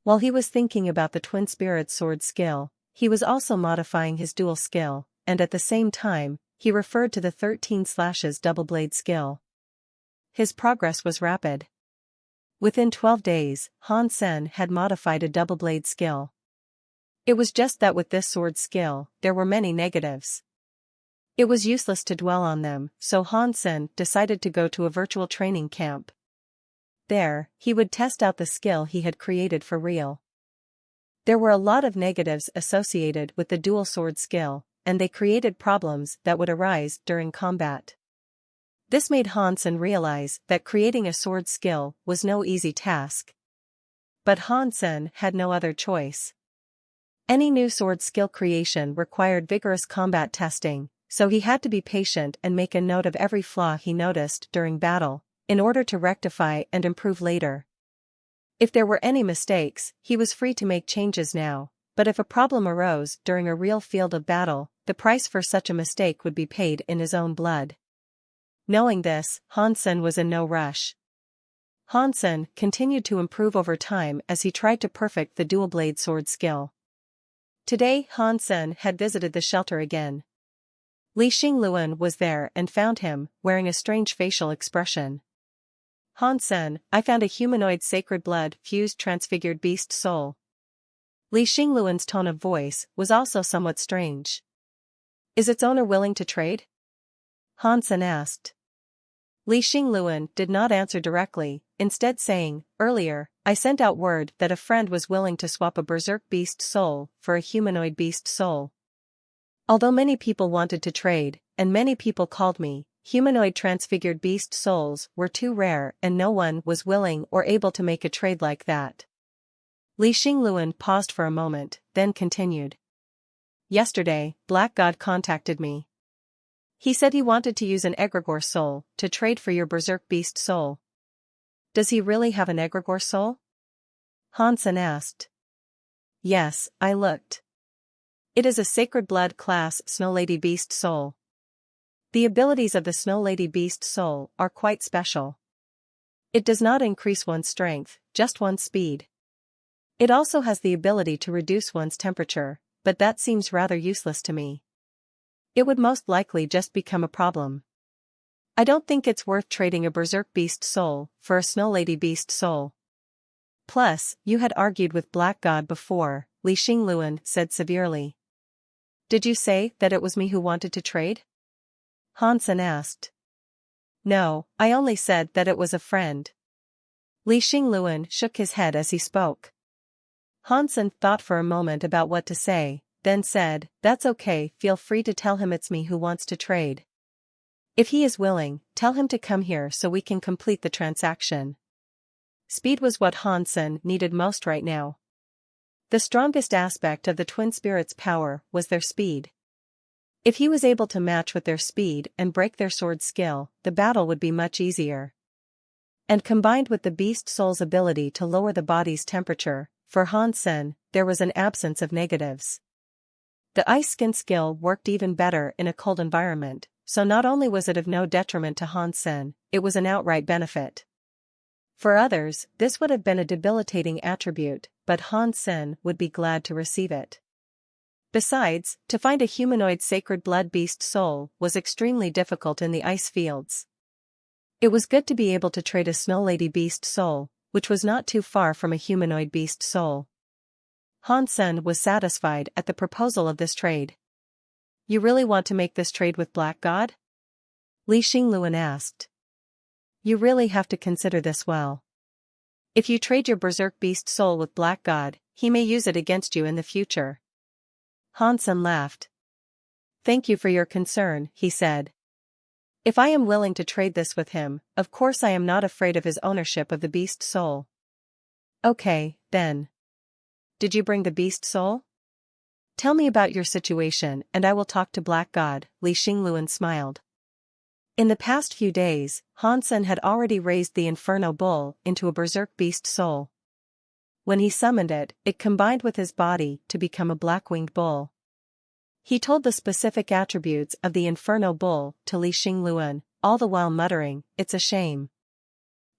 [SPEAKER 1] While he was thinking about the twin spirit sword skill, he was also modifying his dual skill, and at the same time, he referred to the 13 slashes double blade skill. His progress was rapid. Within 12 days, Hansen had modified a double blade skill. It was just that with this sword skill, there were many negatives. It was useless to dwell on them, so Hansen decided to go to a virtual training camp. There, he would test out the skill he had created for real. There were a lot of negatives associated with the dual sword skill, and they created problems that would arise during combat. This made Hansen realize that creating a sword skill was no easy task. But Hansen had no other choice. Any new sword skill creation required vigorous combat testing, so he had to be patient and make a note of every flaw he noticed during battle, in order to rectify and improve later. If there were any mistakes, he was free to make changes now, but if a problem arose during a real field of battle, the price for such a mistake would be paid in his own blood. Knowing this, Hansen was in no rush. Hansen continued to improve over time as he tried to perfect the dual-blade sword skill. Today Hansen had visited the shelter again. Li Xingluan was there and found him, wearing a strange facial expression. Hansen, I found a humanoid sacred blood-fused transfigured beast soul. Li Xingluan's tone of voice was also somewhat strange. Is its owner willing to trade? Hansen asked. Li Xingluan did not answer directly, instead saying, earlier, I sent out word that a friend was willing to swap a berserk beast soul for a humanoid beast soul. Although many people wanted to trade, and many people called me, humanoid transfigured beast souls were too rare and no one was willing or able to make a trade like that. Li Xingluan paused for a moment, then continued. Yesterday, Black God contacted me. He said he wanted to use an egregore soul to trade for your berserk beast soul. Does he really have an egregore soul? Hansen asked. Yes, I looked. It is a sacred blood class Snow Lady beast soul. The abilities of the Snow Lady beast soul are quite special. It does not increase one's strength, just one's speed. It also has the ability to reduce one's temperature, but that seems rather useless to me. It would most likely just become a problem. I don't think it's worth trading a berserk beast soul for a Snow Lady beast soul. Plus, you had argued with Black God before, Li Xingluan said severely. Did you say that it was me who wanted to trade? Hansen asked. No, I only said that it was a friend. Li Xingluan shook his head as he spoke. Hansen thought for a moment about what to say, then said, that's okay, feel free to tell him it's me who wants to trade. If he is willing, tell him to come here so we can complete the transaction. Speed was what Hansen needed most right now. The strongest aspect of the twin spirits' power was their speed. If he was able to match with their speed and break their sword skill, the battle would be much easier. And combined with the beast soul's ability to lower the body's temperature, for Hansen, there was an absence of negatives. The ice skin skill worked even better in a cold environment, so not only was it of no detriment to Hansen, it was an outright benefit. For others, this would have been a debilitating attribute, but Hansen would be glad to receive it. Besides, to find a humanoid sacred blood beast soul was extremely difficult in the ice fields. It was good to be able to trade a Snow Lady beast soul, which was not too far from a humanoid beast soul. Hansen was satisfied at the proposal of this trade. You really want to make this trade with Black God? Li Xingluan asked. You really have to consider this well. If you trade your berserk beast soul with Black God, he may use it against you in the future. Hansen laughed. Thank you for your concern, he said. If I am willing to trade this with him, of course I am not afraid of his ownership of the beast soul. Okay, then. Did you bring the beast soul? Tell me about your situation and I will talk to Black God, Li Xingluan smiled. In the past few days, Hansen had already raised the Inferno Bull into a berserk beast soul. When he summoned it, it combined with his body to become a black-winged bull. He told the specific attributes of the Inferno Bull to Li Xingluan, all the while muttering, it's a shame.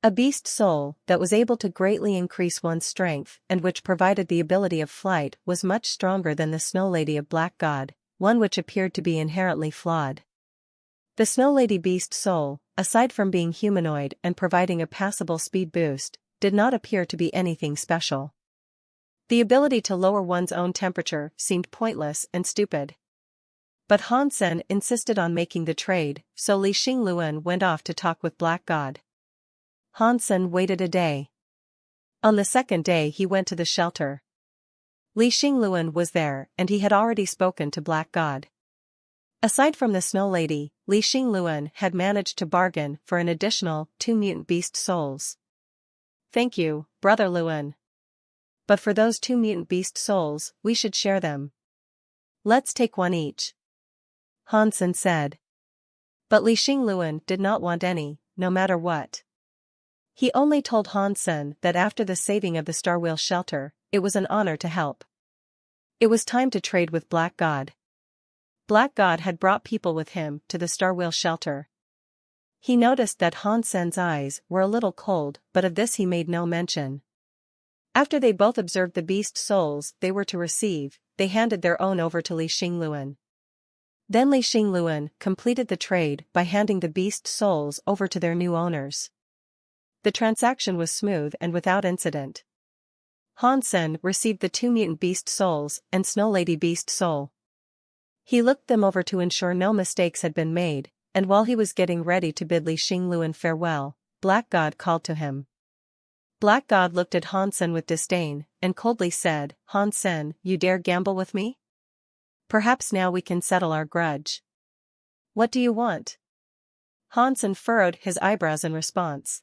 [SPEAKER 1] A beast soul that was able to greatly increase one's strength and which provided the ability of flight was much stronger than the Snow Lady of Black God, one which appeared to be inherently flawed. The Snow Lady beast soul, aside from being humanoid and providing a passable speed boost, did not appear to be anything special. The ability to lower one's own temperature seemed pointless and stupid. But Han Sen insisted on making the trade, so Li Xingluan went off to talk with Black God. Han Sen waited a day. On the second day he went to the shelter. Li Xingluan was there, and he had already spoken to Black God. Aside from the Snow Lady, Li Xingluan had managed to bargain for an additional 2 mutant beast souls. "Thank you, Brother Luan. But for those 2 mutant beast souls, we should share them. Let's take one each," Han Sen said. But Li Xingluan did not want any, no matter what. He only told Han Sen that after the saving of the Star Wheel shelter, it was an honor to help. It was time to trade with Black God. Black God had brought people with him to the Star Wheel shelter. He noticed that Han Sen's eyes were a little cold, but of this he made no mention. After they both observed the beast souls they were to receive, they handed their own over to Li Xingluan. Then Li Xingluan completed the trade by handing the beast souls over to their new owners. The transaction was smooth and without incident. Han Sen received the 2 mutant beast souls and Snow Lady beast soul. He looked them over to ensure no mistakes had been made, and while he was getting ready to bid Li Xingluan farewell, Black God called to him. Black God looked at Han Sen with disdain, and coldly said, "Han Sen, you dare gamble with me? Perhaps now we can settle our grudge. What do you want?" Han Sen furrowed his eyebrows in response.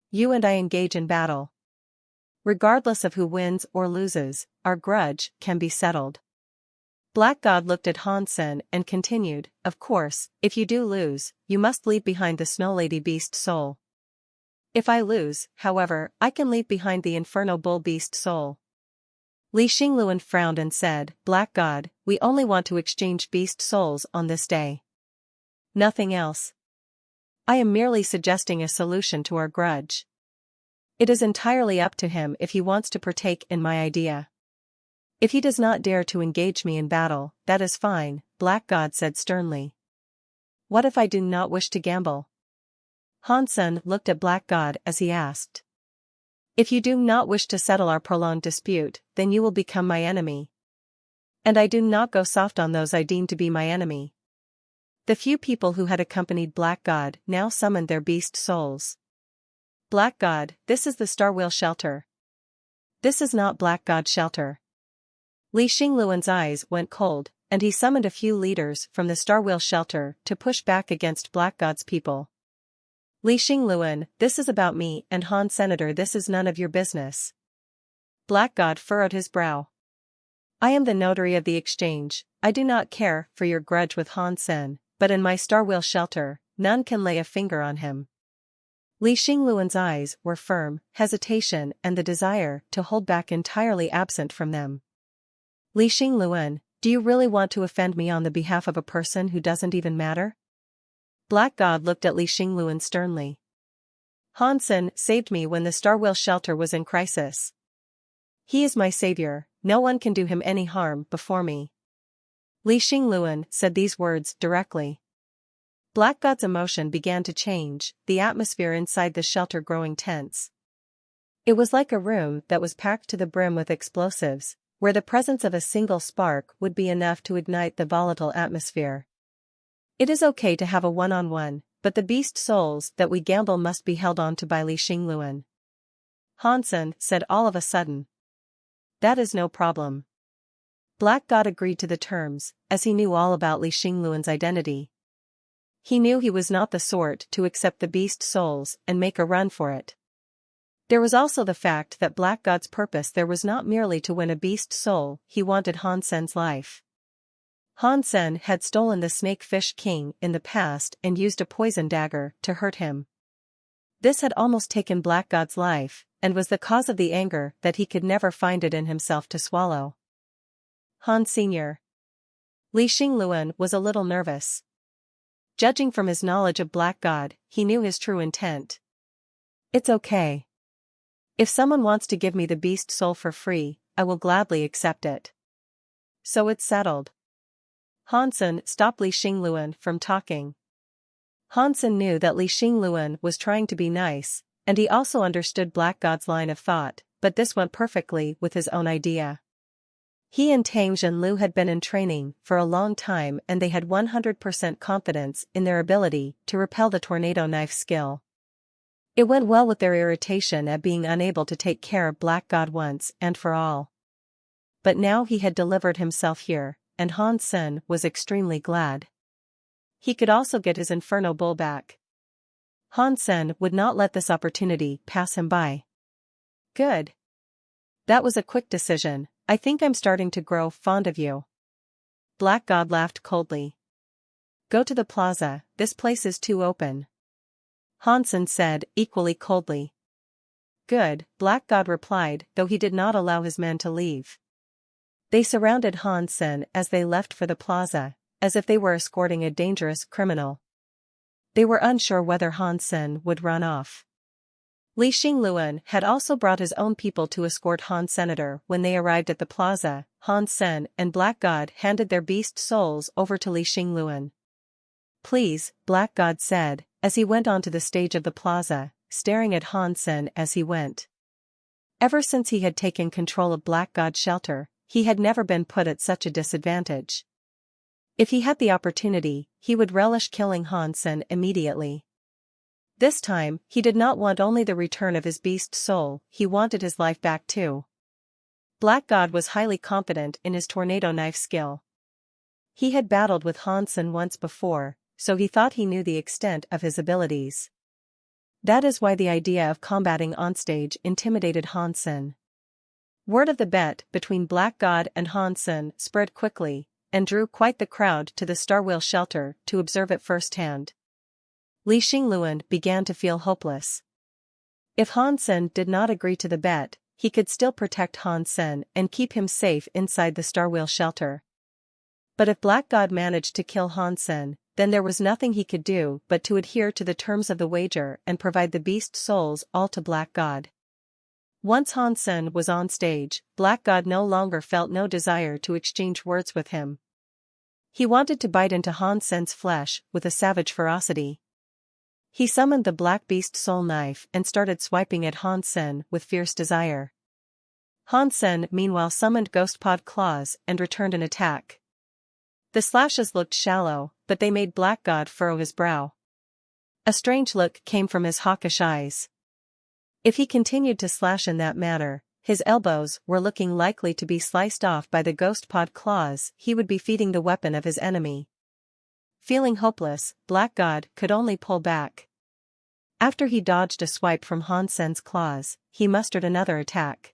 [SPEAKER 1] "You and I engage in battle. Regardless of who wins or loses, our grudge can be settled." Black God looked at Han Sen and continued, "Of course, if you do lose, you must leave behind the Snow Lady beast soul. If I lose, however, I can leave behind the Inferno Bull beast soul." Li Xingluan frowned and said, "Black God, we only want to exchange beast souls on this day. Nothing else. I am merely suggesting a solution to our grudge. It is entirely up to him if he wants to partake in my idea. If he does not dare to engage me in battle, that is fine," Black God said sternly. "What if I do not wish to gamble?" Han Sen looked at Black God as he asked. "If you do not wish to settle our prolonged dispute, then you will become my enemy. And I do not go soft on those I deem to be my enemy." The few people who had accompanied Black God now summoned their beast souls. "Black God, this is the Star Wheel shelter. This is not Black God's shelter." Li Xingluan's eyes went cold, and he summoned a few leaders from the Star Wheel shelter to push back against Black God's people. "Li Xingluan, this is about me, and Han Senator, this is none of your business." Black God furrowed his brow. "I am the notary of the exchange. I do not care for your grudge with Han Sen, but in my Star Wheel shelter, none can lay a finger on him." Li Xingluan's eyes were firm, hesitation and the desire to hold back entirely absent from them. "Li Xingluan, do you really want to offend me on the behalf of a person who doesn't even matter?" Black God looked at Li Xingluan sternly. "Han Sen saved me when the Star Wheel shelter was in crisis. He is my savior, no one can do him any harm before me." Li Xingluan said these words directly. Black God's emotion began to change, the atmosphere inside the shelter growing tense. It was like a room that was packed to the brim with explosives, where the presence of a single spark would be enough to ignite the volatile atmosphere. "It is okay to have a one-on-one, but the beast souls that we gamble must be held on to by Li Xingluan," Han Sen said all of a sudden. "That is no problem." Black God agreed to the terms, as he knew all about Li Xingluan's identity. He knew he was not the sort to accept the beast souls and make a run for it. There was also the fact that Black God's purpose there was not merely to win a beast soul, he wanted Han Sen's life. Han Sen had stolen the Snakefish King in the past and used a poison dagger to hurt him. This had almost taken Black God's life, and was the cause of the anger that he could never find it in himself to swallow. Han Sr. Li Xingluan was a little nervous. Judging from his knowledge of Black God, he knew his true intent. "It's okay. If someone wants to give me the beast soul for free, I will gladly accept it." "So it's settled." Han Sen stopped Li Xingluan from talking. Han Sen knew that Li Xingluan was trying to be nice, and he also understood Black God's line of thought, but this went perfectly with his own idea. He and Tang Zhenlu had been in training for a long time and they had 100% confidence in their ability to repel the tornado knife skill. It went well with their irritation at being unable to take care of Black God once and for all. But now he had delivered himself here, and Han Sen was extremely glad. He could also get his Inferno Bull back. Han Sen would not let this opportunity pass him by. Good. That was a quick decision. I think I'm starting to grow fond of you. Black God laughed coldly. Go to the plaza, this place is too open. Han Sen said, equally coldly. Good, Black God replied, though he did not allow his men to leave. They surrounded Han Sen as they left for the plaza, as if they were escorting a dangerous criminal. They were unsure whether Han Sen would run off. Li Xingluan had also brought his own people to escort Han Senator. When they arrived at the plaza, Han Sen and Black God handed their beast souls over to Li Xingluan. Please, Black God said, as he went onto the stage of the plaza, staring at Han Sen as he went. Ever since he had taken control of Black God's shelter, he had never been put at such a disadvantage. If he had the opportunity, he would relish killing Han Sen immediately. This time, he did not want only the return of his beast soul, he wanted his life back too. Black God was highly confident in his tornado knife skill. He had battled with Han Sen once before, so he thought he knew the extent of his abilities. That is why the idea of combating onstage intimidated Han Sen. Word of the bet between Black God and Han Sen spread quickly, and drew quite the crowd to the Starwheel shelter to observe it firsthand. Li Xingluan began to feel hopeless. If Han Sen did not agree to the bet, he could still protect Han Sen and keep him safe inside the Starwheel shelter. But if Black God managed to kill Han Sen, then there was nothing he could do but to adhere to the terms of the wager and provide the beast souls all to Black God. Once Han Sen was on stage, Black God no longer felt no desire to exchange words with him. He wanted to bite into Han Sen's flesh with a savage ferocity. He summoned the Black Beast Soul Knife and started swiping at Han Sen with fierce desire. Han Sen meanwhile summoned Ghostpod Claws and returned an attack. The slashes looked shallow, but they made Black God furrow his brow. A strange look came from his hawkish eyes. If he continued to slash in that manner, his elbows were looking likely to be sliced off by the Ghostpod Claws. He would be feeding the weapon of his enemy. Feeling hopeless, Black God could only pull back. After he dodged a swipe from Han Sen's claws, he mustered another attack.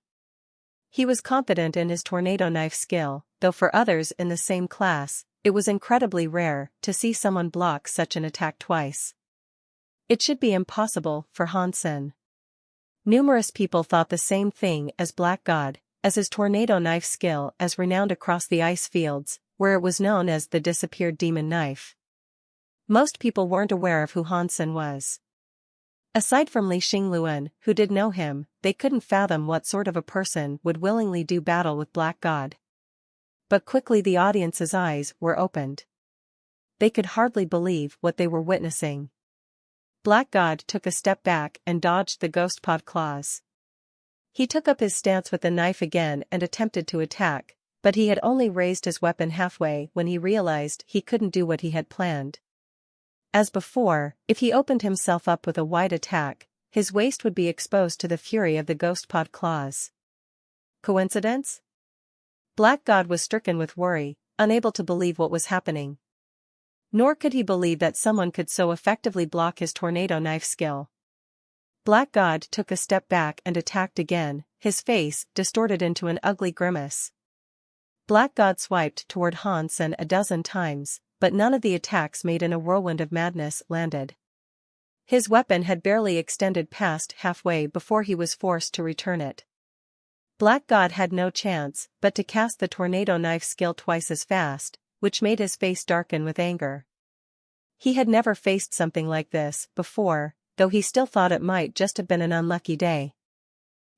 [SPEAKER 1] He was confident in his tornado knife skill, though for others in the same class, it was incredibly rare to see someone block such an attack twice. It should be impossible for Han Sen. Numerous people thought the same thing as Black God, as his tornado knife skill as renowned across the ice fields, where it was known as the disappeared demon knife. Most people weren't aware of who Han Sen was. Aside from Li Xingluan, who did know him, they couldn't fathom what sort of a person would willingly do battle with Black God. But quickly the audience's eyes were opened. They could hardly believe what they were witnessing. Black God took a step back and dodged the Ghostpod Claws. He took up his stance with the knife again and attempted to attack, but he had only raised his weapon halfway when he realized he couldn't do what he had planned. As before, if he opened himself up with a wide attack, his waist would be exposed to the fury of the Ghostpod Claws. Coincidence? Black God was stricken with worry, unable to believe what was happening. Nor could he believe that someone could so effectively block his tornado knife skill. Black God took a step back and attacked again, his face distorted into an ugly grimace. Black God swiped toward Han Sen a dozen times, but none of the attacks made in a whirlwind of madness landed. His weapon had barely extended past halfway before he was forced to return it. Black God had no chance but to cast the tornado knife skill twice as fast, which made his face darken with anger. He had never faced something like this before, though he still thought it might just have been an unlucky day.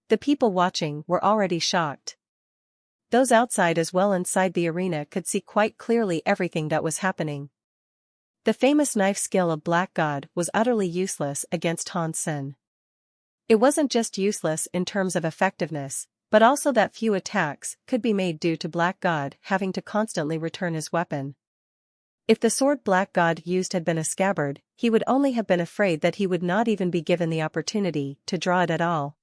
[SPEAKER 1] The people watching were already shocked. Those outside as well inside the arena could see quite clearly everything that was happening. The famous knife skill of Black God was utterly useless against Han Sen. It wasn't just useless in terms of effectiveness, but also that few attacks could be made due to Black God having to constantly return his weapon. If the sword Black God used had been a scabbard, he would only have been afraid that he would not even be given the opportunity to draw it at all.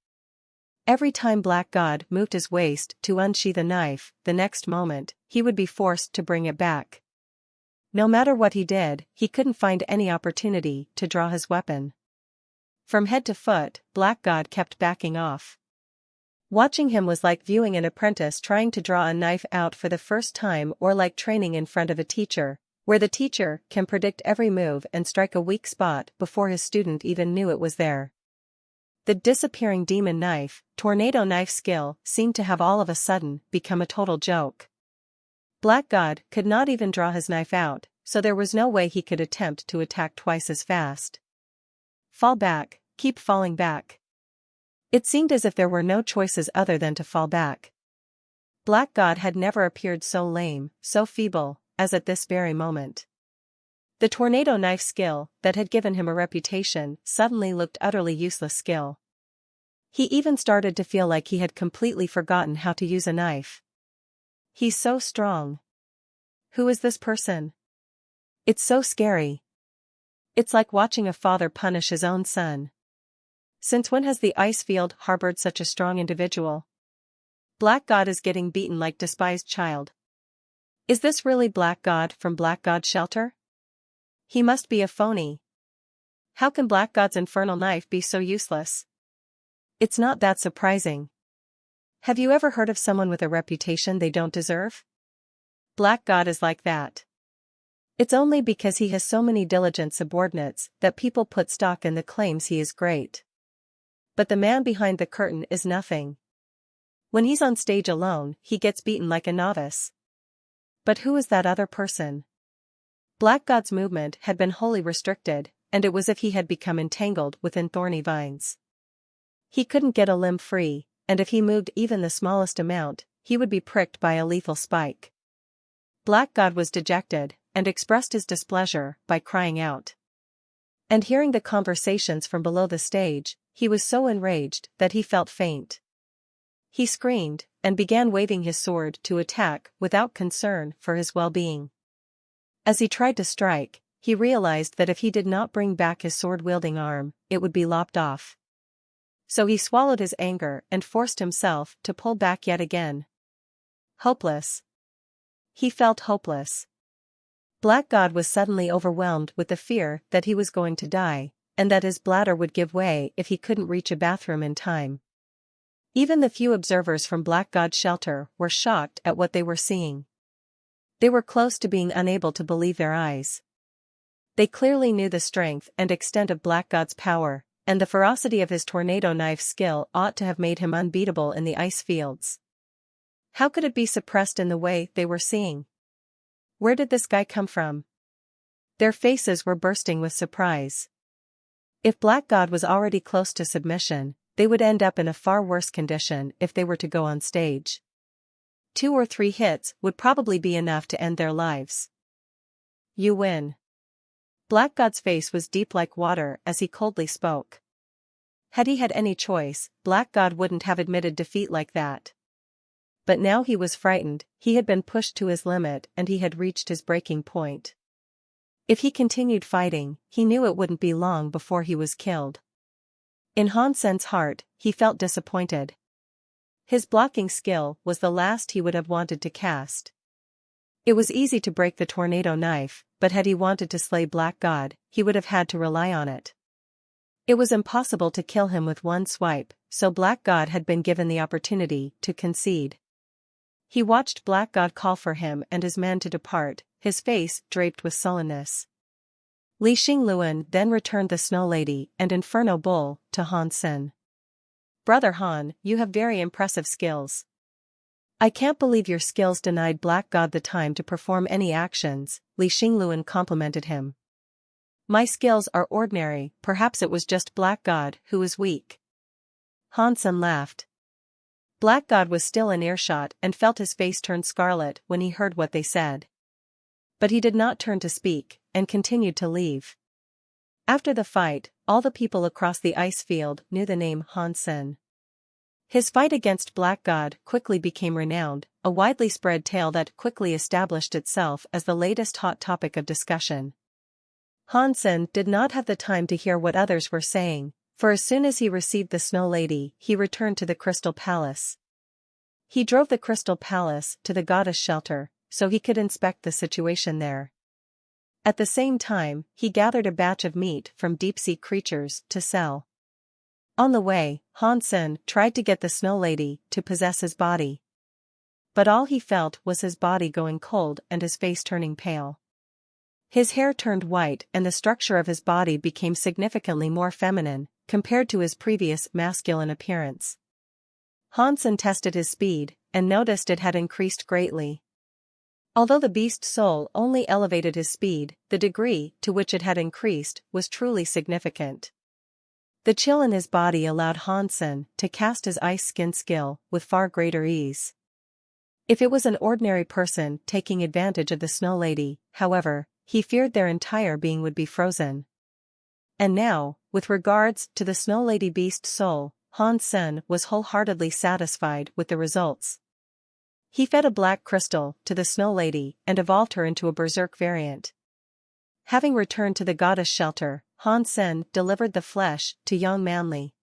[SPEAKER 1] Every time Black God moved his waist to unsheath a knife, the next moment, he would be forced to bring it back. No matter what he did, he couldn't find any opportunity to draw his weapon. From head to foot, Black God kept backing off. Watching him was like viewing an apprentice trying to draw a knife out for the first time, or like training in front of a teacher, where the teacher can predict every move and strike a weak spot before his student even knew it was there. The disappearing demon knife, tornado knife skill seemed to have all of a sudden become a total joke. Black God could not even draw his knife out, so there was no way he could attempt to attack twice as fast. Fall back, keep falling back. It seemed as if there were no choices other than to fall back. Black God had never appeared so lame, so feeble, as at this very moment. The tornado knife skill that had given him a reputation suddenly looked utterly useless skill. He even started to feel like he had completely forgotten how to use a knife. He's so strong. Who is this person? It's so scary. It's like watching a father punish his own son. Since when has the ice field harbored such a strong individual? Black God is getting beaten like despised child. Is this really Black God from Black God's shelter? He must be a phony. How can Black God's infernal knife be so useless? It's not that surprising. Have you ever heard of someone with a reputation they don't deserve? Black God is like that. It's only because he has so many diligent subordinates that people put stock in the claims he is great. But the man behind the curtain is nothing. When he's on stage alone, he gets beaten like a novice. But who is that other person? Black God's movement had been wholly restricted, and it was as if he had become entangled within thorny vines. He couldn't get a limb free, and if he moved even the smallest amount, he would be pricked by a lethal spike. Black God was dejected, and expressed his displeasure by crying out. And hearing the conversations from below the stage, he was so enraged that he felt faint. He screamed, and began waving his sword to attack without concern for his well-being. As he tried to strike, he realized that if he did not bring back his sword-wielding arm, it would be lopped off. So he swallowed his anger and forced himself to pull back yet again. Hopeless. He felt hopeless. Black God was suddenly overwhelmed with the fear that he was going to die, and that his bladder would give way if he couldn't reach a bathroom in time. Even the few observers from Black God's shelter were shocked at what they were seeing. They were close to being unable to believe their eyes. They clearly knew the strength and extent of Black God's power, and the ferocity of his tornado knife skill ought to have made him unbeatable in the ice fields. How could it be suppressed in the way they were seeing? Where did this guy come from? Their faces were bursting with surprise. If Black God was already close to submission, they would end up in a far worse condition if they were to go on stage. 2 or 3 hits would probably be enough to end their lives. You win. Black God's face was deep like water as he coldly spoke. Had he had any choice, Black God wouldn't have admitted defeat like that. But now he was frightened, he had been pushed to his limit and he had reached his breaking point. If he continued fighting, he knew it wouldn't be long before he was killed. In Han Sen's heart, he felt disappointed. His blocking skill was the last he would have wanted to cast. It was easy to break the tornado knife, but had he wanted to slay Black God, he would have had to rely on it. It was impossible to kill him with one swipe, so Black God had been given the opportunity to concede. He watched Black God call for him and his men to depart, his face draped with sullenness. Li Xingluan then returned the Snow Lady and Inferno Bull to Han Sen. Brother Han, you have very impressive skills. I can't believe your skills denied Black God the time to perform any actions, Li Xingluan complimented him. My skills are ordinary, perhaps it was just Black God who was weak. Han Sen laughed. Black God was still in earshot and felt his face turn scarlet when he heard what they said. But he did not turn to speak, and continued to leave. After the fight, all the people across the ice field knew the name Han Sen. His fight against Black God quickly became renowned, a widely spread tale that quickly established itself as the latest hot topic of discussion. Hansen did not have the time to hear what others were saying, for as soon as he received the Snow Lady, he returned to the Crystal Palace. He drove the Crystal Palace to the goddess shelter, so he could inspect the situation there. At the same time, he gathered a batch of meat from deep-sea creatures to sell. On the way, Hansen tried to get the Snow Lady to possess his body. But all he felt was his body going cold and his face turning pale. His hair turned white and the structure of his body became significantly more feminine, compared to his previous masculine appearance. Hansen tested his speed, and noticed it had increased greatly. Although the beast soul only elevated his speed, the degree to which it had increased was truly significant. The chill in his body allowed Hansen to cast his ice skin skill with far greater ease. If it was an ordinary person taking advantage of the Snow Lady, however, he feared their entire being would be frozen. And now, with regards to the Snow Lady beast soul, Hansen was wholeheartedly satisfied with the results. He fed a black crystal to the Snow Lady and evolved her into a berserk variant. Having returned to the goddess shelter, Hansen delivered the flesh to young Manly.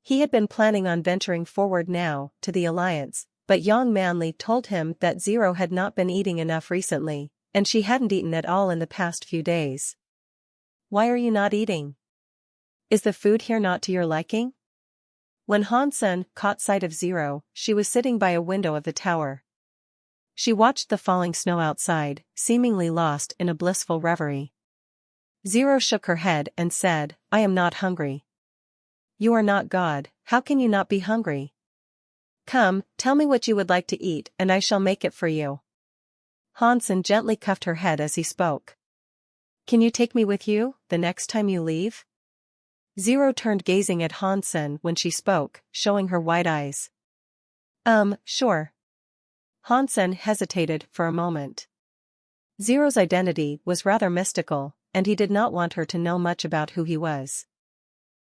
[SPEAKER 1] He had been planning on venturing forward now to the Alliance, but young Manly told him that Zero had not been eating enough recently, and she hadn't eaten at all in the past few days. "Why are you not eating? Is the food here not to your liking?" When Hansen caught sight of Zero, she was sitting by a window of the tower. She watched the falling snow outside, seemingly lost in a blissful reverie. Zero shook her head and said, "I am not hungry." "You are not God, how can you not be hungry? Come, tell me what you would like to eat and I shall make it for you." Hansen gently cuffed her head as he spoke. "Can you take me with you, the next time you leave?" Zero turned gazing at Hansen when she spoke, showing her wide eyes. Sure." Hansen hesitated for a moment. Zero's identity was rather mystical, and he did not want her to know much about who he was.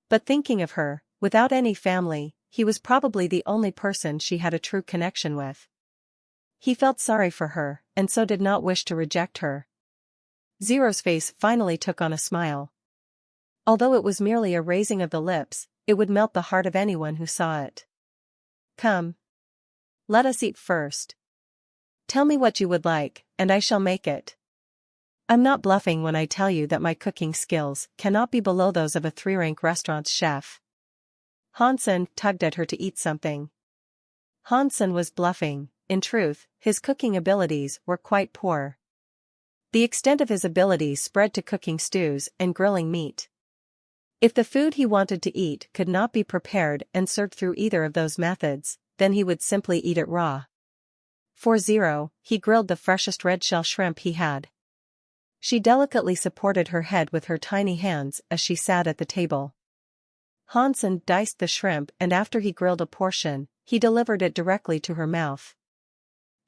[SPEAKER 1] But thinking of her, without any family, he was probably the only person she had a true connection with. He felt sorry for her, and so did not wish to reject her. Zero's face finally took on a smile. Although it was merely a raising of the lips, it would melt the heart of anyone who saw it. "Come. Let us eat first. Tell me what you would like, and I shall make it. I'm not bluffing when I tell you that my cooking skills cannot be below those of a 3-rank restaurant's chef." Hansen tugged at her to eat something. Hansen was bluffing. In truth, his cooking abilities were quite poor. The extent of his abilities spread to cooking stews and grilling meat. If the food he wanted to eat could not be prepared and served through either of those methods, then he would simply eat it raw. For Zero, he grilled the freshest red shell shrimp he had. She delicately supported her head with her tiny hands as she sat at the table. Hansen diced the shrimp and after he grilled a portion, he delivered it directly to her mouth.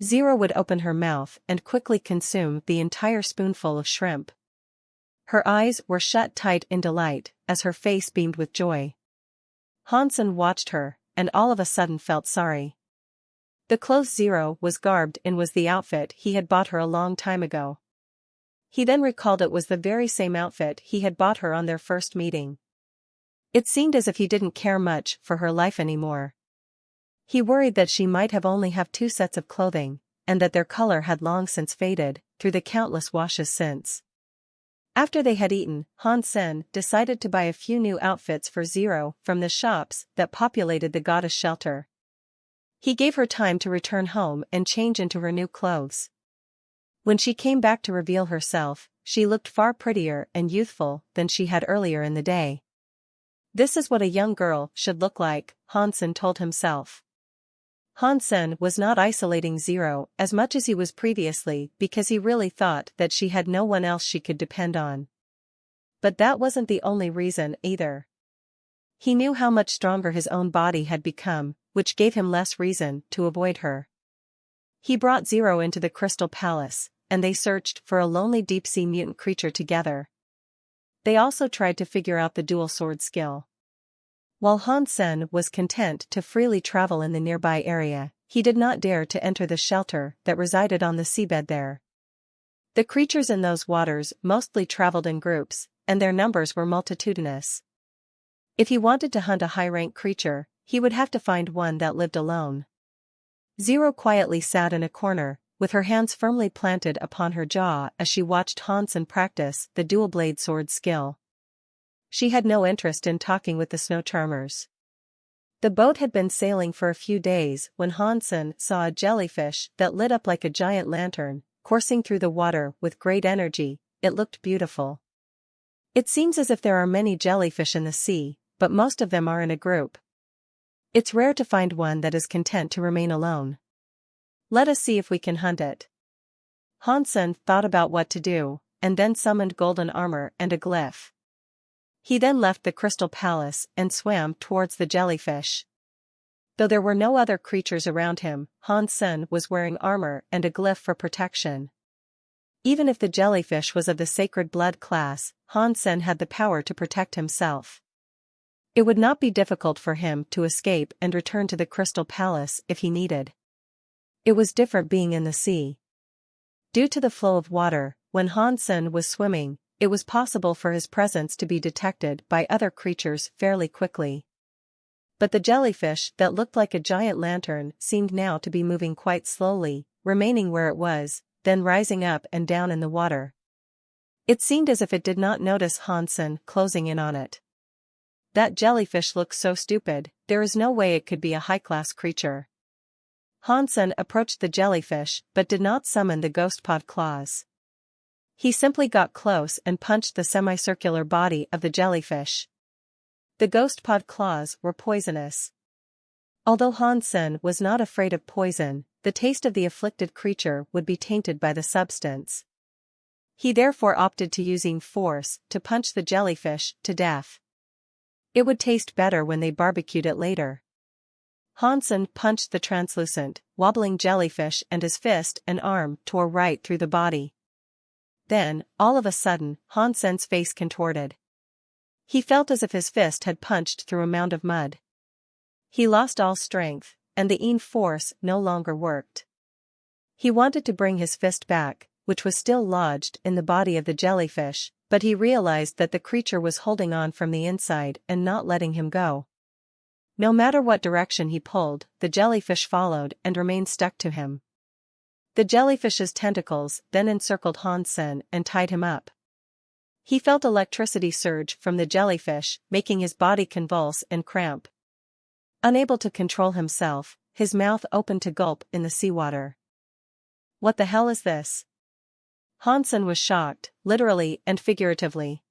[SPEAKER 1] Zero would open her mouth and quickly consume the entire spoonful of shrimp. Her eyes were shut tight in delight, as her face beamed with joy. Hansen watched her, and all of a sudden felt sorry. The clothes Zero was garbed in was the outfit he had bought her a long time ago. He then recalled it was the very same outfit he had bought her on their first meeting. It seemed as if he didn't care much for her life anymore. He worried that she might have only have 2 sets of clothing, and that their color had long since faded, through the countless washes since. After they had eaten, Hansen decided to buy a few new outfits for Zero from the shops that populated the goddess shelter. He gave her time to return home and change into her new clothes. When she came back to reveal herself, she looked far prettier and youthful than she had earlier in the day. This is what a young girl should look like, Hansen told himself. Hansen was not isolating Zero as much as he was previously because he really thought that she had no one else she could depend on. But that wasn't the only reason either. He knew how much stronger his own body had become, which gave him less reason to avoid her. He brought Zero into the Crystal Palace, and they searched for a lonely deep-sea mutant creature together. They also tried to figure out the dual sword skill. While Hansen was content to freely travel in the nearby area, he did not dare to enter the shelter that resided on the seabed there. The creatures in those waters mostly traveled in groups, and their numbers were multitudinous. If he wanted to hunt a high-rank creature, he would have to find one that lived alone. Zero quietly sat in a corner, with her hands firmly planted upon her jaw as she watched Hansen practice the dual-blade sword skill. She had no interest in talking with the snow charmers. The boat had been sailing for a few days when Hansen saw a jellyfish that lit up like a giant lantern, coursing through the water with great energy. It looked beautiful. It seems as if there are many jellyfish in the sea, but most of them are in a group. It's rare to find one that is content to remain alone. Let us see if we can hunt it. Hansen thought about what to do, and then summoned golden armor and a glyph. He then left the crystal palace and swam towards the jellyfish. Though there were no other creatures around him, Hansen was wearing armor and a glyph for protection. Even if the jellyfish was of the sacred blood class, Hansen had the power to protect himself. It would not be difficult for him to escape and return to the crystal palace if he needed. It was different being in the sea. Due to the flow of water, when Hansen was swimming, it was possible for his presence to be detected by other creatures fairly quickly. But the jellyfish that looked like a giant lantern seemed now to be moving quite slowly, remaining where it was, then rising up and down in the water. It seemed as if it did not notice Hansen closing in on it. That jellyfish looks so stupid, there is no way it could be a high-class creature. Hansen approached the jellyfish but did not summon the ghost pod claws. He simply got close and punched the semicircular body of the jellyfish. The ghost pod claws were poisonous. Although Hansen was not afraid of poison, the taste of the afflicted creature would be tainted by the substance. He therefore opted to using force to punch the jellyfish to death. It would taste better when they barbecued it later. Hansen punched the translucent, wobbling jellyfish and his fist and arm tore right through the body. Then, all of a sudden, Hansen's face contorted. He felt as if his fist had punched through a mound of mud. He lost all strength, and the force no longer worked. He wanted to bring his fist back, which was still lodged in the body of the jellyfish, but he realized that the creature was holding on from the inside and not letting him go. No matter what direction he pulled, the jellyfish followed and remained stuck to him. The jellyfish's tentacles then encircled Hansen and tied him up. He felt electricity surge from the jellyfish, making his body convulse and cramp. Unable to control himself, his mouth opened to gulp in the seawater. What the hell is this? Hansen was shocked, literally and figuratively.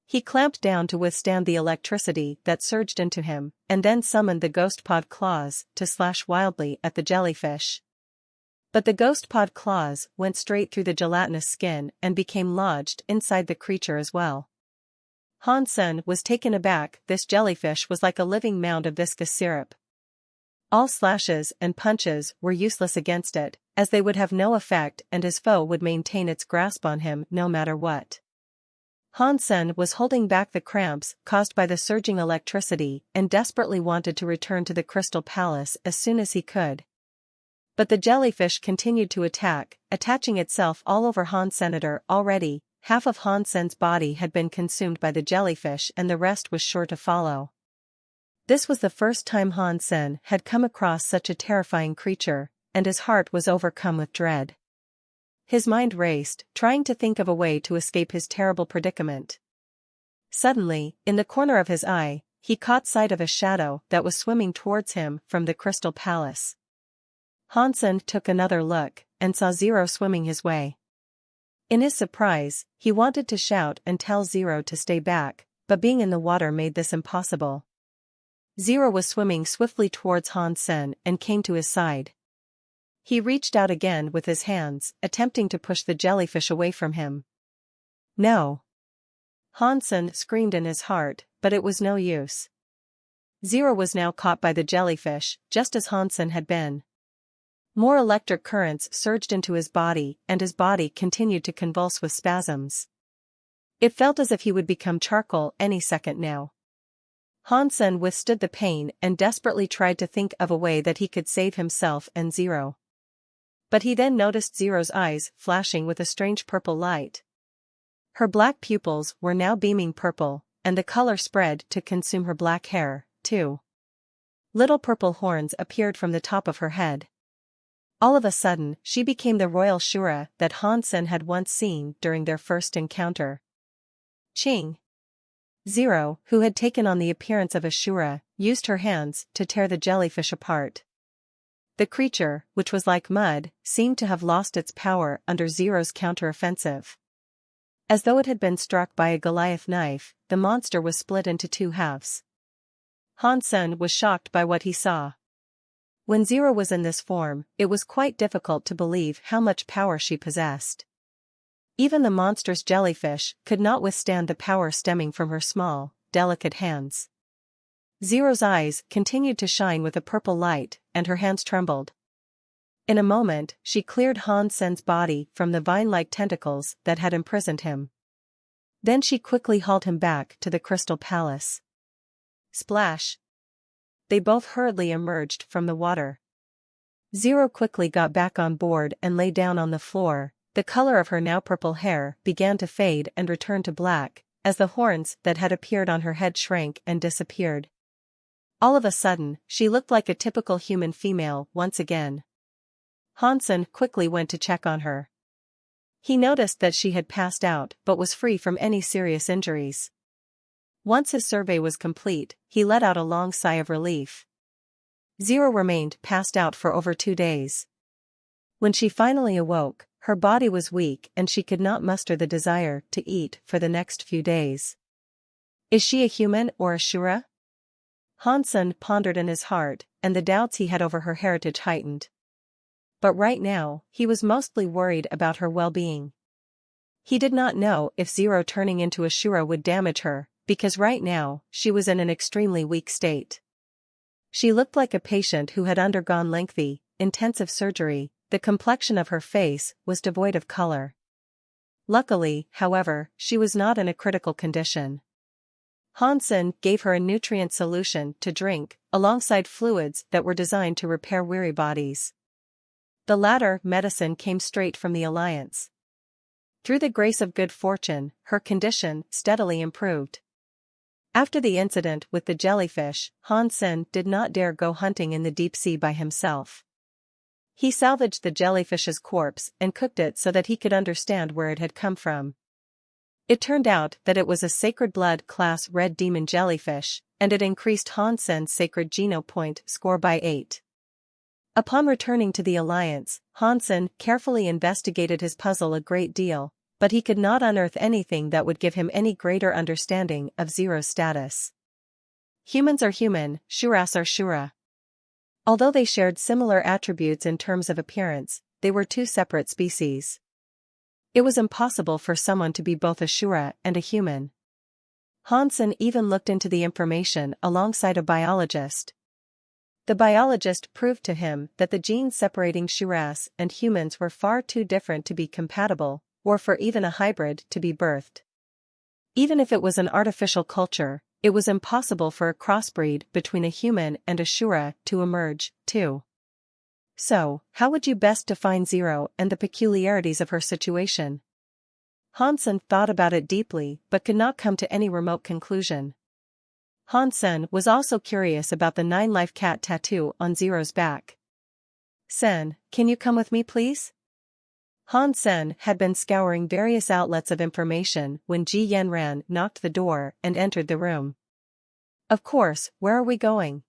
[SPEAKER 1] He clamped down to withstand the electricity that surged into him, and then summoned the ghost pod claws to slash wildly at the jellyfish. But the ghost pod claws went straight through the gelatinous skin and became lodged inside the creature as well. Hansen was taken aback. This jellyfish was like a living mound of viscous syrup. All slashes and punches were useless against it, as they would have no effect and his foe would maintain its grasp on him no matter what. Hansen was holding back the cramps caused by the surging electricity and desperately wanted to return to the Crystal Palace as soon as he could. But the jellyfish continued to attack, attaching itself all over Hansen. Already, half of Hansen's body had been consumed by the jellyfish and the rest was sure to follow. This was the first time Hansen had come across such a terrifying creature, and his heart was overcome with dread. His mind raced, trying to think of a way to escape his terrible predicament. Suddenly, in the corner of his eye, he caught sight of a shadow that was swimming towards him from the Crystal Palace. Hansen took another look, and saw Zero swimming his way. In his surprise, he wanted to shout and tell Zero to stay back, but being in the water made this impossible. Zero was swimming swiftly towards Hansen and came to his side. He reached out again with his hands, attempting to push the jellyfish away from him. No! Hansen screamed in his heart, but it was no use. Zero was now caught by the jellyfish, just as Hansen had been. More electric currents surged into his body, and his body continued to convulse with spasms. It felt as if he would become charcoal any second now. Hansen withstood the pain and desperately tried to think of a way that he could save himself and Zero. But he then noticed Zero's eyes flashing with a strange purple light. Her black pupils were now beaming purple, and the color spread to consume her black hair, too. Little purple horns appeared from the top of her head. All of a sudden, she became the royal Shura that Hansen had once seen during their first encounter. Ching. Zero, who had taken on the appearance of a Shura, used her hands to tear the jellyfish apart. The creature, which was like mud, seemed to have lost its power under Zero's counter-offensive. As though it had been struck by a Goliath knife, the monster was split into two halves. Hansen was shocked by what he saw. When Zero was in this form, it was quite difficult to believe how much power she possessed. Even the monstrous jellyfish could not withstand the power stemming from her small, delicate hands. Zero's eyes continued to shine with a purple light, and her hands trembled. In a moment, she cleared Hansen's body from the vine-like tentacles that had imprisoned him. Then she quickly hauled him back to the crystal palace. Splash! They both hurriedly emerged from the water. Zero quickly got back on board and lay down on the floor. The color of her now purple hair began to fade and return to black, as the horns that had appeared on her head shrank and disappeared. All of a sudden, she looked like a typical human female once again. Hansen quickly went to check on her. He noticed that she had passed out but was free from any serious injuries. Once his survey was complete, he let out a long sigh of relief. Zero remained passed out for over 2 days. When she finally awoke, her body was weak and she could not muster the desire to eat for the next few days. Is she a human or a Shura? Hansen pondered in his heart, and the doubts he had over her heritage heightened. But right now, he was mostly worried about her well-being. He did not know if Zero turning into a Shura would damage her, because right now, she was in an extremely weak state. She looked like a patient who had undergone lengthy, intensive surgery. The complexion of her face was devoid of color. Luckily, however, she was not in a critical condition. Hansen gave her a nutrient solution to drink, alongside fluids that were designed to repair weary bodies. The latter medicine came straight from the Alliance. Through the grace of good fortune, her condition steadily improved. After the incident with the jellyfish, Hansen did not dare go hunting in the deep sea by himself. He salvaged the jellyfish's corpse and cooked it so that he could understand where it had come from. It turned out that it was a Sacred Blood class red demon jellyfish, and it increased Hansen's Sacred Geno point score by 8. Upon returning to the Alliance, Hansen carefully investigated his puzzle a great deal, but he could not unearth anything that would give him any greater understanding of Zero's status. Humans are human, Shuras are Shura. Although they shared similar attributes in terms of appearance, they were two separate species. It was impossible for someone to be both a Shura and a human. Hansen even looked into the information alongside a biologist. The biologist proved to him that the genes separating Shuras and humans were far too different to be compatible, or for even a hybrid to be birthed. Even if it was an artificial culture, it was impossible for a crossbreed between a human and a Shura to emerge, too. So, how would you best define Zero and the peculiarities of her situation? Hansen thought about it deeply but could not come to any remote conclusion. Hansen was also curious about the 9-life cat tattoo on Zero's back. Sen, can you come with me please? Hansen had been scouring various outlets of information when Ji Yanran knocked the door and entered the room. Of course, where are we going?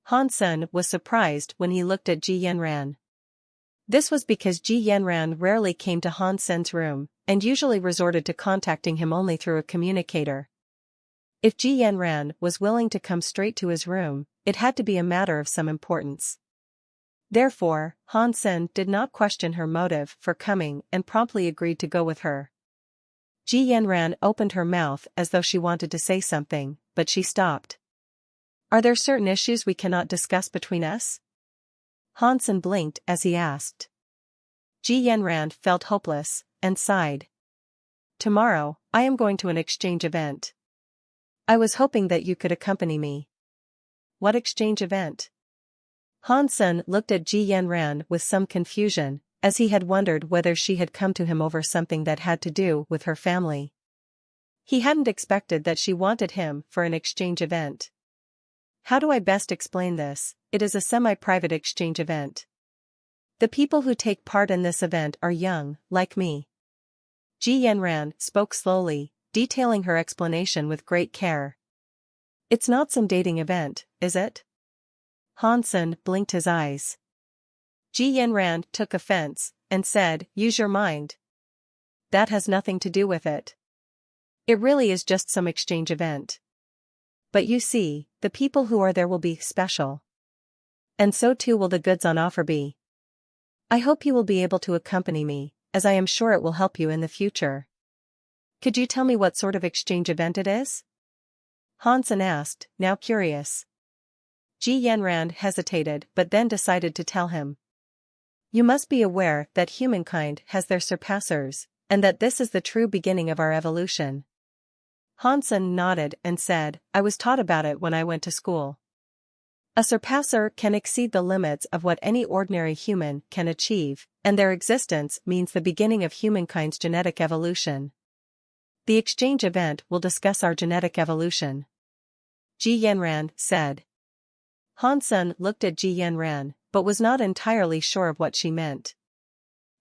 [SPEAKER 1] Hansen was surprised when he looked at Ji Yanran. This was because Ji Yanran rarely came to Hansen's room, and usually resorted to contacting him only through a communicator. If Ji Yanran was willing to come straight to his room, it had to be a matter of some importance. Therefore, Hansen did not question her motive for coming and promptly agreed to go with her. Ji Yanran opened her mouth as though she wanted to say something, but she stopped. Are there certain issues we cannot discuss between us? Hansen blinked as he asked. Ji Yanran felt hopeless, and sighed. Tomorrow, I am going to an exchange event. I was hoping that you could accompany me. What exchange event? Hansen looked at Ji Yanran with some confusion, as he had wondered whether she had come to him over something that had to do with her family. He hadn't expected that she wanted him for an exchange event. How do I best explain this? It is a semi-private exchange event. The people who take part in this event are young, like me. Ji Yanran spoke slowly, detailing her explanation with great care. It's not some dating event, is it? Hansen blinked his eyes. Ji Yanran took offense, and said, use your mind. That has nothing to do with it. It really is just some exchange event. But you see, the people who are there will be special. And so too will the goods on offer be. I hope you will be able to accompany me, as I am sure it will help you in the future. Could you tell me what sort of exchange event it is? Hansen asked, now curious. Ji Yanran hesitated but then decided to tell him. You must be aware that humankind has their surpassers, and that this is the true beginning of our evolution. Hansen nodded and said, I was taught about it when I went to school. A surpasser can exceed the limits of what any ordinary human can achieve, and their existence means the beginning of humankind's genetic evolution. The exchange event will discuss our genetic evolution. Ji Yanran said. Hansen looked at Ji Yanran, but was not entirely sure of what she meant.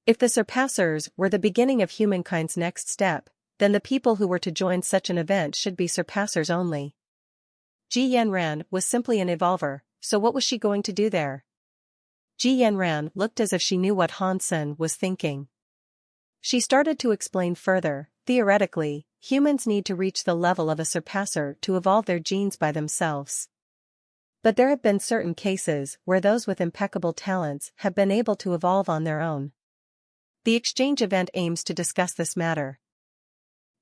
[SPEAKER 1] If the surpassers were the beginning of humankind's next step, then the people who were to join such an event should be surpassers only. Ji Yanran was simply an evolver, so what was she going to do there? Ji Yanran looked as if she knew what Hansen was thinking. She started to explain further. Theoretically, humans need to reach the level of a surpasser to evolve their genes by themselves. But there have been certain cases where those with impeccable talents have been able to evolve on their own. The exchange event aims to discuss this matter.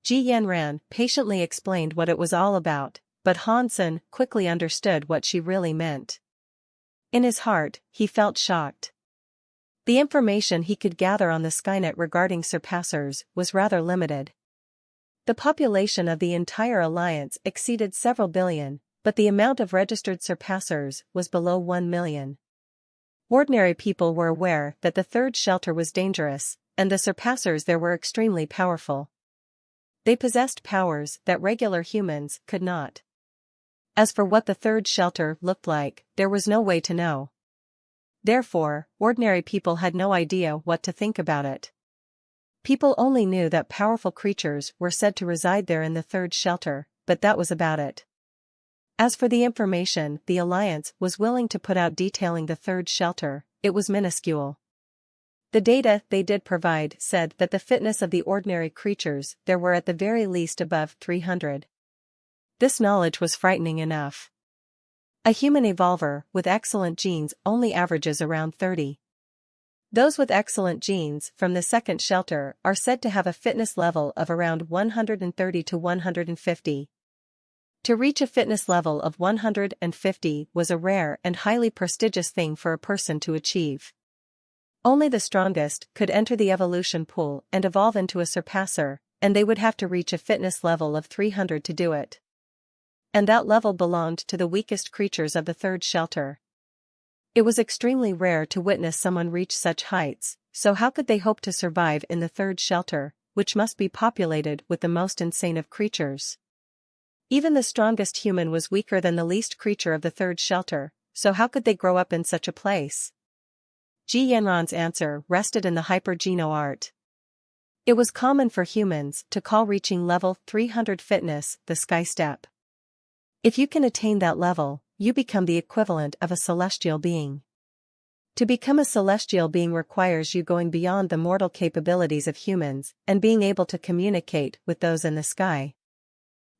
[SPEAKER 1] Ji Yanran patiently explained what it was all about, but Hansen quickly understood what she really meant. In his heart, he felt shocked. The information he could gather on the Skynet regarding surpassers was rather limited. The population of the entire alliance exceeded several billion, but the amount of registered surpassers was below 1 million. Ordinary people were aware that the third shelter was dangerous, and the surpassers there were extremely powerful. They possessed powers that regular humans could not. As for what the third shelter looked like, there was no way to know. Therefore, ordinary people had no idea what to think about it. People only knew that powerful creatures were said to reside there in the third shelter, but that was about it. As for the information the Alliance was willing to put out detailing the third shelter, it was minuscule. The data they did provide said that the fitness of the ordinary creatures there were at the very least above 300. This knowledge was frightening enough. A human evolver with excellent genes only averages around 30. Those with excellent genes from the second shelter are said to have a fitness level of around 130 to 150. To reach a fitness level of 150 was a rare and highly prestigious thing for a person to achieve. Only the strongest could enter the evolution pool and evolve into a surpasser, and they would have to reach a fitness level of 300 to do it. And that level belonged to the weakest creatures of the third shelter. It was extremely rare to witness someone reach such heights, so how could they hope to survive in the third shelter, which must be populated with the most insane of creatures? Even the strongest human was weaker than the least creature of the third shelter, so how could they grow up in such a place? Ji Yanran's answer rested in the hypergeno art. It was common for humans to call reaching level 300 fitness the sky step. If you can attain that level, you become the equivalent of a celestial being. To become a celestial being requires you going beyond the mortal capabilities of humans and being able to communicate with those in the sky.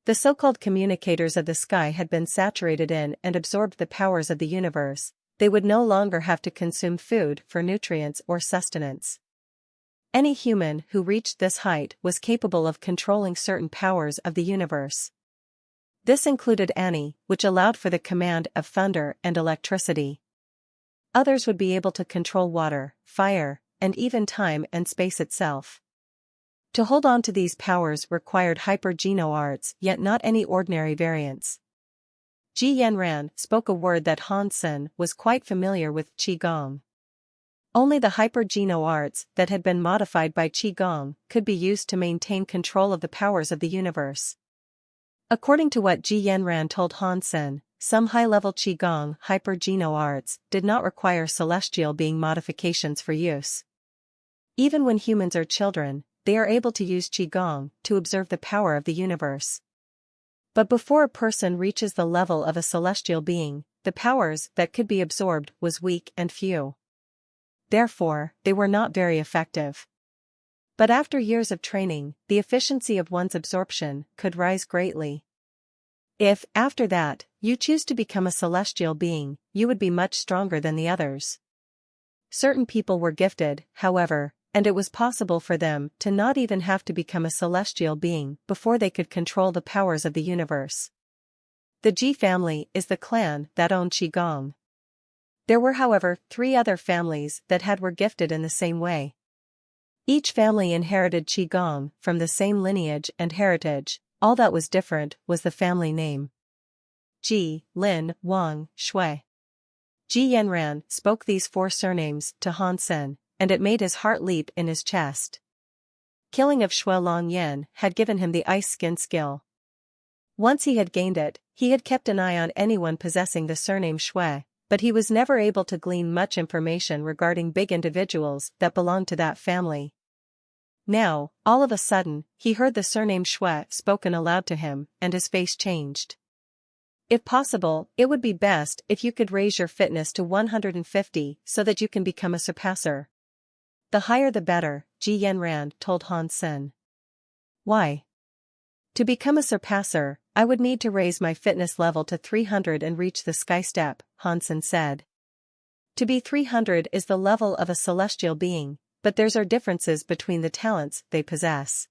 [SPEAKER 1] The so-called communicators of the sky had been saturated in and absorbed the powers of the universe. They would no longer have to consume food for nutrients or sustenance. Any human who reached this height was capable of controlling certain powers of the universe. This included Ani, which allowed for the command of thunder and electricity. Others would be able to control water, fire, and even time and space itself. To hold on to these powers required hyper-Geno arts, yet not any ordinary variants. Ji Yanran spoke a word that Han Sen was quite familiar with, Qigong. Only the hyper-Geno arts that had been modified by Qigong could be used to maintain control of the powers of the universe. According to what Ji Yanran told Han Sen, some high-level Qigong hyper-Geno arts did not require celestial being modifications for use. Even when humans are children, they are able to use Qigong to observe the power of the universe. But before a person reaches the level of a celestial being, the powers that could be absorbed was weak and few. Therefore, they were not very effective. But after years of training, the efficiency of one's absorption could rise greatly. If, after that, you choose to become a celestial being, you would be much stronger than the others. Certain people were gifted, however, and it was possible for them to not even have to become a celestial being before they could control the powers of the universe. The Ji family is the clan that owned Qigong. There were, however, 3 other families that were gifted in the same way. Each family inherited Qigong from the same lineage and heritage. All that was different was the family name. Ji, Lin, Wang, Shui. Ji Yanran spoke these 4 surnames to Han Sen, and it made his heart leap in his chest. Killing of Shui Long Yan had given him the ice skin skill. Once he had gained it, he had kept an eye on anyone possessing the surname Shui, but he was never able to glean much information regarding big individuals that belonged to that family. Now, all of a sudden, he heard the surname Shui spoken aloud to him, and his face changed. If possible, it would be best if you could raise your fitness to 150 so that you can become a surpasser. The higher the better, Ji Yanran told Han Sen. Why? To become a surpasser, I would need to raise my fitness level to 300 and reach the sky step, Han Sen said. To be 300 is the level of a celestial being, but there are differences between the talents they possess.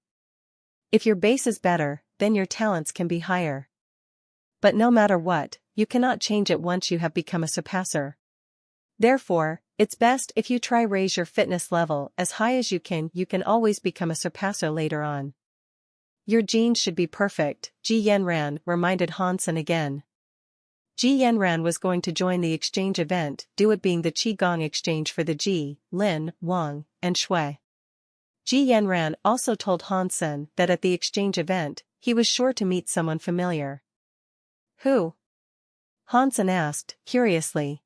[SPEAKER 1] If your base is better, then your talents can be higher. But no matter what, you cannot change it once you have become a surpasser. Therefore, it's best if you try raise your fitness level as high as you can always become a surpasser later on. Your genes should be perfect, Ji Yanran reminded Han Sen again. Ji Yanran was going to join the exchange event, due it being the Qigong exchange for the Ji, Lin, Wang, and Shui. Ji Yanran also told Han Sen that at the exchange event, he was sure to meet someone familiar. Who? Han Sen asked, curiously.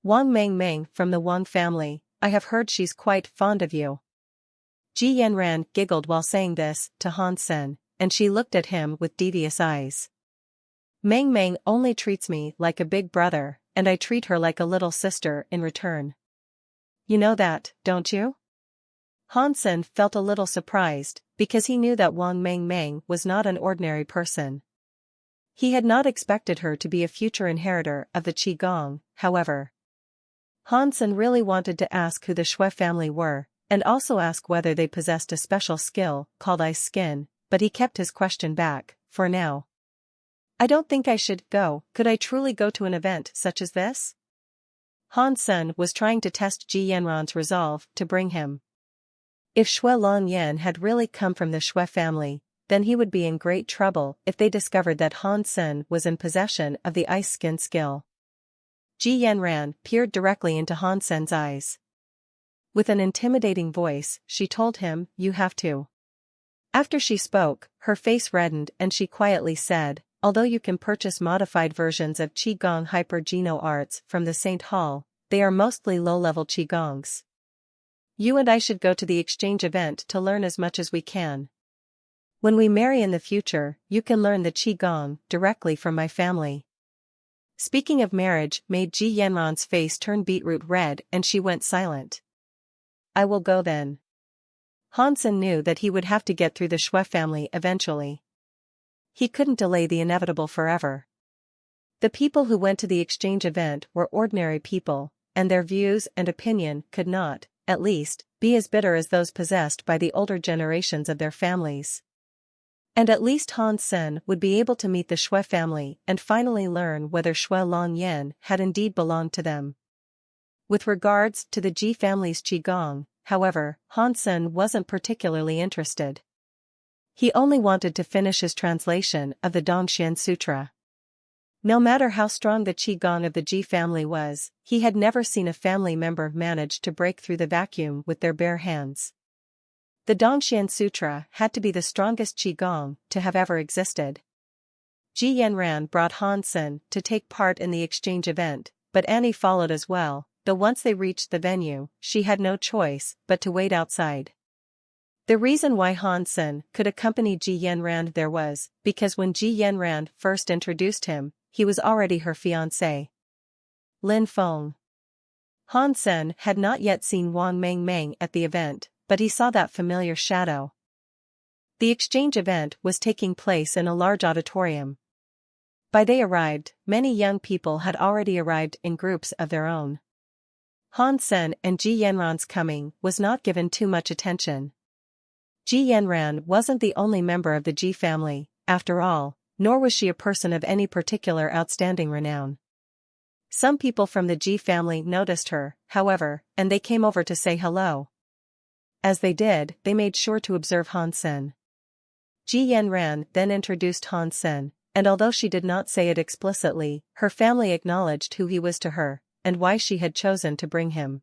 [SPEAKER 1] Wang Meng from the Wang family. I have heard she's quite fond of you. Ji Yanran giggled while saying this to Han Sen, and she looked at him with devious eyes. Meng only treats me like a big brother, and I treat her like a little sister in return. You know that, don't you? Han Sen felt a little surprised, because he knew that Wang Meng was not an ordinary person. He had not expected her to be a future inheritor of the Qigong, however. Han Sen really wanted to ask who the Shui family were, and also ask whether they possessed a special skill called ice skin, but he kept his question back, for now. I don't think I should go. Could I truly go to an event such as this? Han Sen was trying to test Ji Yanran's resolve to bring him. If Shui Long Yan had really come from the Shui family, then he would be in great trouble if they discovered that Han Sen was in possession of the ice skin skill. Ji Yanran peered directly into Han Sen's eyes. With an intimidating voice, she told him, "You have to." After she spoke, her face reddened and she quietly said, "Although you can purchase modified versions of Qigong hyper-Geno arts from the St. Hall, they are mostly low-level Qigongs. You and I should go to the exchange event to learn as much as we can. When we marry in the future, you can learn the Qigong directly from my family." Speaking of marriage made Ji Yanran's face turn beetroot red and she went silent. "I will go then." Han Sen knew that he would have to get through the Shui family eventually. He couldn't delay the inevitable forever. The people who went to the exchange event were ordinary people, and their views and opinion could not, at least, be as bitter as those possessed by the older generations of their families. And at least Han Sen would be able to meet the Shui family and finally learn whether Shui Long Yan had indeed belonged to them. With regards to the Ji family's Qigong, however, Hansen wasn't particularly interested. He only wanted to finish his translation of the Dongxian Sutra. No matter how strong the qigong of the Ji family was, he had never seen a family member manage to break through the vacuum with their bare hands. The Dongxian Sutra had to be the strongest qigong to have ever existed. Ji Yanran brought Hansen to take part in the exchange event, but Annie followed as well, though once they reached the venue, she had no choice but to wait outside. The reason why Hansen could accompany Ji Yanran there was because when Ji Yanran first introduced him, he was already her fiancé. Lin Feng. Hansen had not yet seen Wang Mengmeng at the event, but he saw that familiar shadow. The exchange event was taking place in a large auditorium. By they arrived, many young people had already arrived in groups of their own. Hansen and Ji Yanran's coming was not given too much attention. Ji Yanran wasn't the only member of the Ji family, after all, nor was she a person of any particular outstanding renown. Some people from the Ji family noticed her, however, and they came over to say hello. As they did, they made sure to observe Hansen. Ji Yanran then introduced Hansen, and although she did not say it explicitly, her family acknowledged who he was to her, and why she had chosen to bring him.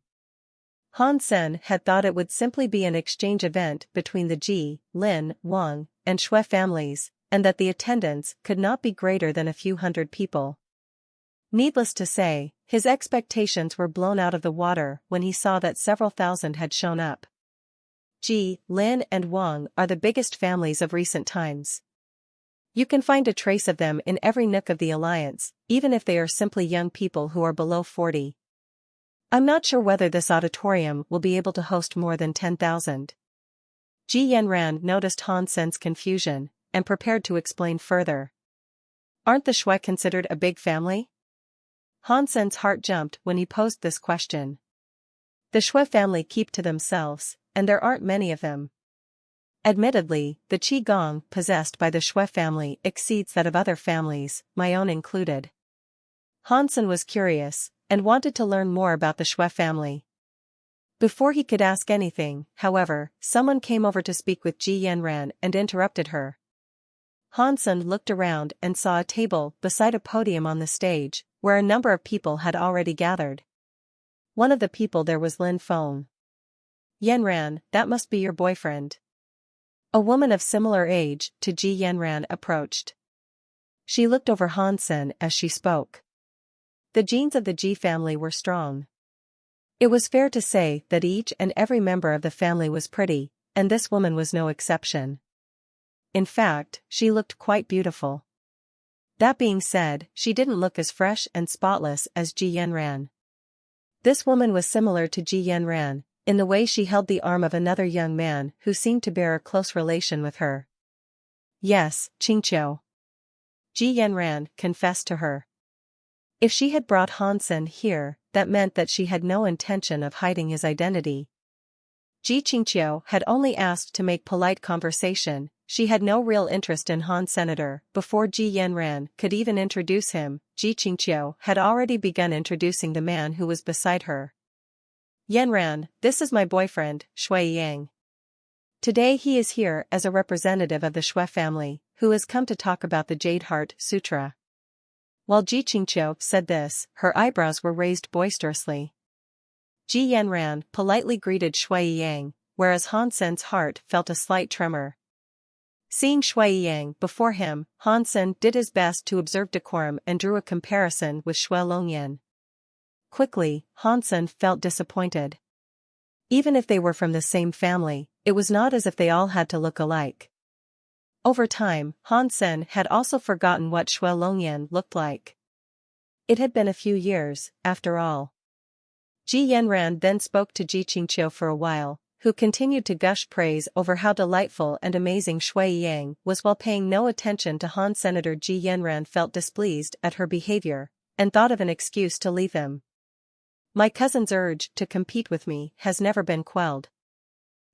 [SPEAKER 1] Hansen had thought it would simply be an exchange event between the Ji, Lin, Wang, and Shui families, and that the attendance could not be greater than a few hundred people. Needless to say, his expectations were blown out of the water when he saw that several thousand had shown up. Ji, Lin and Wang are the biggest families of recent times. You can find a trace of them in every nook of the alliance, even if they are simply young people who are below 40. I'm not sure whether this auditorium will be able to host more than 10,000. Ji Yanran noticed Hansen's confusion, and prepared to explain further. Aren't the Shui considered a big family? Hansen's heart jumped when he posed this question. The Shui family keep to themselves, and there aren't many of them. Admittedly, the qigong possessed by the Shui family exceeds that of other families, my own included. Hansen was curious, and wanted to learn more about the Shui family. Before he could ask anything, however, someone came over to speak with Ji Yanran and interrupted her. Hansen looked around and saw a table beside a podium on the stage, where a number of people had already gathered. One of the people there was Lin Feng. Yanran, that must be your boyfriend. A woman of similar age to Ji Yanran approached. She looked over Hansen as she spoke. The genes of the Ji family were strong. It was fair to say that each and every member of the family was pretty, and this woman was no exception. In fact, she looked quite beautiful. That being said, she didn't look as fresh and spotless as Ji Yanran. This woman was similar to Ji Yanran, in the way she held the arm of another young man who seemed to bear a close relation with her. Yes, Qingqiu. Ji Yanran confessed to her. If she had brought Hansen here, that meant that she had no intention of hiding his identity. Ji Qingqiu had only asked to make polite conversation, she had no real interest in Han Senator. Before Ji Yanran could even introduce him, Ji Qingqiu had already begun introducing the man who was beside her. Yanran, this is my boyfriend, Shui Yang. Today he is here as a representative of the Shui family, who has come to talk about the Jade Heart Sutra. While Ji Qingqiu said this, her eyebrows were raised boisterously. Ji Yanran politely greeted Shui Yang, whereas Hansen's heart felt a slight tremor. Seeing Shui Yang before him, Hansen did his best to observe decorum and drew a comparison with Shui Longyan. Quickly, Hansen felt disappointed. Even if they were from the same family, it was not as if they all had to look alike. Over time, Hansen had also forgotten what Shui Longyan looked like. It had been a few years, after all. Ji Yanran then spoke to Ji Qingqiu for a while, who continued to gush praise over how delightful and amazing Shui Yang was while paying no attention to Han. Senator Ji Yanran felt displeased at her behavior, and thought of an excuse to leave him. My cousin's urge to compete with me has never been quelled.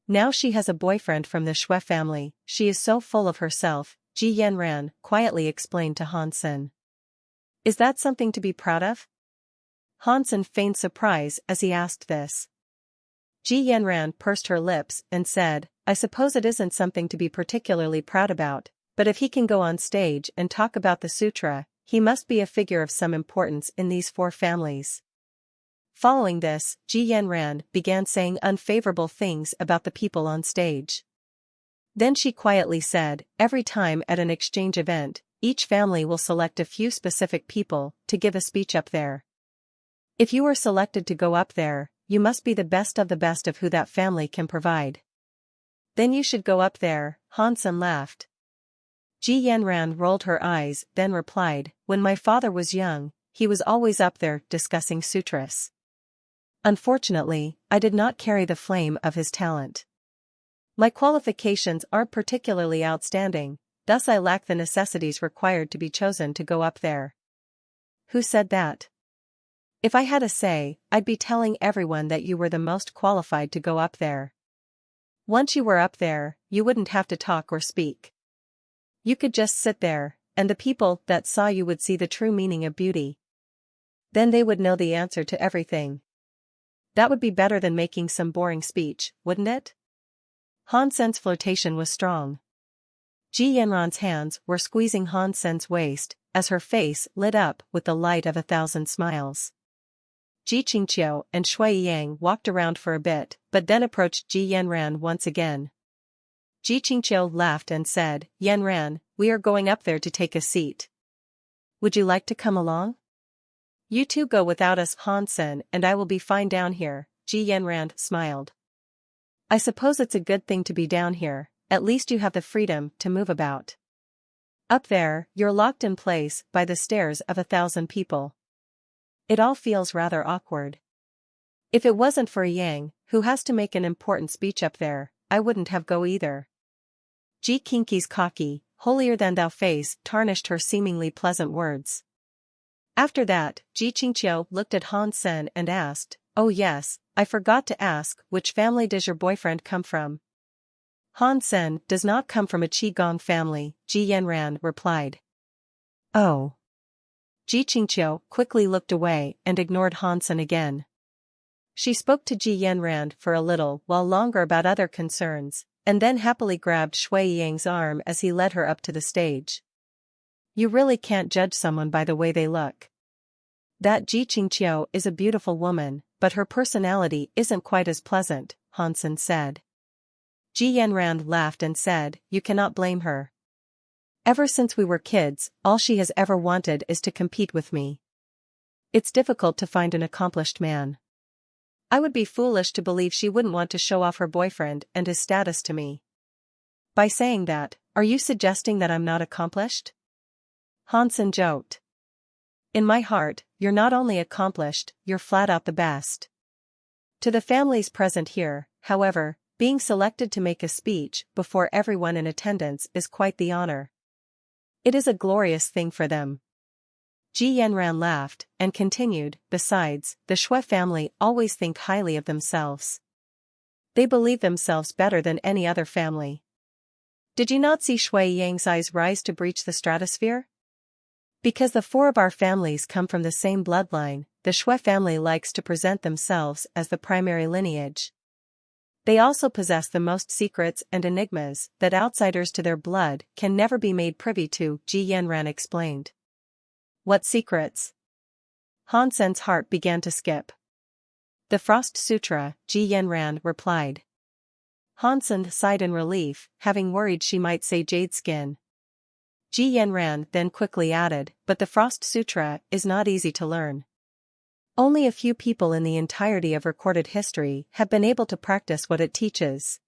[SPEAKER 1] Now she has a boyfriend from the Shui family, she is so full of herself, Ji Yanran quietly explained to Hansen. Is that something to be proud of? Hansen feigned surprise as he asked this. Ji Yanran pursed her lips and said, I suppose it isn't something to be particularly proud about, but if he can go on stage and talk about the sutra, he must be a figure of some importance in these 4 families. Following this, Ji Yanran began saying unfavorable things about the people on stage. Then she quietly said, every time at an exchange event, each family will select a few specific people to give a speech up there. If you are selected to go up there, you must be the best of who that family can provide. Then you should go up there. Hansen laughed. Ji Yanran rolled her eyes, then replied, when my father was young, he was always up there discussing sutras. Unfortunately, I did not carry the flame of his talent. My qualifications aren't particularly outstanding, thus I lack the necessities required to be chosen to go up there. Who said that? If I had a say, I'd be telling everyone that you were the most qualified to go up there. Once you were up there, you wouldn't have to talk or speak. You could just sit there, and the people that saw you would see the true meaning of beauty. Then they would know the answer to everything. That would be better than making some boring speech, wouldn't it? Hansen's flirtation was strong. Ji Yanran's hands were squeezing Hansen's waist, as her face lit up with the light of 1,000 smiles. Ji Qingqiu and Shui Yang walked around for a bit, but then approached Ji Yanran once again. Ji Qingqiu laughed and said, Yanran, we are going up there to take a seat. Would you like to come along? You two go without us, Hansen, and I will be fine down here. Ji Yanran smiled. I suppose it's a good thing to be down here, at least you have the freedom to move about. Up there, you're locked in place by the stares of 1,000 people. It all feels rather awkward. If it wasn't for Yang, who has to make an important speech up there, I wouldn't have go either. Ji Qingqi's cocky, holier-than-thou face tarnished her seemingly pleasant words. After that, Ji Qingqiu looked at Hansen and asked, oh yes, I forgot to ask, which family does your boyfriend come from? Hansen does not come from a Qigong family, Ji Yanran replied. Oh. Ji Qingqiu quickly looked away and ignored Hansen again. She spoke to Ji Yanran for a little while longer about other concerns, and then happily grabbed Shui Yang's arm as he led her up to the stage. You really can't judge someone by the way they look. That Ji Qingqiu is a beautiful woman, but her personality isn't quite as pleasant, Hansen said. Ji Yanran laughed and said, you cannot blame her. Ever since we were kids, all she has ever wanted is to compete with me. It's difficult to find an accomplished man. I would be foolish to believe she wouldn't want to show off her boyfriend and his status to me. By saying that, are you suggesting that I'm not accomplished? Hansen joked. In my heart, you're not only accomplished, you're flat out the best. To the families present here, however, being selected to make a speech before everyone in attendance is quite the honor. It is a glorious thing for them. Ji Yanran laughed and continued, besides, the Shui family always think highly of themselves. They believe themselves better than any other family. Did you not see Shui Yang's eyes rise to breach the stratosphere? Because the 4 of our families come from the same bloodline, the Shui family likes to present themselves as the primary lineage. They also possess the most secrets and enigmas that outsiders to their blood can never be made privy to, Ji Yanran explained. What secrets? Hansen's heart began to skip. The Frost Sutra, Ji Yanran replied. Hansen sighed in relief, having worried she might say jade skin. Ji Yanran then quickly added, but the Frost Sutra is not easy to learn. Only a few people in the entirety of recorded history have been able to practice what it teaches.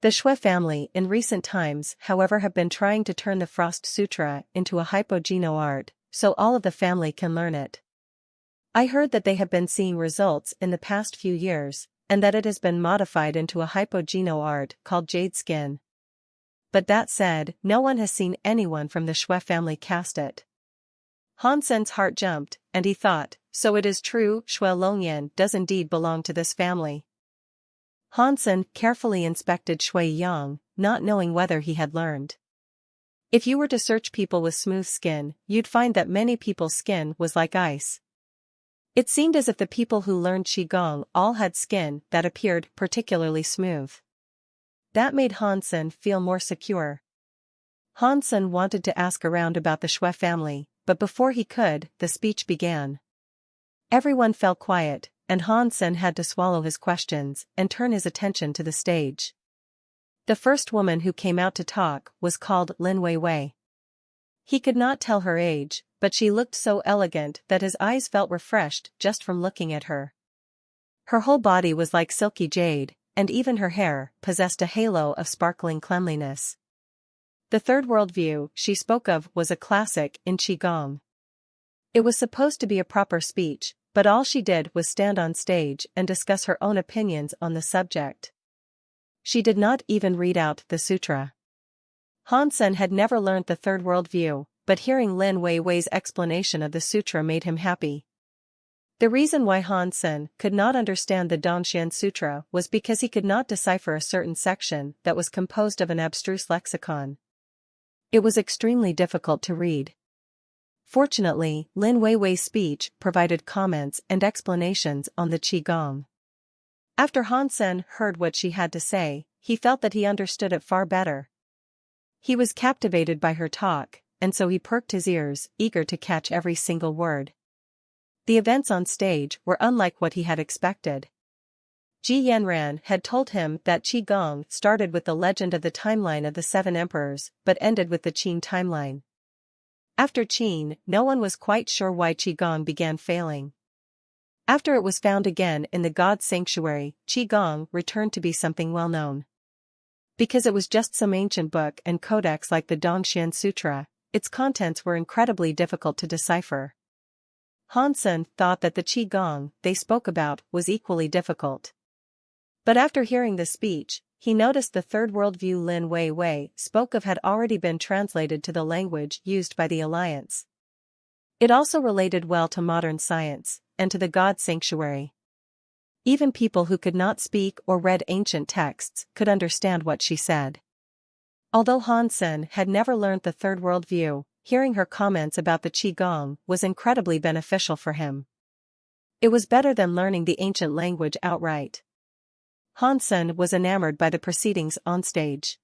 [SPEAKER 1] The Shui family in recent times, however, have been trying to turn the Frost Sutra into a hypogeno art, so all of the family can learn it. I heard that they have been seeing results in the past few years, and that it has been modified into a hypogeno art called jade skin. But that said, no one has seen anyone from the Shui family cast it. Hansen's heart jumped, and he thought, so it is true, Shui Longyan does indeed belong to this family. Hansen carefully inspected Shui Yang, not knowing whether he had learned. If you were to search people with smooth skin, you'd find that many people's skin was like ice. It seemed as if the people who learned Qigong all had skin that appeared particularly smooth. That made Hansen feel more secure. Hansen wanted to ask around about the Shui family, but before he could, the speech began. Everyone fell quiet, and Hansen had to swallow his questions and turn his attention to the stage. The first woman who came out to talk was called Lin Weiwei. He could not tell her age, but she looked so elegant that his eyes felt refreshed just from looking at her. Her whole body was like silky jade, and even her hair possessed a halo of sparkling cleanliness. The third worldview she spoke of was a classic in Qigong. It was supposed to be a proper speech, but all she did was stand on stage and discuss her own opinions on the subject. She did not even read out the sutra. Hansen had never learnt the third worldview, but hearing Lin Weiwei's explanation of the sutra made him happy. The reason why Hansen could not understand the Danshan Sutra was because he could not decipher a certain section that was composed of an abstruse lexicon. It was extremely difficult to read. Fortunately, Lin Weiwei's speech provided comments and explanations on the Qigong. After Hansen heard what she had to say, he felt that he understood it far better. He was captivated by her talk, and so he perked his ears, eager to catch every single word. The events on stage were unlike what he had expected. Ji Yanran had told him that Qigong started with the legend of the timeline of the 7 emperors, but ended with the Qin timeline. After Qin, no one was quite sure why Qigong began failing. After it was found again in the God's sanctuary, Qigong returned to be something well known. Because it was just some ancient book and codex like the Danshan Sutra, its contents were incredibly difficult to decipher. Hansen thought that the Qigong they spoke about was equally difficult. But after hearing the speech, he noticed the third worldview Lin Weiwei spoke of had already been translated to the language used by the Alliance. It also related well to modern science, and to the God sanctuary. Even people who could not speak or read ancient texts could understand what she said. Although Hansen had never learned the third worldview, hearing her comments about the Qigong was incredibly beneficial for him. It was better than learning the ancient language outright. Hansen was enamored by the proceedings on stage.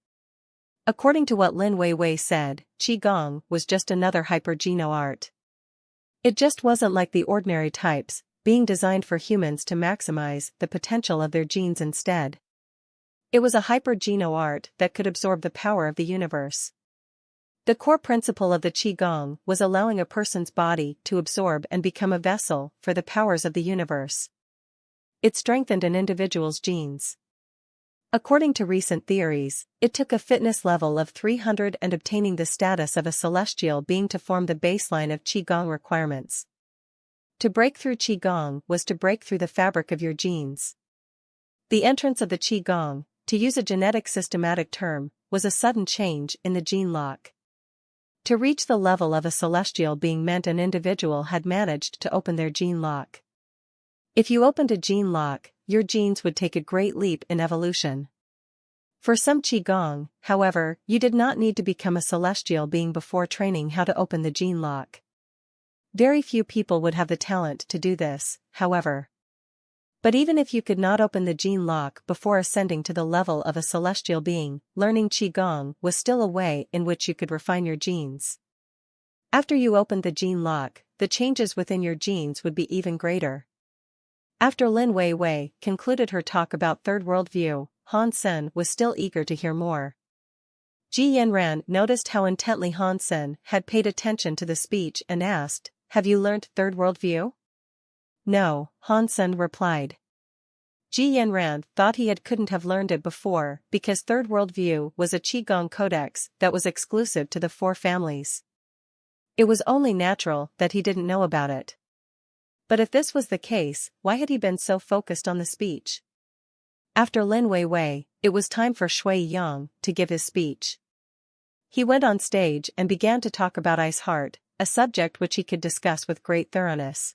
[SPEAKER 1] According to what Lin Weiwei said, Qigong was just another hyper-geno art. It just wasn't like the ordinary types, being designed for humans to maximize the potential of their genes instead. It was a hyper-geno art that could absorb the power of the universe. The core principle of the Qigong was allowing a person's body to absorb and become a vessel for the powers of the universe. It strengthened an individual's genes. According to recent theories, it took a fitness level of 300 and obtaining the status of a celestial being to form the baseline of Qigong requirements. To break through Qigong was to break through the fabric of your genes. The entrance of the Qigong, to use a genetic systematic term, was a sudden change in the gene lock. To reach the level of a celestial being meant an individual had managed to open their gene lock. If you opened a gene lock, your genes would take a great leap in evolution. For some Qigong, however, you did not need to become a celestial being before training how to open the gene lock. Very few people would have the talent to do this, however. But even if you could not open the gene lock before ascending to the level of a celestial being, learning Qigong was still a way in which you could refine your genes. After you opened the gene lock, the changes within your genes would be even greater. After Lin Weiwei concluded her talk about third worldview, Hansen was still eager to hear more. Ji Yanran noticed how intently Hansen had paid attention to the speech and asked, "Have you learnt third worldview?" "No," Hansen replied. Ji Yanran thought he couldn't have learned it before because third worldview was a Qigong codex that was exclusive to the 4 families. It was only natural that he didn't know about it. But if this was the case, why had he been so focused on the speech? After Lin Weiwei, it was time for Shui Yang to give his speech. He went on stage and began to talk about Ice Heart, a subject which he could discuss with great thoroughness.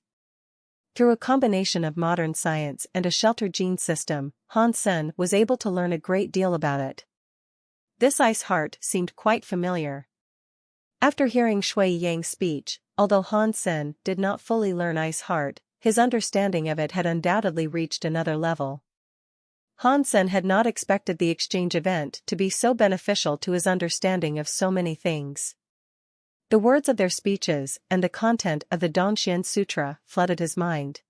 [SPEAKER 1] Through a combination of modern science and a sheltered gene system, Hansen was able to learn a great deal about it. This Ice Heart seemed quite familiar. After hearing Shui Yang's speech, although Hansen did not fully learn Ice Heart, his understanding of it had undoubtedly reached another level. Hansen had not expected the exchange event to be so beneficial to his understanding of so many things. The words of their speeches and the content of the Dongxian Sutra flooded his mind.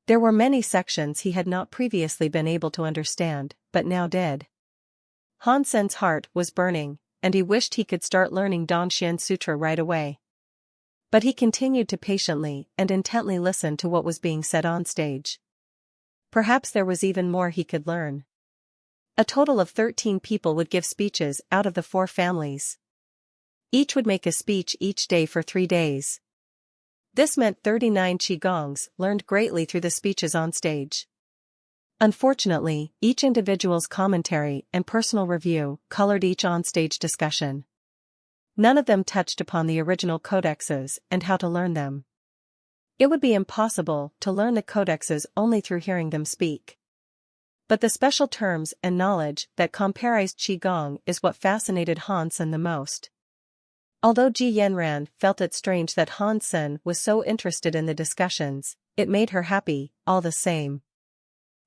[SPEAKER 1] There were many sections he had not previously been able to understand, but now did. Hansen's heart was burning, and he wished he could start learning Dongxian Sutra right away. But he continued to patiently and intently listen to what was being said on stage. Perhaps there was even more he could learn. A total of 13 people would give speeches out of the 4 families. Each would make a speech each day for 3 days. This meant 39 Qigongs learned greatly through the speeches on stage. Unfortunately, each individual's commentary and personal review colored each on-stage discussion. None of them touched upon the original codexes and how to learn them. It would be impossible to learn the codexes only through hearing them speak. But the special terms and knowledge that comprised Qigong is what fascinated Hansen the most. Although Ji Yanran felt it strange that Hansen was so interested in the discussions, it made her happy, all the same.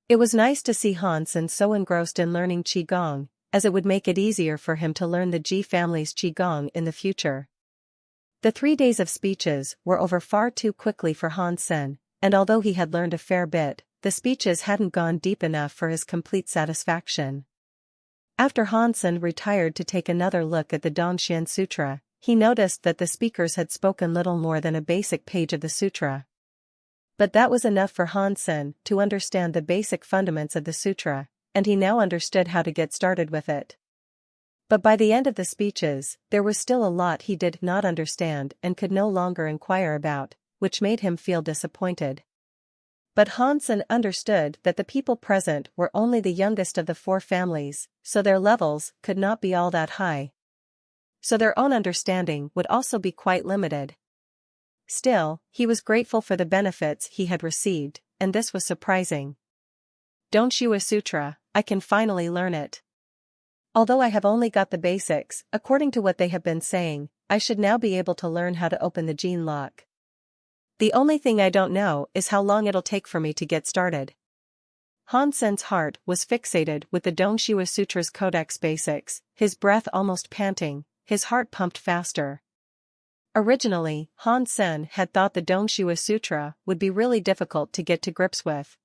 [SPEAKER 1] It was nice to see Hansen so engrossed in learning Qigong, as it would make it easier for him to learn the Ji family's Qigong in the future. The 3 days of speeches were over far too quickly for Hansen, and although he had learned a fair bit, the speeches hadn't gone deep enough for his complete satisfaction. After Hansen retired to take another look at the Dongxian Sutra, he noticed that the speakers had spoken little more than a basic page of the sutra. But that was enough for Hansen to understand the basic fundaments of the sutra, and he now understood how to get started with it. But by the end of the speeches, there was still a lot he did not understand and could no longer inquire about, which made him feel disappointed. But Hansen understood that the people present were only the youngest of the 4 families, so their levels could not be all that high. So their own understanding would also be quite limited. Still, he was grateful for the benefits he had received, and this was surprising. Dongxue Sutra, I can finally learn it. Although I have only got the basics, according to what they have been saying, I should now be able to learn how to open the gene lock. The only thing I don't know is how long it'll take for me to get started. Hansen's heart was fixated with the Dongxue Sutra's codex basics, his breath almost panting, his heart pumped faster. Originally, Hansen had thought the Dongxue Sutra would be really difficult to get to grips with.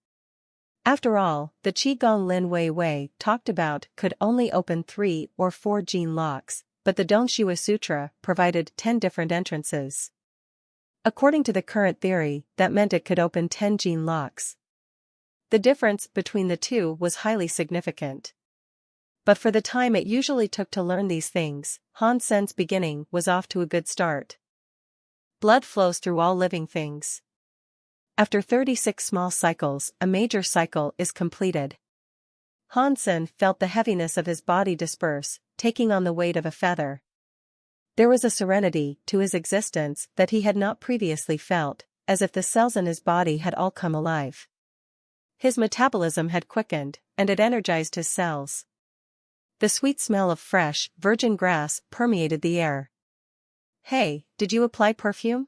[SPEAKER 1] After all, the Qigong Lin Wei Wei talked about could only open 3 or 4 gene locks, but the Dongxue Sutra provided 10 different entrances. According to the current theory, that meant it could open 10 gene locks. The difference between the two was highly significant. But for the time it usually took to learn these things, Hansen's beginning was off to a good start. Blood flows through all living things. After 36 small cycles, a major cycle is completed. Hansen felt the heaviness of his body disperse, taking on the weight of a feather. There was a serenity to his existence that he had not previously felt, as if the cells in his body had all come alive. His metabolism had quickened, and it energized his cells. The sweet smell of fresh, virgin grass permeated the air. Hey, did you apply perfume?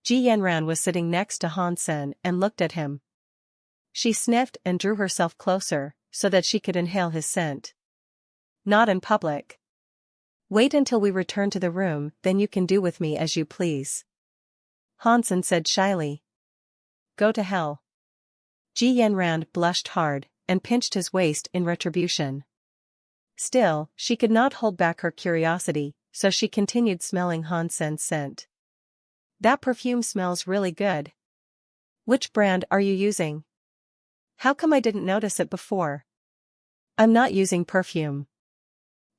[SPEAKER 1] Ji Yanran was sitting next to Hansen and looked at him. She sniffed and drew herself closer, so that she could inhale his scent. Not in public. Wait until we return to the room, then you can do with me as you please. Hansen said shyly. Go to hell. Ji Yanran blushed hard, and pinched his waist in retribution. Still, she could not hold back her curiosity, so she continued smelling Hansen's scent. That perfume smells really good. Which brand are you using? How come I didn't notice it before? I'm not using perfume.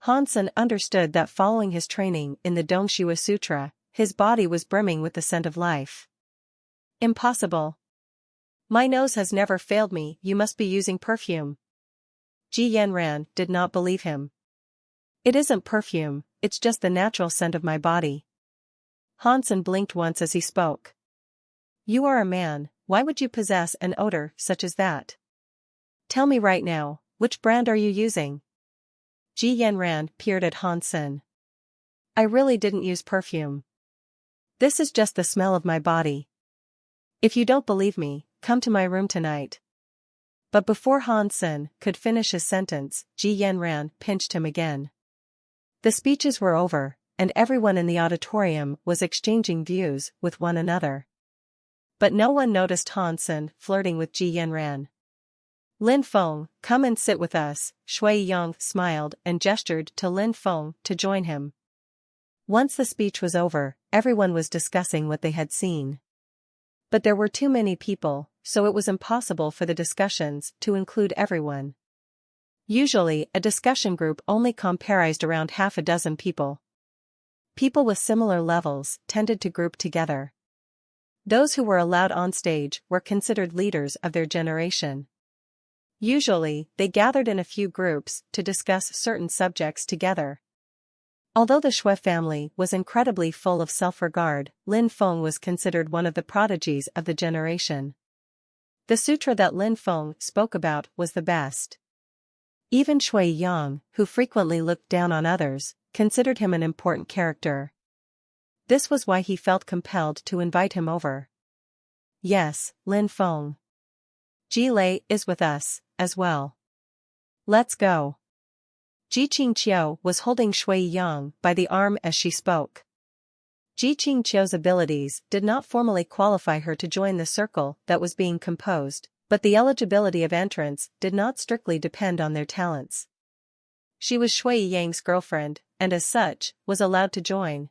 [SPEAKER 1] Hansen understood that following his training in the Dongxue Sutra, his body was brimming with the scent of life. Impossible. My nose has never failed me, you must be using perfume. Ji Yanran did not believe him. It isn't perfume, it's just the natural scent of my body. Hansen blinked once as he spoke. You are a man, why would you possess an odor such as that? Tell me right now, which brand are you using? Ji Yanran peered at Hansen. I really didn't use perfume. This is just the smell of my body. If you don't believe me, come to my room tonight. But before Han Sen could finish his sentence, Ji Yanran pinched him again. The speeches were over, and everyone in the auditorium was exchanging views with one another. But no one noticed Han Sen flirting with Ji Yanran. Lin Feng, come and sit with us, Shui Yang smiled and gestured to Lin Feng to join him. Once the speech was over, everyone was discussing what they had seen. But there were too many people, so it was impossible for the discussions to include everyone. Usually, a discussion group only comprised around half a dozen people. People with similar levels tended to group together. Those who were allowed on stage were considered leaders of their generation. Usually, they gathered in a few groups to discuss certain subjects together. Although the Shui family was incredibly full of self-regard, Lin Feng was considered one of the prodigies of the generation. The sutra that Lin Feng spoke about was the best. Even Shui Yang, who frequently looked down on others, considered him an important character. This was why he felt compelled to invite him over. Yes, Lin Feng. Ji Lei is with us, as well. Let's go. Ji Qingqiu was holding Shui Yang by the arm as she spoke. Ji Qingqiu's abilities did not formally qualify her to join the circle that was being composed, but the eligibility of entrance did not strictly depend on their talents. She was Shui Yang's girlfriend, and as such, was allowed to join.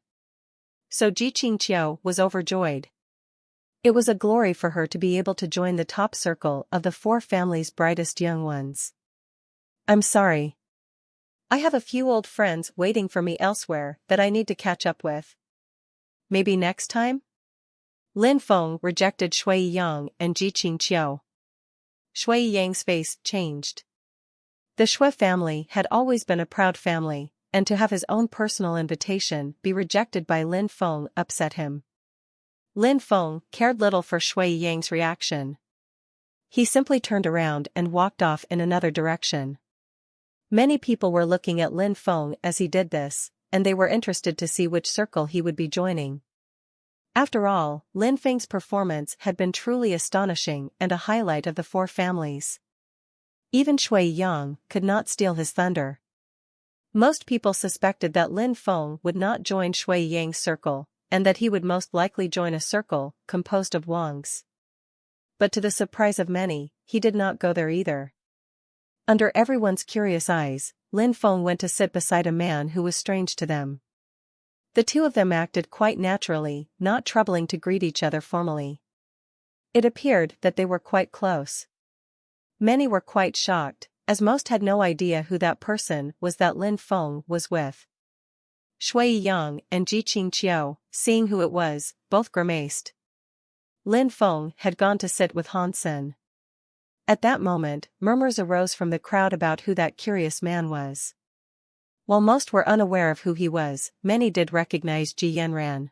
[SPEAKER 1] So Ji Qingqiu was overjoyed. It was a glory for her to be able to join the top circle of the four families' brightest young ones. I'm sorry. I have a few old friends waiting for me elsewhere that I need to catch up with. Maybe next time? Lin Feng rejected Shui Yang and Ji Qingqiu. Shui Yang's face changed. The Shui family had always been a proud family, and to have his own personal invitation be rejected by Lin Feng upset him. Lin Feng cared little for Shui Yang's reaction. He simply turned around and walked off in another direction. Many people were looking at Lin Feng as he did this, and they were interested to see which circle he would be joining. After all, Lin Feng's performance had been truly astonishing and a highlight of the four families. Even Shui Yang could not steal his thunder. Most people suspected that Lin Feng would not join Shui Yang's circle, and that he would most likely join a circle composed of Wangs. But to the surprise of many, he did not go there either. Under everyone's curious eyes, Lin Feng went to sit beside a man who was strange to them. The two of them acted quite naturally, not troubling to greet each other formally. It appeared that they were quite close. Many were quite shocked, as most had no idea who that person was that Lin Feng was with. Shui Yang and Ji Qingqiu, seeing who it was, both grimaced. Lin Feng had gone to sit with Han Sen. At that moment, murmurs arose from the crowd about who that curious man was. While most were unaware of who he was, many did recognize Ji Yanran.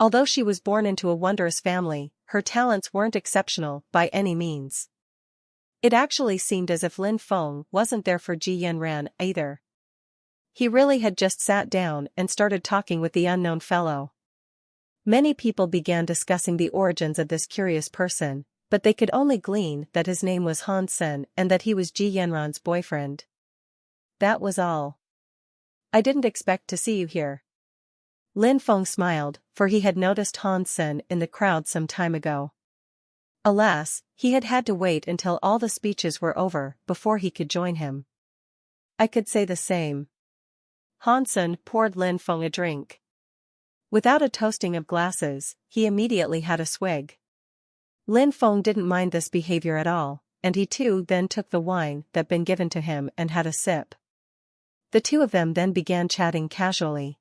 [SPEAKER 1] Although she was born into a wondrous family, her talents weren't exceptional by any means. It actually seemed as if Lin Feng wasn't there for Ji Yanran either. He really had just sat down and started talking with the unknown fellow. Many people began discussing the origins of this curious person, but they could only glean that his name was Han Sen and that he was Ji Yanran's boyfriend. That was all. I didn't expect to see you here. Lin Feng smiled, for he had noticed Han Sen in the crowd some time ago. Alas, he had had to wait until all the speeches were over before he could join him. I could say the same. Han Sen poured Lin Feng a drink. Without a toasting of glasses, he immediately had a swig. Lin Feng didn't mind this behavior at all, and he too then took the wine that had been given to him and had a sip. The two of them then began chatting casually.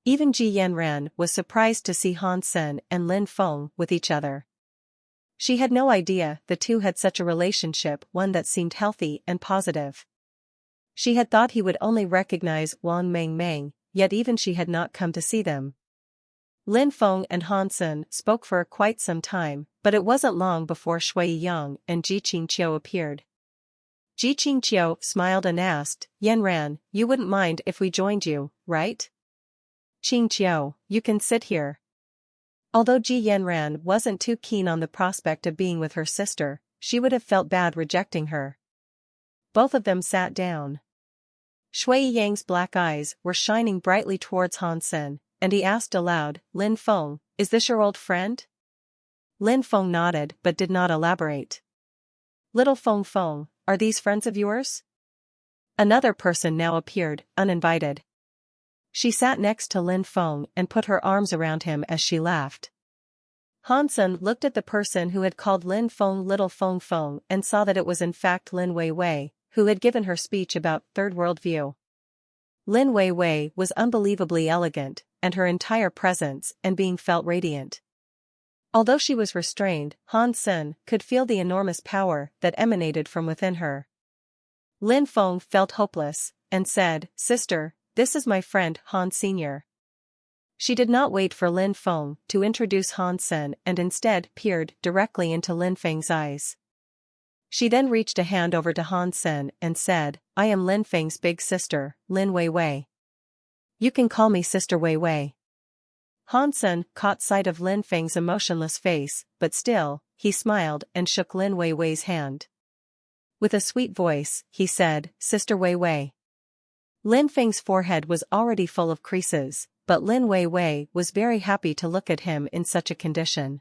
[SPEAKER 1] Even Ji Yanran was surprised to see Han Sen and Lin Feng with each other. She had no idea the two had such a relationship, one that seemed healthy and positive. She had thought he would only recognize Wang Meng, yet even she had not come to see them. Lin Feng and Han Sen spoke for quite some time, but it wasn't long before Shui Yang and Ji Qingqiu appeared. Ji Qingqiu smiled and asked, Yanran, you wouldn't mind if we joined you, right? Qingqiu, you can sit here. Although Ji Yanran wasn't too keen on the prospect of being with her sister, she would have felt bad rejecting her. Both of them sat down. Shui Yang's black eyes were shining brightly towards Han Sen, and he asked aloud, "Lin Feng, is this your old friend?" Lin Feng nodded but did not elaborate. "Little Feng Feng, are these friends of yours?" Another person now appeared, uninvited. She sat next to Lin Feng and put her arms around him as she laughed. Han Sen looked at the person who had called Lin Feng Little Feng Feng and saw that it was in fact Lin Weiwei, who had given her speech about Third World View. Lin Weiwei was unbelievably elegant, and her entire presence and being felt radiant. Although she was restrained, Han Sen could feel the enormous power that emanated from within her. Lin Feng felt hopeless, and said, "Sister, this is my friend Han Sr." She did not wait for Lin Feng to introduce Han Sen and instead peered directly into Lin Feng's eyes. She then reached a hand over to Han Sen and said, "I am Lin Feng's big sister, Lin Weiwei. You can call me Sister Weiwei." Han Sen caught sight of Lin Feng's emotionless face, but still, he smiled and shook Lin Weiwei's hand. With a sweet voice, he said, "Sister Weiwei." Lin Feng's forehead was already full of creases, but Lin Weiwei was very happy to look at him in such a condition.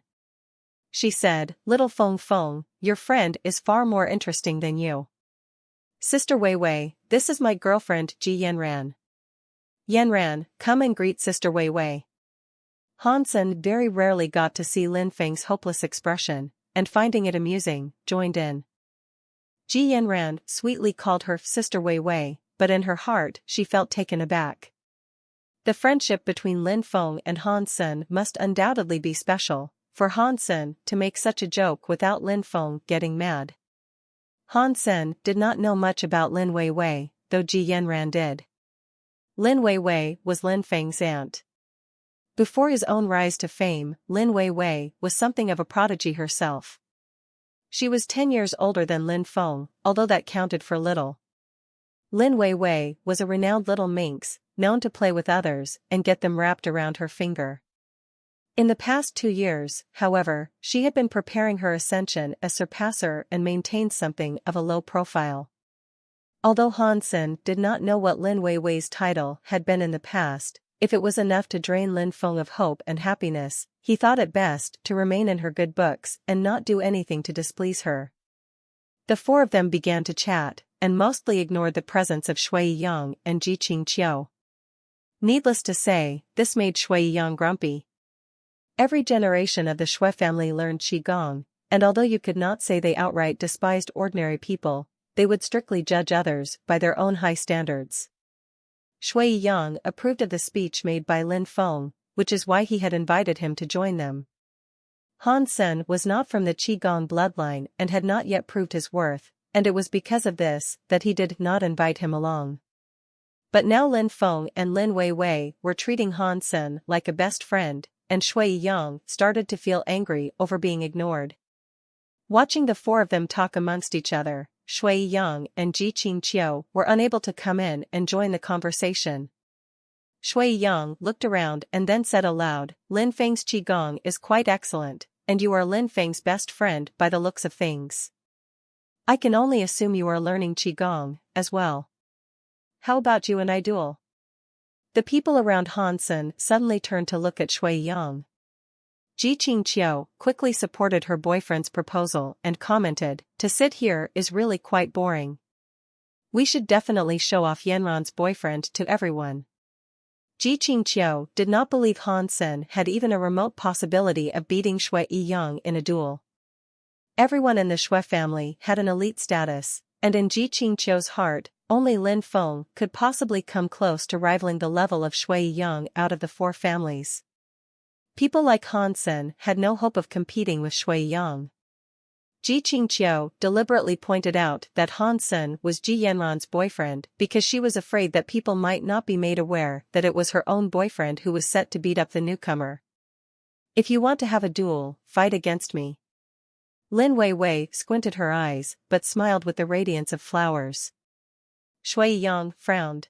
[SPEAKER 1] She said, "Little Feng Feng, your friend is far more interesting than you. Sister Weiwei, this is my girlfriend Ji Yanran. Yanran, come and greet Sister Weiwei." Han Sen very rarely got to see Lin Feng's hopeless expression, and finding it amusing, joined in. Ji Yanran sweetly called her Sister Weiwei, but in her heart she felt taken aback. The friendship between Lin Feng and Han Sen must undoubtedly be special, for Han Sen to make such a joke without Lin Feng getting mad. Han Sen did not know much about Lin Weiwei, though Ji Yanran did. Lin Weiwei was Lin Feng's aunt. Before his own rise to fame, Lin Weiwei was something of a prodigy herself. She was 10 years older than Lin Feng, although that counted for little. Lin Weiwei was a renowned little minx, known to play with others and get them wrapped around her finger. In the past 2 years, however, she had been preparing her ascension as surpasser and maintained something of a low profile. Although Han Sen did not know what Lin Weiwei's title had been in the past, if it was enough to drain Lin Feng of hope and happiness, he thought it best to remain in her good books and not do anything to displease her. The four of them began to chat, and mostly ignored the presence of Shui Yang and Ji Qingqiu. Needless to say, this made Shui Yang grumpy. Every generation of the Shui family learned Qigong, and although you could not say they outright despised ordinary people, they would strictly judge others by their own high standards. Shui Yang approved of the speech made by Lin Feng, which is why he had invited him to join them. Han Sen was not from the Qigong bloodline and had not yet proved his worth, and it was because of this that he did not invite him along. But now Lin Feng and Lin Weiwei were treating Han Sen like a best friend, and Shui Yang started to feel angry over being ignored. Watching the four of them talk amongst each other, Shui Yang and Ji Qingqiu were unable to come in and join the conversation. Shui Yang looked around and then said aloud, "Lin Feng's Qigong is quite excellent, and you are Lin Feng's best friend by the looks of things. I can only assume you are learning Qigong, as well. How about you and I duel?" The people around Han Sen suddenly turned to look at Shui Yang. Ji Qingqiu quickly supported her boyfriend's proposal and commented, "To sit here is really quite boring. We should definitely show off Yanran's boyfriend to everyone." Ji Qingqiu did not believe Han Sen had even a remote possibility of beating Shui Yang in a duel. Everyone in the Shui family had an elite status, and in Ji Qingqiu's heart, only Lin Feng could possibly come close to rivaling the level of Shui Yang out of the four families. People like Han Sen had no hope of competing with Shui Yang. Ji Qingqiu deliberately pointed out that Han Sen was Ji Yanran's boyfriend because she was afraid that people might not be made aware that it was her own boyfriend who was set to beat up the newcomer. "If you want to have a duel, fight against me." Lin Weiwei squinted her eyes but smiled with the radiance of flowers. Shui Yang frowned.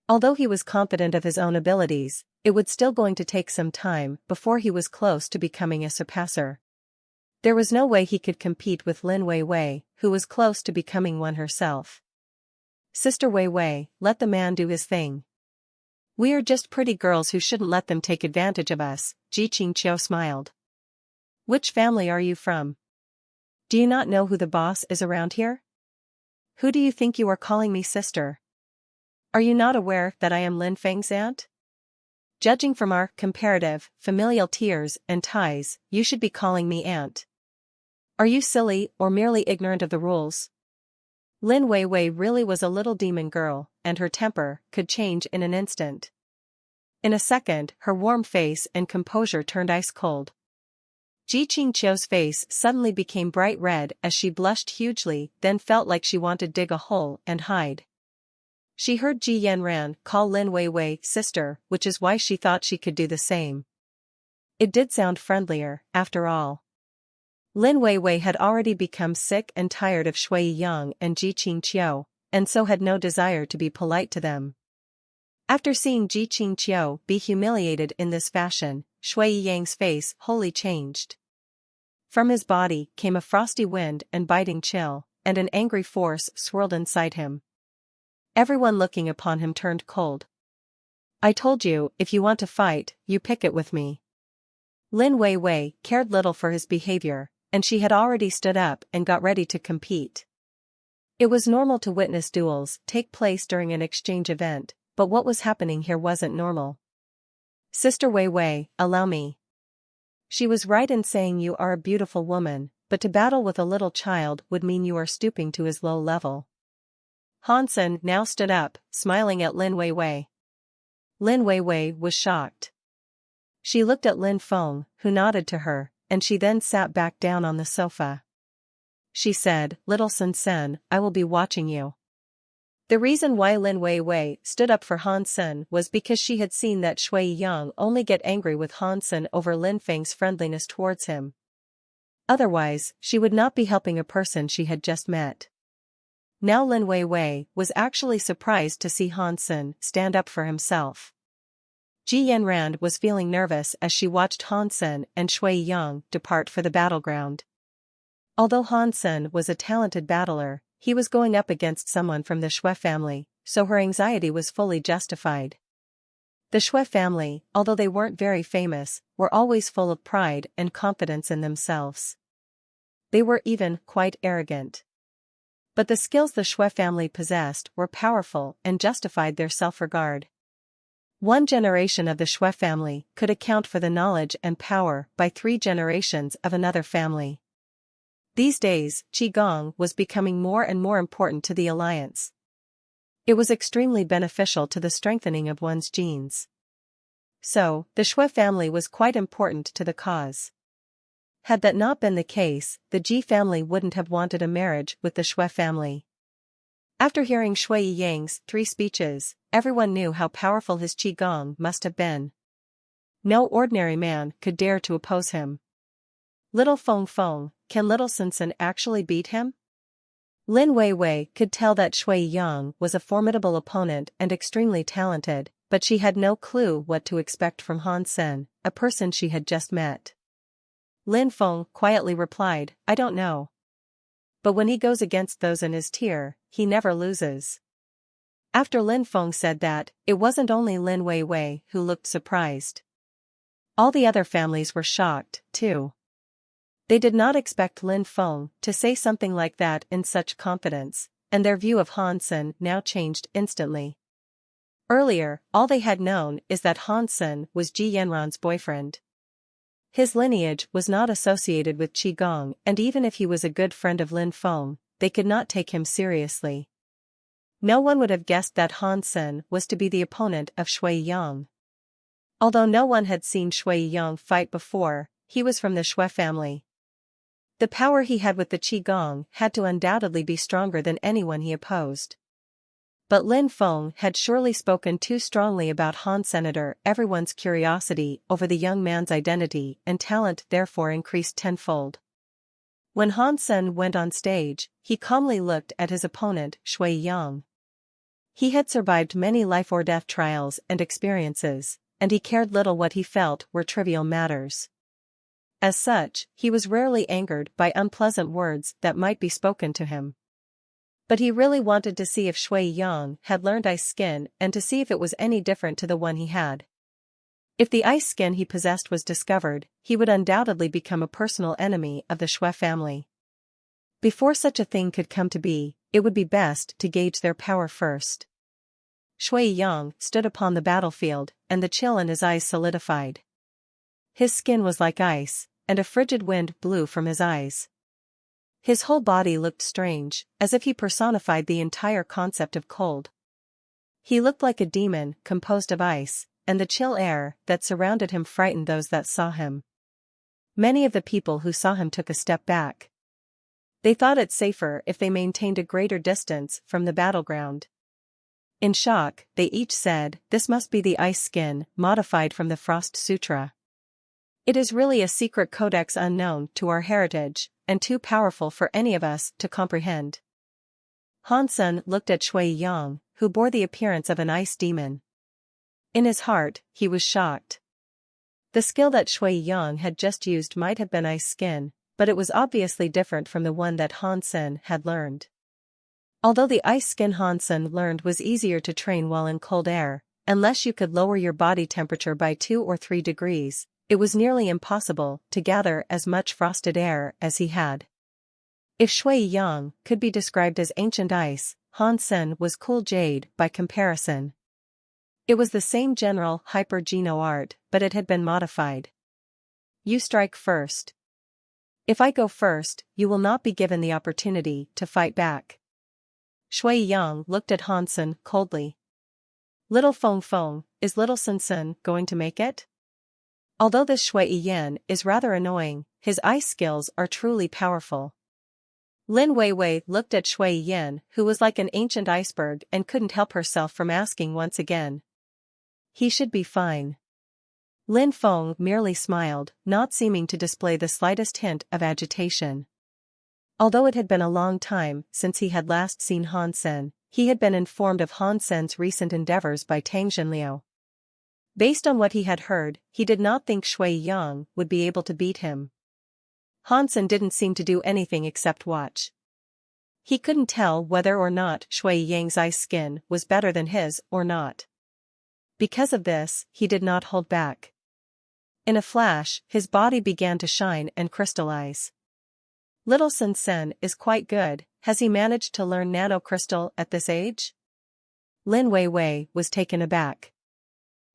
[SPEAKER 1] Although he was confident of his own abilities, it would still going to take some time before he was close to becoming a surpasser. There was no way he could compete with Lin Weiwei, who was close to becoming one herself. Sister Weiwei, let the man do his thing. We are just pretty girls who shouldn't let them take advantage of us, Ji Qingqiu smiled. Which family are you from? Do you not know who the boss is around here? Who do you think you are calling me sister? Are you not aware that I am Lin Feng's aunt? Judging from our comparative, familial tiers and ties, you should be calling me aunt. Are you silly or merely ignorant of the rules? Lin Weiwei really was a little demon girl, and her temper could change in an instant. In a second, her warm face and composure turned ice cold. Ji Qingqiu's face suddenly became bright red as she blushed hugely, then felt like she wanted to dig a hole and hide. She heard Ji Yanran call Lin Weiwei sister, which is why she thought she could do the same. It did sound friendlier, after all. Lin Weiwei had already become sick and tired of Shui Yang and Ji Qingqiu, and so had no desire to be polite to them. After seeing Ji Qingqiu be humiliated in this fashion, Shui Yang's face wholly changed. From his body came a frosty wind and biting chill, and an angry force swirled inside him. Everyone looking upon him turned cold. I told you, if you want to fight, you pick it with me. Lin Weiwei cared little for his behavior, and she had already stood up and got ready to compete. It was normal to witness duels take place during an exchange event, but what was happening here wasn't normal. Sister Weiwei, allow me. She was right in saying you are a beautiful woman, but to battle with a little child would mean you are stooping to his low level. Hansen now stood up, smiling at Lin Weiwei. Lin Weiwei was shocked. She looked at Lin Feng, who nodded to her, and she then sat back down on the sofa. She said, Little Sen, I will be watching you. The reason why Lin Weiwei stood up for Hansen was because she had seen that Shui Yang only get angry with Hansen over Lin Feng's friendliness towards him. Otherwise, she would not be helping a person she had just met. Now Lin Weiwei was actually surprised to see Hansen stand up for himself. Ji Yanran was feeling nervous as she watched Hansen and Shui Yang depart for the battleground. Although Hansen was a talented battler, he was going up against someone from the Shui family, so her anxiety was fully justified. The Shui family, although they weren't very famous, were always full of pride and confidence in themselves. They were even quite arrogant. But the skills the Shui family possessed were powerful and justified their self-regard. One generation of the Shui family could account for the knowledge and power by 3 generations of another family. These days, Qigong was becoming more and more important to the alliance. It was extremely beneficial to the strengthening of one's genes. So, the Shui family was quite important to the cause. Had that not been the case, the Ji family wouldn't have wanted a marriage with the Shui family. After hearing Shui Yang's 3 speeches, everyone knew how powerful his Qigong must have been. No ordinary man could dare to oppose him. Little Feng, can Little Sen actually beat him? Lin Weiwei could tell that Shui Yang was a formidable opponent and extremely talented, but she had no clue what to expect from Hansen, a person she had just met. Lin Feng quietly replied, I don't know. But when he goes against those in his tier, he never loses. After Lin Feng said that, it wasn't only Lin Weiwei who looked surprised. All the other families were shocked, too. They did not expect Lin Feng to say something like that in such confidence, and their view of Hansen now changed instantly. Earlier, all they had known is that Hansen was Ji Yanran's boyfriend. His lineage was not associated with Qigong, and even if he was a good friend of Lin Feng, they could not take him seriously. No one would have guessed that Hansen was to be the opponent of Shui Yang. Although no one had seen Shui Yang fight before, he was from the Shui family. The power he had with the Qigong had to undoubtedly be stronger than anyone he opposed. But Lin Feng had surely spoken too strongly about Hansen. Everyone's curiosity over the young man's identity and talent therefore increased tenfold. When Hansen went on stage, he calmly looked at his opponent, Shui Yang. He had survived many life-or-death trials and experiences, and he cared little what he felt were trivial matters. As such, he was rarely angered by unpleasant words that might be spoken to him. But he really wanted to see if Shui Yang had learned ice skin and to see if it was any different to the one he had. If the ice skin he possessed was discovered, he would undoubtedly become a personal enemy of the Shui family. Before such a thing could come to be, it would be best to gauge their power first. Shui Yang stood upon the battlefield, and the chill in his eyes solidified. His skin was like ice, and a frigid wind blew from his eyes. His whole body looked strange, as if he personified the entire concept of cold. He looked like a demon composed of ice, and the chill air that surrounded him frightened those that saw him. Many of the people who saw him took a step back. They thought it safer if they maintained a greater distance from the battleground. In shock, they each said, "This must be the ice skin, modified from the Frost Sutra. It is really a secret codex unknown to our heritage, and too powerful for any of us to comprehend." Han Sen looked at Shui Yang, who bore the appearance of an ice demon. In his heart, he was shocked. The skill that Shui Yang had just used might have been ice skin, but it was obviously different from the one that Han Sen had learned. Although the ice skin Han Sen learned was easier to train while in cold air, unless you could lower your body temperature by 2 or 3 degrees, it was nearly impossible to gather as much frosted air as he had. If Shui Yang could be described as ancient ice, Han Sen was cool jade by comparison. It was the same general hyper-geno art, but it had been modified. You strike first. If I go first, you will not be given the opportunity to fight back. Shui Yang looked at Han Sen coldly. Little Feng Feng, is little Sen Sen going to make it? Although this Shui Yan is rather annoying, his ice skills are truly powerful. Lin Weiwei looked at Shui Yan, who was like an ancient iceberg and couldn't help herself from asking once again. He should be fine. Lin Feng merely smiled, not seeming to display the slightest hint of agitation. Although it had been a long time since he had last seen Han Sen, he had been informed of Han Sen's recent endeavors by Tang Jinliu. Based on what he had heard, he did not think Shui Yang would be able to beat him. Han Sen didn't seem to do anything except watch. He couldn't tell whether or not Shui Yang's ice skin was better than his or not. Because of this, he did not hold back. In a flash, his body began to shine and crystallize. Little Sen Sen is quite good. Has he managed to learn nanocrystal at this age? Lin Weiwei was taken aback.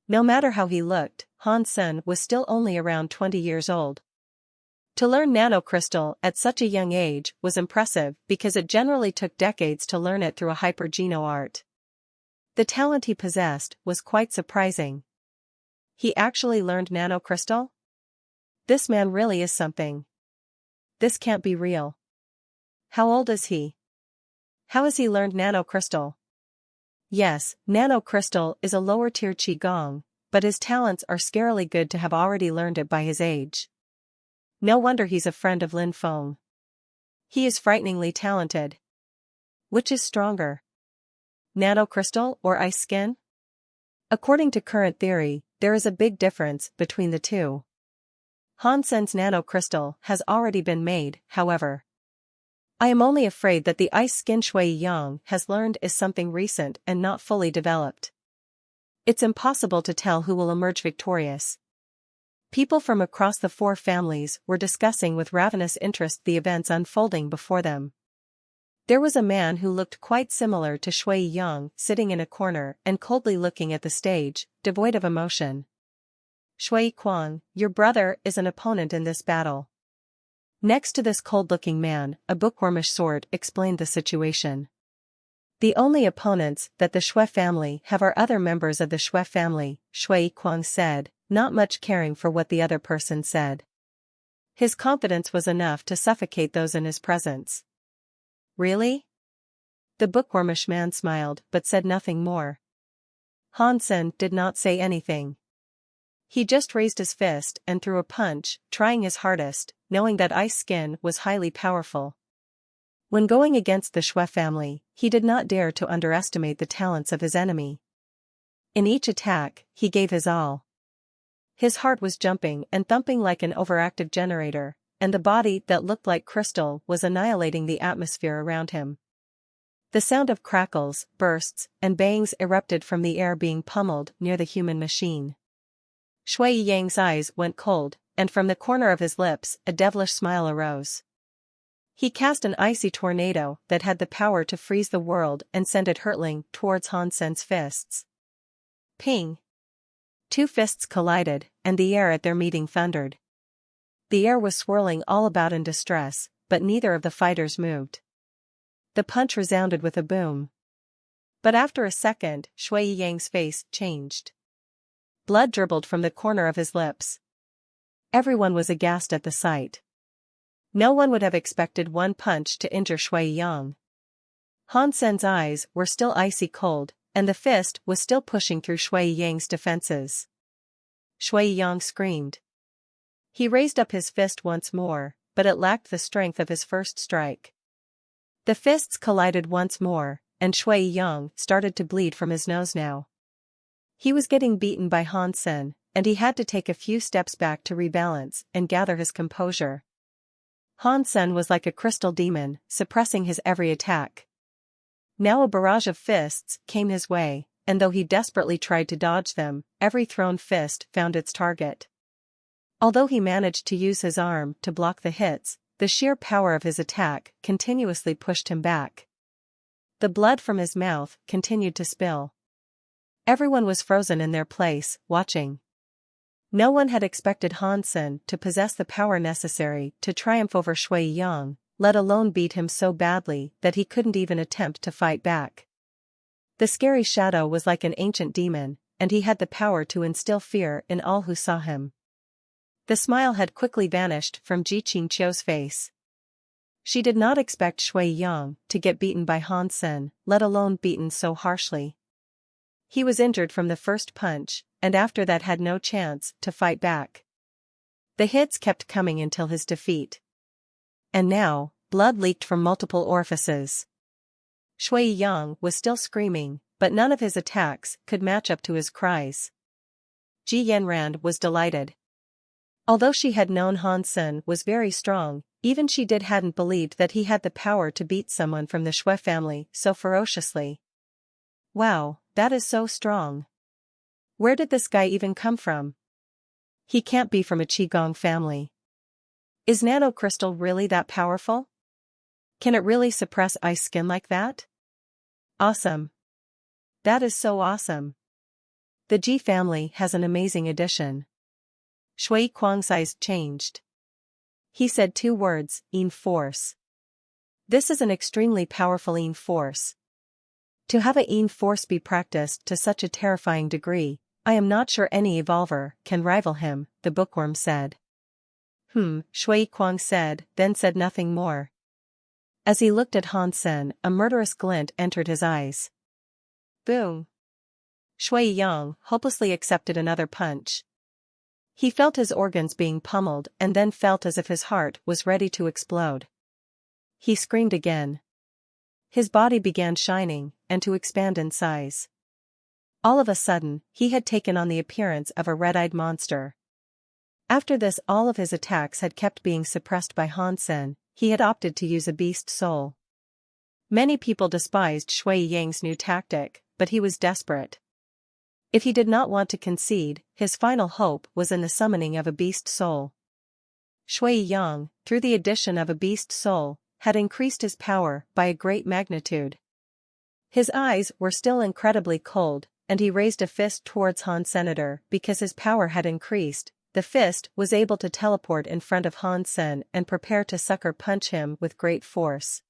[SPEAKER 1] No matter how he looked, Han Sen was still only around 20 years old. To learn nanocrystal at such a young age was impressive because it generally took decades to learn it through a hyper-geno art. The talent he possessed was quite surprising. He actually learned nanocrystal? This man really is something. This can't be real. How old is he? How has he learned nanocrystal? Yes, nanocrystal is a lower-tier qigong, but his talents are scarily good to have already learned it by his age. No wonder he's a friend of Lin Feng. He is frighteningly talented. Which is stronger? Nanocrystal or ice skin? According to current theory, there is a big difference between the two. Han Sen's nanocrystal has already been made, however. I am only afraid that the ice skin Shui Yang has learned is something recent and not fully developed. It's impossible to tell who will emerge victorious. People from across the 4 families were discussing with ravenous interest the events unfolding before them. There was a man who looked quite similar to Shui Yang sitting in a corner and coldly looking at the stage, devoid of emotion. Shui Kuang, your brother is an opponent in this battle. Next to this cold-looking man, a bookwormish sword explained the situation. The only opponents that the Shui family have are other members of the Shui family, Shui Kuang said, not much caring for what the other person said. His confidence was enough to suffocate those in his presence. Really? The bookwormish man smiled but said nothing more. Han Sen did not say anything. He just raised his fist and threw a punch, trying his hardest, knowing that ice skin was highly powerful. When going against the Shui family, he did not dare to underestimate the talents of his enemy. In each attack, he gave his all. His heart was jumping and thumping like an overactive generator, and the body that looked like crystal was annihilating the atmosphere around him. The sound of crackles, bursts, and bangs erupted from the air being pummeled near the human machine. Shui Yang's eyes went cold, and from the corner of his lips a devilish smile arose. He cast an icy tornado that had the power to freeze the world and send it hurtling towards Han Sen's fists. Ping! Two fists collided, and the air at their meeting thundered. The air was swirling all about in distress, but neither of the fighters moved. The punch resounded with a boom. But after a second, Shui Yang's face changed. Blood dribbled from the corner of his lips. Everyone was aghast at the sight. No one would have expected one punch to injure Shui Yang. Han Sen's eyes were still icy cold, and the fist was still pushing through Shui Yang's defenses. Shui Yang screamed. He raised up his fist once more, but it lacked the strength of his first strike. The fists collided once more, and Shui Yang started to bleed from his nose now. He was getting beaten by Han Sen, and he had to take a few steps back to rebalance and gather his composure. Han Sen was like a crystal demon, suppressing his every attack. Now a barrage of fists came his way, and though he desperately tried to dodge them, every thrown fist found its target. Although he managed to use his arm to block the hits, the sheer power of his attack continuously pushed him back. The blood from his mouth continued to spill. Everyone was frozen in their place, watching. No one had expected Han Sen to possess the power necessary to triumph over Shui Yang, let alone beat him so badly that he couldn't even attempt to fight back. The scary shadow was like an ancient demon, and he had the power to instill fear in all who saw him. The smile had quickly vanished from Ji Qingqiu's face. She did not expect Shui Yang to get beaten by Han Sen, let alone beaten so harshly. He was injured from the first punch, and after that had no chance to fight back. The hits kept coming until his defeat. And now, blood leaked from multiple orifices. Shui Yang was still screaming, but none of his attacks could match up to his cries. Ji Yanran was delighted. Although she had known Han Sen was very strong, even she hadn't believed that he had the power to beat someone from the Shui family so ferociously. Wow, that is so strong. Where did this guy even come from? He can't be from a Qigong family. Is nanocrystal really that powerful? Can it really suppress ice skin like that? Awesome. That is so awesome. The Ji family has an amazing addition. Shui Kuang's eyes changed. He said two words, Yin force. This is an extremely powerful Yin force. To have a Yin force be practiced to such a terrifying degree, I am not sure any evolver can rival him, the bookworm said. Shui Kuang said, then said nothing more. As he looked at Han Sen, a murderous glint entered his eyes. Boom! Shui Yang hopelessly accepted another punch. He felt his organs being pummeled and then felt as if his heart was ready to explode. He screamed again. His body began shining, and to expand in size. All of a sudden, he had taken on the appearance of a red-eyed monster. After this, all of his attacks had kept being suppressed by Han Sen. He had opted to use a beast soul. Many people despised Shui Yang's new tactic, but he was desperate. If he did not want to concede, his final hope was in the summoning of a beast soul. Shui Yang, through the addition of a beast soul, had increased his power by a great magnitude. His eyes were still incredibly cold, and he raised a fist towards Han Senator because his power had increased. The fist was able to teleport in front of Han Sen and prepare to sucker punch him with great force.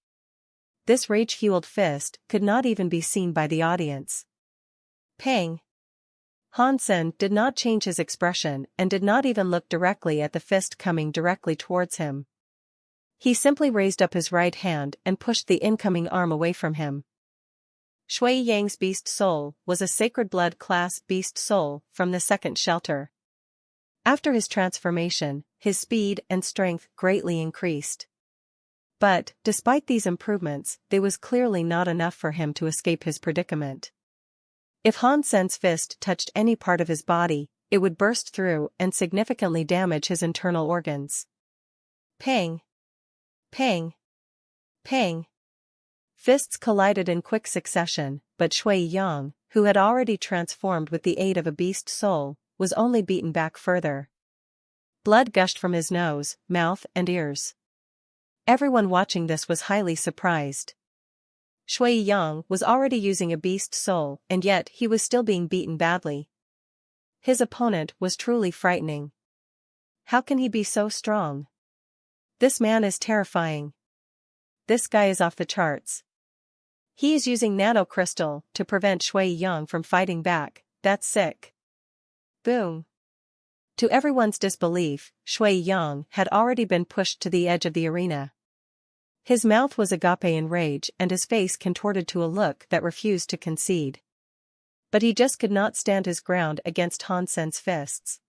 [SPEAKER 1] This rage-fueled fist could not even be seen by the audience. Pang! Han Sen did not change his expression and did not even look directly at the fist coming directly towards him. He simply raised up his right hand and pushed the incoming arm away from him. Shui Yang's beast soul was a sacred blood class beast soul from the second shelter. After his transformation, his speed and strength greatly increased. But, despite these improvements, they was clearly not enough for him to escape his predicament. If Han Sen's fist touched any part of his body, it would burst through and significantly damage his internal organs. Pang! Pang! Pang! Fists collided in quick succession, but Shui Yang, who had already transformed with the aid of a beast soul, was only beaten back further. Blood gushed from his nose, mouth, and ears. Everyone watching this was highly surprised. Shui Yang was already using a beast soul, and yet he was still being beaten badly. His opponent was truly frightening. How can he be so strong? This man is terrifying. This guy is off the charts. He is using nanocrystal to prevent Shui Yang from fighting back. That's sick. Boom. To everyone's disbelief, Shui Yang had already been pushed to the edge of the arena. His mouth was agape in rage and his face contorted to a look that refused to concede. But he just could not stand his ground against Han Sen's fists.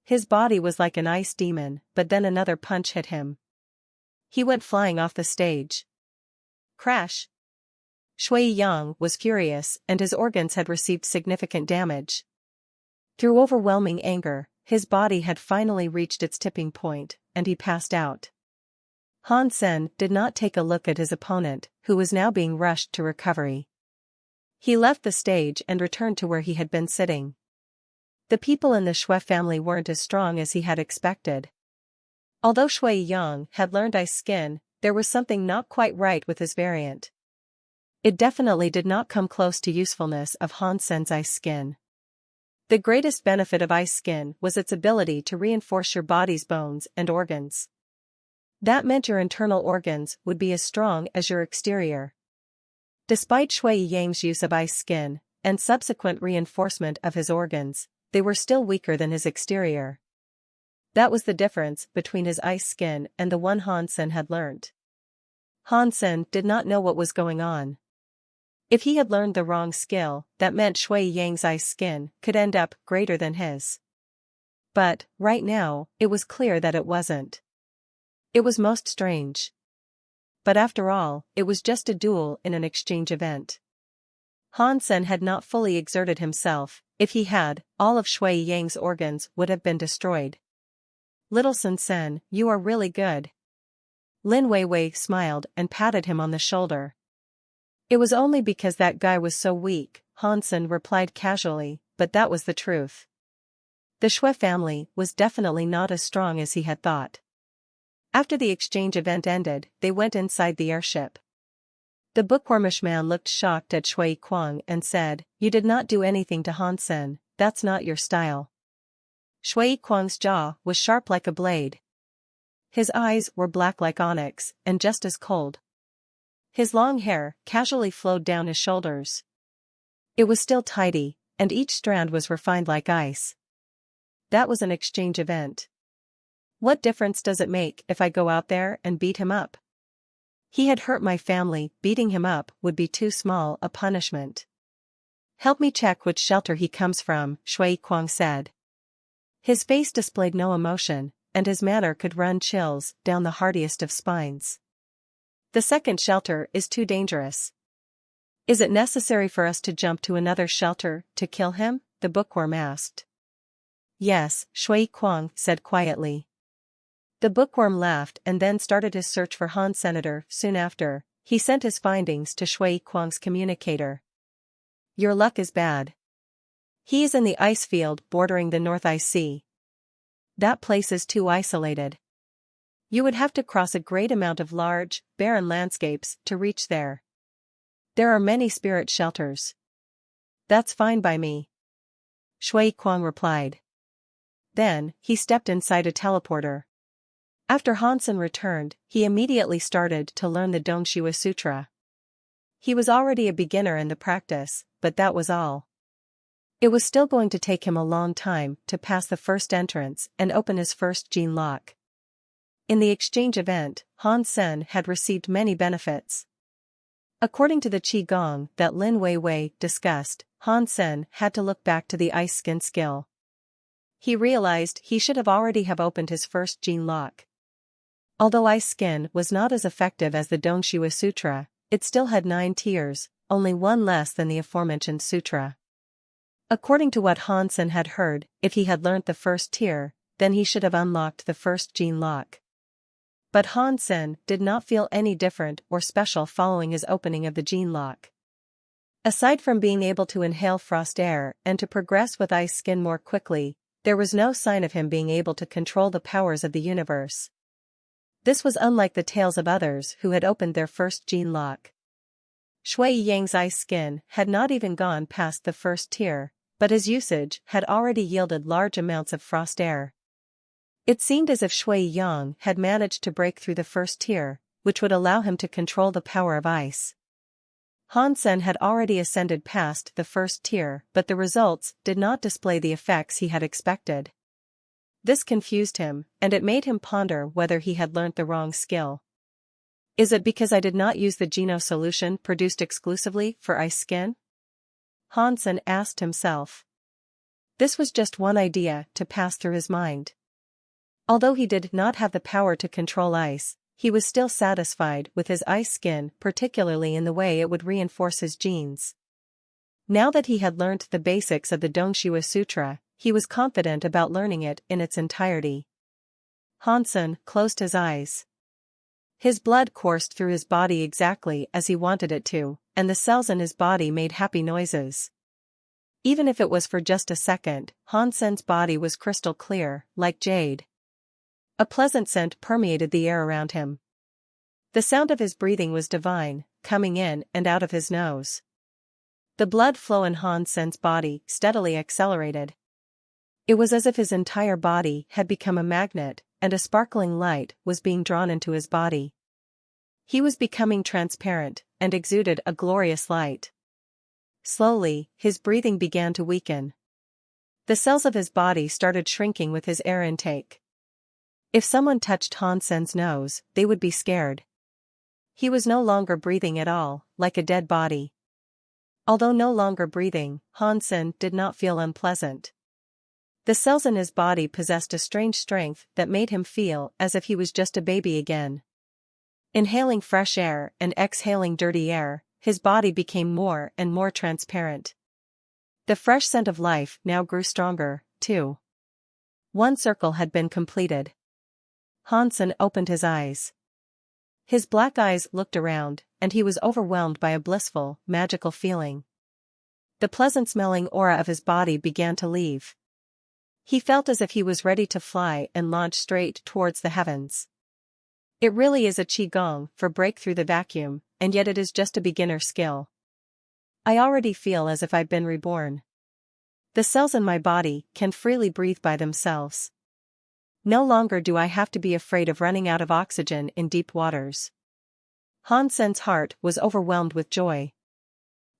[SPEAKER 1] His body was like an ice demon, but then another punch hit him. He went flying off the stage. Crash! Shui Yang was furious and his organs had received significant damage. Through overwhelming anger, his body had finally reached its tipping point, and he passed out. Han Sen did not take a look at his opponent, who was now being rushed to recovery. He left the stage and returned to where he had been sitting. The people in the Shui family weren't as strong as he had expected. Although Shui Yang had learned ice skin, there was something not quite right with his variant. It definitely did not come close to usefulness of Han Sen's ice skin. The greatest benefit of ice skin was its ability to reinforce your body's bones and organs. That meant your internal organs would be as strong as your exterior. Despite Shui Yang's use of ice skin, and subsequent reinforcement of his organs, they were still weaker than his exterior. That was the difference between his ice skin and the one Han Sen had learnt. Han Sen did not know what was going on. If he had learned the wrong skill, that meant Shui Yang's ice skin could end up greater than his. But, right now, it was clear that it wasn't. It was most strange. But after all, it was just a duel in an exchange event. Han Sen had not fully exerted himself. If he had, all of Shui Yang's organs would have been destroyed. Little Sun Sen, you are really good. Lin Weiwei smiled and patted him on the shoulder. It was only because that guy was so weak, Han Sen replied casually, but that was the truth. The Shui family was definitely not as strong as he had thought. After the exchange event ended, they went inside the airship. The bookwormish man looked shocked at Shui Kuang and said, "You did not do anything to Han Sen, that's not your style." Shui Kuang's jaw was sharp like a blade. His eyes were black like onyx, and just as cold. His long hair casually flowed down his shoulders. It was still tidy, and each strand was refined like ice. That was an exchange event. What difference does it make if I go out there and beat him up? He had hurt my family, beating him up would be too small a punishment. Help me check which shelter he comes from, Shui Kuang said. His face displayed no emotion, and his manner could run chills down the hardiest of spines. The second shelter is too dangerous. Is it necessary for us to jump to another shelter to kill him? The bookworm asked. Yes, Shui Kuang said quietly. The bookworm laughed and then started his search for Han Senator. Soon after, he sent his findings to Shui Kuang's communicator. Your luck is bad. He is in the ice field bordering the North Ice Sea. That place is too isolated. You would have to cross a great amount of large, barren landscapes to reach there. There are many spirit shelters. That's fine by me. Shui Kuang replied. Then, he stepped inside a teleporter. After Han Sen returned, he immediately started to learn the Dongshiwa Sutra. He was already a beginner in the practice, but that was all. It was still going to take him a long time to pass the first entrance and open his first gene lock. In the exchange event, Han Sen had received many benefits. According to the Qigong that Lin Weiwei discussed, Han Sen had to look back to the ice skin skill. He realized he should have already opened his first gene lock. Although ice skin was not as effective as the Dongshiwa Sutra, it still had 9 tiers, only one less than the aforementioned sutra. According to what Hansen had heard, if he had learnt the first tier, then he should have unlocked the first gene lock. But Hansen did not feel any different or special following his opening of the gene lock. Aside from being able to inhale frost air and to progress with ice skin more quickly, there was no sign of him being able to control the powers of the universe. This was unlike the tales of others who had opened their first gene lock. Shui Yang's ice skin had not even gone past the first tier, but his usage had already yielded large amounts of frost air. It seemed as if Shui Yang had managed to break through the first tier, which would allow him to control the power of ice. Hansen had already ascended past the first tier, but the results did not display the effects he had expected. This confused him, and it made him ponder whether he had learnt the wrong skill. Is it because I did not use the Geno solution produced exclusively for ice skin? Hansen asked himself. This was just one idea to pass through his mind. Although he did not have the power to control ice, he was still satisfied with his ice skin, particularly in the way it would reinforce his genes. Now that he had learnt the basics of the Dongshiwa Sutra, he was confident about learning it in its entirety. Hansen closed his eyes. His blood coursed through his body exactly as he wanted it to, and the cells in his body made happy noises. Even if it was for just a second, Hansen's body was crystal clear, like jade. A pleasant scent permeated the air around him. The sound of his breathing was divine, coming in and out of his nose. The blood flow in Hansen's body steadily accelerated. It was as if his entire body had become a magnet, and a sparkling light was being drawn into his body. He was becoming transparent, and exuded a glorious light. Slowly, his breathing began to weaken. The cells of his body started shrinking with his air intake. If someone touched Hansen's nose, they would be scared. He was no longer breathing at all, like a dead body. Although no longer breathing, Hansen did not feel unpleasant. The cells in his body possessed a strange strength that made him feel as if he was just a baby again. Inhaling fresh air and exhaling dirty air, his body became more and more transparent. The fresh scent of life now grew stronger, too. One circle had been completed. Hansen opened his eyes. His black eyes looked around, and he was overwhelmed by a blissful, magical feeling. The pleasant-smelling aura of his body began to leave. He felt as if he was ready to fly and launch straight towards the heavens. It really is a qigong for break through the vacuum, and yet it is just a beginner skill. I already feel as if I've been reborn. The cells in my body can freely breathe by themselves. No longer do I have to be afraid of running out of oxygen in deep waters. Hansen's heart was overwhelmed with joy.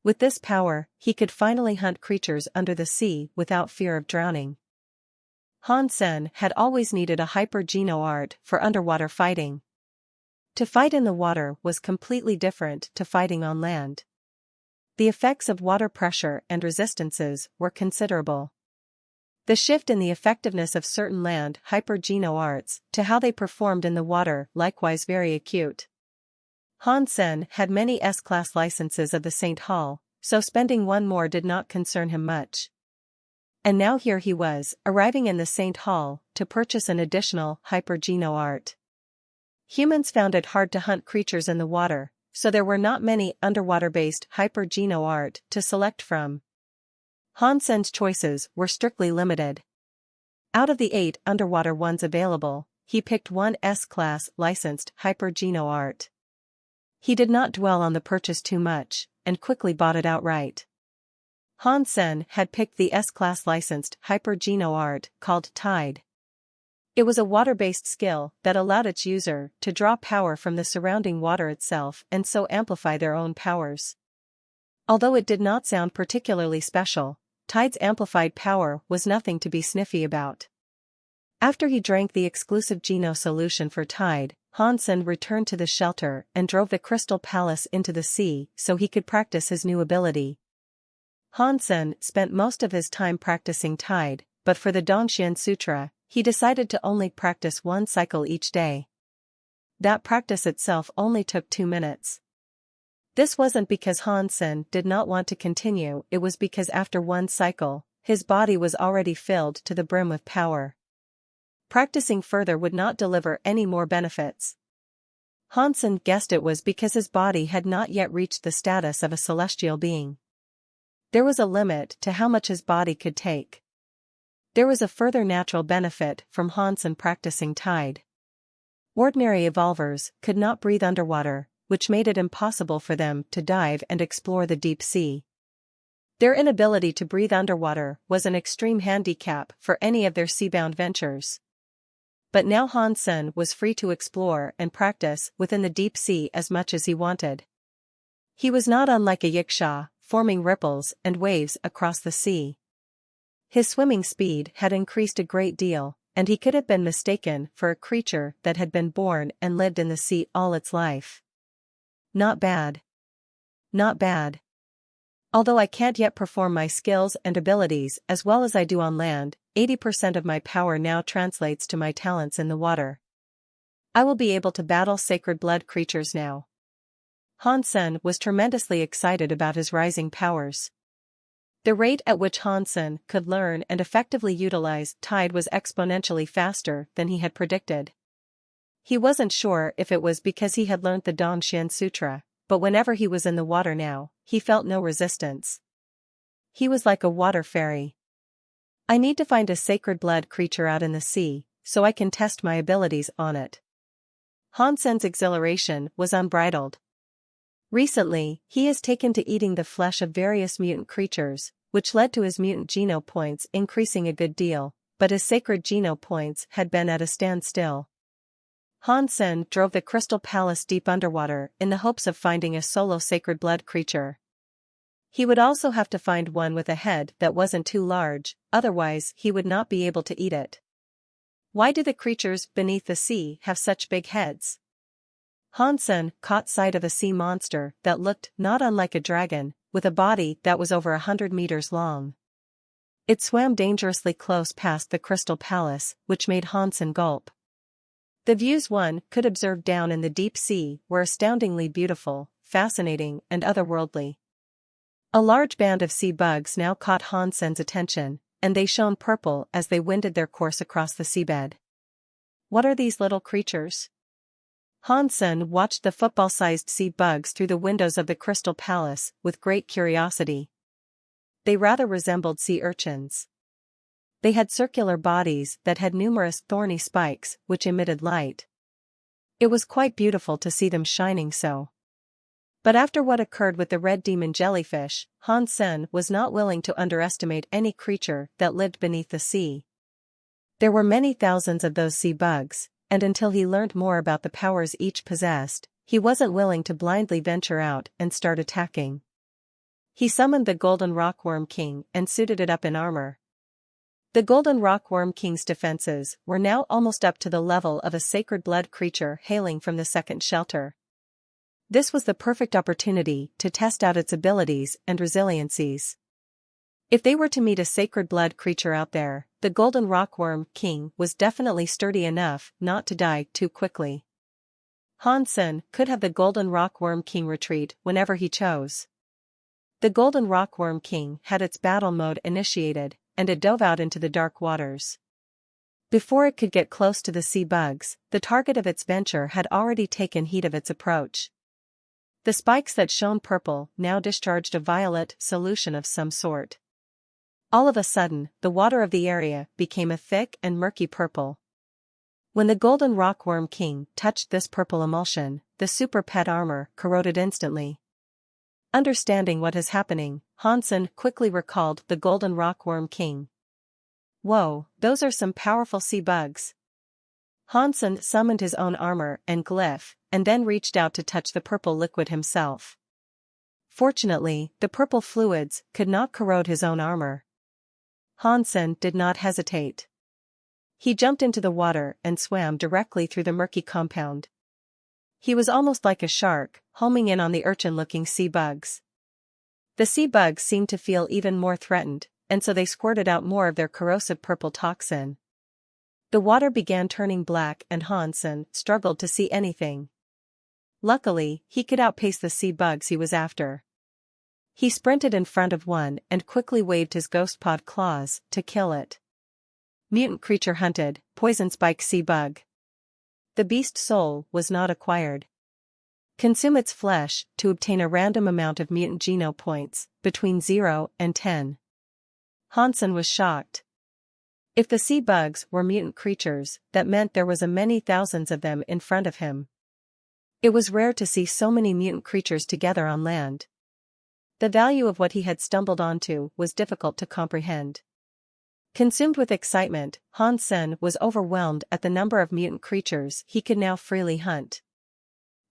[SPEAKER 1] With this power, he could finally hunt creatures under the sea without fear of drowning. Hansen had always needed a hyper-geno art for underwater fighting. To fight in the water was completely different to fighting on land. The effects of water pressure and resistances were considerable. The shift in the effectiveness of certain land hyper-geno arts to how they performed in the water likewise very acute. Hansen had many S-class licenses of the St. Hall, so spending one more did not concern him much. And now here he was, arriving in the St. Hall to purchase an additional hyper-geno art. Humans found it hard to hunt creatures in the water, so there were not many underwater-based hyper-geno art to select from. Hansen's choices were strictly limited. Out of the 8 underwater ones available, he picked one S-class licensed hyper-geno art. He did not dwell on the purchase too much, and quickly bought it outright. Hansen had picked the S-class licensed hyper-geno art called Tide. It was a water-based skill that allowed its user to draw power from the surrounding water itself and so amplify their own powers. Although it did not sound particularly special, Tide's amplified power was nothing to be sniffy about. After he drank the exclusive Geno solution for Tide, Hansen returned to the shelter and drove the Crystal Palace into the sea so he could practice his new ability. Hansen spent most of his time practicing Tide, but for the Dongshiwa Sutra, he decided to only practice one cycle each day. That practice itself only took 2 minutes. This wasn't because Hansen did not want to continue, it was because after one cycle, his body was already filled to the brim with power. Practicing further would not deliver any more benefits. Hansen guessed it was because his body had not yet reached the status of a celestial being. There was a limit to how much his body could take. There was a further natural benefit from Hansen practicing tide. Ordinary evolvers could not breathe underwater, which made it impossible for them to dive and explore the deep sea. Their inability to breathe underwater was an extreme handicap for any of their seabound ventures. But now Hansen was free to explore and practice within the deep sea as much as he wanted. He was not unlike a yiksha, forming ripples and waves across the sea. His swimming speed had increased a great deal, and he could have been mistaken for a creature that had been born and lived in the sea all its life. Not bad. Not bad. Although I can't yet perform my skills and abilities as well as I do on land, 80% of my power now translates to my talents in the water. I will be able to battle sacred blood creatures now. Hansen was tremendously excited about his rising powers. The rate at which Hansen could learn and effectively utilize tide was exponentially faster than he had predicted. He wasn't sure if it was because he had learned the Dongxian Sutra, but whenever he was in the water now, he felt no resistance. He was like a water fairy. I need to find a sacred blood creature out in the sea, so I can test my abilities on it. Hansen's exhilaration was unbridled. Recently, he has taken to eating the flesh of various mutant creatures, which led to his mutant geno points increasing a good deal, but his sacred geno points had been at a standstill. Hansen drove the Crystal Palace deep underwater in the hopes of finding a solo sacred blood creature. He would also have to find one with a head that wasn't too large, otherwise he would not be able to eat it. Why do the creatures beneath the sea have such big heads? Hansen caught sight of a sea monster that looked not unlike a dragon, with a body that was over 100 meters long. It swam dangerously close past the Crystal Palace, which made Hansen gulp. The views one could observe down in the deep sea were astoundingly beautiful, fascinating, and otherworldly. A large band of sea bugs now caught Hansen's attention, and they shone purple as they winded their course across the seabed. What are these little creatures? Hansen watched the football-sized sea bugs through the windows of the Crystal Palace with great curiosity. They rather resembled sea urchins. They had circular bodies that had numerous thorny spikes which emitted light. It was quite beautiful to see them shining so. But after what occurred with the red demon jellyfish, Hansen was not willing to underestimate any creature that lived beneath the sea. There were many thousands of those sea bugs, and until he learned more about the powers each possessed, he wasn't willing to blindly venture out and start attacking. He summoned the Golden Rockworm King and suited it up in armor. The Golden Rockworm King's defenses were now almost up to the level of a sacred blood creature hailing from the second shelter. This was the perfect opportunity to test out its abilities and resiliencies. If they were to meet a sacred blood creature out there, the Golden Rockworm King was definitely sturdy enough not to die too quickly. Hansen could have the Golden Rockworm King retreat whenever he chose. The Golden Rockworm King had its battle mode initiated, and it dove out into the dark waters. Before it could get close to the sea bugs, the target of its venture had already taken heed of its approach. The spikes that shone purple now discharged a violet solution of some sort. All of a sudden, the water of the area became a thick and murky purple. When the Golden Rockworm King touched this purple emulsion, the super pet armor corroded instantly. Understanding what is happening, Hansen quickly recalled the Golden Rockworm King. Whoa, those are some powerful sea bugs. Hansen summoned his own armor and glyph, and then reached out to touch the purple liquid himself. Fortunately, the purple fluids could not corrode his own armor. Hansen did not hesitate. He jumped into the water and swam directly through the murky compound. He was almost like a shark, homing in on the urchin-looking sea bugs. The sea bugs seemed to feel even more threatened, and so they squirted out more of their corrosive purple toxin. The water began turning black and Hansen struggled to see anything. Luckily, he could outpace the sea bugs he was after. He sprinted in front of one and quickly waved his ghostpod claws to kill it. Mutant creature hunted, poison spike sea bug. The beast soul was not acquired. Consume its flesh to obtain a random amount of mutant geno points, between 0 and 10. Hansen was shocked. If the sea bugs were mutant creatures, that meant there was a many thousands of them in front of him. It was rare to see so many mutant creatures together on land. The value of what he had stumbled onto was difficult to comprehend. Consumed with excitement, Hansen was overwhelmed at the number of mutant creatures he could now freely hunt.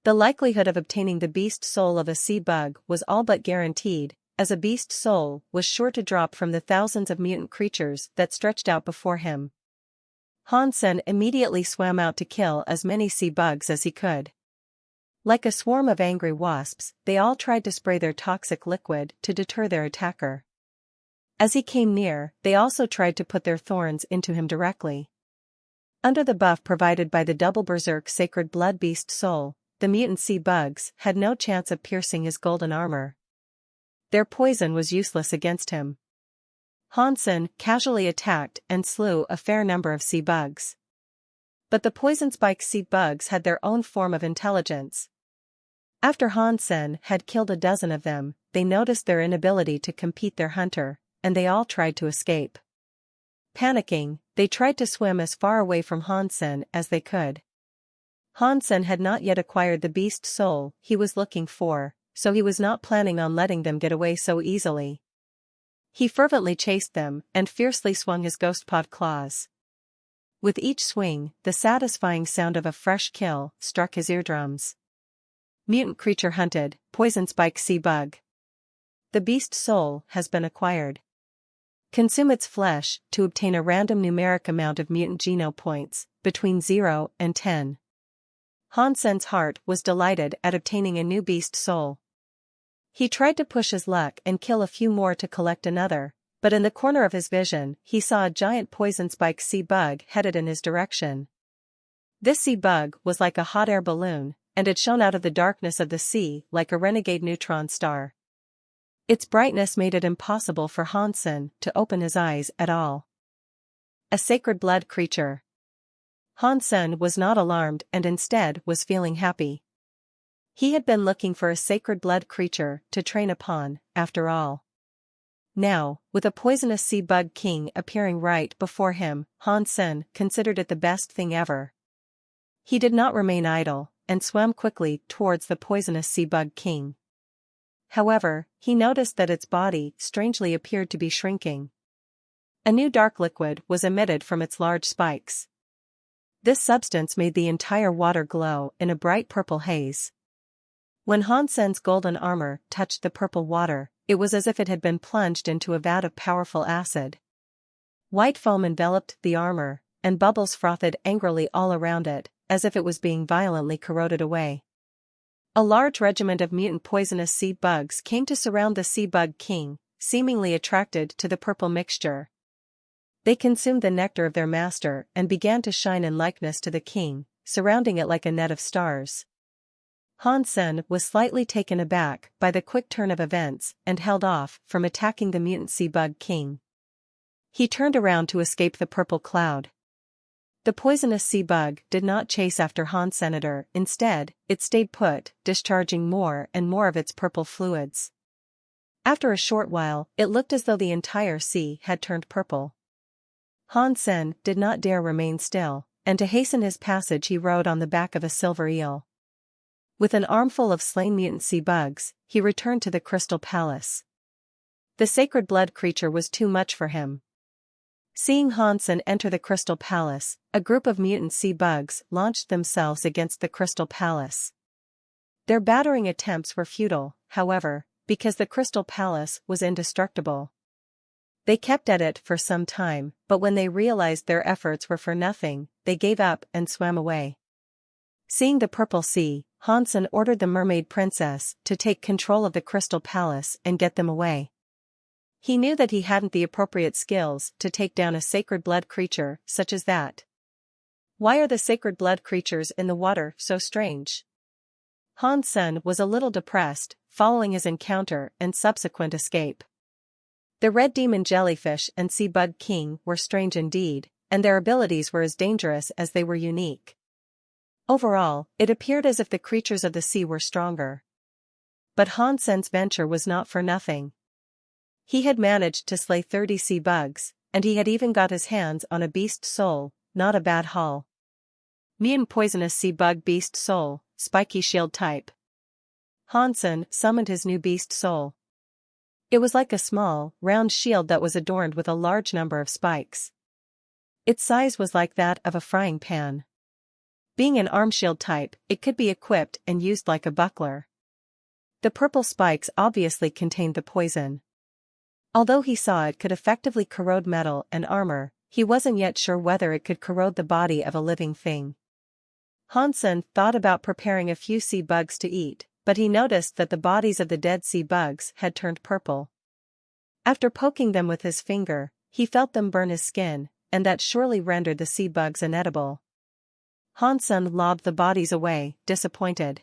[SPEAKER 1] The likelihood of obtaining the beast soul of a sea bug was all but guaranteed, as a beast soul was sure to drop from the thousands of mutant creatures that stretched out before him. Hansen immediately swam out to kill as many sea bugs as he could. Like a swarm of angry wasps, they all tried to spray their toxic liquid to deter their attacker. As he came near, they also tried to put their thorns into him directly. Under the buff provided by the double berserk sacred blood beast soul, the mutant sea bugs had no chance of piercing his golden armor. Their poison was useless against him. Hansen casually attacked and slew a fair number of sea bugs. But the poison spike sea bugs had their own form of intelligence. After Hansen had killed a dozen of them, they noticed their inability to compete their hunter, and they all tried to escape. Panicking, they tried to swim as far away from Hansen as they could. Hansen had not yet acquired the beast soul he was looking for, so he was not planning on letting them get away so easily. He fervently chased them and fiercely swung his ghostpod claws. With each swing, the satisfying sound of a fresh kill struck his eardrums. Mutant creature hunted, poison spike sea bug. The beast soul has been acquired. Consume its flesh to obtain a random numeric amount of mutant geno points, between 0 and 10. Hansen's heart was delighted at obtaining a new beast soul. He tried to push his luck and kill a few more to collect another, but in the corner of his vision, he saw a giant poison spike sea bug headed in his direction. This sea bug was like a hot air balloon, and it shone out of the darkness of the sea like a renegade neutron star. Its brightness made it impossible for Hansen to open his eyes at all. A sacred blood creature. Hansen was not alarmed and instead was feeling happy. He had been looking for a sacred blood creature to train upon, after all. Now, with a poisonous sea bug king appearing right before him, Hansen considered it the best thing ever. He did not remain idle, and swam quickly towards the poisonous sea bug king. However, he noticed that its body strangely appeared to be shrinking. A new dark liquid was emitted from its large spikes. This substance made the entire water glow in a bright purple haze. When Hansen's golden armor touched the purple water, it was as if it had been plunged into a vat of powerful acid. White foam enveloped the armor, and bubbles frothed angrily all around it, as if it was being violently corroded away. A large regiment of mutant poisonous sea bugs came to surround the sea bug king, seemingly attracted to the purple mixture. They consumed the nectar of their master and began to shine in likeness to the king, surrounding it like a net of stars. Hansen was slightly taken aback by the quick turn of events and held off from attacking the mutant sea bug king. He turned around to escape the purple cloud. The poisonous sea bug did not chase after Hansen. Instead, it stayed put, discharging more and more of its purple fluids. After a short while, it looked as though the entire sea had turned purple. Hansen did not dare remain still, and to hasten his passage he rode on the back of a silver eel. With an armful of slain mutant sea bugs, he returned to the Crystal Palace. The sacred blood creature was too much for him. Seeing Hansen enter the Crystal Palace, a group of mutant sea bugs launched themselves against the Crystal Palace. Their battering attempts were futile, however, because the Crystal Palace was indestructible. They kept at it for some time, but when they realized their efforts were for nothing, they gave up and swam away. Seeing the purple sea, Hansen ordered the mermaid princess to take control of the Crystal Palace and get them away. He knew that he hadn't the appropriate skills to take down a sacred blood creature such as that. Why are the sacred blood creatures in the water so strange? Hansen was a little depressed, following his encounter and subsequent escape. The red demon jellyfish and sea bug king were strange indeed, and their abilities were as dangerous as they were unique. Overall, it appeared as if the creatures of the sea were stronger. But Hansen's venture was not for nothing. He had managed to slay 30 sea bugs, and he had even got his hands on a beast soul, not a bad haul. Mutant poisonous sea bug beast soul, spiky shield type. Hansen summoned his new beast soul. It was like a small, round shield that was adorned with a large number of spikes. Its size was like that of a frying pan. Being an arm shield type, it could be equipped and used like a buckler. The purple spikes obviously contained the poison. Although he saw it could effectively corrode metal and armor, he wasn't yet sure whether it could corrode the body of a living thing. Hansen thought about preparing a few sea bugs to eat, but he noticed that the bodies of the dead sea bugs had turned purple. After poking them with his finger, he felt them burn his skin, and that surely rendered the sea bugs inedible. Hansen lobbed the bodies away, disappointed.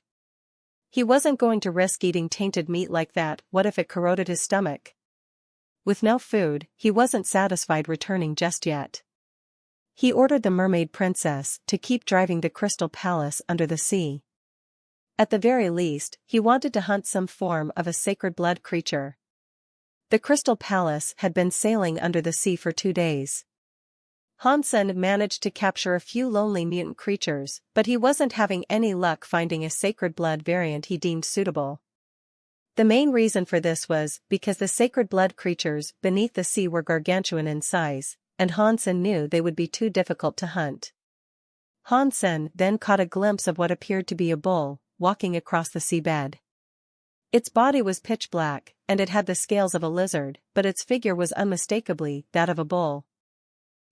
[SPEAKER 1] He wasn't going to risk eating tainted meat like that. What if it corroded his stomach? With no food, he wasn't satisfied returning just yet. He ordered the mermaid princess to keep driving the crystal palace under the sea. At the very least, he wanted to hunt some form of a sacred blood creature. The crystal palace had been sailing under the sea for 2 days. Hansen managed to capture a few lonely mutant creatures, but he wasn't having any luck finding a sacred blood variant he deemed suitable. The main reason for this was because the sacred blood creatures beneath the sea were gargantuan in size, and Hansen knew they would be too difficult to hunt. Hansen then caught a glimpse of what appeared to be a bull, walking across the seabed. Its body was pitch black, and it had the scales of a lizard, but its figure was unmistakably that of a bull.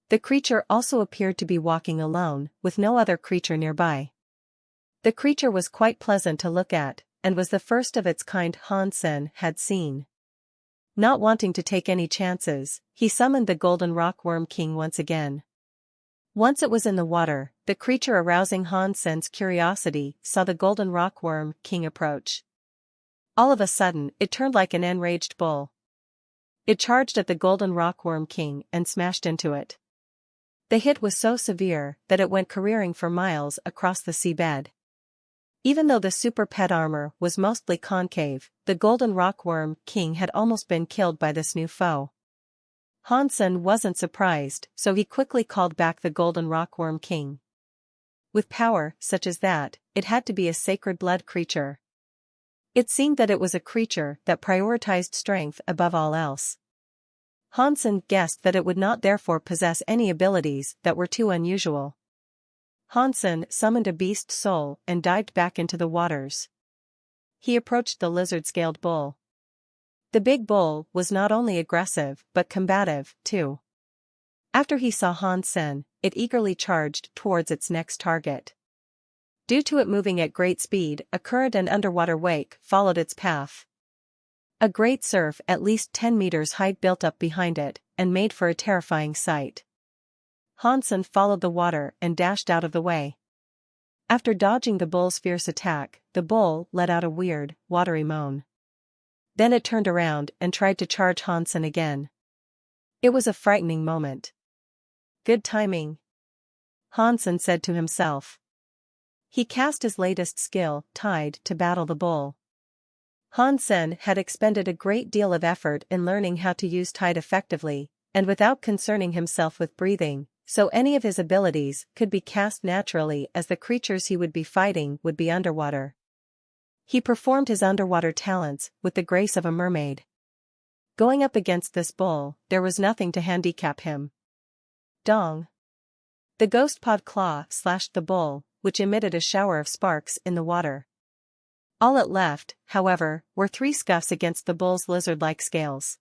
[SPEAKER 1] The creature also appeared to be walking alone, with no other creature nearby. The creature was quite pleasant to look at, and was the first of its kind Hansen had seen. Not wanting to take any chances, he summoned the golden rockworm king once again. Once it was in the water, the creature arousing Hansen's curiosity saw the golden rockworm king approach. All of a sudden, it turned like an enraged bull. It charged at the golden rockworm king and smashed into it. The hit was so severe that it went careering for miles across the seabed. Even though the super pet armor was mostly concave, the golden rockworm king had almost been killed by this new foe. Hansen wasn't surprised, so he quickly called back the golden rockworm king. With power such as that, it had to be a sacred blood creature. It seemed that it was a creature that prioritized strength above all else. Hansen guessed that it would not therefore possess any abilities that were too unusual. Hansen summoned a beast soul and dived back into the waters. He approached the lizard-scaled bull. The big bull was not only aggressive but combative, too. After he saw Hansen, it eagerly charged towards its next target. Due to it moving at great speed, a current and underwater wake followed its path. A great surf at least 10 meters high built up behind it, and made for a terrifying sight. Hansen followed the water and dashed out of the way. After dodging the bull's fierce attack, the bull let out a weird, watery moan. Then it turned around and tried to charge Hansen again. It was a frightening moment. Good timing, Hansen said to himself. He cast his latest skill, Tide, to battle the bull. Hansen had expended a great deal of effort in learning how to use Tide effectively, and without concerning himself with breathing, so any of his abilities could be cast naturally as the creatures he would be fighting would be underwater. He performed his underwater talents with the grace of a mermaid. Going up against this bull, there was nothing to handicap him. Dong! The ghost pod claw slashed the bull, which emitted a shower of sparks in the water. All it left, however, were 3 scuffs against the bull's lizard-like scales.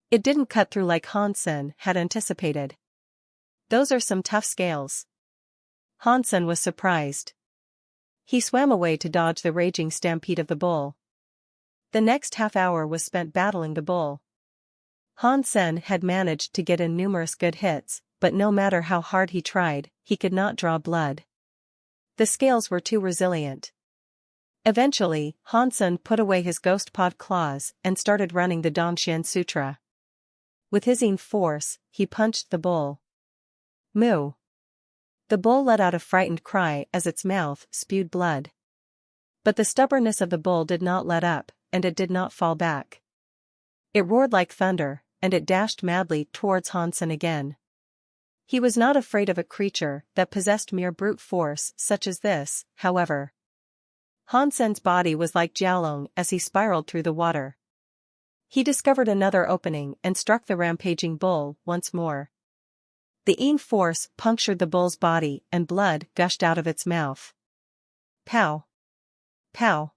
[SPEAKER 1] It didn't cut through like Hansen had anticipated. Those are some tough scales. Hansen was surprised. He swam away to dodge the raging stampede of the bull. The next half hour was spent battling the bull. Hansen had managed to get in numerous good hits, but no matter how hard he tried, he could not draw blood. The scales were too resilient. Eventually, Hansen put away his ghost pod claws and started running the Dongxian Sutra. With his yin force, he punched the bull. Moo! The bull let out a frightened cry as its mouth spewed blood. But the stubbornness of the bull did not let up, and it did not fall back. It roared like thunder, and it dashed madly towards Hansen again. He was not afraid of a creature that possessed mere brute force such as this, however. Hansen's body was like Jiaolong as he spiraled through the water. He discovered another opening and struck the rampaging bull once more. The yin force punctured the bull's body and blood gushed out of its mouth. Pow! Pow!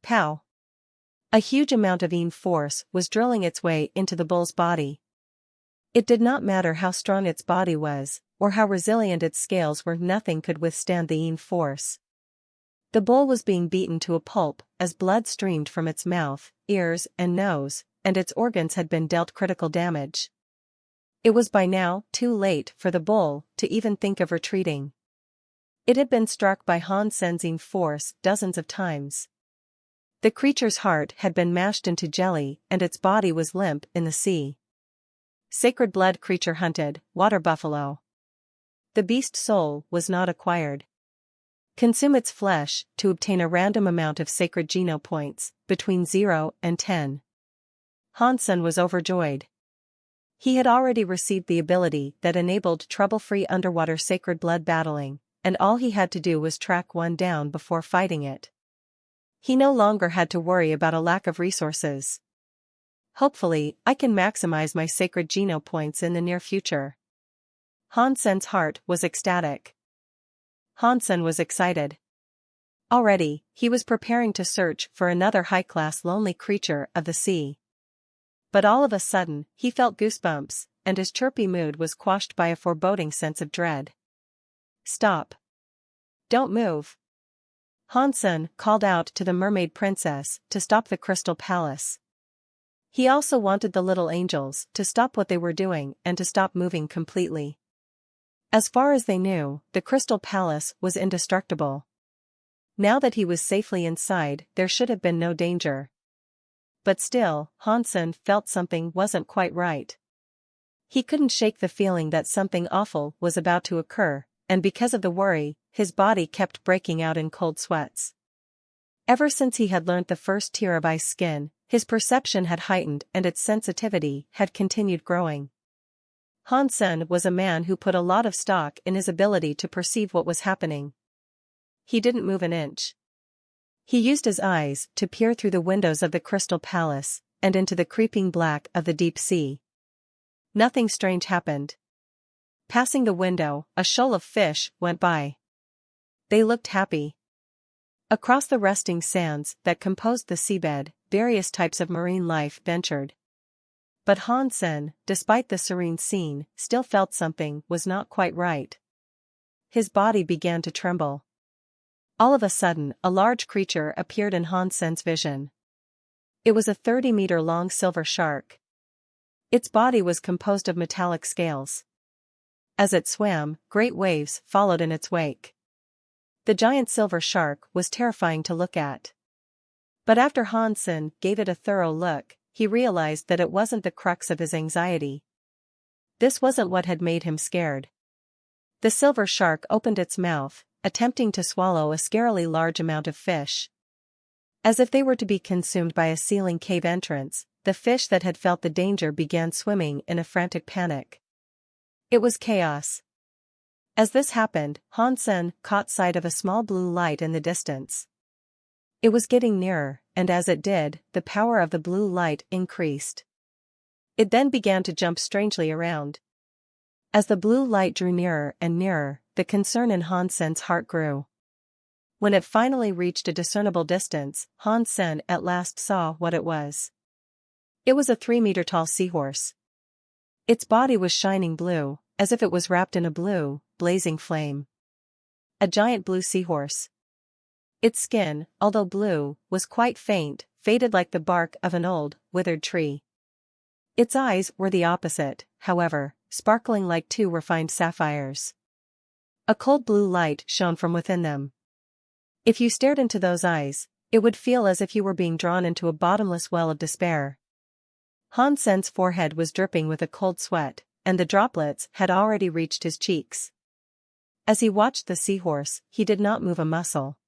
[SPEAKER 1] Pow! A huge amount of yin force was drilling its way into the bull's body. It did not matter how strong its body was, or how resilient its scales were, nothing could withstand the yin force. The bull was being beaten to a pulp as blood streamed from its mouth, ears, and nose, and its organs had been dealt critical damage. It was by now too late for the bull to even think of retreating. It had been struck by Hansen's yin force dozens of times. The creature's heart had been mashed into jelly and its body was limp in the sea. Sacred blood creature hunted, water buffalo. The beast's soul was not acquired. Consume its flesh to obtain a random amount of sacred geno points, between 0 and 10. Hansen was overjoyed. He had already received the ability that enabled trouble-free underwater sacred blood battling, and all he had to do was track one down before fighting it. He no longer had to worry about a lack of resources. Hopefully, I can maximize my sacred geno points in the near future. Hansen's heart was ecstatic. Hansen was excited. Already, he was preparing to search for another high-class lonely creature of the sea. But all of a sudden, he felt goosebumps, and his chirpy mood was quashed by a foreboding sense of dread. Stop! Don't move! Hansen called out to the mermaid princess to stop the crystal palace. He also wanted the little angels to stop what they were doing and to stop moving completely. As far as they knew, the crystal palace was indestructible. Now that he was safely inside, there should have been no danger. But still, Hansen felt something wasn't quite right. He couldn't shake the feeling that something awful was about to occur, and because of the worry, his body kept breaking out in cold sweats. Ever since he had learnt the first tier of ice skin, his perception had heightened and its sensitivity had continued growing. Hansen was a man who put a lot of stock in his ability to perceive what was happening. He didn't move an inch. He used his eyes to peer through the windows of the crystal palace and into the creeping black of the deep sea. Nothing strange happened. Passing the window, a shoal of fish went by. They looked happy. Across the resting sands that composed the seabed, various types of marine life ventured. But Hansen, despite the serene scene, still felt something was not quite right. His body began to tremble. All of a sudden, a large creature appeared in Hansen's vision. It was a 30-meter-long silver shark. Its body was composed of metallic scales. As it swam, great waves followed in its wake. The giant silver shark was terrifying to look at. But after Hansen gave it a thorough look, he realized that it wasn't the crux of his anxiety. This wasn't what had made him scared. The silver shark opened its mouth, attempting to swallow a scarily large amount of fish. As if they were to be consumed by a sealing cave entrance, the fish that had felt the danger began swimming in a frantic panic. It was chaos. As this happened, Hansen caught sight of a small blue light in the distance. It was getting nearer, and as it did, the power of the blue light increased. It then began to jump strangely around. As the blue light drew nearer and nearer, the concern in Hansen's heart grew. When it finally reached a discernible distance, Hansen at last saw what it was. It was a 3-meter-tall seahorse. Its body was shining blue, as if it was wrapped in a blue, blazing flame. A giant blue seahorse. Its skin, although blue, was quite faint, faded like the bark of an old, withered tree. Its eyes were the opposite, however, sparkling like 2 refined sapphires. A cold blue light shone from within them. If you stared into those eyes, it would feel as if you were being drawn into a bottomless well of despair. Han Sen's forehead was dripping with a cold sweat, and the droplets had already reached his cheeks. As he watched the seahorse, he did not move a muscle.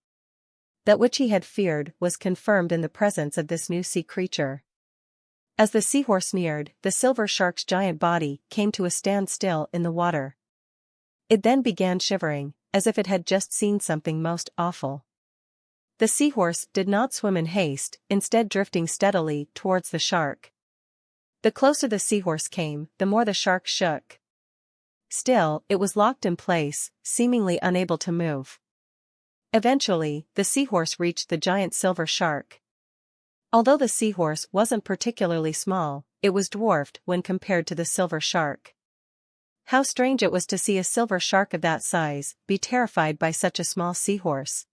[SPEAKER 1] That which he had feared was confirmed in the presence of this new sea creature. As the seahorse neared, the silver shark's giant body came to a standstill in the water. It then began shivering, as if it had just seen something most awful. The seahorse did not swim in haste, instead drifting steadily towards the shark. The closer the seahorse came, the more the shark shook. Still, it was locked in place, seemingly unable to move. Eventually, the seahorse reached the giant silver shark. Although the seahorse wasn't particularly small, it was dwarfed when compared to the silver shark. How strange it was to see a silver shark of that size be terrified by such a small seahorse.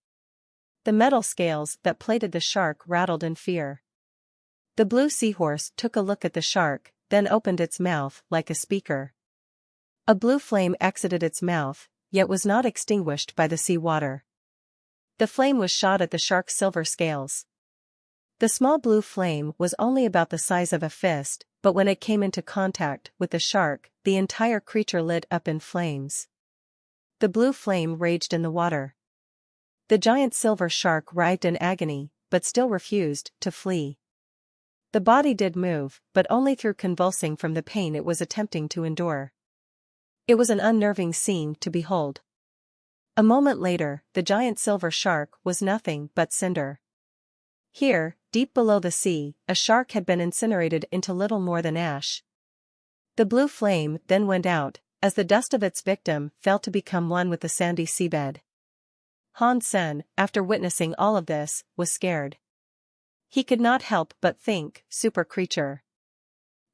[SPEAKER 1] The metal scales that plated the shark rattled in fear. The blue seahorse took a look at the shark, then opened its mouth like a speaker. A blue flame exited its mouth, yet was not extinguished by the sea water. The flame was shot at the shark's silver scales. The small blue flame was only about the size of a fist, but when it came into contact with the shark, the entire creature lit up in flames. The blue flame raged in the water. The giant silver shark writhed in agony, but still refused to flee. The body did move, but only through convulsing from the pain it was attempting to endure. It was an unnerving scene to behold. A moment later, the giant silver shark was nothing but cinder. Here, deep below the sea, a shark had been incinerated into little more than ash. The blue flame then went out, as the dust of its victim fell to become one with the sandy seabed. Han Sen, after witnessing all of this, was scared. He could not help but think, super creature.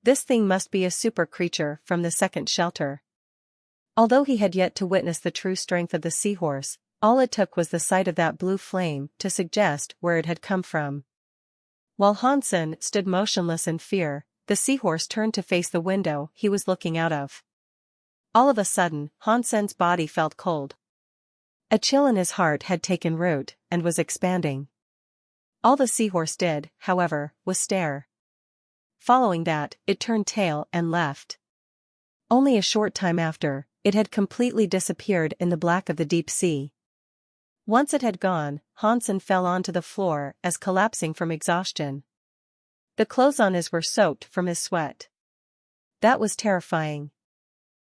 [SPEAKER 1] This thing must be a super creature from the second shelter. Although he had yet to witness the true strength of the seahorse, all it took was the sight of that blue flame to suggest where it had come from. While Han Sen stood motionless in fear, the seahorse turned to face the window he was looking out of. All of a sudden, Han Sen's body felt cold. A chill in his heart had taken root, and was expanding. All the seahorse did, however, was stare. Following that, it turned tail and left. Only a short time after, it had completely disappeared in the black of the deep sea. Once it had gone, Han Sen fell onto the floor as collapsing from exhaustion. The clothes on his were soaked from his sweat. That was terrifying.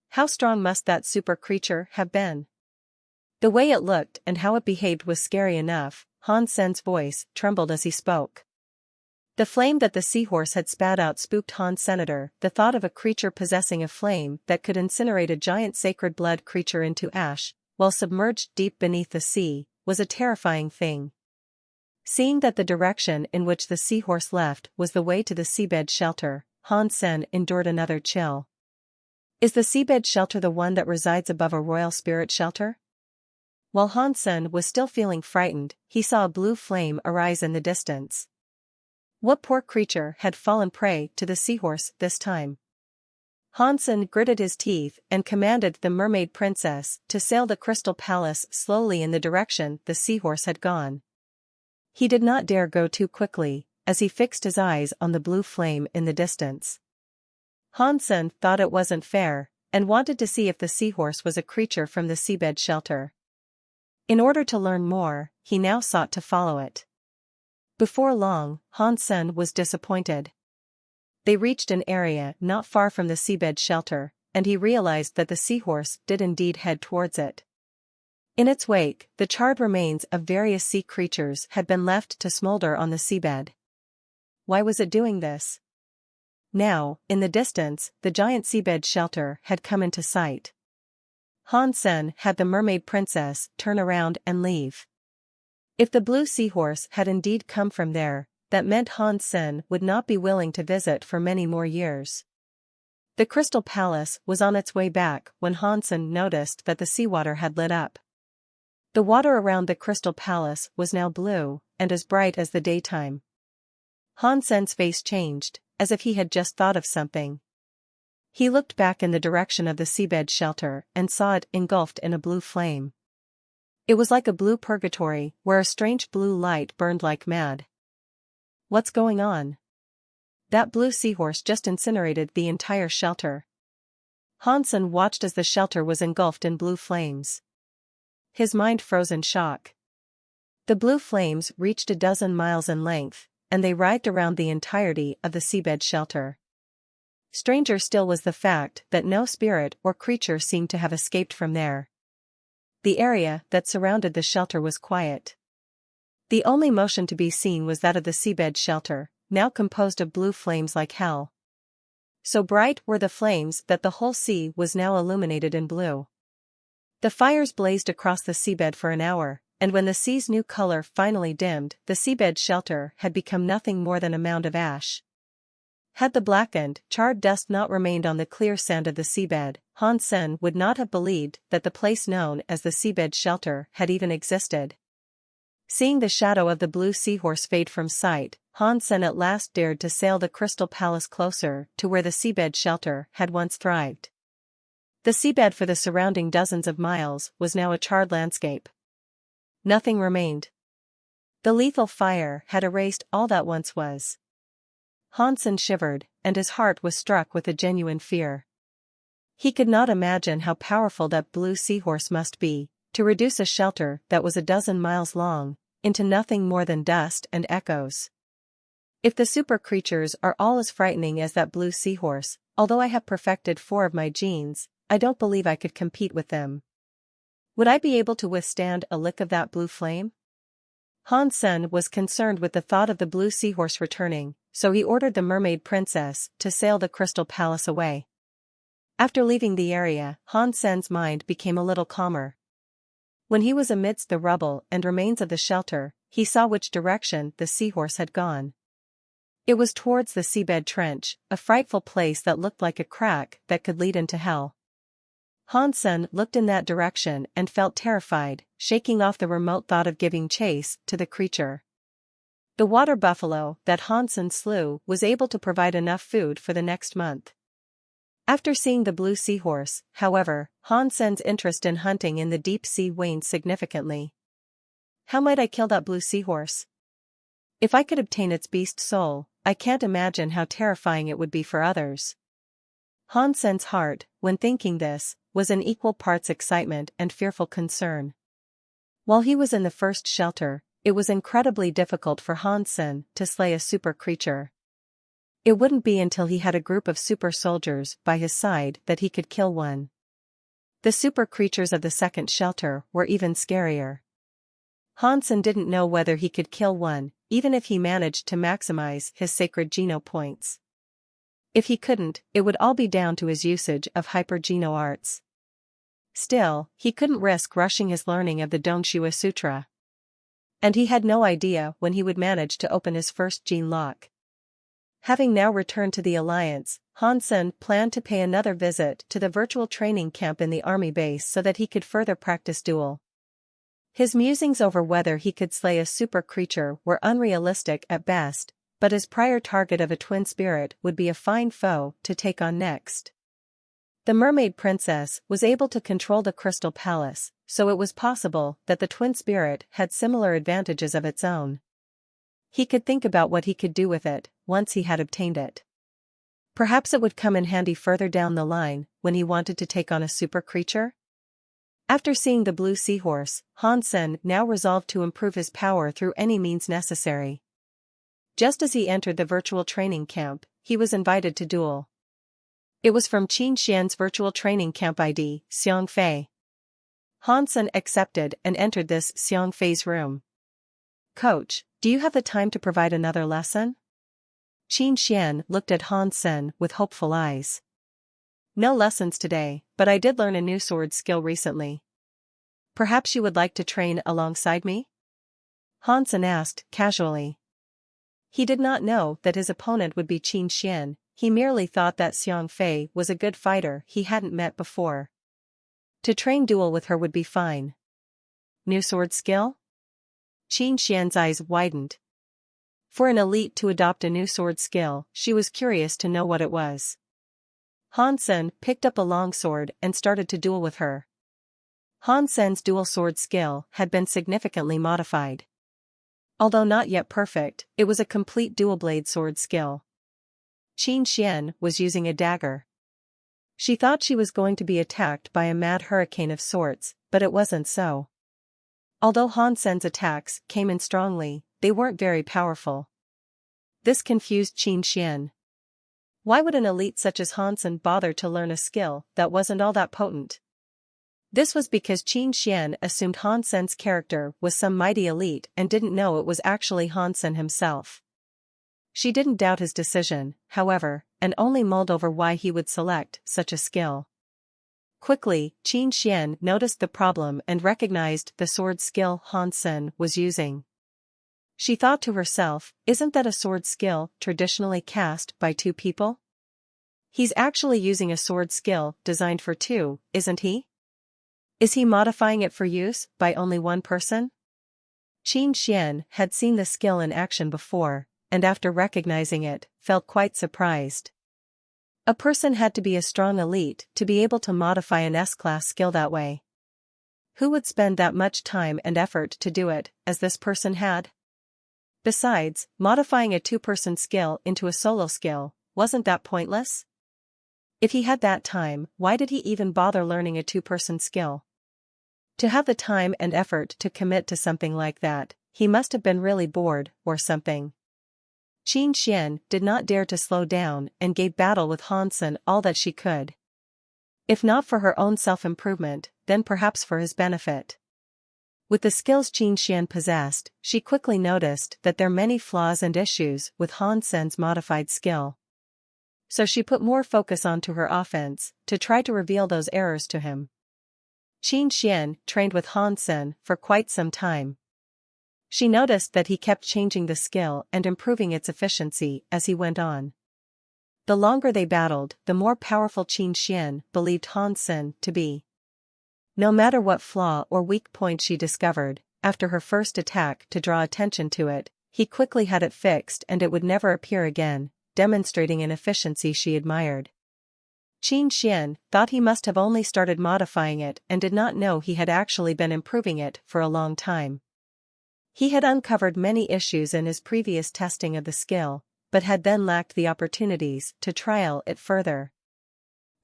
[SPEAKER 1] How strong must that super creature have been? The way it looked and how it behaved was scary enough. Han Sen's voice trembled as he spoke. The flame that the seahorse had spat out spooked Han Senator. The thought of a creature possessing a flame that could incinerate a giant sacred blood creature into ash, while submerged deep beneath the sea, was a terrifying thing. Seeing that the direction in which the seahorse left was the way to the seabed shelter, Han Sen endured another chill. Is the seabed shelter the one that resides above a royal spirit shelter? While Han Sen was still feeling frightened, he saw a blue flame arise in the distance. What poor creature had fallen prey to the seahorse this time? Han Sen gritted his teeth and commanded the mermaid princess to sail the crystal palace slowly in the direction the seahorse had gone. He did not dare go too quickly, as he fixed his eyes on the blue flame in the distance. Han Sen thought it wasn't fair, and wanted to see if the seahorse was a creature from the seabed shelter. In order to learn more, he now sought to follow it. Before long, Han Sen was disappointed. They reached an area not far from the seabed shelter, and he realized that the seahorse did indeed head towards it. In its wake, the charred remains of various sea creatures had been left to smolder on the seabed. Why was it doing this? Now, in the distance, the giant seabed shelter had come into sight. Han Sen had the mermaid princess turn around and leave. If the blue seahorse had indeed come from there, that meant Han Sen would not be willing to visit for many more years. The crystal palace was on its way back when Han Sen noticed that the seawater had lit up. The water around the crystal palace was now blue, and as bright as the daytime. Han Sen's face changed, as if he had just thought of something. He looked back in the direction of the seabed shelter and saw it engulfed in a blue flame. It was like a blue purgatory, where a strange blue light burned like mad. What's going on? That blue seahorse just incinerated the entire shelter. Hansen watched as the shelter was engulfed in blue flames. His mind froze in shock. The blue flames reached a dozen miles in length, and they writhed around the entirety of the seabed shelter. Stranger still was the fact that no spirit or creature seemed to have escaped from there. The area that surrounded the shelter was quiet. The only motion to be seen was that of the seabed shelter, now composed of blue flames like hell. So bright were the flames that the whole sea was now illuminated in blue. The fires blazed across the seabed for an hour, and when the sea's new color finally dimmed, the seabed shelter had become nothing more than a mound of ash. Had the blackened, charred dust not remained on the clear sand of the seabed, Hansen would not have believed that the place known as the seabed shelter had even existed. Seeing the shadow of the blue seahorse fade from sight, Hansen at last dared to sail the Crystal Palace closer to where the seabed shelter had once thrived. The seabed for the surrounding dozens of miles was now a charred landscape. Nothing remained. The lethal fire had erased all that once was. Hansen shivered, and his heart was struck with a genuine fear. He could not imagine how powerful that blue seahorse must be, to reduce a shelter that was a dozen miles long, into nothing more than dust and echoes. If the super creatures are all as frightening as that blue seahorse, although I have perfected 4 of my genes, I don't believe I could compete with them. Would I be able to withstand a lick of that blue flame? Hansen was concerned with the thought of the blue seahorse returning, so he ordered the mermaid princess to sail the Crystal Palace away. After leaving the area, Hansen's mind became a little calmer. When he was amidst the rubble and remains of the shelter, he saw which direction the seahorse had gone. It was towards the seabed trench, a frightful place that looked like a crack that could lead into hell. Hansen looked in that direction and felt terrified, shaking off the remote thought of giving chase to the creature. The water buffalo that Hansen slew was able to provide enough food for the next month. After seeing the blue seahorse, however, Hansen's interest in hunting in the deep sea waned significantly. How might I kill that blue seahorse? If I could obtain its beast soul, I can't imagine how terrifying it would be for others. Hansen's heart, when thinking this, was in equal parts excitement and fearful concern. While he was in the first shelter, it was incredibly difficult for Hansen to slay a super creature. It wouldn't be until he had a group of super soldiers by his side that he could kill one. The super creatures of the second shelter were even scarier. Hansen didn't know whether he could kill one, even if he managed to maximize his sacred geno points. If he couldn't, it would all be down to his usage of hyper-geno arts. Still, he couldn't risk rushing his learning of the Dongshui Sutra. And he had no idea when he would manage to open his first gene lock. Having now returned to the Alliance, Hansen planned to pay another visit to the virtual training camp in the army base so that he could further practice duel. His musings over whether he could slay a super creature were unrealistic at best, but his prior target of a twin spirit would be a fine foe to take on next. The mermaid princess was able to control the Crystal Palace, so it was possible that the twin spirit had similar advantages of its own. He could think about what he could do with it, once he had obtained it. Perhaps it would come in handy further down the line, when he wanted to take on a super creature? After seeing the blue seahorse, Hansen now resolved to improve his power through any means necessary. Just as he entered the virtual training camp, he was invited to duel. It was from Qin Xian's virtual training camp ID, Xiang Fei. Hansen accepted and entered this Xiang Fei's room. "Coach, do you have the time to provide another lesson?" Qin Xian looked at Hansen with hopeful eyes. "No lessons today, but I did learn a new sword skill recently. Perhaps you would like to train alongside me?" Hansen asked, casually. He did not know that his opponent would be Qin Xian, he merely thought that Xiang Fei was a good fighter he hadn't met before. To train duel with her would be fine. New sword skill? Qin Xian's eyes widened. For an elite to adopt a new sword skill, she was curious to know what it was. Hansen picked up a longsword and started to duel with her. Han Sen's dual sword skill had been significantly modified. Although not yet perfect, it was a complete dual-blade sword skill. Qin Xian was using a dagger. She thought she was going to be attacked by a mad hurricane of sorts, but it wasn't so. Although Han Sen's attacks came in strongly, they weren't very powerful. This confused Qin Xian. Why would an elite such as Han Sen bother to learn a skill that wasn't all that potent? This was because Qin Xian assumed Han Sen's character was some mighty elite and didn't know it was actually Han Sen himself. She didn't doubt his decision, however, and only mulled over why he would select such a skill. Quickly, Qin Xian noticed the problem and recognized the sword skill Han Sen was using. She thought to herself, isn't that a sword skill traditionally cast by two people? He's actually using a sword skill designed for two, isn't he? Is he modifying it for use by only one person? Qin Xian had seen the skill in action before, and after recognizing it, felt quite surprised. A person had to be a strong elite to be able to modify an S-class skill that way. Who would spend that much time and effort to do it, as this person had? Besides, modifying a two-person skill into a solo skill, wasn't that pointless? If he had that time, why did he even bother learning a two-person skill? To have the time and effort to commit to something like that, he must have been really bored, or something. Qin Xian did not dare to slow down and gave battle with Han Sen all that she could. If not for her own self-improvement, then perhaps for his benefit. With the skills Qin Xian possessed, she quickly noticed that there are many flaws and issues with Han Sen's modified skill. So she put more focus onto her offense, to try to reveal those errors to him. Qin Xian trained with Han Sen for quite some time. She noticed that he kept changing the skill and improving its efficiency as he went on. The longer they battled, the more powerful Qin Xian believed Han Sen to be. No matter what flaw or weak point she discovered, after her first attack to draw attention to it, he quickly had it fixed and it would never appear again, demonstrating an efficiency she admired. Qin Xian thought he must have only started modifying it and did not know he had actually been improving it for a long time. He had uncovered many issues in his previous testing of the skill, but had then lacked the opportunities to trial it further.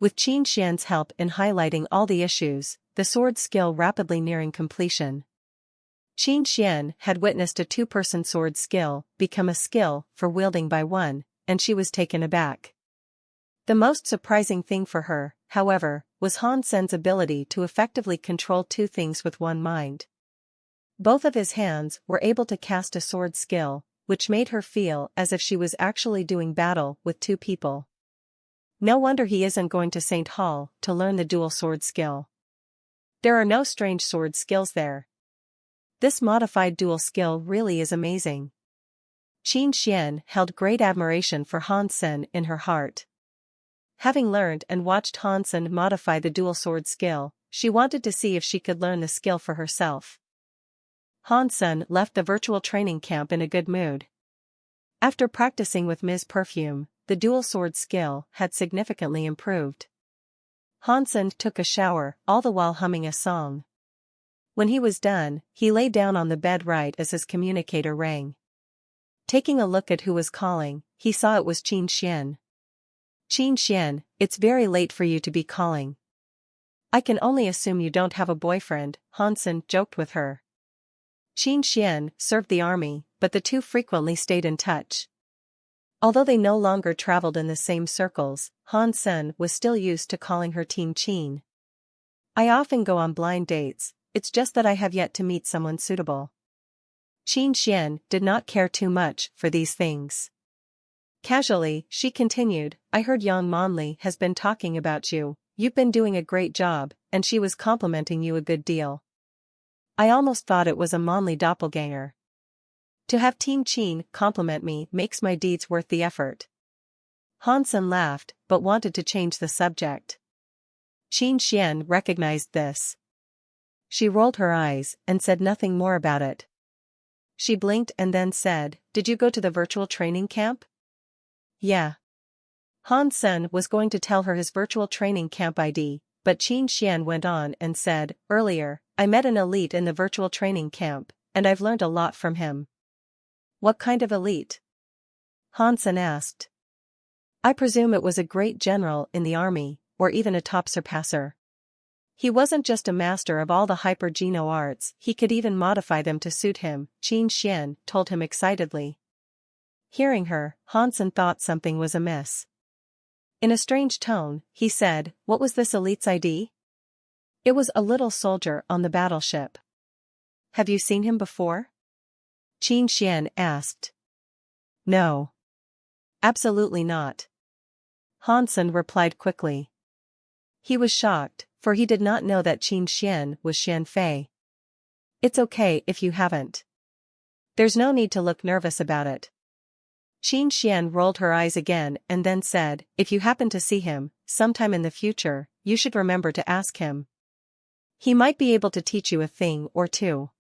[SPEAKER 1] With Qin Xian's help in highlighting all the issues, the sword skill rapidly nearing completion. Qin Xian had witnessed a two-person sword skill become a skill for wielding by one, and she was taken aback. The most surprising thing for her, however, was Han Sen's ability to effectively control two things with one mind. Both of his hands were able to cast a sword skill, which made her feel as if she was actually doing battle with two people. No wonder he isn't going to St. Hall to learn the dual sword skill. There are no strange sword skills there. This modified dual skill really is amazing. Qin Xian held great admiration for Han Sen in her heart. Having learned and watched Han Sen modify the dual sword skill, she wanted to see if she could learn the skill for herself. Han Sen left the virtual training camp in a good mood. After practicing with Ms. Perfume, the dual sword skill had significantly improved. Han Sen took a shower, all the while humming a song. When he was done, he lay down on the bed right as his communicator rang. Taking a look at who was calling, he saw it was Qin Xian. Qin Xian, it's very late for you to be calling. I can only assume you don't have a boyfriend, Han Sen joked with her. Qin Xian served the army, but the two frequently stayed in touch. Although they no longer traveled in the same circles, Han Sen was still used to calling her Team Qin. I often go on blind dates, it's just that I have yet to meet someone suitable. Qin Xian did not care too much for these things. Casually, she continued, I heard Yang Monli has been talking about you, you've been doing a great job, and she was complimenting you a good deal. I almost thought it was a Monli doppelganger. To have Team Qin compliment me makes my deeds worth the effort. Han Sen laughed, but wanted to change the subject. Qin Xian recognized this. She rolled her eyes and said nothing more about it. She blinked and then said, Did you go to the virtual training camp? Yeah. Han Sen was going to tell her his virtual training camp ID, but Qin Xian went on and said, earlier, I met an elite in the virtual training camp, and I've learned a lot from him. What kind of elite? Hansen asked. I presume it was a great general in the army, or even a top surpasser. He wasn't just a master of all the hyper-geno arts, he could even modify them to suit him, Qin Xian told him excitedly. Hearing her, Hansen thought something was amiss. In a strange tone, he said, what was this elite's ID? It was a little soldier on the battleship. Have you seen him before? Qin Xian asked. No. Absolutely not. Hansen replied quickly. He was shocked, for he did not know that Qin Xian was Xian Fei. It's okay if you haven't. There's no need to look nervous about it. Qin Xian rolled her eyes again and then said, if you happen to see him, sometime in the future, you should remember to ask him. He might be able to teach you a thing or two.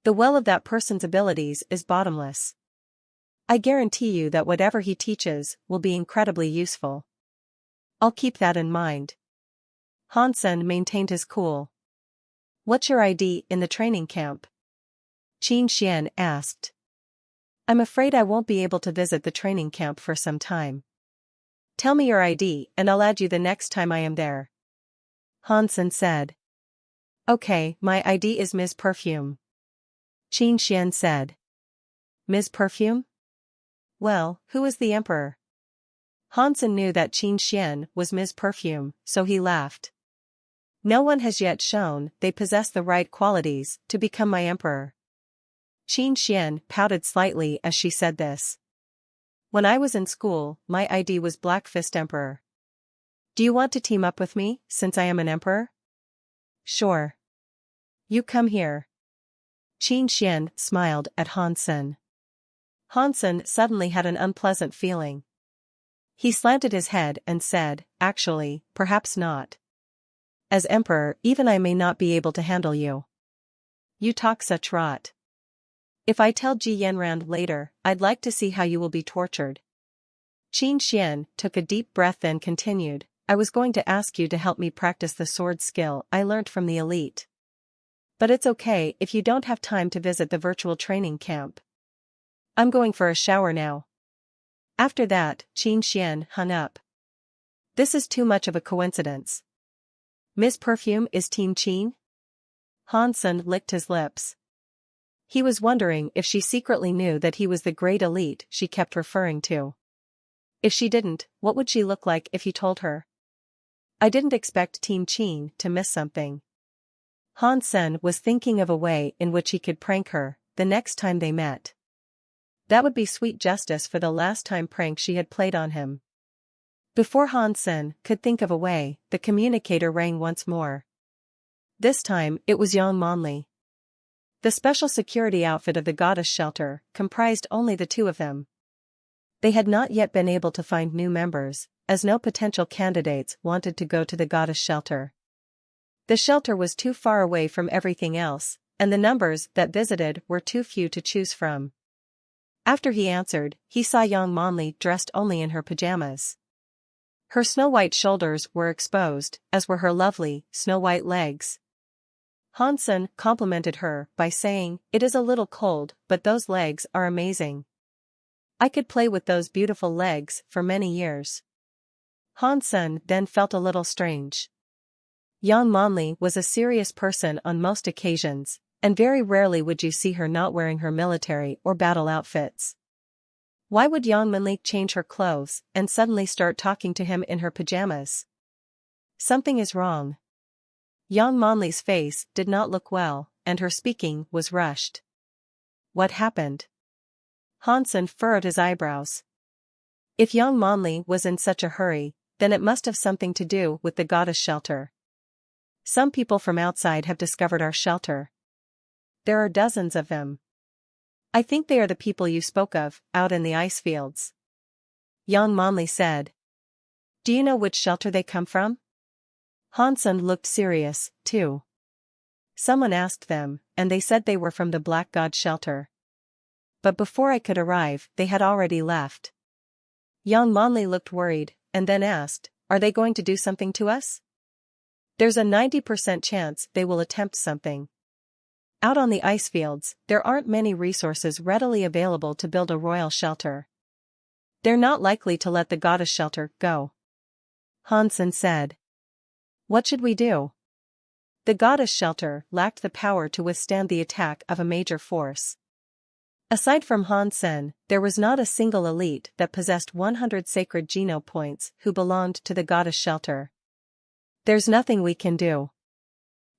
[SPEAKER 1] The well of that person's abilities is bottomless. I guarantee you that whatever he teaches will be incredibly useful. I'll keep that in mind. Hansen maintained his cool. What's your ID in the training camp? Qin Xian asked. I'm afraid I won't be able to visit the training camp for some time. Tell me your ID and I'll add you the next time I am there. Hansen said. Okay, my ID is Ms. Perfume. Qin Xian said. Ms. Perfume? Well, who is the emperor? Hansen knew that Qin Xian was Ms. Perfume, so he laughed. No one has yet shown they possess the right qualities to become my emperor. Qin Xian pouted slightly as she said this. When I was in school, my ID was Black Fist Emperor. Do you want to team up with me, since I am an emperor? Sure. You come here. Qin Xian smiled at Hansen. Hansen suddenly had an unpleasant feeling. He slanted his head and said, actually, perhaps not. As emperor, even I may not be able to handle you. You talk such rot. If I tell Ji Yanran later, I'd like to see how you will be tortured. Qin Xian took a deep breath then continued, I was going to ask you to help me practice the sword skill I learned from the elite. But it's okay if you don't have time to visit the virtual training camp. I'm going for a shower now. After that, Qin Xian hung up. This is too much of a coincidence. Ms. Perfume is Team Qin? Hansen licked his lips. He was wondering if she secretly knew that he was the great elite she kept referring to. If she didn't, what would she look like if he told her? I didn't expect Team Qin to miss something. Hansen was thinking of a way in which he could prank her the next time they met. That would be sweet justice for the last time prank she had played on him. Before Hansen could think of a way, the communicator rang once more. This time, it was Yang Monli. The special security outfit of the goddess shelter comprised only the two of them. They had not yet been able to find new members, as no potential candidates wanted to go to the goddess shelter. The shelter was too far away from everything else, and the numbers that visited were too few to choose from. After he answered, he saw Yang Monli dressed only in her pajamas. Her snow-white shoulders were exposed, as were her lovely, snow-white legs. Hansen complimented her by saying, it is a little cold, but those legs are amazing. I could play with those beautiful legs for many years. Hansen then felt a little strange. Yang Monli was a serious person on most occasions, and very rarely would you see her not wearing her military or battle outfits. Why would Yang Monli change her clothes and suddenly start talking to him in her pajamas? Something is wrong. Yang Monli's face did not look well, and her speaking was rushed. What happened? Hansen furrowed his eyebrows. If Yang Monli was in such a hurry, then it must have something to do with the goddess shelter. Some people from outside have discovered our shelter. There are dozens of them. I think they are the people you spoke of, out in the ice fields. Yang Monli said. Do you know which shelter they come from? Hansen looked serious, too. Someone asked them, and they said they were from the Black God shelter. But before I could arrive, they had already left. Yang Monli looked worried, and then asked, are they going to do something to us? There's a 90% chance they will attempt something. Out on the ice fields, there aren't many resources readily available to build a royal shelter. They're not likely to let the goddess shelter go. Hansen said. What should we do? The goddess shelter lacked the power to withstand the attack of a major force. Aside from Hansen, there was not a single elite that possessed 100 sacred Geno points who belonged to the goddess shelter. There's nothing we can do.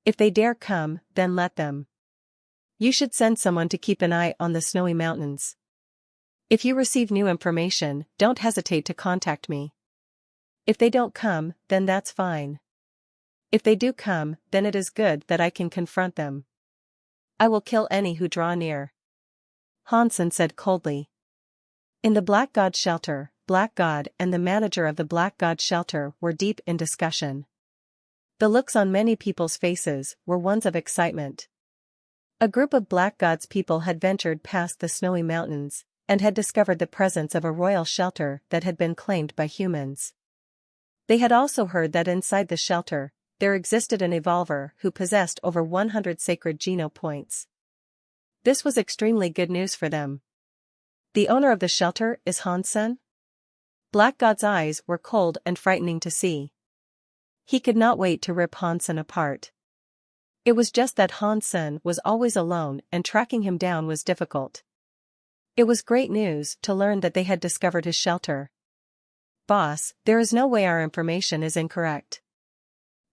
[SPEAKER 1] If they dare come, then let them. You should send someone to keep an eye on the snowy mountains. If you receive new information, don't hesitate to contact me. If they don't come, then that's fine. If they do come, then it is good that I can confront them. I will kill any who draw near. Hansen said coldly. In the Black God shelter, Black God and the manager of the Black God shelter were deep in discussion. The looks on many people's faces were ones of excitement. A group of Black God's people had ventured past the snowy mountains, and had discovered the presence of a royal shelter that had been claimed by humans. They had also heard that inside the shelter, there existed an evolver who possessed over 100 sacred Geno points. This was extremely good news for them. The owner of the shelter is Hansen? Black God's eyes were cold and frightening to see. He could not wait to rip Hansen apart. It was just that Hansen was always alone and tracking him down was difficult. It was great news to learn that they had discovered his shelter. Boss, there is no way our information is incorrect.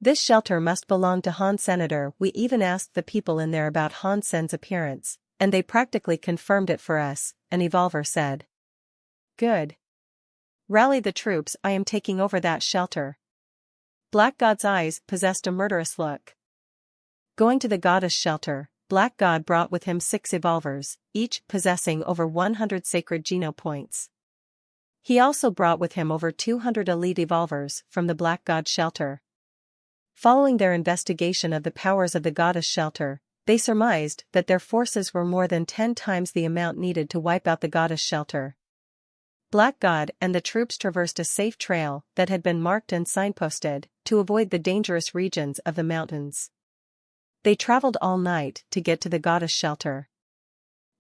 [SPEAKER 1] This shelter must belong to Han Senator. We even asked the people in there about Hansen's appearance, and they practically confirmed it for us, an evolver said. Good. Rally the troops, I am taking over that shelter. Black God's eyes possessed a murderous look. Going to the goddess shelter, Black God brought with him 6 evolvers, each possessing over 100 sacred Geno points. He also brought with him over 200 elite evolvers from the Black God shelter. Following their investigation of the powers of the goddess shelter, they surmised that their forces were more than 10 times the amount needed to wipe out the goddess shelter. Black God and the troops traversed a safe trail that had been marked and signposted to avoid the dangerous regions of the mountains. They traveled all night to get to the goddess shelter.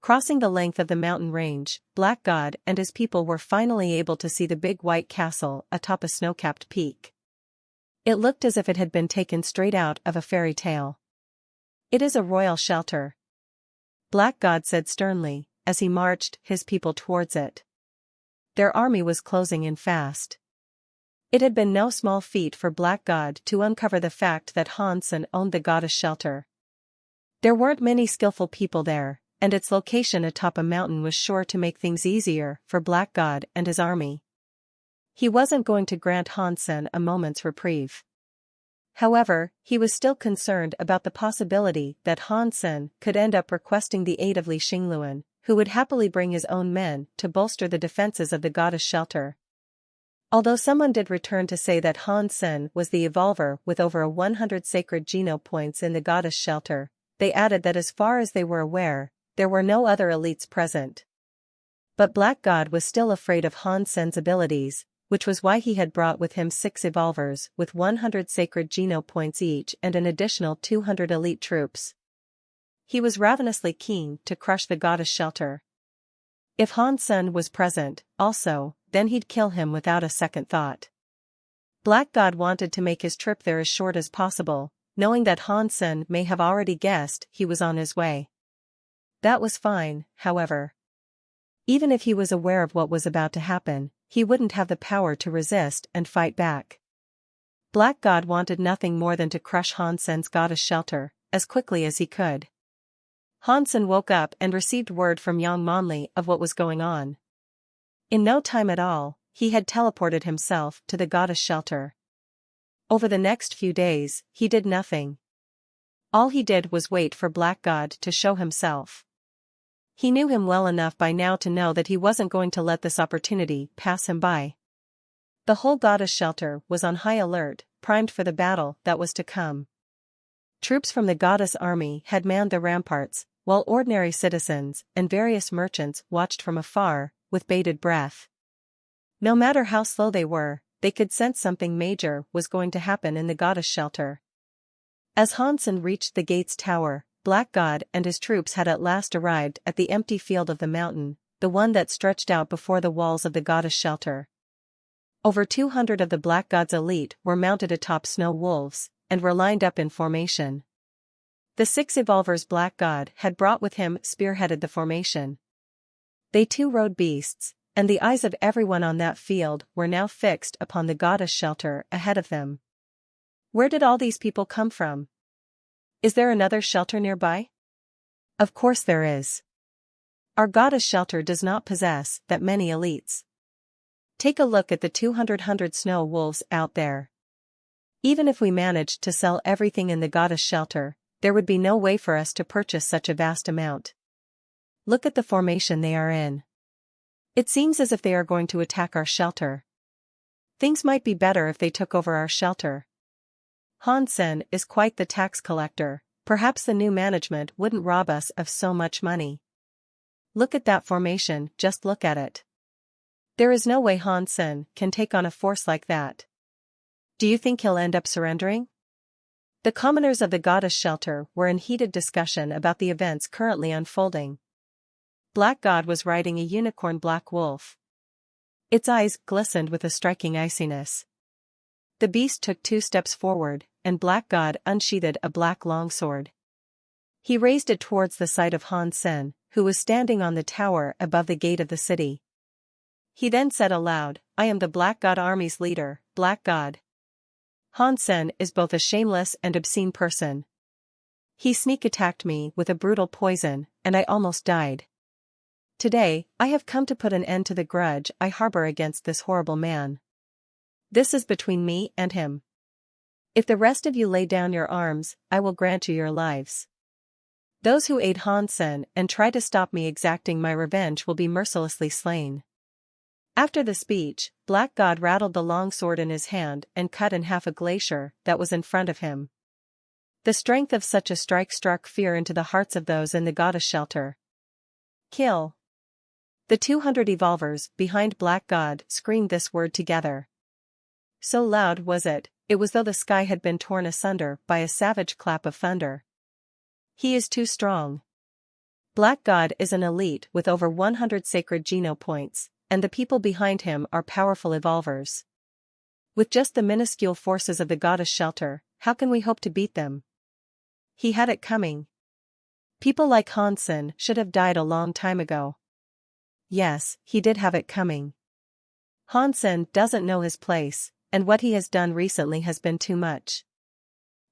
[SPEAKER 1] Crossing the length of the mountain range, Black God and his people were finally able to see the big white castle atop a snow-capped peak. It looked as if it had been taken straight out of a fairy tale. It is a royal shelter, Black God said sternly, as he marched his people towards it. Their army was closing in fast. It had been no small feat for Black God to uncover the fact that Hansen owned the goddess shelter. There weren't many skillful people there, and its location atop a mountain was sure to make things easier for Black God and his army. He wasn't going to grant Hansen a moment's reprieve. However, he was still concerned about the possibility that Hansen could end up requesting the aid of Li Xingluan, who would happily bring his own men to bolster the defenses of the goddess shelter. Although someone did return to say that Hansen was the evolver with over 100 sacred Geno points in the goddess shelter, they added that as far as they were aware, there were no other elites present. But Black God was still afraid of Hansen's abilities, which was why he had brought with him 6 evolvers with 100 sacred Geno points each and an additional 200 elite troops. He was ravenously keen to crush the goddess shelter. If Hansen was present, also, then he'd kill him without a second thought. Black God wanted to make his trip there as short as possible, knowing that Hansen may have already guessed he was on his way. That was fine, however. Even if he was aware of what was about to happen, he wouldn't have the power to resist and fight back. Black God wanted nothing more than to crush Hansen's goddess shelter, as quickly as he could. Hansen woke up and received word from Yang Monli of what was going on. In no time at all, he had teleported himself to the goddess shelter. Over the next few days, he did nothing. All he did was wait for Black God to show himself. He knew him well enough by now to know that he wasn't going to let this opportunity pass him by. The whole goddess shelter was on high alert, primed for the battle that was to come. Troops from the goddess army had manned the ramparts, while ordinary citizens and various merchants watched from afar, with bated breath. No matter how slow they were, they could sense something major was going to happen in the goddess shelter. As Hansen reached the gate's tower, Black God and his troops had at last arrived at the empty field of the mountain, the one that stretched out before the walls of the goddess shelter. Over 200 of the Black God's elite were mounted atop snow wolves, and were lined up in formation. The 6 evolvers Black God had brought with him spearheaded the formation. They too rode beasts, and the eyes of everyone on that field were now fixed upon the goddess shelter ahead of them. Where did all these people come from? Is there another shelter nearby? Of course there is. Our goddess shelter does not possess that many elites. Take a look at the 200 snow wolves out there. Even if we managed to sell everything in the goddess shelter, there would be no way for us to purchase such a vast amount. Look at the formation they are in. It seems as if they are going to attack our shelter. Things might be better if they took over our shelter. Hansen is quite the tax collector, perhaps the new management wouldn't rob us of so much money. Look at that formation, just look at it. There is no way Hansen can take on a force like that. Do you think he'll end up surrendering? The commoners of the goddess shelter were in heated discussion about the events currently unfolding. Black God was riding a unicorn black wolf. Its eyes glistened with a striking iciness. The beast took 2 steps forward, and Black God unsheathed a black longsword. He raised it towards the sight of Hansen, who was standing on the tower above the gate of the city. He then said aloud, "I am the Black God army's leader, Black God." Hansen is both a shameless and obscene person. He sneak attacked me with a brutal poison, and I almost died. Today, I have come to put an end to the grudge I harbor against this horrible man. This is between me and him. If the rest of you lay down your arms, I will grant you your lives. Those who aid Hansen and try to stop me exacting my revenge will be mercilessly slain. After the speech, Black God rattled the longsword in his hand and cut in half a glacier that was in front of him. The strength of such a strike struck fear into the hearts of those in the goddess shelter. Kill! The 200 evolvers behind Black God screamed this word together. So loud was it, it was though the sky had been torn asunder by a savage clap of thunder. He is too strong. Black God is an elite with over 100 sacred geno points, and the people behind him are powerful evolvers. With just the minuscule forces of the goddess shelter, how can we hope to beat them? He had it coming. People like Hansen should have died a long time ago. Yes, he did have it coming. Hansen doesn't know his place, and what he has done recently has been too much.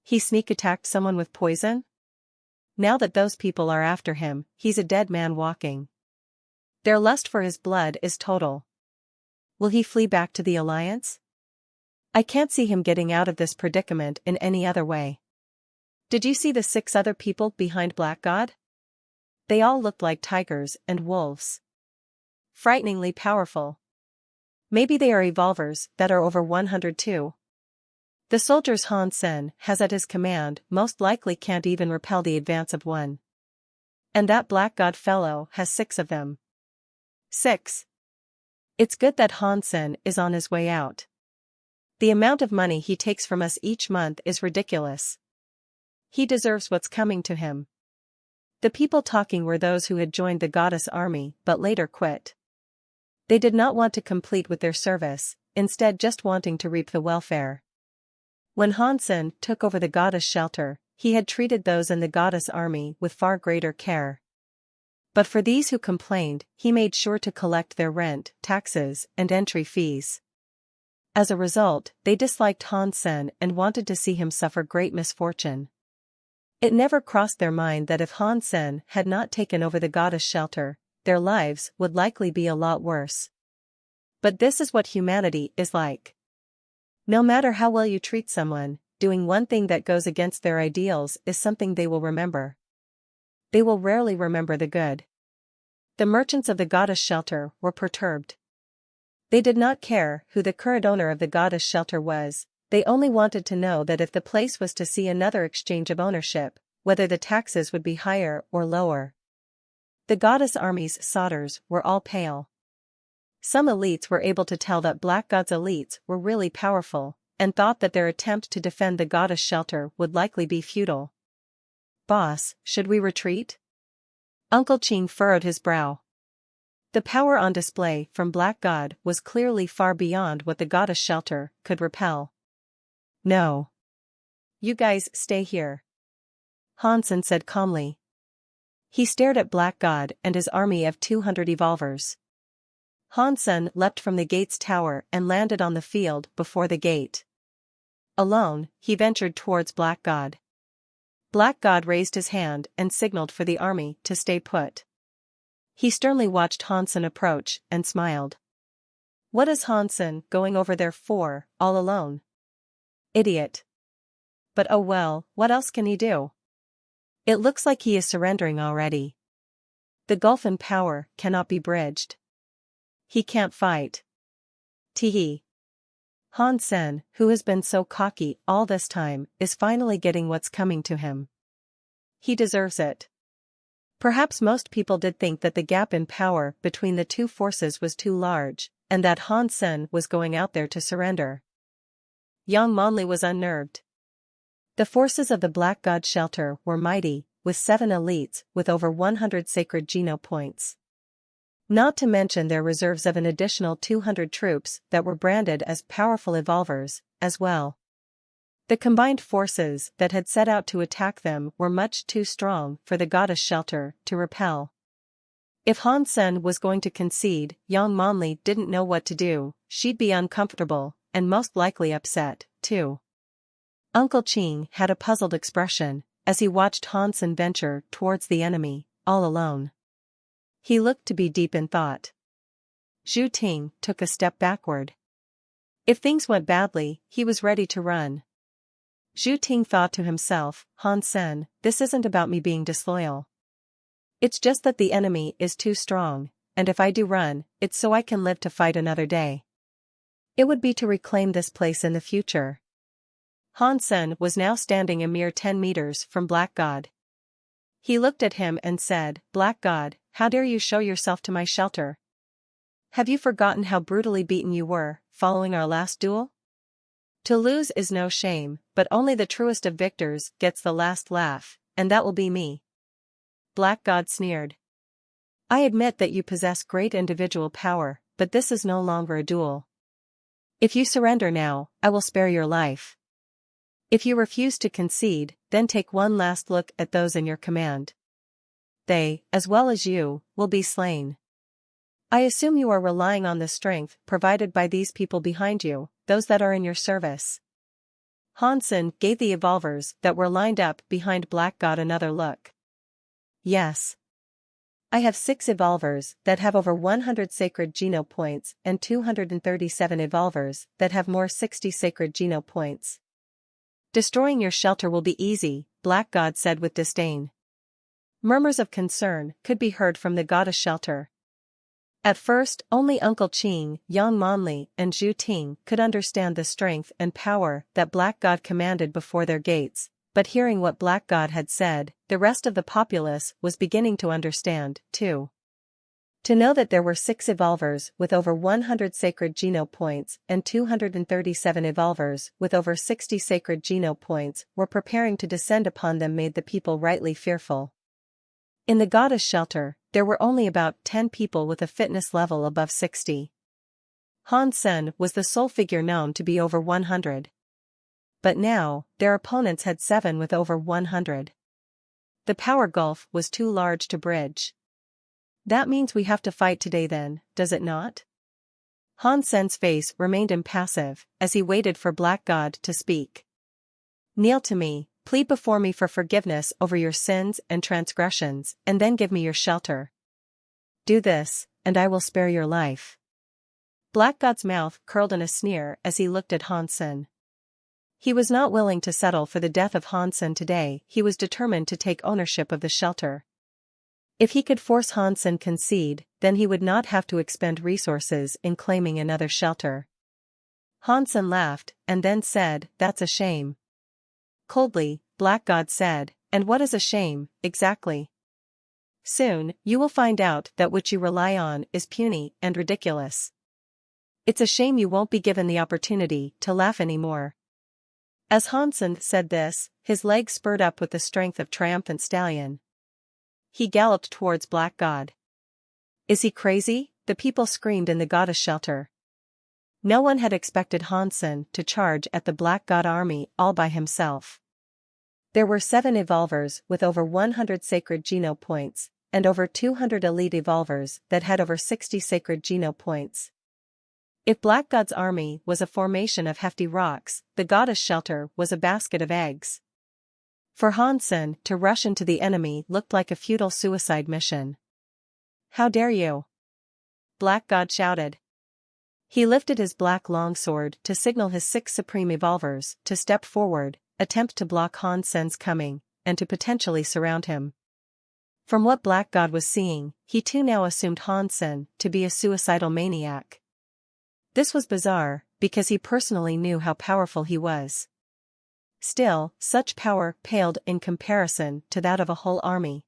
[SPEAKER 1] He sneak attacked someone with poison? Now that those people are after him, he's a dead man walking. Their lust for his blood is total. Will he flee back to the Alliance? I can't see him getting out of this predicament in any other way. Did you see the 6 other people behind Black God? They all looked like tigers and wolves. Frighteningly powerful. Maybe they are evolvers that are over 100 too. The soldiers Hansen has at his command most likely can't even repel the advance of one. And that Black God fellow has 6 of them. 6. It's good that Hansen is on his way out. The amount of money he takes from us each month is ridiculous. He deserves what's coming to him. The people talking were those who had joined the goddess army but later quit. They did not want to complete with their service, instead just wanting to reap the welfare. When Hansen took over the goddess shelter, he had treated those in the goddess army with far greater care. But for these who complained, he made sure to collect their rent, taxes, and entry fees. As a result, they disliked Hansen and wanted to see him suffer great misfortune. It never crossed their mind that if Hansen had not taken over the goddess shelter, their lives would likely be a lot worse. But this is what humanity is like. No matter how well you treat someone, doing one thing that goes against their ideals is something they will remember. They will rarely remember the good. The merchants of the goddess shelter were perturbed. They did not care who the current owner of the goddess shelter was, they only wanted to know that if the place was to see another exchange of ownership, whether the taxes would be higher or lower. The goddess army's solders were all pale. Some elites were able to tell that Black God's elites were really powerful, and thought that their attempt to defend the goddess shelter would likely be futile. "Boss, should we retreat?" Uncle Ching furrowed his brow. The power on display from Black God was clearly far beyond what the goddess shelter could repel. "No. You guys stay here," Hansen said calmly. He stared at Black God and his army of 200 evolvers. Hansen leapt from the gate's tower and landed on the field before the gate. Alone, he ventured towards Black God. Black God raised his hand and signaled for the army to stay put. He sternly watched Hansen approach and smiled. What is Hansen going over there for, all alone? Idiot. But oh well, what else can he do? It looks like he is surrendering already. The gulf in power cannot be bridged. He can't fight. Teehee. Hansen, who has been so cocky all this time, is finally getting what's coming to him. He deserves it. Perhaps most people did think that the gap in power between the two forces was too large, and that Hansen was going out there to surrender. Young Monli was unnerved. The forces of the Black God shelter were mighty, with 7 elites with over 100 sacred geno points. Not to mention their reserves of an additional 200 troops that were branded as powerful evolvers, as well. The combined forces that had set out to attack them were much too strong for the goddess shelter to repel. If Hansen was going to concede, Yang Monli didn't know what to do. She'd be uncomfortable, and most likely upset, too. Uncle Ching had a puzzled expression as he watched Hansen venture towards the enemy, all alone. He looked to be deep in thought. Zhu Ting took a step backward. If things went badly, he was ready to run. Zhu Ting thought to himself, Hansen, this isn't about me being disloyal. It's just that the enemy is too strong, and if I do run, it's so I can live to fight another day. It would be to reclaim this place in the future. Hansen was now standing a mere 10 meters from Black God. He looked at him and said, Black God, how dare you show yourself to my shelter? Have you forgotten how brutally beaten you were, following our last duel? To lose is no shame, but only the truest of victors gets the last laugh, and that will be me. Black God sneered. I admit that you possess great individual power, but this is no longer a duel. If you surrender now, I will spare your life. If you refuse to concede, then take one last look at those in your command. They, as well as you, will be slain. I assume you are relying on the strength provided by these people behind you, those that are in your service. Hansen gave the evolvers that were lined up behind Black God another look. Yes. I have 6 evolvers that have over 100 sacred geno points and 237 evolvers that have more 60 sacred geno points. Destroying your shelter will be easy, Black God said with disdain. Murmurs of concern could be heard from the goddess shelter. At first, only Uncle Ching, Yang Monli, and Zhu Ting could understand the strength and power that Black God commanded before their gates, but hearing what Black God had said, the rest of the populace was beginning to understand, too. To know that there were 6 evolvers with over 100 sacred geno points and 237 evolvers with over 60 sacred geno points were preparing to descend upon them made the people rightly fearful. In the goddess shelter, there were only about 10 people with a fitness level above 60. Hansen was the sole figure known to be over 100. But now, their opponents had 7 with over 100. The power gulf was too large to bridge. That means we have to fight today then, does it not? Hansen's face remained impassive as he waited for Black God to speak. Kneel to me, plead before me for forgiveness over your sins and transgressions, and then give me your shelter. Do this, and I will spare your life. Black God's mouth curled in a sneer as he looked at Hansen. He was not willing to settle for the death of Hansen today. He was determined to take ownership of the shelter. If he could force Hansen concede, then he would not have to expend resources in claiming another shelter. Hansen laughed, and then said, That's a shame. Coldly, Black God said, And what is a shame, exactly? Soon, you will find out that what you rely on is puny and ridiculous. It's a shame you won't be given the opportunity to laugh anymore. As Hansen said this, his legs spurred up with the strength of triumphant stallion. He galloped towards Black God. Is he crazy? The people screamed in the goddess shelter. No one had expected Hansen to charge at the Black God army all by himself. There were 7 evolvers with over 100 sacred geno points, and over 200 elite evolvers that had over 60 sacred geno points. If Black God's army was a formation of hefty rocks, the goddess shelter was a basket of eggs. For Hansen to rush into the enemy looked like a futile suicide mission. How dare you? Black God shouted. He lifted his black longsword to signal his 6 supreme evolvers to step forward, attempt to block Hansen's coming, and to potentially surround him. From what Black God was seeing, he too now assumed Hansen to be a suicidal maniac. This was bizarre, because he personally knew how powerful he was. Still, such power paled in comparison to that of a whole army.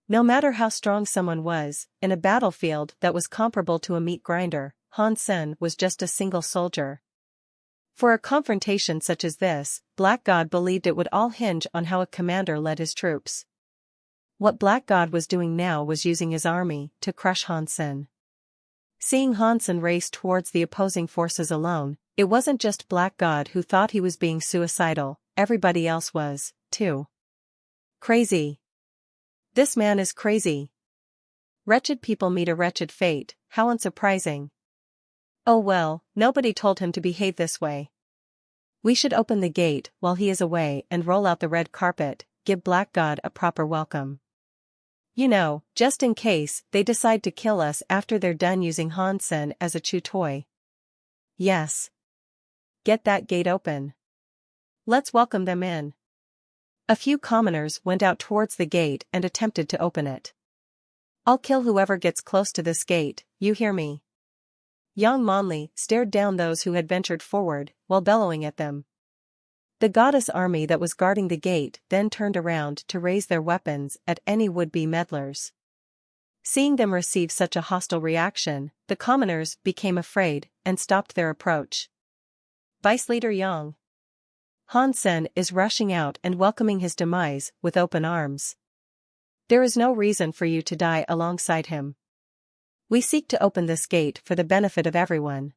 [SPEAKER 1] No matter how strong someone was, in a battlefield that was comparable to a meat grinder, Hansen was just a single soldier. For a confrontation such as this, Black God believed it would all hinge on how a commander led his troops. What Black God was doing now was using his army to crush Hansen. Seeing Hansen race towards the opposing forces alone, it wasn't just Black God who thought he was being suicidal, everybody else was, too. Crazy. This man is crazy. Wretched people meet a wretched fate, how unsurprising. Oh well, nobody told him to behave this way. We should open the gate while he is away and roll out the red carpet, give Black God a proper welcome. You know, just in case they decide to kill us after they're done using Hansen as a chew toy. Yes. Get that gate open. Let's welcome them in. A few commoners went out towards the gate and attempted to open it. I'll kill whoever gets close to this gate, you hear me? Young Monley stared down those who had ventured forward, while bellowing at them. The goddess army that was guarding the gate then turned around to raise their weapons at any would-be meddlers. Seeing them receive such a hostile reaction, the commoners became afraid and stopped their approach. Vice Leader Yang. Hansen is rushing out and welcoming his demise with open arms. There is no reason for you to die alongside him. We seek to open this gate for the benefit of everyone.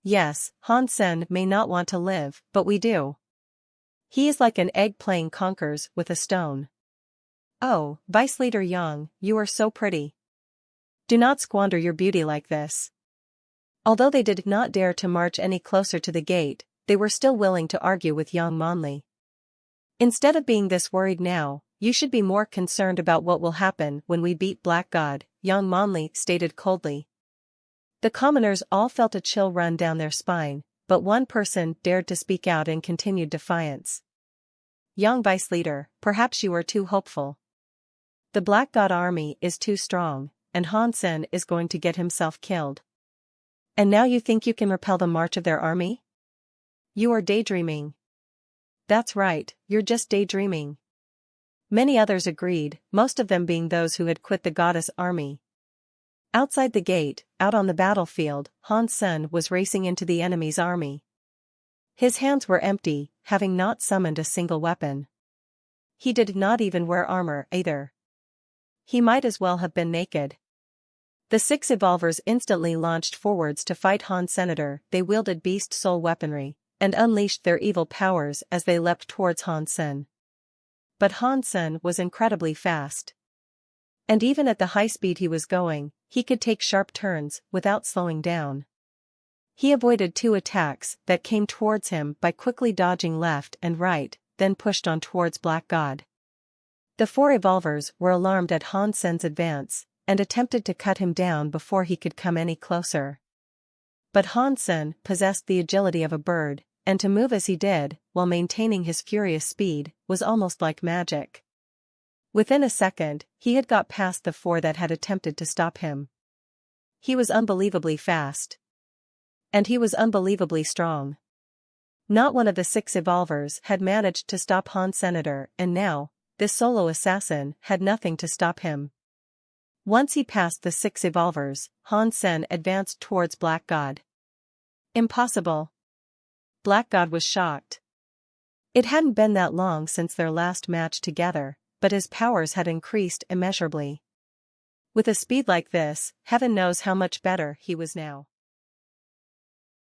[SPEAKER 1] Yes, Hansen may not want to live, but we do. He is like an egg playing conkers with a stone. Oh, Vice Leader Yang, you are so pretty. Do not squander your beauty like this. Although they did not dare to march any closer to the gate, they were still willing to argue with young Monley. Instead of being this worried now, you should be more concerned about what will happen when we beat Black God, young Monley stated coldly. The commoners all felt a chill run down their spine, but one person dared to speak out in continued defiance. Young Vice Leader, perhaps you are too hopeful. The Black God army is too strong, and Hansen is going to get himself killed. And now you think you can repel the march of their army? You are daydreaming. That's right, you're just daydreaming. Many others agreed, most of them being those who had quit the goddess army. Outside the gate, out on the battlefield, Hansen was racing into the enemy's army. His hands were empty, having not summoned a single weapon. He did not even wear armor either. He might as well have been naked. The 6 evolvers instantly launched forwards to fight Hansen. They wielded beast soul weaponry, and unleashed their evil powers as they leapt towards Hansen. But Hansen was incredibly fast. And even at the high speed he was going, he could take sharp turns without slowing down. He avoided 2 attacks that came towards him by quickly dodging left and right, then pushed on towards Black God. The 4 evolvers were alarmed at Hansen's advance, and attempted to cut him down before he could come any closer. But Hansen possessed the agility of a bird, and to move as he did, while maintaining his furious speed, was almost like magic. Within a second, he had got past the 4 that had attempted to stop him. He was unbelievably fast. And he was unbelievably strong. Not one of the 6 evolvers had managed to stop Hansen, and now, this solo assassin had nothing to stop him. Once he passed the 6 evolvers, Hansen advanced towards Black God. Impossible. Black God was shocked. It hadn't been that long since their last match together, but his powers had increased immeasurably. With a speed like this, heaven knows how much better he was now.